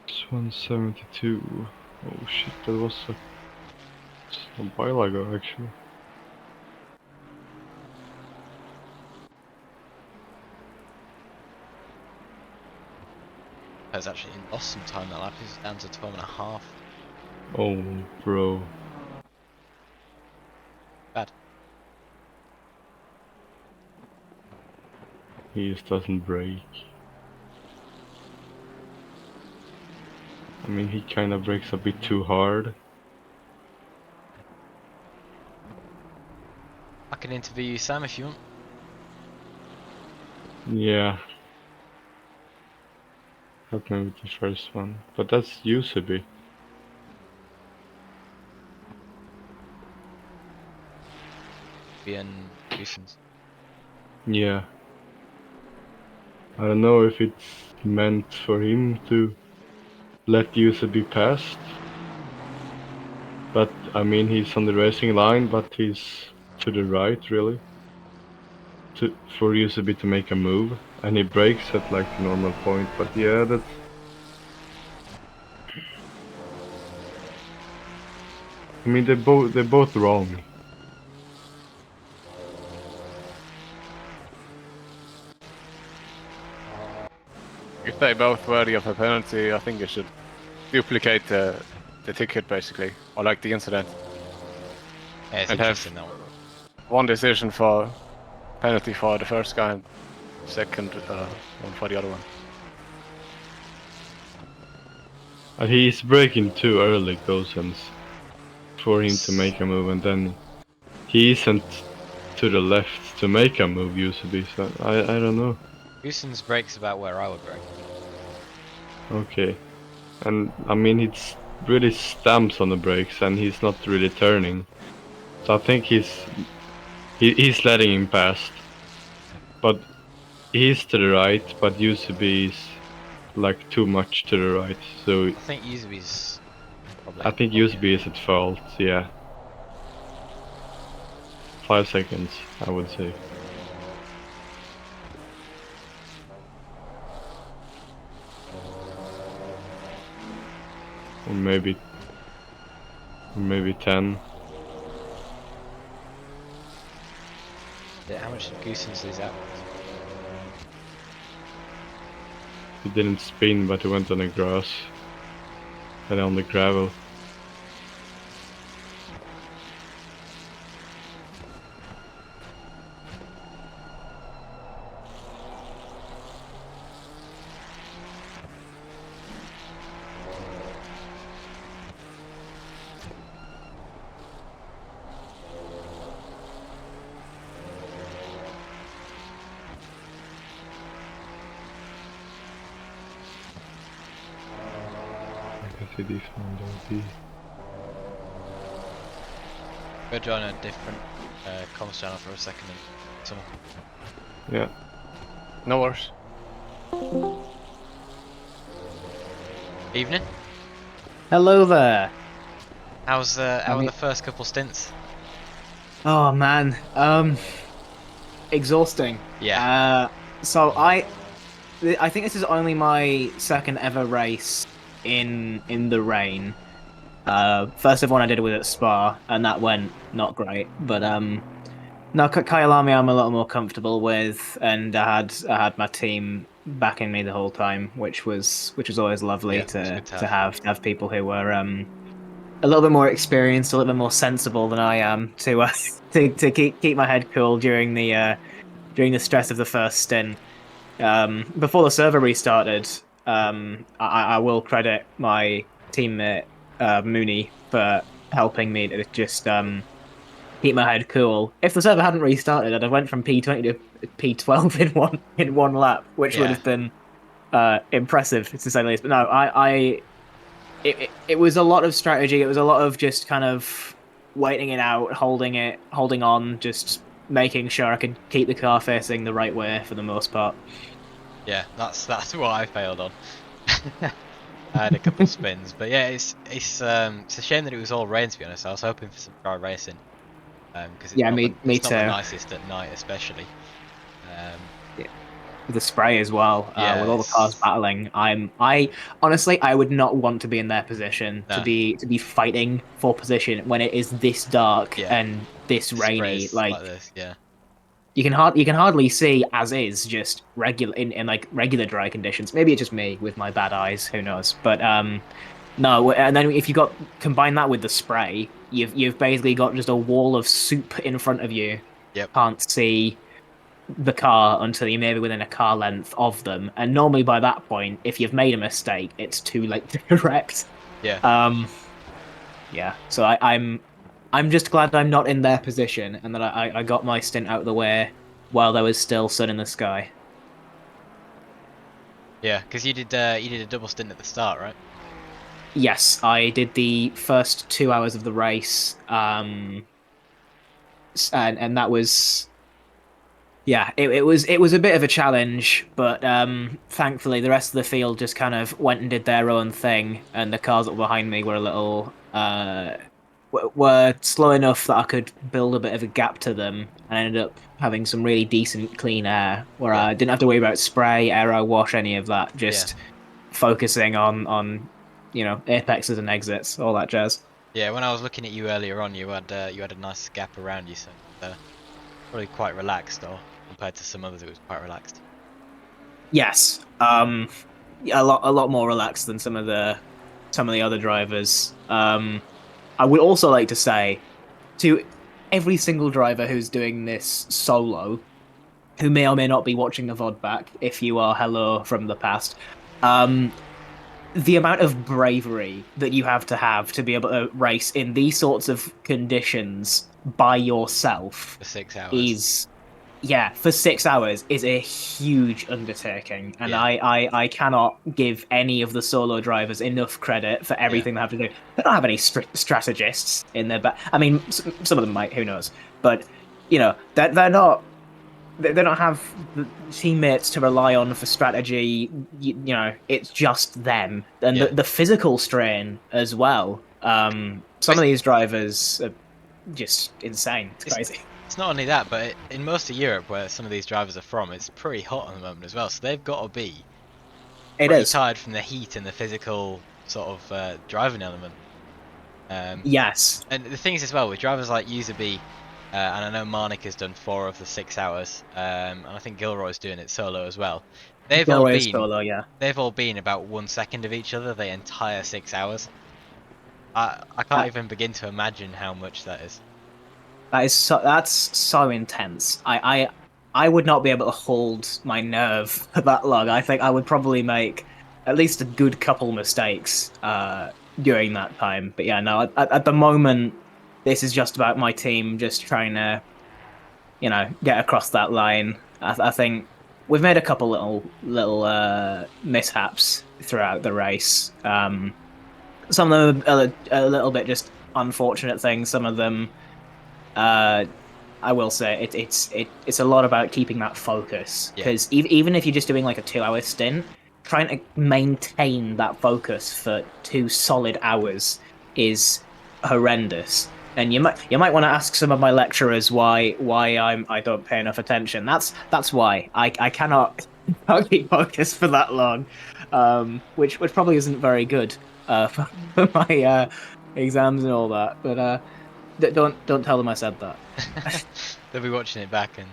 It's 172. Oh shit, that was a while ago actually. it's actually lost some time that lap. He's down to 12.5. Oh, bro. Bad. He just doesn't brake. I mean, he kind of brakes a bit too hard. I can interview you, Sam, if you want. Yeah. Help me with the first one. But that's UCB. Being Houston's. Yeah. I don't know if it's meant for him to let UCB past. But I mean, he's on the racing line, but he's to the right, really. For UCB to make a move, and he brakes at like the normal point. But yeah, that's. I mean, they're both wrong. If they both worthy of a penalty, I think you should duplicate the ticket basically, or like the incident. Yeah, it's And have interesting that one. one decision for penalty for the first guy and second one for the other one. And he's braking too early, Gosens, for him to make a move, and then he isn't to the left to make a move UCB. So I don't know. Houston's brakes about where I would brake. Okay, and I mean it's really stamps on the brakes, and he's not really turning. So I think he's letting him past, but he's to the right, but UCB is like too much to the right. So I think Yuzubi's probably. I think UCB is at fault. Yeah, 5 seconds, I would say. Or maybe 10. Yeah, how much did Goosens lose out? He didn't spin, but he went on the grass and on the gravel. I can see this one, don't be. Go join a different comms channel for a second and someone. Yeah. No worries. Evening. Hello there. How were mean- the first couple stints? Oh man, exhausting. Yeah. So I think this is only my second ever race in the rain. First of one I did with at Spa, and that went not great. But no, Kyalami I'm a little more comfortable with, and I had my team backing me the whole time, which was always lovely Yeah, it's to good to to have. have people who were a little bit more experienced, a little bit more sensible than I am to keep my head cool during the stress of the first stint. Before the server restarted, I will credit my teammate Mooney for helping me to just keep my head cool. If the server hadn't restarted, I'd have went from P20 to P12 in one lap, which would Yeah. have been impressive to say the least. But no, it was a lot of strategy. It was a lot of just kind of waiting it out, holding on, just making sure I could keep the car facing the right way for the most part. Yeah, that's what I failed on. I had a couple spins, but yeah, it's a shame that it was all rain. To be honest, I was hoping for some dry racing, because Yeah, me it's not the too. nicest at night, especially. Um, Yeah, the spray as well, yeah, with all the cars battling. I honestly, I would not want to be in their position to no, be fighting for position when it is this dark yeah, and this it rainy. sprays Like like this. Yeah, you can hardly see as is just regular in like regular dry conditions. Maybe it's just me with my bad eyes. Who knows? But no. And then if you got combine that with the spray, you've basically got just a wall of soup in front of you. yep, Can't see the car until you're maybe within a car length of them. And normally by that point, if you've made a mistake, it's too late to correct. yeah, Um, yeah. So I'm just glad I'm not in their position and that I got my stint out of the way while there was still sun in the sky. yeah. Because you did a double stint at the start, right? Yes, I did the first 2 hours of the race, and that was yeah, it was a bit of a challenge, but thankfully the rest of the field just kind of went and did their own thing, and the cars that were behind me were a little were slow enough that I could build a bit of a gap to them, and I ended up having some really decent clean air where Yeah. I didn't have to worry about spray, aero wash, any of that. Just Yeah. focusing on apexes and exits, all that jazz. Yeah, when I was looking at you earlier on, you had a nice gap around you, so probably quite relaxed, or compared to some others, it was quite relaxed. Yes, a lot more relaxed than some of the other drivers. I would also like to say to every single driver who's doing this solo, who may or may not be watching the VOD back, if you are, hello from the past. The amount of bravery that you have to be able to race in these sorts of conditions by yourself For 6 hours. is, yeah, for 6 hours is a huge undertaking, and Yeah. I cannot give any of the solo drivers enough credit for everything they have to do. They don't have any strategists in their back. I mean, some of them might, who knows? But they're not. They don't have the teammates to rely on for strategy. It's just them, and Yeah. the physical strain as well. Some of these drivers are just insane. It's crazy. It's not only that, but in most of Europe, where some of these drivers are from, it's pretty hot at the moment as well. So they've got to be It pretty is. tired from the heat and the physical sort of driving element. Yes. And the thing is as well, with drivers like Userby, and I know Marnik has done 4 of the 6 hours, and I think Gilroy's doing it solo as well. They've all Gilroy's been solo, yeah. they've all been about 1 second of each other the entire 6 hours. I can't even begin to imagine how much that is. That's so intense. I would not be able to hold my nerve for that long. I think I would probably make at least a good couple mistakes during that time. But yeah, no, at the moment, this is just about my team just trying to, get across that line. I think we've made a couple little mishaps throughout the race. Some of them are a little bit just unfortunate things. Some of them I will say it's a lot about keeping that focus, Yeah. because even if you're just doing like a 2-hour stint, trying to maintain that focus for 2 solid hours is horrendous. And you might want to ask some of my lecturers why I don't pay enough attention. That's why I cannot can't keep focused for that long, which probably isn't very good for my exams and all that. But don't tell them I said that. They'll be watching it back and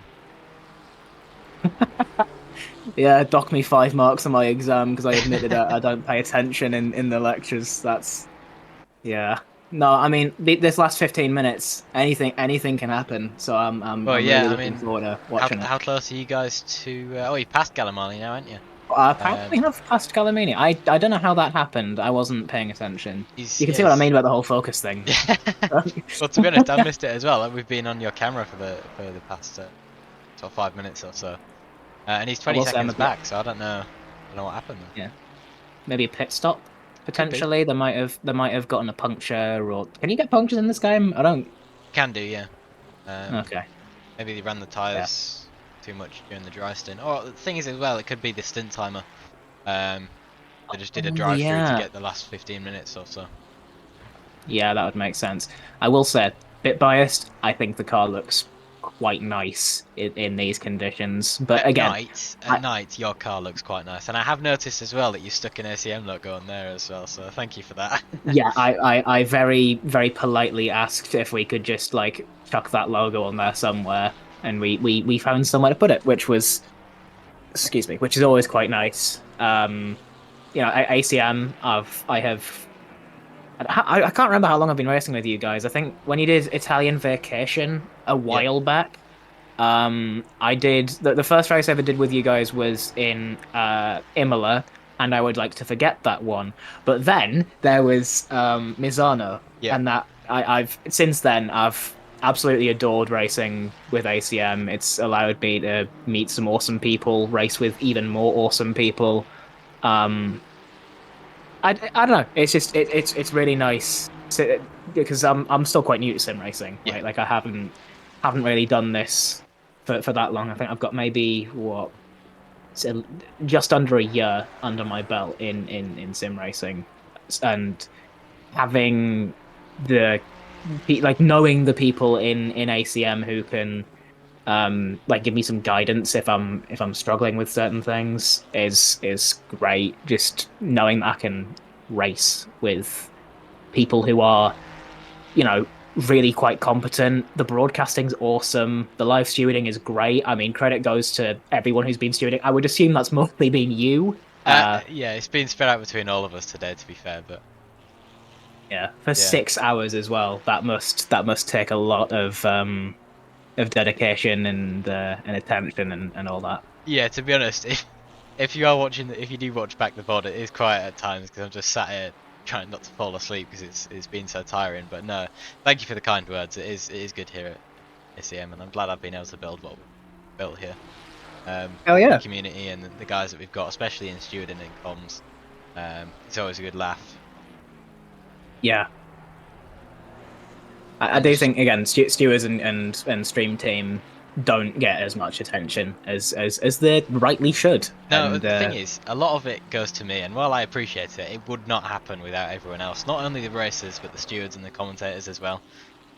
Yeah, dock me 5 marks on my exam because I admitted I don't pay attention in the lectures. That's yeah. No, I mean this last 15 minutes, anything can happen. So I'm well, really yeah. I looking mean, forward to watching it. how close are you guys to? Oh, you passed Gallimani now, aren't you? Apparently have passed Kyalami. I don't know how that happened. I wasn't paying attention. You can see what I He's mean about the whole focus thing. yeah. Well, to be honest, I missed it as well. Like, we've been on your camera for the past sort of 5 minutes or so, and he's I 20 will say I'm seconds a bit- back. So I don't know what happened there. Yeah. Maybe a pit stop potentially. They might have gotten a puncture, or can you get punctures in this game? I don't. Can do, yeah. Okay. Maybe they ran the tyres too much during the dry stint. Or the thing is as well, it could be the stint timer. They just did a drive through to yeah. get the last 15 minutes or so. Yeah, that would make sense. I will say, bit biased. I think the car looks quite nice in these conditions. But At again, night, your car looks quite nice, and I have noticed as well that you stuck an ACM logo on there as well. So thank you for that. yeah, I very very politely asked if we could just like chuck that logo on there somewhere, and we found somewhere to put it, which was, excuse me, which is always quite nice. ACM, I can't remember how long I've been racing with you guys. I think when you did Italian Vacation a while back, I did the first race I ever did with you guys was in Imola, and I would like to forget that one. But then there was Misano, Yeah. and that I've since then I've absolutely adored racing with ACM. It's allowed me to meet some awesome people, race with even more awesome people. I don't know. It's just it's really nice because I'm still quite new to sim racing. Yeah. Right? Like I haven't really done this for that long. I think I've got maybe just under a year under my belt in sim racing, and having knowing the people in ACM who can give me some guidance if I'm struggling with certain things is great. Just knowing that I can race with people who are, really quite competent. The broadcasting's awesome. The live stewarding is great. I mean, credit goes to everyone who's been stewarding. I would assume that's mostly been you. Yeah, it's been spread out between all of us today, to be fair, but yeah, for 6 hours as well. That must take a lot of dedication and attention and all that. yeah, to be honest, if you are watching, if you do watch back the VOD, it is quiet at times because I'm just sat here trying not to fall asleep because it's been so tiring. But no, thank you for the kind words. It is good here at ACM, and I'm glad I've been able to build what we've built here. Hell yeah. The community and the guys that we've got, especially in stewarding and comms. It's always a good laugh. Yeah. I do think again, stewards and stream team don't get as much attention as they rightly should. No, and, the thing is, a lot of it goes to me, and while I appreciate it, it would not happen without everyone else. Not only the racers, but the stewards and the commentators as well.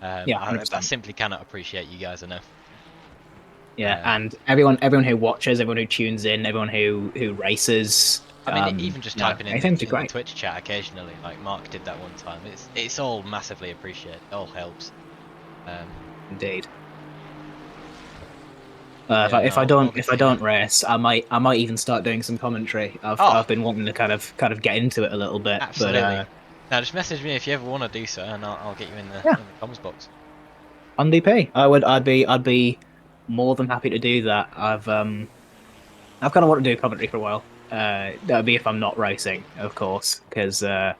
Yeah, I simply cannot appreciate you guys enough. Yeah, and everyone who watches, everyone who tunes in, everyone who races. I mean, even just typing in the great. Twitch chat occasionally, like Mark did that one time. It's all massively appreciated. It all helps. Indeed. If I don't race, I might even start doing some commentary. I've been wanting to kind of get into it a little bit. Absolutely. But, now just message me if you ever want to do so, and I'll get you in the comms box. On DP, I'd be more than happy to do that. I've kind of wanted to do commentary for a while. That'd be if I'm not racing, of course, because I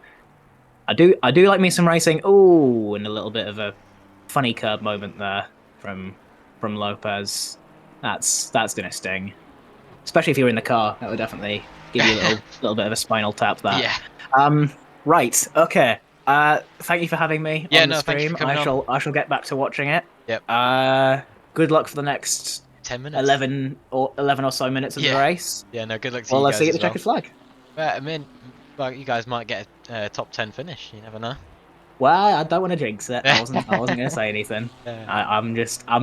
do like me some racing. Ooh, and a little bit of a funny curb moment there from Lopez. That's gonna sting, especially if you're in the car. That would definitely give you a little bit of a spinal tap there. Yeah. Right. Okay. Thank you for having me on the thank you stream. for coming I shall get back to watching it. Yep. Good luck for the next 10 minutes. 11 or so minutes of the Yeah. race. Yeah, no, good luck to Well, you let's guys see at as the well. checkered flag. I mean, well, you guys might get a top 10 finish. You never know. Well, I don't want to jinx it. I wasn't gonna say anything. Yeah. I'm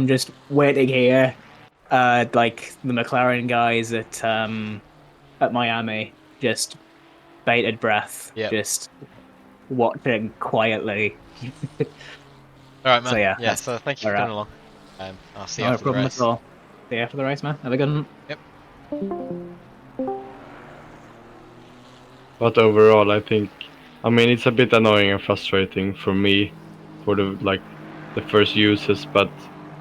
just waiting here. Like the McLaren guys at Miami, just bated breath, Yep. just watching quietly. All right, So man. yeah, Yeah. that's So thank you where for we're coming at. along. I'll see you No after the problem at race. all. See you after the race, man. Have a good one. Yep. But overall, I think, I mean, it's a bit annoying and frustrating for me, for the first uses. But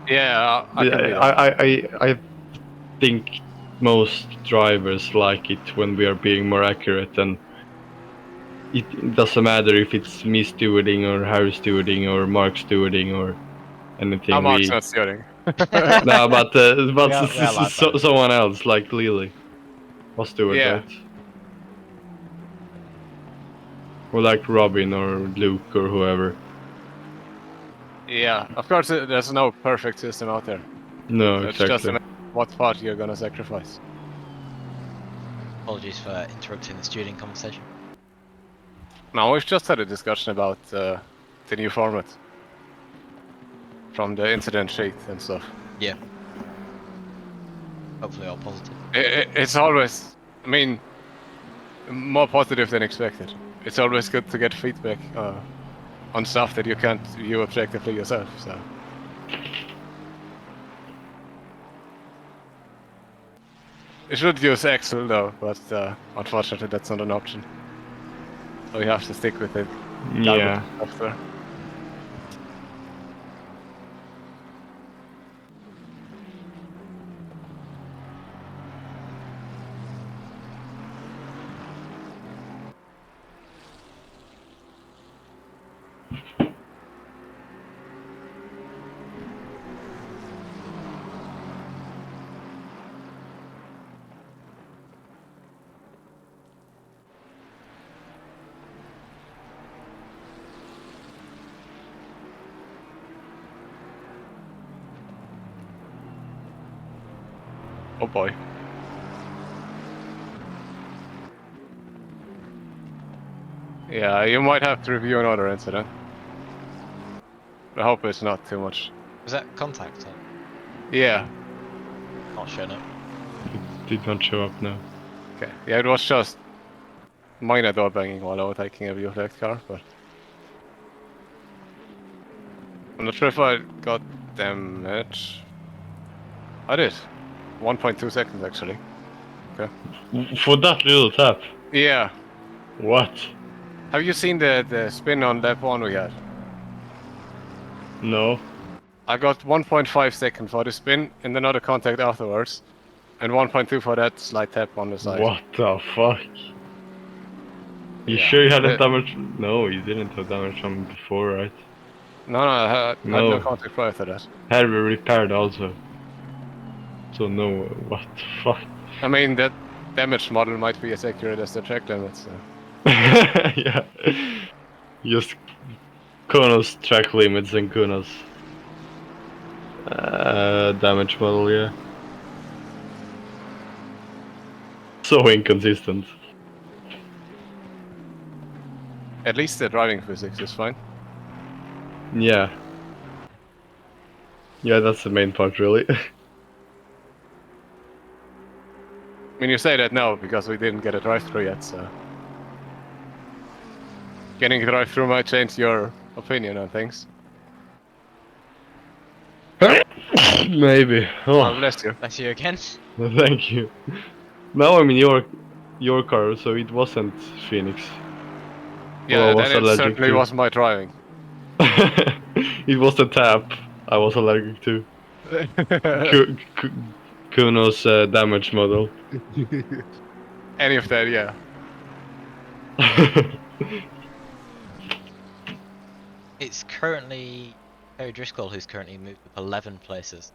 Yeah, I can do that. I think most drivers like it when we are being more accurate, and it doesn't matter if it's me stewarding or Harry stewarding or Mark stewarding or anything. Mark's not steering. No, but we are like both. someone else like Lily was steward, Yeah. right? Or like Robin or Luke or whoever. Yeah, of course, there's no perfect system out there. No, It's just a exactly. matter of what part you're gonna sacrifice. Apologies for interrupting the stewarding conversation. No, we've just had a discussion about the new format. From the incident sheet and stuff. Yeah. Hopefully all positive. It's always, I mean, more positive than expected. It's always good to get feedback on stuff that you can't view objectively yourself, so. You should use Excel though, but unfortunately that's not an option. So you have to stick with it. Yeah. Software. Oh boy. Yeah, you might have to review another incident. I hope it's not too much. Was that contact? Or Yeah. not showing up? Did not show up now. Okay. Yeah, it was just minor door banging while I was taking a view of that car, but I'm not sure if I got damage. I did. 1.2 seconds actually. For that little tap. Yeah. What? Have you seen the spin on lap 1 we had? No. I got 1.5 seconds for the spin and another contact afterwards, and 1.2 for that slight tap on the side. What the fuck? You Yeah. sure you hadn't damage? No, you didn't have damage from before, right? No, I had no contact prior to that. Had we repaired also. So no, what the fuck? I mean, that damage model might be as accurate as the track limits. So. Yeah. Just Kuno's track limits and Kuno's damage model, yeah. So inconsistent. At least the driving physics is fine. Yeah. Yeah, that's the main part, really. I mean, you say that now because we didn't get a drive-through yet, so... Getting a drive-through might change your opinion on things. Maybe. Oh, Oh, bless you. Bless you again. thank you. Now I'm in your car, so it wasn't Phoenix. Yeah, I was then it allergic certainly to. was my driving. It was the tap I was allergic to. Kuno's damage model. Any of that, yeah. It's currently Harry Driscoll who's currently moved up 11 places.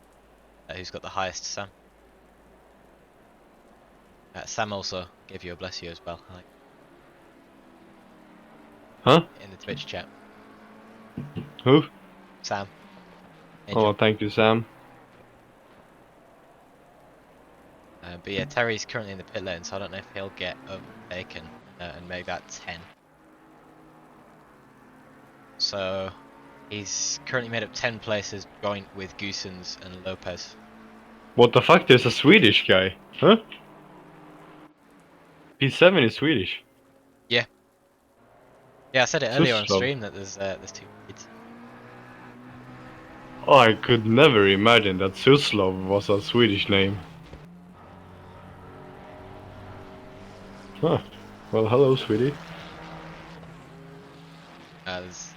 Who's got the highest Sam? Sam also gave you a bless you as well. I like Huh? in the Twitch chat. Who? Sam. Oh, thank you, Sam. But yeah, Terry's currently in the pit lane, so I don't know if he'll get overtaken and make that 10. So he's currently made up 10 places, joint with Goosens and Lopez. What the fuck? There's a Swedish guy. Huh? P7 is Swedish. Yeah, I said it earlier on Suslov. stream that there's 2 kids. Oh, I could never imagine that Suslov was a Swedish name. Huh. Well, hello, sweetie. There's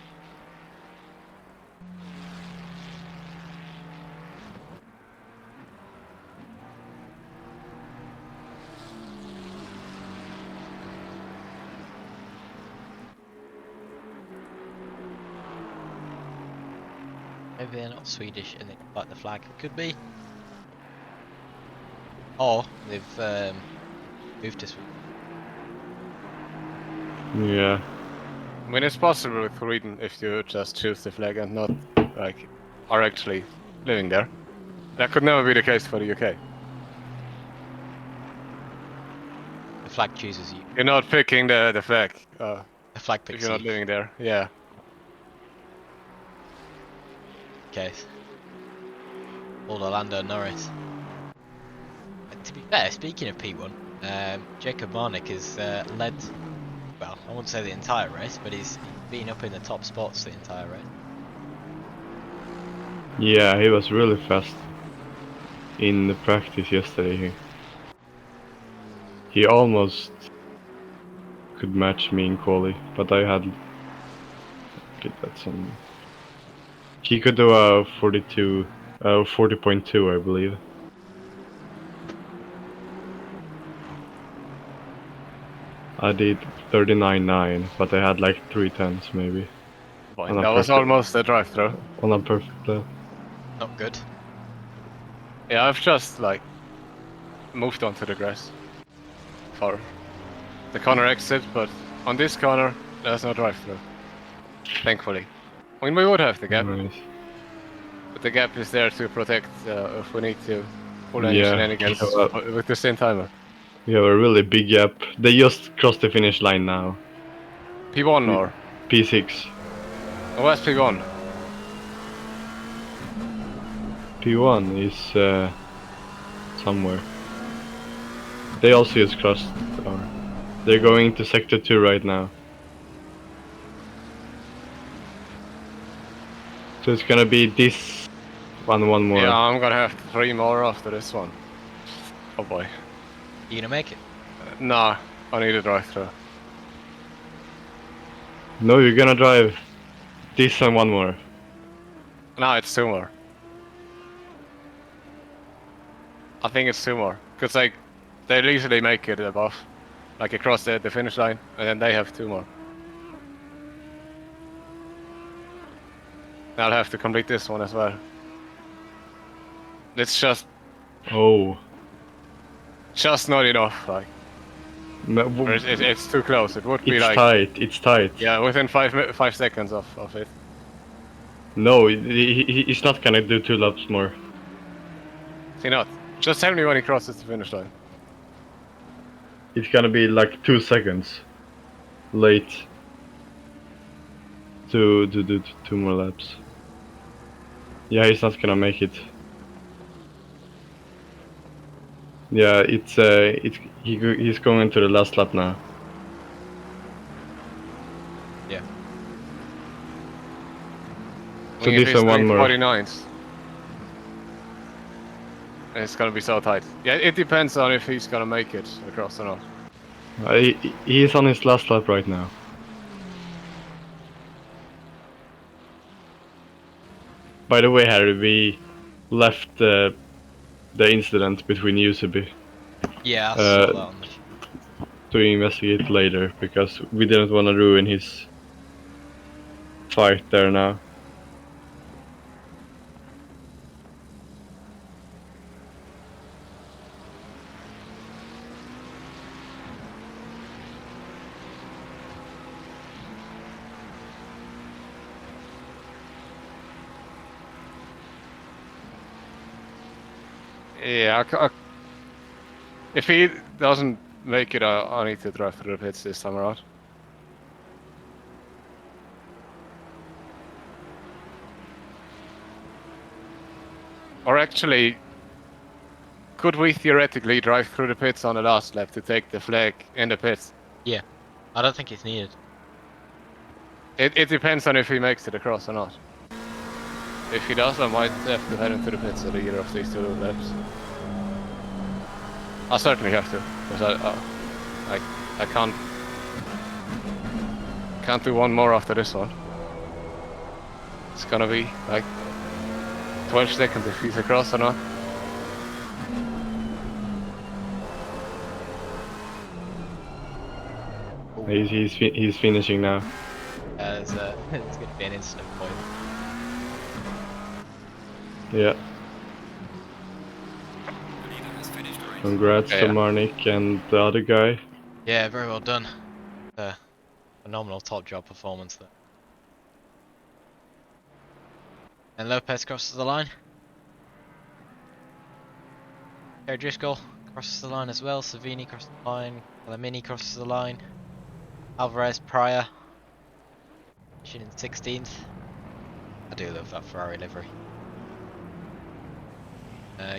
maybe they're not Swedish and they like the flag. Could be. Or they've moved to Sweden. Yeah. I mean, it's possible with Sweden if you just choose the flag and not, like, are actually living there. That could never be the case for the UK. The flag chooses you. You're not picking the flag The flag if picks you're not you. living there. Yeah. Case. Old Orlando Norris. To be fair, speaking of P1, Jacob Marnick has led, well, I won't say the entire race, but he's been up in the top spots the entire race. Yeah, he was really fast in the practice yesterday. He almost could match me in quali, but I had get that some. He could do a 40.2, I believe. I did 39.9, but I had like 3 tenths maybe. Boy, On a that was perfect- almost a drive-through. On a perfect lap. Not good. Yeah, I've just, like, moved onto the grass for the corner exit, but on this corner, there's no drive-through. Thankfully. I mean, we would have the gap, Nice. but the gap is there to protect if we need to pull any Yeah, shenanigans with the same timer. We have a really big gap. They just crossed the finish line now. P1 or? P6. Oh, where's P1? P1 is somewhere. They also just crossed. They're going to sector 2 right now. So it's gonna be this one more. Yeah, I'm gonna have 3 more after this one. Oh boy. You gonna make it? Nah, I need a drive-through. No, you're gonna drive this and one more. No, it's 2 more. I think it's 2 more. Because, like, they'll easily make it above. Like, across the finish line, and then they have 2 more. I'll have to complete this one as well. It's just Oh. not enough, like. Or it's too close. It would be It's like tight. It's tight. yeah, within 5 seconds of it. No, he's not gonna do 2 laps more. See not. Just tell me when he crosses the finish line. It's gonna be like 2 seconds late to do 2 more laps. Yeah, he's not gonna make it. Yeah, he's going into the last lap now. Yeah. I So mean, if this he's and one doing more. 49s, it's gonna be so tight. Yeah, it depends on if he's gonna make it across or not. He's on his last lap right now. By the way, Harry, we left the incident between Yusubi Yeah, I saw that on the to investigate later because we didn't want to ruin his fight there now. Yeah, if he doesn't make it, I need to drive through the pits this time around. Or actually, could we theoretically drive through the pits on the last lap to take the flag in the pits? Yeah, I don't think it's needed. It depends on if he makes it across or not. If he does, I might have to head into the pits at either of these 2 laps. I certainly have to, because I can't do one more after this one. It's gonna be like 12 seconds if he's across or not. He's finishing now. It's going to be an instant point. Yeah. Leader has finished the race. Congrats Yeah, to yeah. Marnik and the other guy. Yeah, very well done. Phenomenal top job performance there. And Lopez crosses the line. Terry Driscoll crosses the line as well. Savini crosses the line. Kyalami crosses the line. Alvarez Pryor finishing in 16th. I do love that Ferrari livery.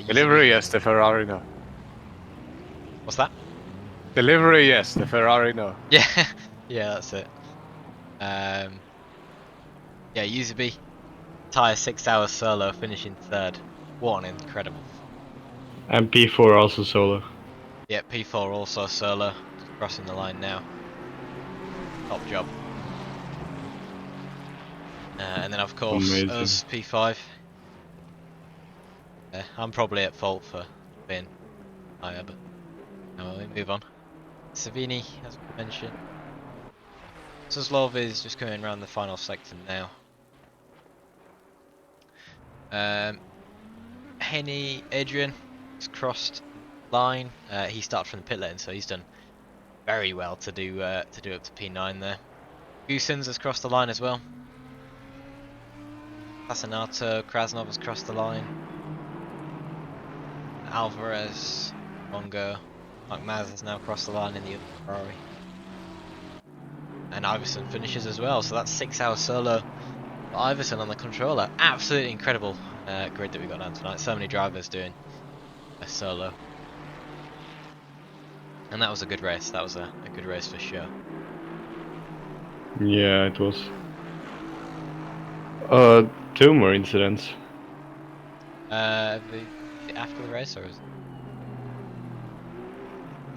Delivery, yes, the Ferrari, no. What's that? Delivery, yes, the Ferrari, no. Yeah, yeah, that's it. Yeah, Yuzubi, tyre 6 hours solo, finishing 3rd. What an incredible. And P4 also solo. Yeah, P4 also solo, just crossing the line now. Top job. And then of course Amazing. us P5. I'm probably at fault for being higher, but no, we move on. Savini, as we mentioned. Suslov is just coming around the final sector now. Henny Adrian has crossed line. He started from the pit lane, so he's done very well to do up to P9 there. Gusens has crossed the line as well. Pasanato, Krasnov has crossed the line. Alvarez, Mongo, Mark Maz has now crossed the line in the other Ferrari. And Iverson finishes as well, so that's 6 hours solo for Iverson on the controller. Absolutely incredible grid that we got down tonight. So many drivers doing a solo. And that was a good race. That was a good race for sure. Yeah, it was. 2 more incidents. After the race, or is it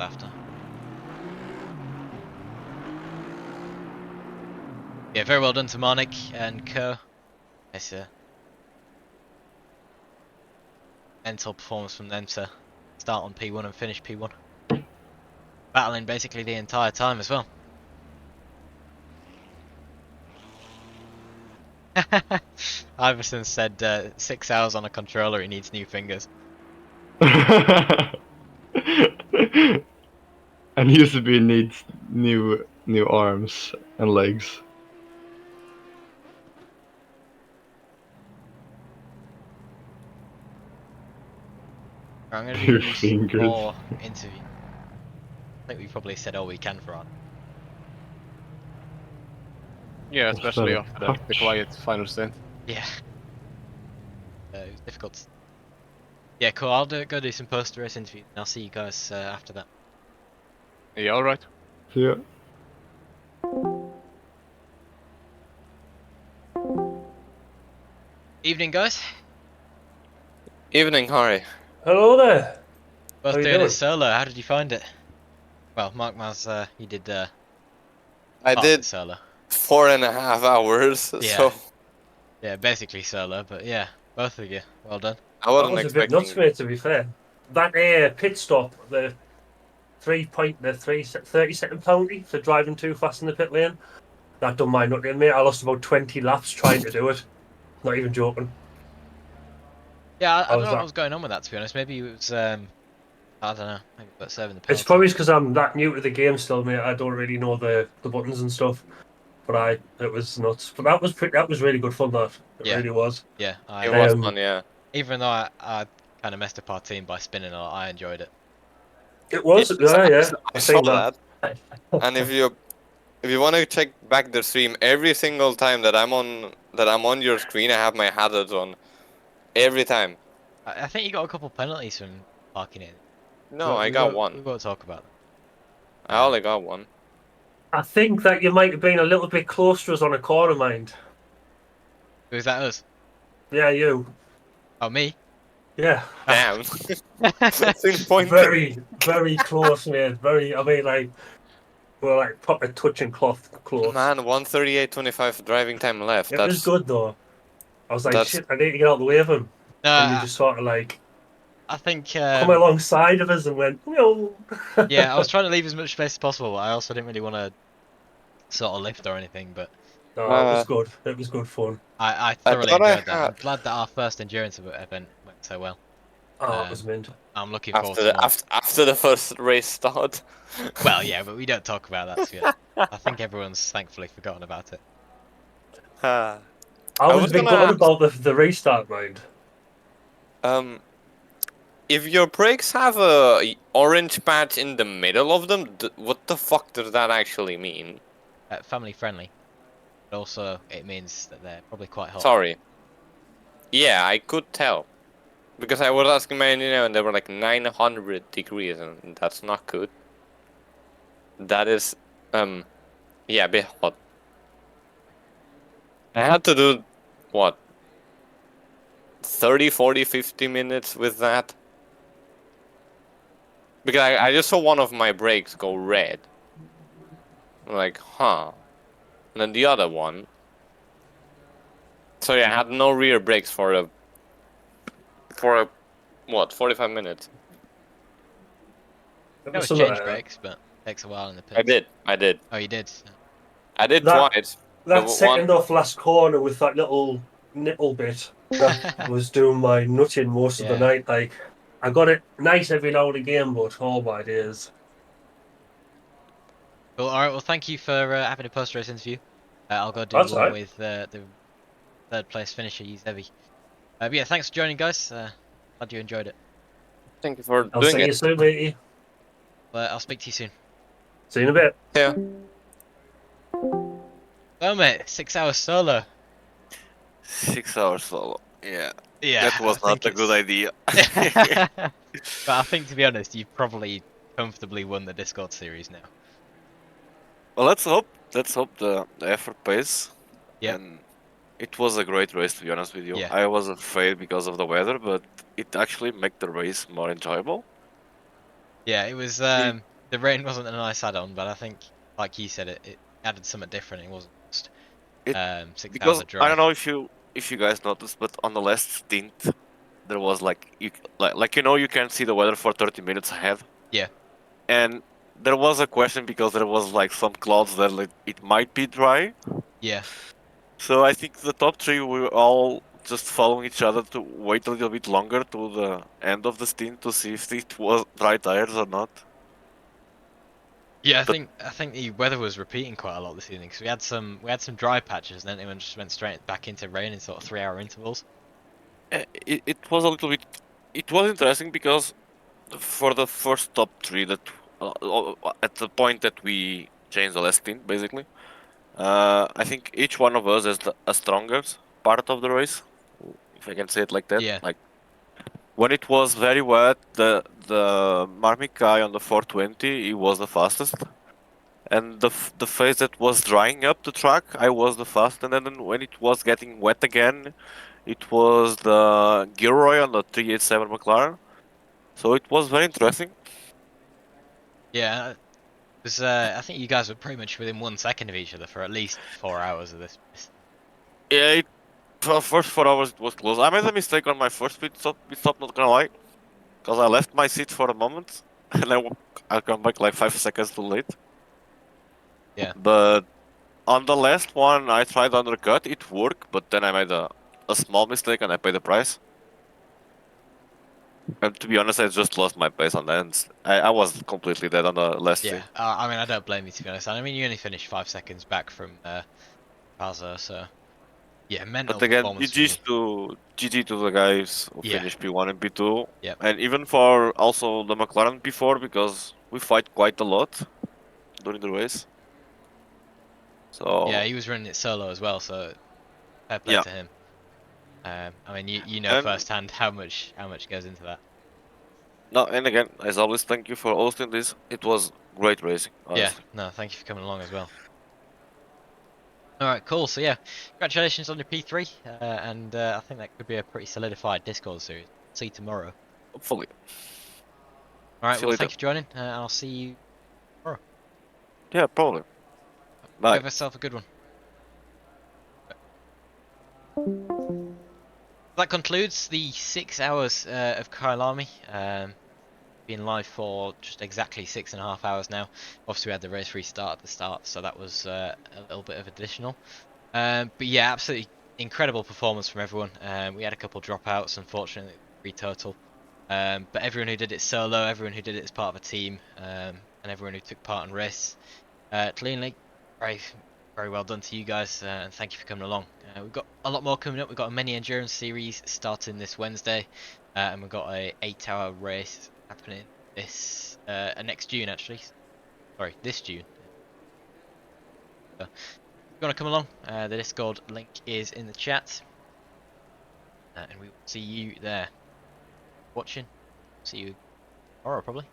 after? Yeah, very well done to Marnik and Co. It's a mental performance from them to start on P1 and finish P1. Battling basically the entire time as well. Iverson said 6 hours on a controller, he needs new fingers. And Yusubi needs new arms and legs. I'm going to Your do fingers. more interview. I think we probably said all we can for on. Yeah, What's especially that, after the touch? quiet final stint. Yeah. It was difficult. Yeah, cool. I'll go do some post-race interviews and I'll see you guys after that. Yeah, alright. So yeah. Evening, guys. Evening, Harry. Hello there. Both How you doing it doing? solo. How did you find it? Well, Mark Maz, he did I part of it did solo. 4.5 hours, Yeah. so Yeah, basically solo, but yeah, both of you, well done. I That wasn't was a bit nuts, expecting. mate, to be fair. That pit stop, the 30-second penalty for driving too fast in the pit lane, that done my nut in, mate. I lost about 20 laps trying to do it. Not even joking. Yeah, I How don't was know that? what was going on with that, to be honest. Maybe it was, I don't know, maybe about serving the penalty. It's probably because I'm that new to the game still, mate. I don't really know the buttons and stuff. But it was nuts. But that was really good fun, that. It Yeah. really was. Yeah, It was Um, fun, yeah. even though I kind of messed up our team by spinning a lot. I enjoyed it. It was, I, yeah. I I've saw seen that. that. And if you want to check back the stream, every single time that I'm on your screen, I have my hazards on. Every time. I think you got a couple penalties from parking it. No, I got one. We won't talk about I only got one. I think that you might have been a little bit close to us on a corner, mind. that. Was that us? Yeah, you. Oh, me? Yeah. Damn. Pinpointed. Very, very close, man. Very, I mean, like, we're like proper touching cloth close. Man, 1:38.25 driving time left. It was good, though. I was like, that's- shit, I need to get out of the way of him. No, And you just sort of like I think. come alongside of us and went, no. Yeah, I was trying to leave as much space as possible. But I also didn't really want to sort of lift or anything, but No, it was good. It was good fun. I thoroughly thought I enjoyed that. I'm had- glad that our first endurance event went so well. Oh, it was mint. I'm looking forward after to the more. after the first race start. Well, yeah, but we don't talk about that yet. I think everyone's thankfully forgotten about it. Ah. I I was was a bit gonna gutted about the restart, mind. If your brakes have a orange patch in the middle of them, what the fuck does that actually mean? Family friendly, but also it means that they're probably quite hot. Sorry. Yeah, I could tell. Because I was asking my engineer and they were like 900 degrees and that's not good. That is, yeah, a bit hot. I had to do, what, 30, 40, 50 minutes with that? Because I just saw one of my brakes go red. I'm like, huh. And then the other one. So yeah, I had no rear brakes for a what, 45 minutes? It You was can some, change brakes, but it takes a while in the pits. I did. Oh, you did? I did That- twice. that The second one, off last corner with that little nipple bit that was doing my nutting most of the Yeah. night. Like, I got it nice every now and again, but oh my days. Cool. All right. Well, thank you for having a post-race interview. I'll go do That's one all right. with the third place finisher, Yuzevi. But yeah, thanks for joining, guys. Glad you enjoyed it. thank you for I'll doing see it. you soon, matey. I'll speak to you soon. See you in a bit. Yeah. Oh, mate, 6 hours solo. 6 hours solo. Yeah. Yeah, That was I not think a good idea. But I think, to be honest, you've probably comfortably won the Discord series now. Well, let's hope. Let's hope the effort pays. Yep. And it was a great race, to be honest with you. Yeah. I was afraid because of the weather, but it actually made the race more enjoyable. Yeah, it was. The rain wasn't a nice add-on, but I think, like you said, it added something different. It wasn't just It- 6 Because hours of drive. I don't know if you guys noticed, but on the last stint, there was like you you can see the weather for 30 minutes ahead. Yeah. And there was a question because there was like some clouds that like, it might be dry. Yeah. So I think the top three we were all just following each other to wait a little bit longer to the end of the stint to see if it was dry tires or not. Yeah, I But- think the weather was repeating quite a lot this evening because we had some dry patches and then it just went straight back into rain in sort of 3-hour intervals. It was a little bit. It was interesting because for the first top three that at the point that we changed the last stint, basically, I think each one of us is a strongest part of the race, if I can say it like that. Yeah. Like when it was very wet, the Marmik guy on the 420, he was the fastest. And the phase that was drying up the track, I was the fastest. And then when it was getting wet again, it was the Gilroy on the 387 McLaren. So it was very interesting. Yeah, it was, I think you guys were pretty much within 1 second of each other for at least 4 hours of this. Yeah, for the first 4 hours it was close. I made a mistake on my first pit stop, not gonna lie. Because I left my seat for a moment, and I come back like 5 seconds too late. Yeah. But on the last one, I tried to undercut, it worked, but then I made a small mistake and I paid the price. And to be honest, I just lost my pace on the ends. I was completely dead on the last Yeah, stint. I mean, I don't blame you, to be honest. I mean, you only finished 5 seconds back from Pazo, so Yeah, mental But again, performance from you. GG to the guys who Yeah. finished P1 and P2. Yep. And even for also the McLaren P4 because we fight quite a lot during the race. So Yeah, he was running it solo as well, so fair play yeah. to him. I mean, you know And firsthand how much goes into that. no, and again, as always, thank you for hosting this. It was great racing, Yeah, honestly. no, thank you for coming along as well. All right, cool. So yeah, congratulations on your P3, and I think that could be a pretty solidified Discord series. See you tomorrow. Hopefully. All right, See you well, later. thank you for joining. I'll see you tomorrow. Yeah, probably. Bye. Have yourself a good one. That concludes the 6 hours of Kyalami. Been live for just exactly 6.5 hours now. Obviously, we had the race restart at the start, so that was a little bit of additional. But yeah, absolutely incredible performance from everyone. We had a couple dropouts, unfortunately, 3 total. But everyone who did it solo, everyone who did it as part of a team, and everyone who took part in race, cleanly, very, very well done to you guys, and thank you for coming along. We've got a lot more coming up. We've got a mini endurance series starting this Wednesday, and we've got a 8-hour race happening this next June actually. Sorry, this June. So, if you want to come along, the Discord link is in the chat, and we will see you there. Watching. See you tomorrow probably.